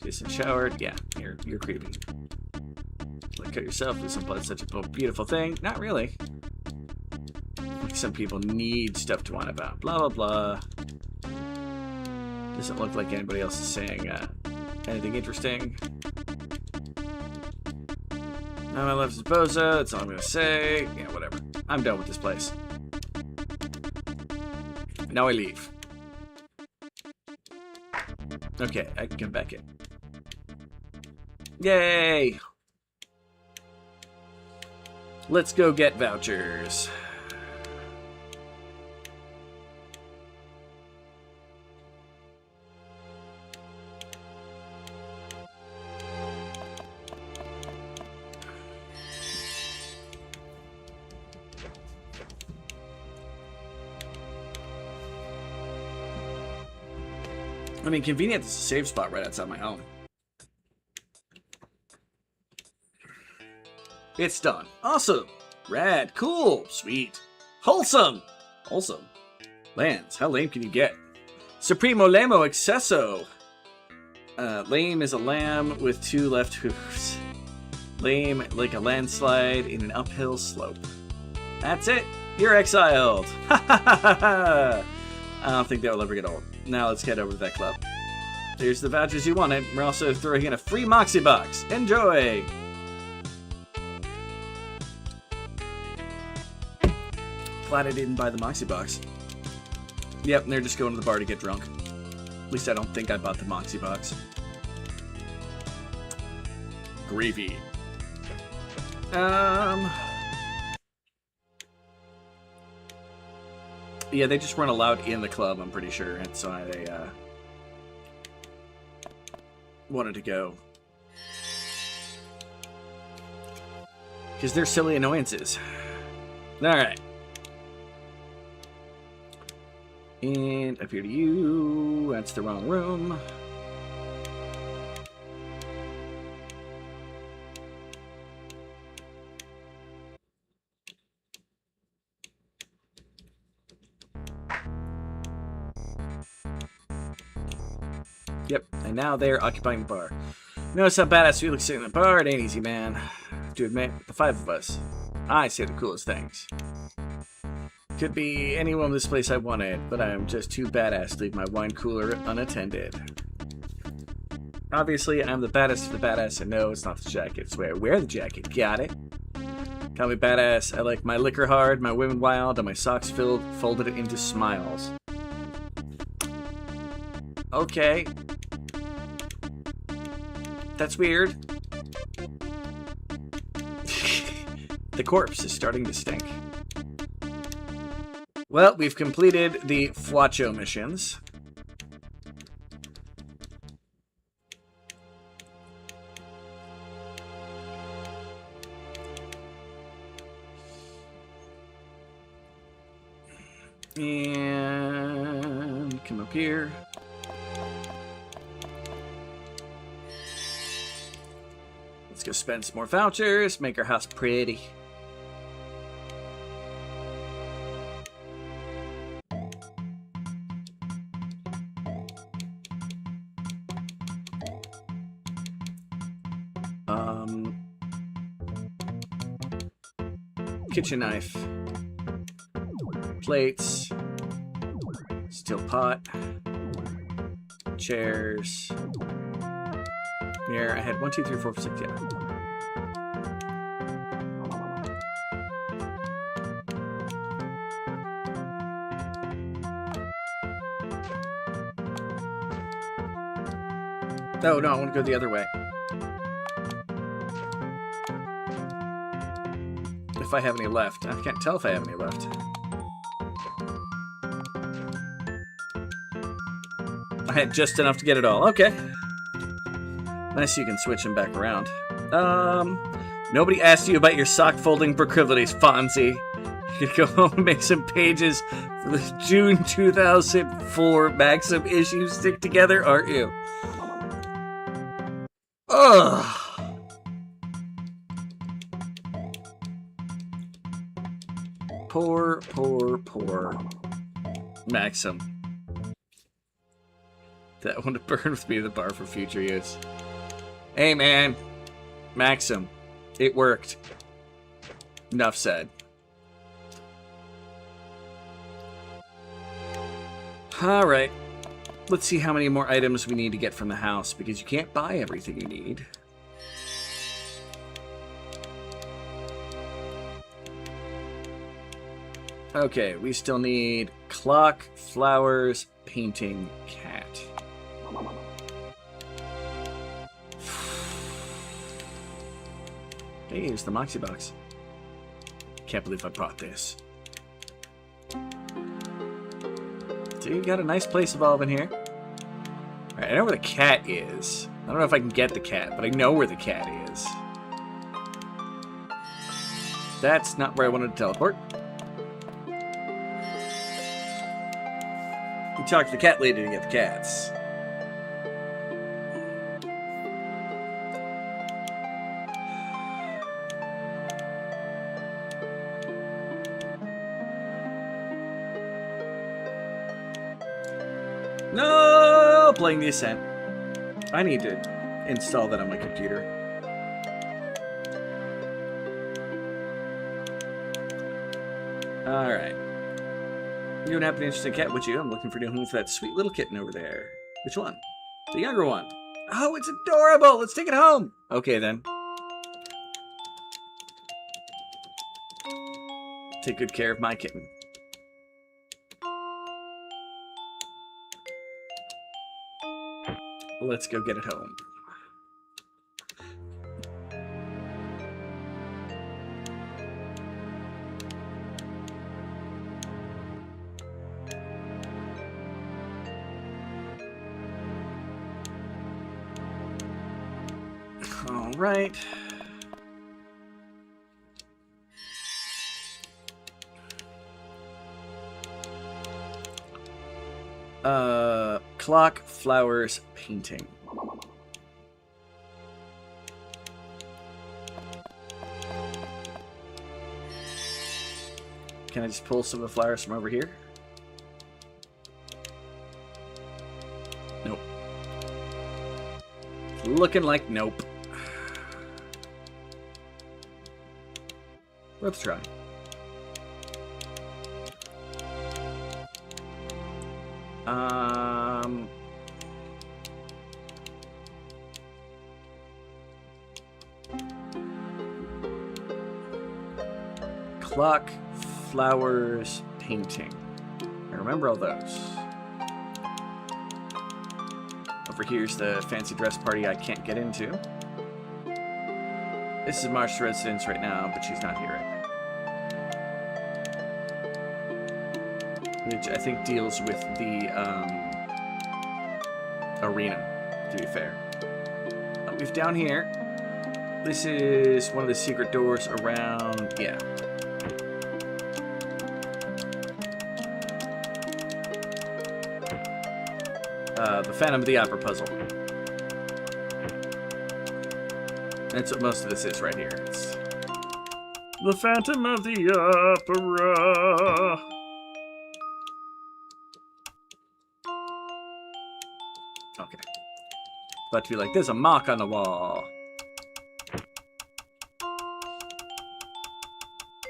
Isn't showered? Yeah, you're creepy. Look at yourself, do some blood, such a beautiful thing. Not really. Some people need stuff to whine about. Blah, blah, blah. Doesn't look like anybody else is saying anything interesting. Now my left is Boza, that's all I'm gonna say. Yeah, whatever. I'm done with this place. Now I leave. Okay, I can come back in. Yay! Let's go get vouchers. I mean, convenient is a save spot right outside my home. It's done. Awesome. Rad. Cool. Sweet. Wholesome. Wholesome. Lands. How lame can you get? Supremo Lamo Excesso. Lame is a lamb with 2 left hooves. Lame like a landslide in an uphill slope. That's it. You're exiled. Ha ha ha ha ha. I don't think that will ever get old. Now let's head over to that club. Here's the vouchers you wanted. We're also throwing in a free Moxie box. Enjoy! Glad I didn't buy the Moxie box. Yep, and they're just going to the bar to get drunk. At least I don't think I bought the Moxie box. Gravy. Yeah, they just weren't allowed in the club, I'm pretty sure. That's why they, wanted to go. Because they're silly annoyances. Alright. And up here to you. That's the wrong room. Yep, and now they're occupying the bar. Notice how badass we look sitting in the bar? It ain't easy, man. I have to admit, the 5 of us, I say the coolest things. Could be anyone in this place I wanted, but I'm just too badass to leave my wine cooler unattended. Obviously, I'm the baddest of the badass, and no, it's not the jacket. It's where I wear the jacket. Got it? Call me badass. I like my liquor hard, my women wild, and my socks folded into smiles. Okay. That's weird. The corpse is starting to stink. Well, we've completed the Fwacho missions. And come up here. Let's go spend some more vouchers, make our house pretty. Kitchen knife. Plates. Steel pot. Chairs. Here, I had 1, 2, 3, 4, 5, 6, yeah. Oh, no, I want to go the other way. If I have any left. I can't tell if I have any left. I had just enough to get it all. Okay. Nice you can switch them back around. Nobody asked you about your sock folding proclivities, Fonzie. You could go home and make some pages for the June 2004 Maxim issue stick together, aren't you? Ugh. Poor, poor, poor Maxim. That one to burn with me in the bar for future use. Hey, man. Maxim. It worked. Enough said. Alright. Let's see how many more items we need to get from the house, because you can't buy everything you need. Okay, we still need clock, flowers, painting, cat. Hey, here's the Moxie box. Can't believe I brought this. So you got a nice place evolving here. Alright, I know where the cat is. I don't know if I can get the cat, but I know where the cat is. That's not where I wanted to teleport. You talk to the cat lady to get the cats. No! Playing the Ascent. I need to install that on my computer. Alright. You don't have an interesting cat, would you? I'm looking for new home for that sweet little kitten over there. Which one? The younger one. Oh, it's adorable! Let's take it home! Okay, then. Take good care of my kitten. Let's go get it home. All right. Clock, flowers, painting. Can I just pull some of the flowers from over here? Nope. It's looking like nope. Worth a try. Clock, flowers, painting. I remember all those. Over here's the fancy dress party I can't get into. This is Marsh's residence right now, but she's not here right now. Which I think deals with the arena, to be fair. We've down here. This is one of the secret doors around, yeah. The Phantom of the Opera puzzle. That's what most of this is right here. It's the Phantom of the Opera. Okay. About to be like, there's a mark on the wall.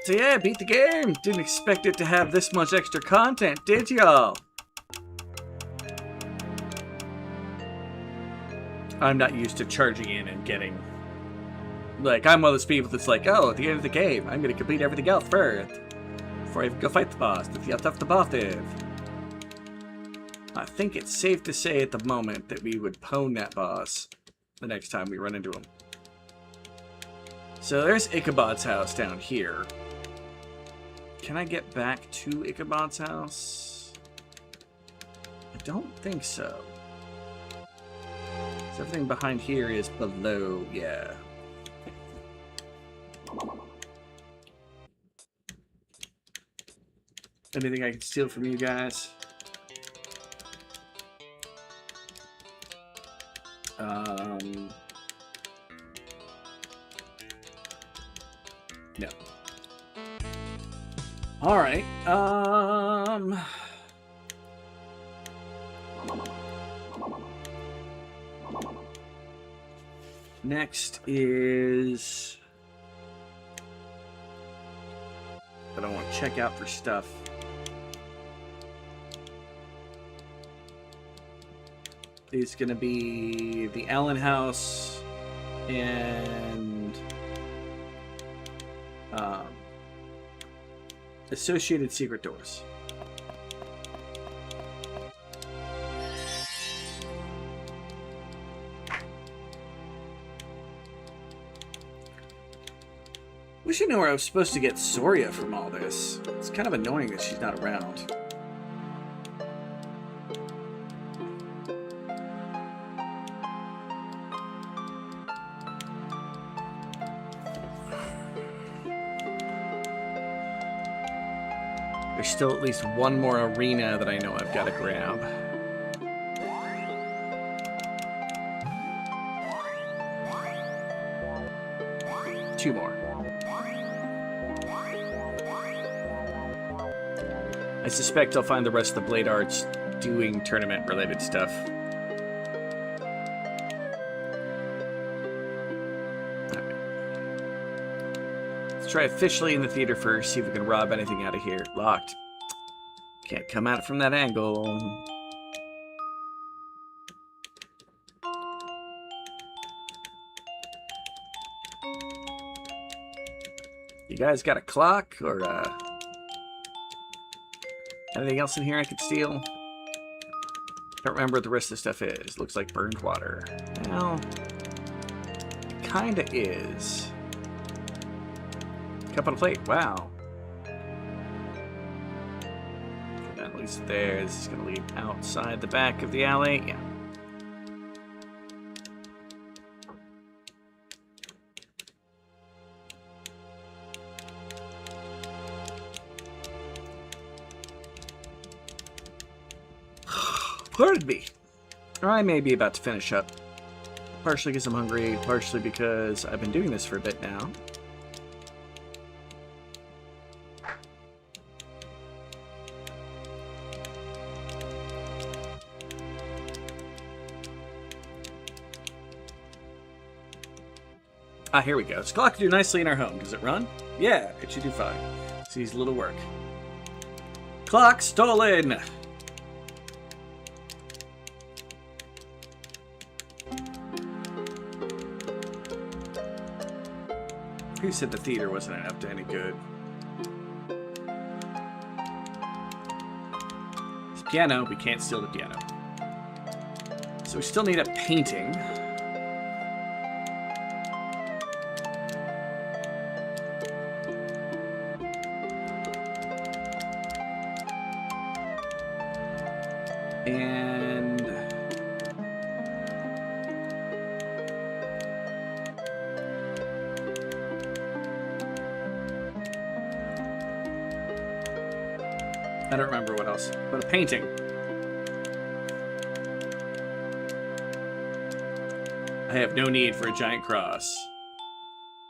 So yeah, beat the game. Didn't expect it to have this much extra content, did y'all? I'm not used to charging in and getting... Like, I'm one of those people that's like, oh, at the end of the game, I'm gonna complete everything else first. Before I even go fight the boss, to see how tough the boss is. I think it's safe to say at the moment that we would pwn that boss the next time we run into him. So there's Ichabod's house down here. Can I get back to Ichabod's house? I don't think so. So everything behind here is below, yeah. Anything I can steal from you guys? No. All right. Next is... But I want to check out for stuff. It's going to be the Allen House and associated secret doors. Wish I knew where I was supposed to get Soria from all this. It's kind of annoying that she's not around. There's still at least one more arena that I know I've got to grab. Two more. I suspect I'll find the rest of the Blade Arts doing tournament-related stuff. Let's try officially in the theater first, see if we can rob anything out of here. Locked. Can't come at it from that angle. You guys got a clock or anything else in here I could steal? Don't remember what the rest of the stuff is. Looks like burned water. Well, it kinda is. Cup on a plate. Wow. That leads there. This is gonna lead outside the back of the alley. Yeah. Pardon me. I may be about to finish up. Partially because I'm hungry, partially because I've been doing this for a bit now. Ah, here we go. This clock will do nicely in our home. Does it run? Yeah, it should do fine. Sees little work. Clock stolen! Who said the theater wasn't up to any good? This piano, we can't steal the piano. So we still need a painting. And I don't remember what else, but a painting. I have no need for a giant cross.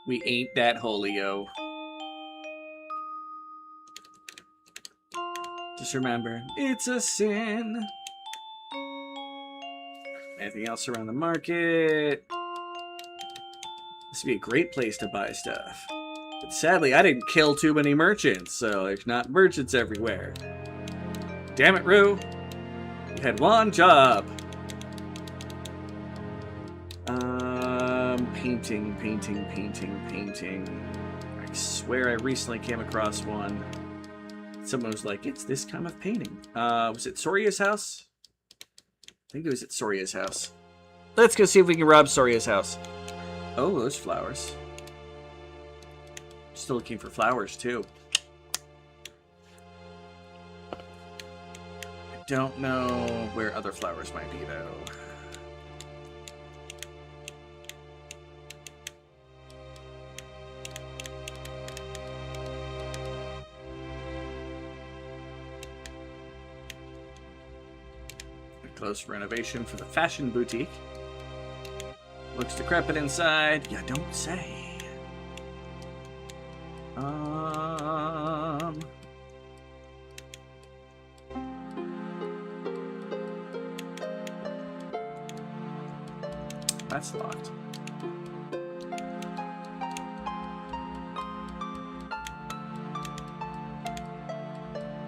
We ain't that holy-o. Just remember, it's a sin. Anything else around the market? This would be a great place to buy stuff. But sadly, I didn't kill too many merchants, so there's not merchants everywhere. Damn it, Rue. You had one job. Painting. I swear I recently came across one. Someone was like, it's this kind of painting. Was it Soria's house? I think it was at Soria's house. Let's go see if we can rob Soria's house. Oh, those flowers. Still looking for flowers, too. I don't know where other flowers might be, though. Close renovation for the fashion boutique. Looks decrepit inside. Yeah, don't say. That's locked.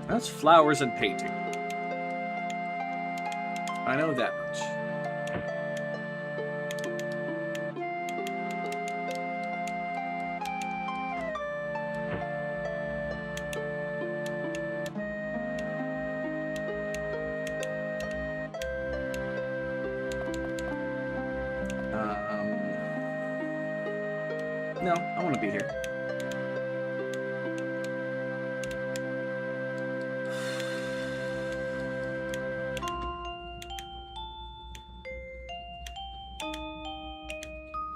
That's flowers and painting. I know that much. No, I want to be here.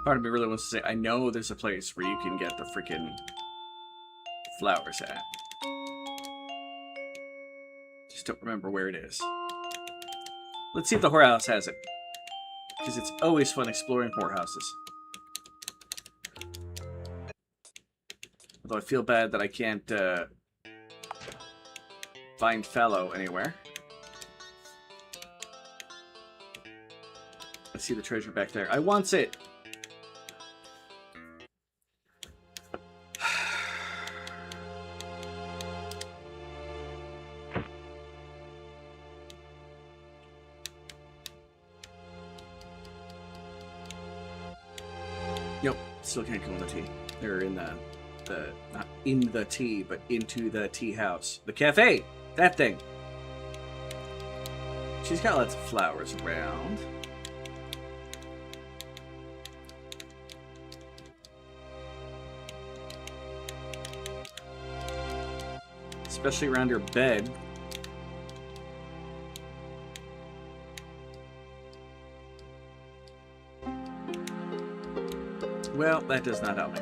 Part of me really wants to say, I know there's a place where you can get the freaking flowers at. Just don't remember where it is. Let's see if the whorehouse has it. Because it's always fun exploring whorehouses. Although I feel bad that I can't find fallow anywhere. I see the treasure back there. I wants it. Nope, still can't go in the tea. They're in the not in the tea, but into the tea house. The cafe! That thing! She's got lots of flowers around. Especially around her bed. Well, that does not help me.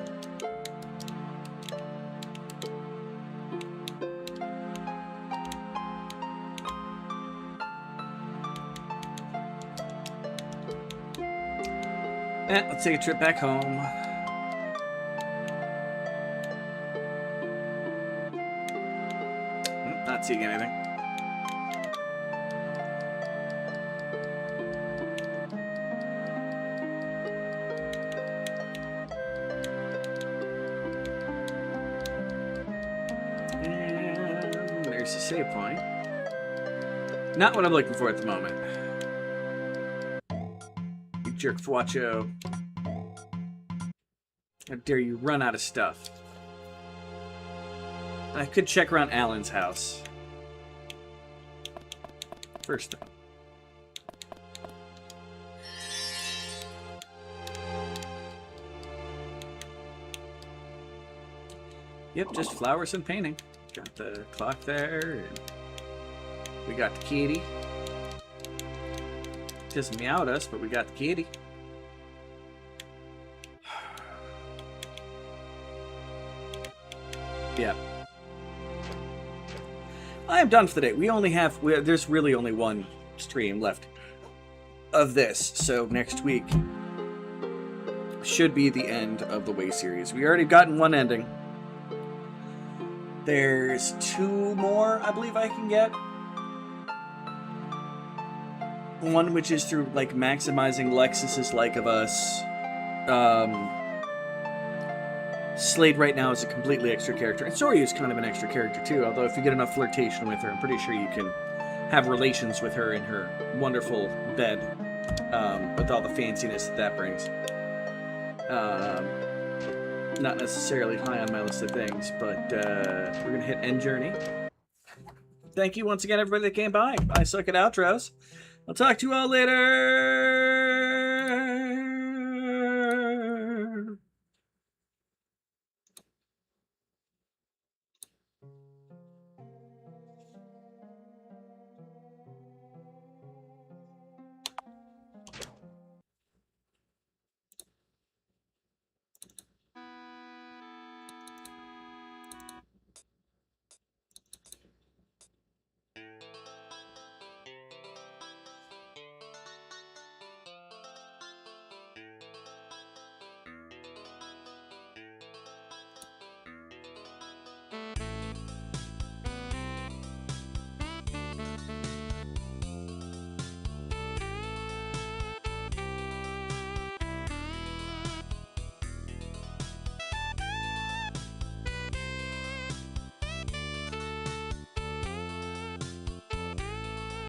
Let's take a trip back home. Not seeing anything. And there's a save point. Not what I'm looking for at the moment. You jerk Fuacho. How dare you run out of stuff. I could check around Alan's house. First though. Yep, just flowers and painting. Got the clock there. And we got the kitty. Doesn't meow at us, but we got the kitty. Yeah. I am done for the day. We only have... there's really only one stream left of this. So next week should be the end of the Way series. We already gotten one ending. There's 2 more, I believe I can get. One which is through, like, maximizing Lexus's like of us. Slade right now is a completely extra character. And Soryu is kind of an extra character, too. Although if you get enough flirtation with her, I'm pretty sure you can have relations with her in her wonderful bed. With all the fanciness that that brings. Not necessarily high on my list of things, but we're going to hit end journey. Thank you once again, everybody that came by. I suck at outros. I'll talk to you all later.